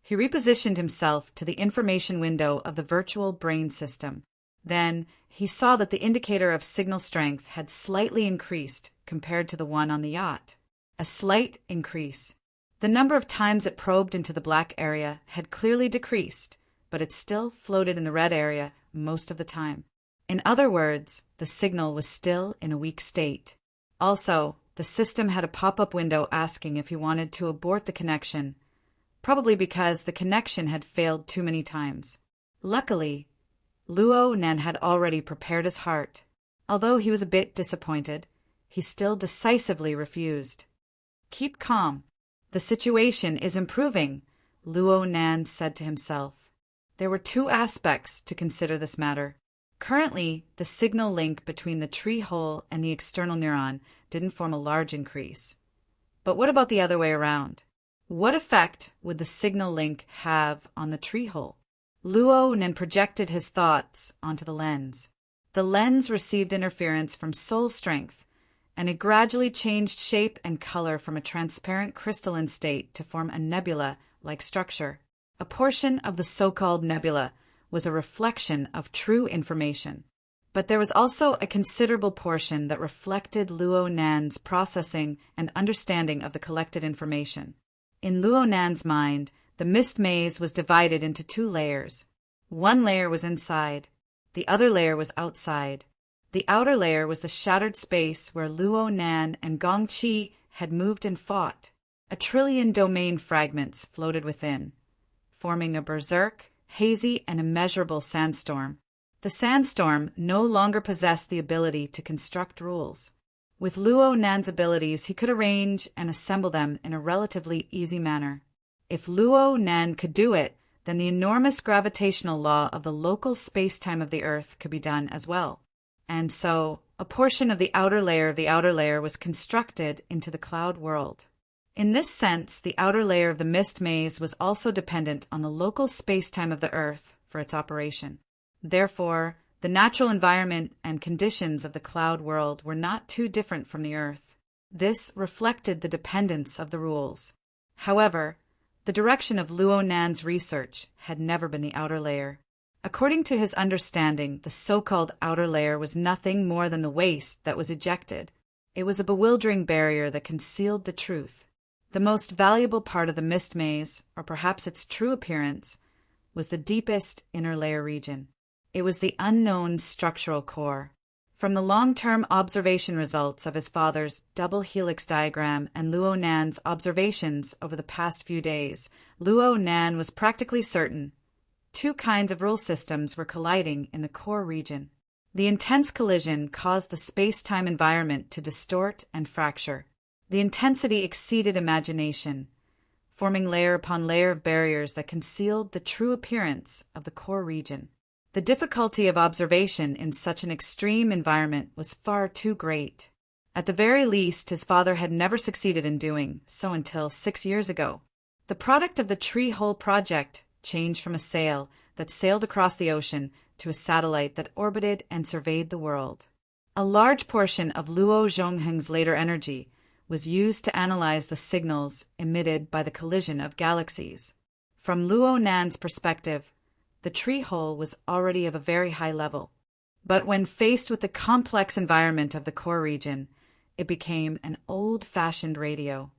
he repositioned himself to the information window of the virtual brain system. Then, he saw that the indicator of signal strength had slightly increased compared to the one on the yacht. A slight increase. The number of times it probed into the black area had clearly decreased, but it still floated in the red area most of the time. In other words, the signal was still in a weak state. Also, the system had a pop-up window asking if he wanted to abort the connection, probably because the connection had failed too many times. Luckily, Luonan had already prepared his heart. Although he was a bit disappointed, he still decisively refused. "Keep calm. The situation is improving," Luonan said to himself. There were 2 aspects to consider this matter. Currently, the signal link between the tree hole and the external neuron didn't form a large increase. But what about the other way around? What effect would the signal link have on the tree hole? Luonan projected his thoughts onto the lens. The lens received interference from soul strength, and it gradually changed shape and color from a transparent crystalline state to form a nebula-like structure. A portion of the so-called nebula was a reflection of true information. But there was also a considerable portion that reflected Luonan's processing and understanding of the collected information. In Luonan's mind, the mist maze was divided into 2 layers. One layer was inside. The other layer was outside. The outer layer was the shattered space where Luonan and Gongqi had moved and fought. 1 trillion domain fragments floated within, forming a berserk, hazy, and immeasurable sandstorm. The sandstorm no longer possessed the ability to construct rules. With Luonan's abilities, he could arrange and assemble them in a relatively easy manner. If Luonan could do it, then the enormous gravitational law of the local space-time of the Earth could be done as well. And so, a portion of the outer layer was constructed into the cloud world. In this sense, the outer layer of the mist maze was also dependent on the local space-time of the Earth for its operation. Therefore, the natural environment and conditions of the cloud world were not too different from the Earth. This reflected the dependence of the rules. However, the direction of Luonan's research had never been the outer layer. According to his understanding, the so-called outer layer was nothing more than the waste that was ejected. It was a bewildering barrier that concealed the truth. The most valuable part of the mist maze, or perhaps its true appearance, was the deepest inner layer region. It was the unknown structural core. From the long-term observation results of his father's double helix diagram and Luonan's observations over the past few days, Luonan was practically certain 2 kinds of rule systems were colliding in the core region. The intense collision caused the space-time environment to distort and fracture. The intensity exceeded imagination, forming layer upon layer of barriers that concealed the true appearance of the core region. The difficulty of observation in such an extreme environment was far too great. At the very least, his father had never succeeded in doing so until 6 years ago. The product of the Tree Hole Project changed from a sail that sailed across the ocean to a satellite that orbited and surveyed the world. A large portion of Luo Zhongheng's later energy was used to analyze the signals emitted by the collision of galaxies. From Luonan's perspective, The tree hole was already of a very high level. But when faced with the complex environment of the core region, it became an old-fashioned radio.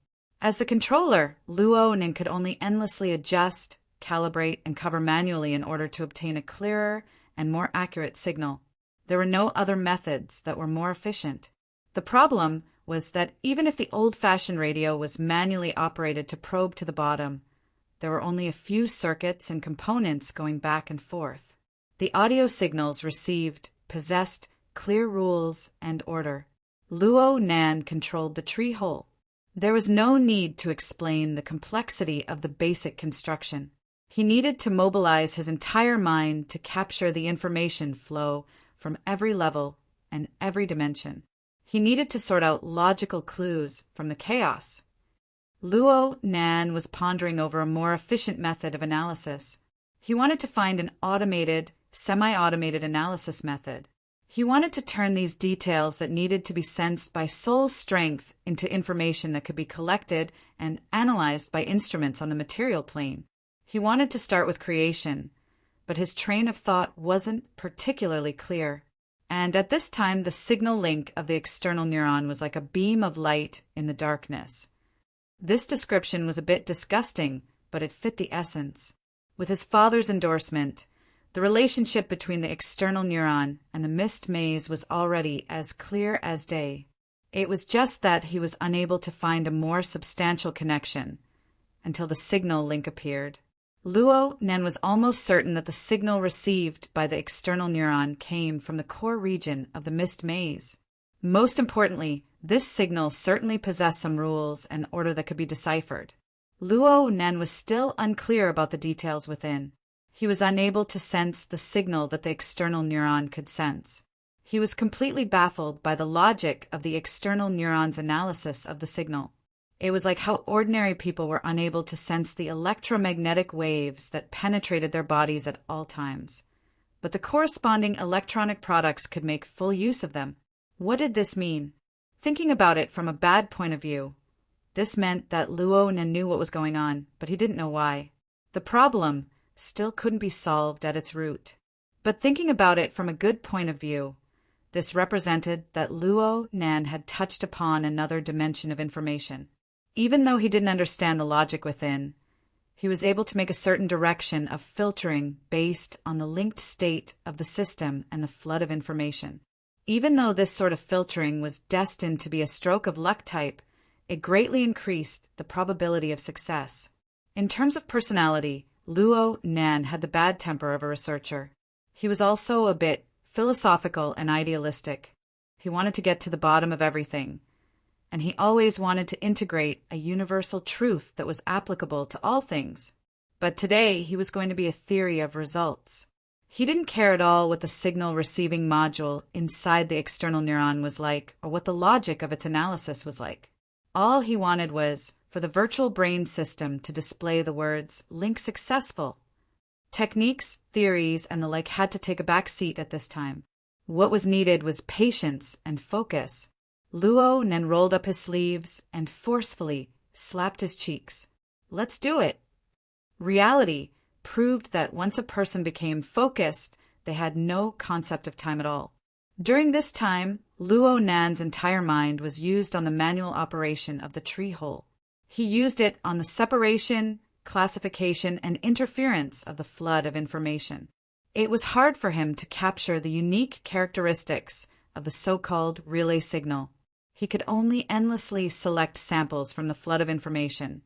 As the controller, Luo Nin could only endlessly adjust, calibrate, and cover manually in order to obtain a clearer and more accurate signal. There were no other methods that were more efficient. The problem was that even if the old-fashioned radio was manually operated to probe to the bottom, there were only a few circuits and components going back and forth. The audio signals received possessed clear rules and order. Luo Nan controlled the tree hole. There was no need to explain the complexity of the basic construction. He needed to mobilize his entire mind to capture the information flow from every level and every dimension. He needed to sort out logical clues from the chaos. Luo Nan was pondering over a more efficient method of analysis. He wanted to find an automated, semi-automated analysis method. He wanted to turn these details that needed to be sensed by soul strength into information that could be collected and analyzed by instruments on the material plane. He wanted to start with creation, but his train of thought wasn't particularly clear. And at this time, the signal link of the external neuron was like a beam of light in the darkness. This description was a bit disgusting, but it fit the essence. With his father's endorsement, the relationship between the external neuron and the mist maze was already as clear as day. It was just that he was unable to find a more substantial connection until the signal link appeared. Luo Nen was almost certain that the signal received by the external neuron came from the core region of the mist maze. Most importantly, this signal certainly possessed some rules and order that could be deciphered. Luo Nen was still unclear about the details within. He was unable to sense the signal that the external neuron could sense. He was completely baffled by the logic of the external neuron's analysis of the signal. It was like how ordinary people were unable to sense the electromagnetic waves that penetrated their bodies at all times. But the corresponding electronic products could make full use of them. What did this mean? Thinking about it from a bad point of view, this meant that Luo Nen knew what was going on, but he didn't know why. The problem still couldn't be solved at its root. But thinking about it from a good point of view, this represented that Luo Nen had touched upon another dimension of information. Even though he didn't understand the logic within, he was able to make a certain direction of filtering based on the linked state of the system and the flood of information. Even though this sort of filtering was destined to be a stroke of luck type, it greatly increased the probability of success. In terms of personality, Luo Nan had the bad temper of a researcher. He was also a bit philosophical and idealistic. He wanted to get to the bottom of everything, and he always wanted to integrate a universal truth that was applicable to all things. But today, he was going to be a theory of results. He didn't care at all what the signal receiving module inside the external neuron was like, or what the logic of its analysis was like. All he wanted was for the virtual brain system to display the words, "link successful." Techniques, theories, and the like had to take a back seat at this time. What was needed was patience and focus. Luo Nen rolled up his sleeves and forcefully slapped his cheeks. Let's do it. Reality proved that once a person became focused, they had no concept of time at all. During this time, Luo Nan's entire mind was used on the manual operation of the tree hole. He used it on the separation, classification, and interference of the flood of information. It was hard for him to capture the unique characteristics of the so-called relay signal. He could only endlessly select samples from the flood of information,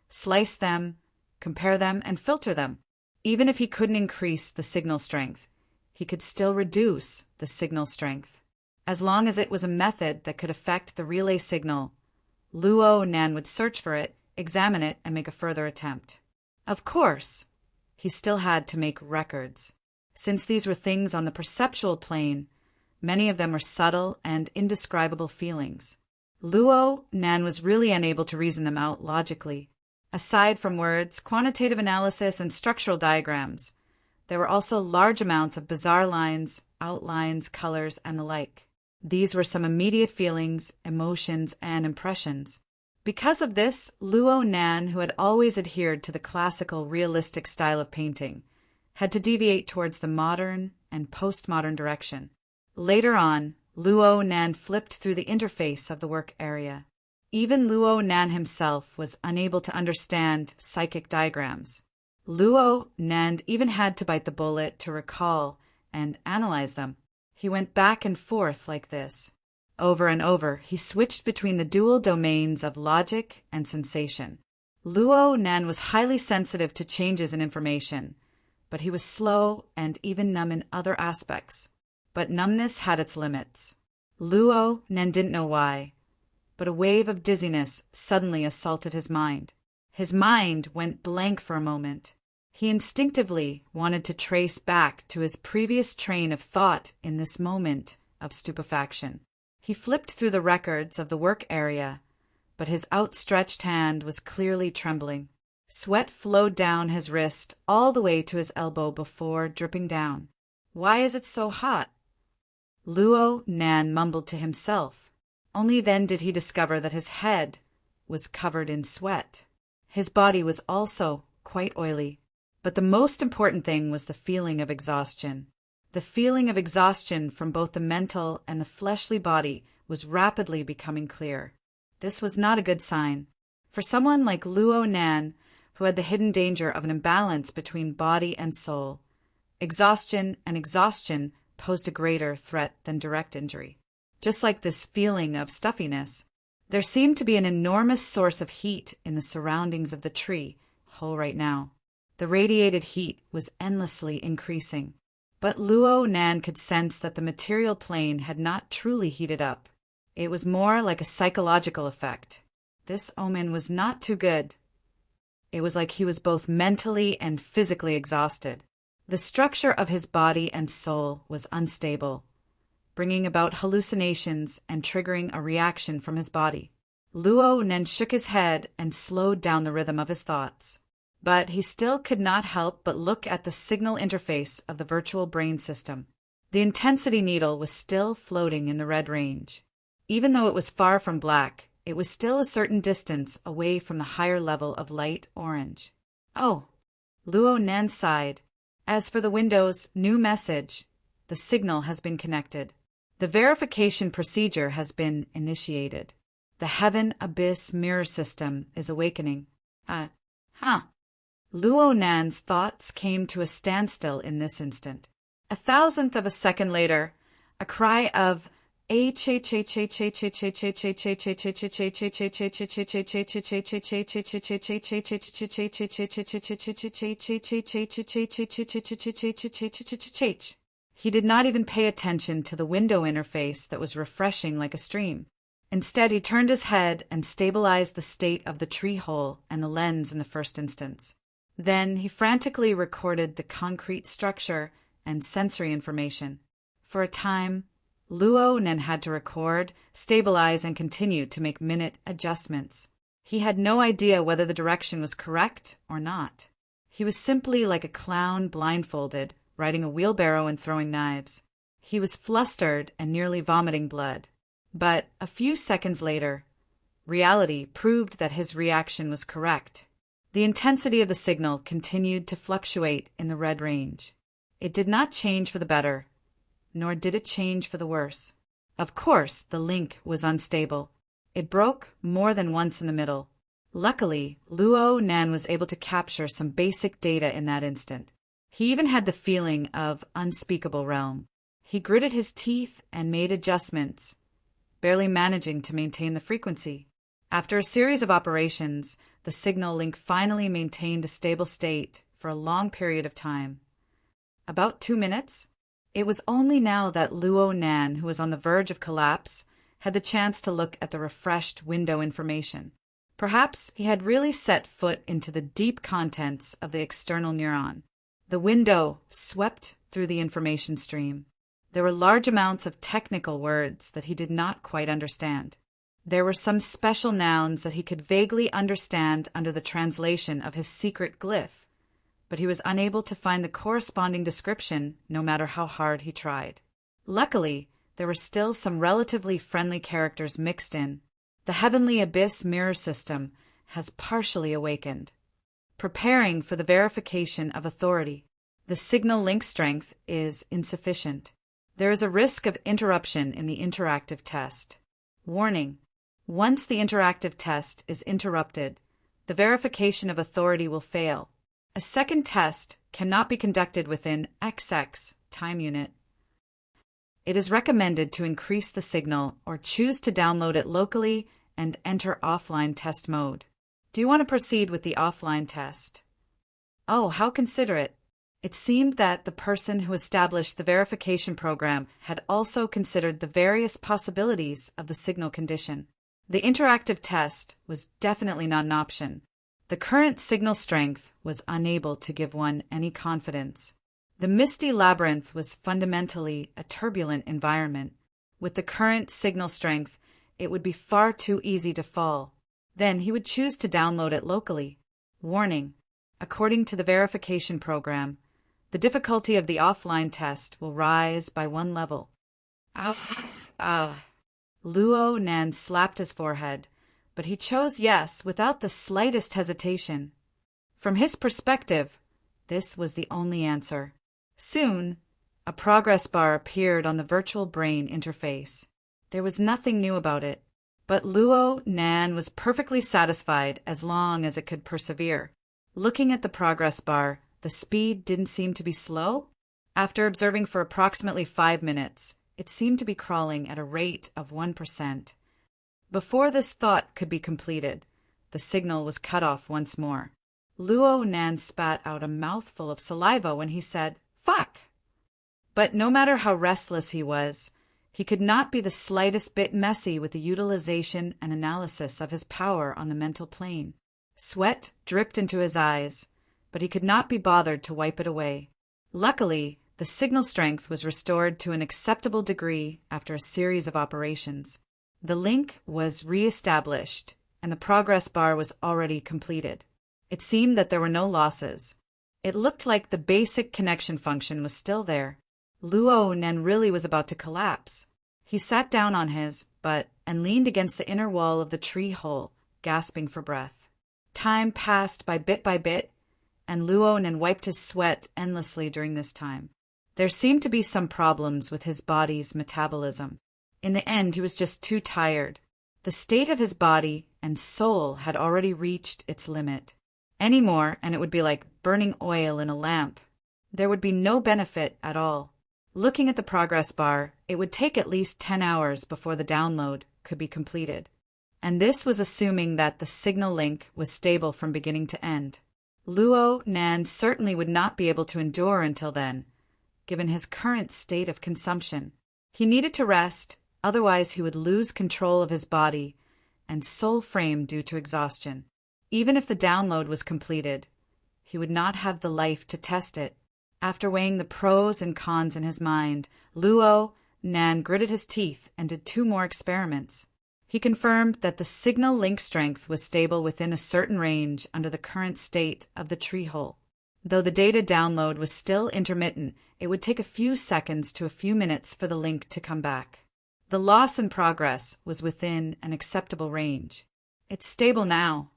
slice them, compare them, and filter them. Even if he couldn't increase the signal strength, he could still reduce the signal strength. As long as it was a method that could affect the relay signal, Luo Nan would search for it, examine it, and make a further attempt. Of course, he still had to make records. Since these were things on the perceptual plane, many of them were subtle and indescribable feelings. Luo Nan was really unable to reason them out logically. Aside from words, quantitative analysis, and structural diagrams, there were also large amounts of bizarre lines, outlines, colors, and the like. These were some immediate feelings, emotions, and impressions. Because of this, Luo Nan, who had always adhered to the classical realistic style of painting, had to deviate towards the modern and postmodern direction. Later on, Luo Nan flipped through the interface of the work area. Even Luo Nan himself was unable to understand psychic diagrams. Luo Nan even had to bite the bullet to recall and analyze them. He went back and forth like this. Over and over, he switched between the dual domains of logic and sensation. Luo Nan was highly sensitive to changes in information, but he was slow and even numb in other aspects. But numbness had its limits. Luo Nan didn't know why, but a wave of dizziness suddenly assaulted his mind. His mind went blank for a moment. He instinctively wanted to trace back to his previous train of thought in this moment of stupefaction. He flipped through the records of the work area, but his outstretched hand was clearly trembling. Sweat flowed down his wrist all the way to his elbow before dripping down. "Why is it so hot?" Luo Nan mumbled to himself. Only then did he discover that his head was covered in sweat. His body was also quite oily. But the most important thing was the feeling of exhaustion. The feeling of exhaustion from both the mental and the fleshly body was rapidly becoming clear. This was not a good sign. For someone like Luo Nan, who had the hidden danger of an imbalance between body and soul, exhaustion posed a greater threat than direct injury. Just like this feeling of stuffiness, there seemed to be an enormous source of heat in the surroundings of the tree hole right now. The radiated heat was endlessly increasing. But Luo Nan could sense that the material plane had not truly heated up. It was more like a psychological effect. This omen was not too good. It was like he was both mentally and physically exhausted. The structure of his body and soul was unstable, bringing about hallucinations and triggering a reaction from his body. Luo Nan shook his head and slowed down the rhythm of his thoughts. But he still could not help but look at the signal interface of the virtual brain system. The intensity needle was still floating in the red range. Even though it was far from black, it was still a certain distance away from the higher level of light orange. "Oh," Luo Nan sighed. "As for the Windows new message, the signal has been connected. The verification procedure has been initiated. The Heaven Abyss Mirror System is awakening." Luo Nan's thoughts came to a standstill in this instant. A thousandth of a second later, a cry of He did not even pay attention to the window interface that was refreshing like a stream. Instead, he turned his head and stabilized the state of the tree hole and the lens in the first instance. Then he frantically recorded the concrete structure and sensory information. For a time, Luo Nan had to record, stabilize, and continue to make minute adjustments. He had no idea whether the direction was correct or not. He was simply like a clown blindfolded, riding a wheelbarrow and throwing knives. He was flustered and nearly vomiting blood. But a few seconds later, reality proved that his reaction was correct. The intensity of the signal continued to fluctuate in the red range. It did not change for the better, nor did it change for the worse. Of course, the link was unstable. It broke more than once in the middle. Luckily, Luo Nan was able to capture some basic data in that instant. He even had the feeling of unspeakable realm. He gritted his teeth and made adjustments, barely managing to maintain the frequency. After a series of operations, the signal link finally maintained a stable state for a long period of time. About 2 minutes. It was only now that Luo Nan, who was on the verge of collapse, had the chance to look at the refreshed window information. Perhaps he had really set foot into the deep contents of the external neuron. The window swept through the information stream. There were large amounts of technical words that he did not quite understand. There were some special nouns that he could vaguely understand under the translation of his secret glyph, but he was unable to find the corresponding description no matter how hard he tried. Luckily, there were still some relatively friendly characters mixed in. The Heavenly Abyss Mirror System has partially awakened, preparing for the verification of authority. The signal link strength is insufficient. There is a risk of interruption in the interactive test. Warning: once the interactive test is interrupted, the verification of authority will fail. A second test cannot be conducted within XX time unit. It is recommended to increase the signal or choose to download it locally and enter offline test mode. Do you want to proceed with the offline test? Oh, how considerate. It seemed that the person who established the verification program had also considered the various possibilities of the signal condition. The interactive test was definitely not an option. The current signal strength was unable to give one any confidence. The misty labyrinth was fundamentally a turbulent environment. With the current signal strength, it would be far too easy to fall. Then he would choose to download it locally. Warning: according to the verification program, the difficulty of the offline test will rise by 1 level. Luo Nan slapped his forehead, but he chose yes without the slightest hesitation. From his perspective, this was the only answer. Soon, a progress bar appeared on the virtual brain interface. There was nothing new about it, but Luo Nan was perfectly satisfied as long as it could persevere. Looking at the progress bar, the speed didn't seem to be slow. After observing for approximately 5 minutes, it seemed to be crawling at a rate of 1%. Before this thought could be completed, the signal was cut off once more. Luo Nan spat out a mouthful of saliva when he said, "Fuck!" But no matter how restless he was, he could not be the slightest bit messy with the utilization and analysis of his power on the mental plane. Sweat dripped into his eyes, but he could not be bothered to wipe it away. Luckily, the signal strength was restored to an acceptable degree after a series of operations. The link was re-established, and the progress bar was already completed. It seemed that there were no losses. It looked like the basic connection function was still there. Luo Nan really was about to collapse. He sat down on his butt and leaned against the inner wall of the tree hole, gasping for breath. Time passed by bit, and Luo Nan wiped his sweat endlessly during this time. There seemed to be some problems with his body's metabolism. In the end, he was just too tired. The state of his body and soul had already reached its limit. Any more, and it would be like burning oil in a lamp. There would be no benefit at all. Looking at the progress bar, it would take at least 10 hours before the download could be completed. And this was assuming that the signal link was stable from beginning to end. Luo Nan certainly would not be able to endure until then, given his current state of consumption. He needed to rest, otherwise he would lose control of his body and soul frame due to exhaustion. Even if the download was completed, he would not have the life to test it. After weighing the pros and cons in his mind, Luo Nan gritted his teeth and did 2 more experiments. He confirmed that the signal link strength was stable within a certain range under the current state of the tree hole. Though the data download was still intermittent, it would take a few seconds to a few minutes for the link to come back. The loss in progress was within an acceptable range. It's stable now.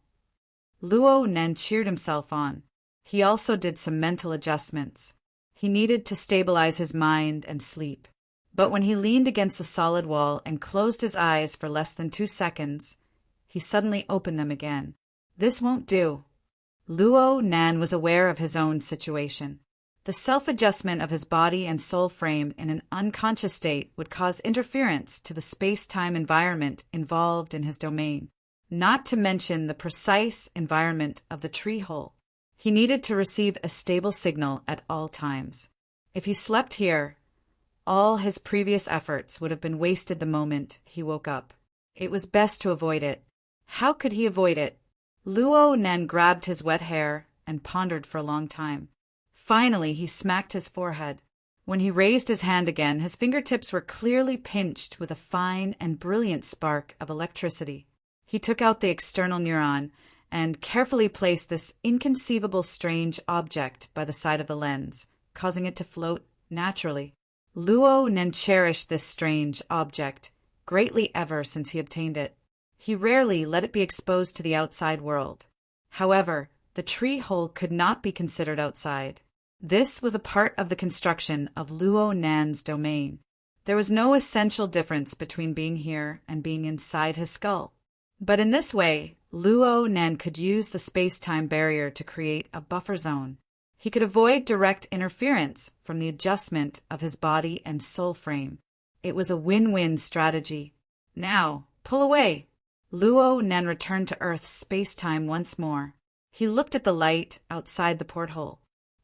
Luo Nan cheered himself on. He also did some mental adjustments. He needed to stabilize his mind and sleep. But when he leaned against the solid wall and closed his eyes for less than 2 seconds, he suddenly opened them again. This won't do. Luo Nan was aware of his own situation. The self-adjustment of his body and soul frame in an unconscious state would cause interference to the space-time environment involved in his domain, not to mention the precise environment of the tree hole. He needed to receive a stable signal at all times. If he slept here, all his previous efforts would have been wasted the moment he woke up. It was best to avoid it. How could he avoid it? Luo Nan grabbed his wet hair and pondered for a long time. Finally, he smacked his forehead. When he raised his hand again, his fingertips were clearly pinched with a fine and brilliant spark of electricity. He took out the external neuron and carefully placed this inconceivable strange object by the side of the lens, causing it to float naturally. Luo Nan cherished this strange object greatly ever since he obtained it. He rarely let it be exposed to the outside world. However, the tree hole could not be considered outside. This was a part of the construction of Luo Nan's domain. There was no essential difference between being here and being inside his skull. But in this way, Luo Nan could use the space-time barrier to create a buffer zone. He could avoid direct interference from the adjustment of his body and soul frame. It was a win-win strategy. Now, pull away. Luo Nan returned to Earth's space-time once more. He looked at the light outside the porthole.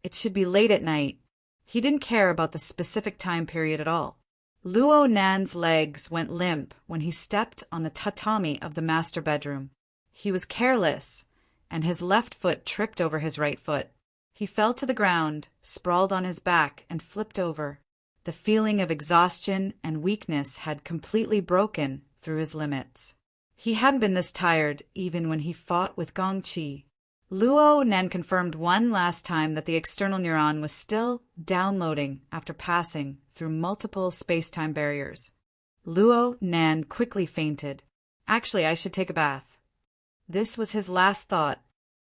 It should be late at night. He didn't care about the specific time period at all. Luo Nan's legs went limp when he stepped on the tatami of the master bedroom. He was careless, and his left foot tripped over his right foot. He fell to the ground, sprawled on his back, and flipped over. The feeling of exhaustion and weakness had completely broken through his limits. He hadn't been this tired even when he fought with Gongqi. Luo Nan confirmed one last time that the external neuron was still downloading after passing through multiple space-time barriers. Luo Nan quickly fainted. Actually, I should take a bath. This was his last thought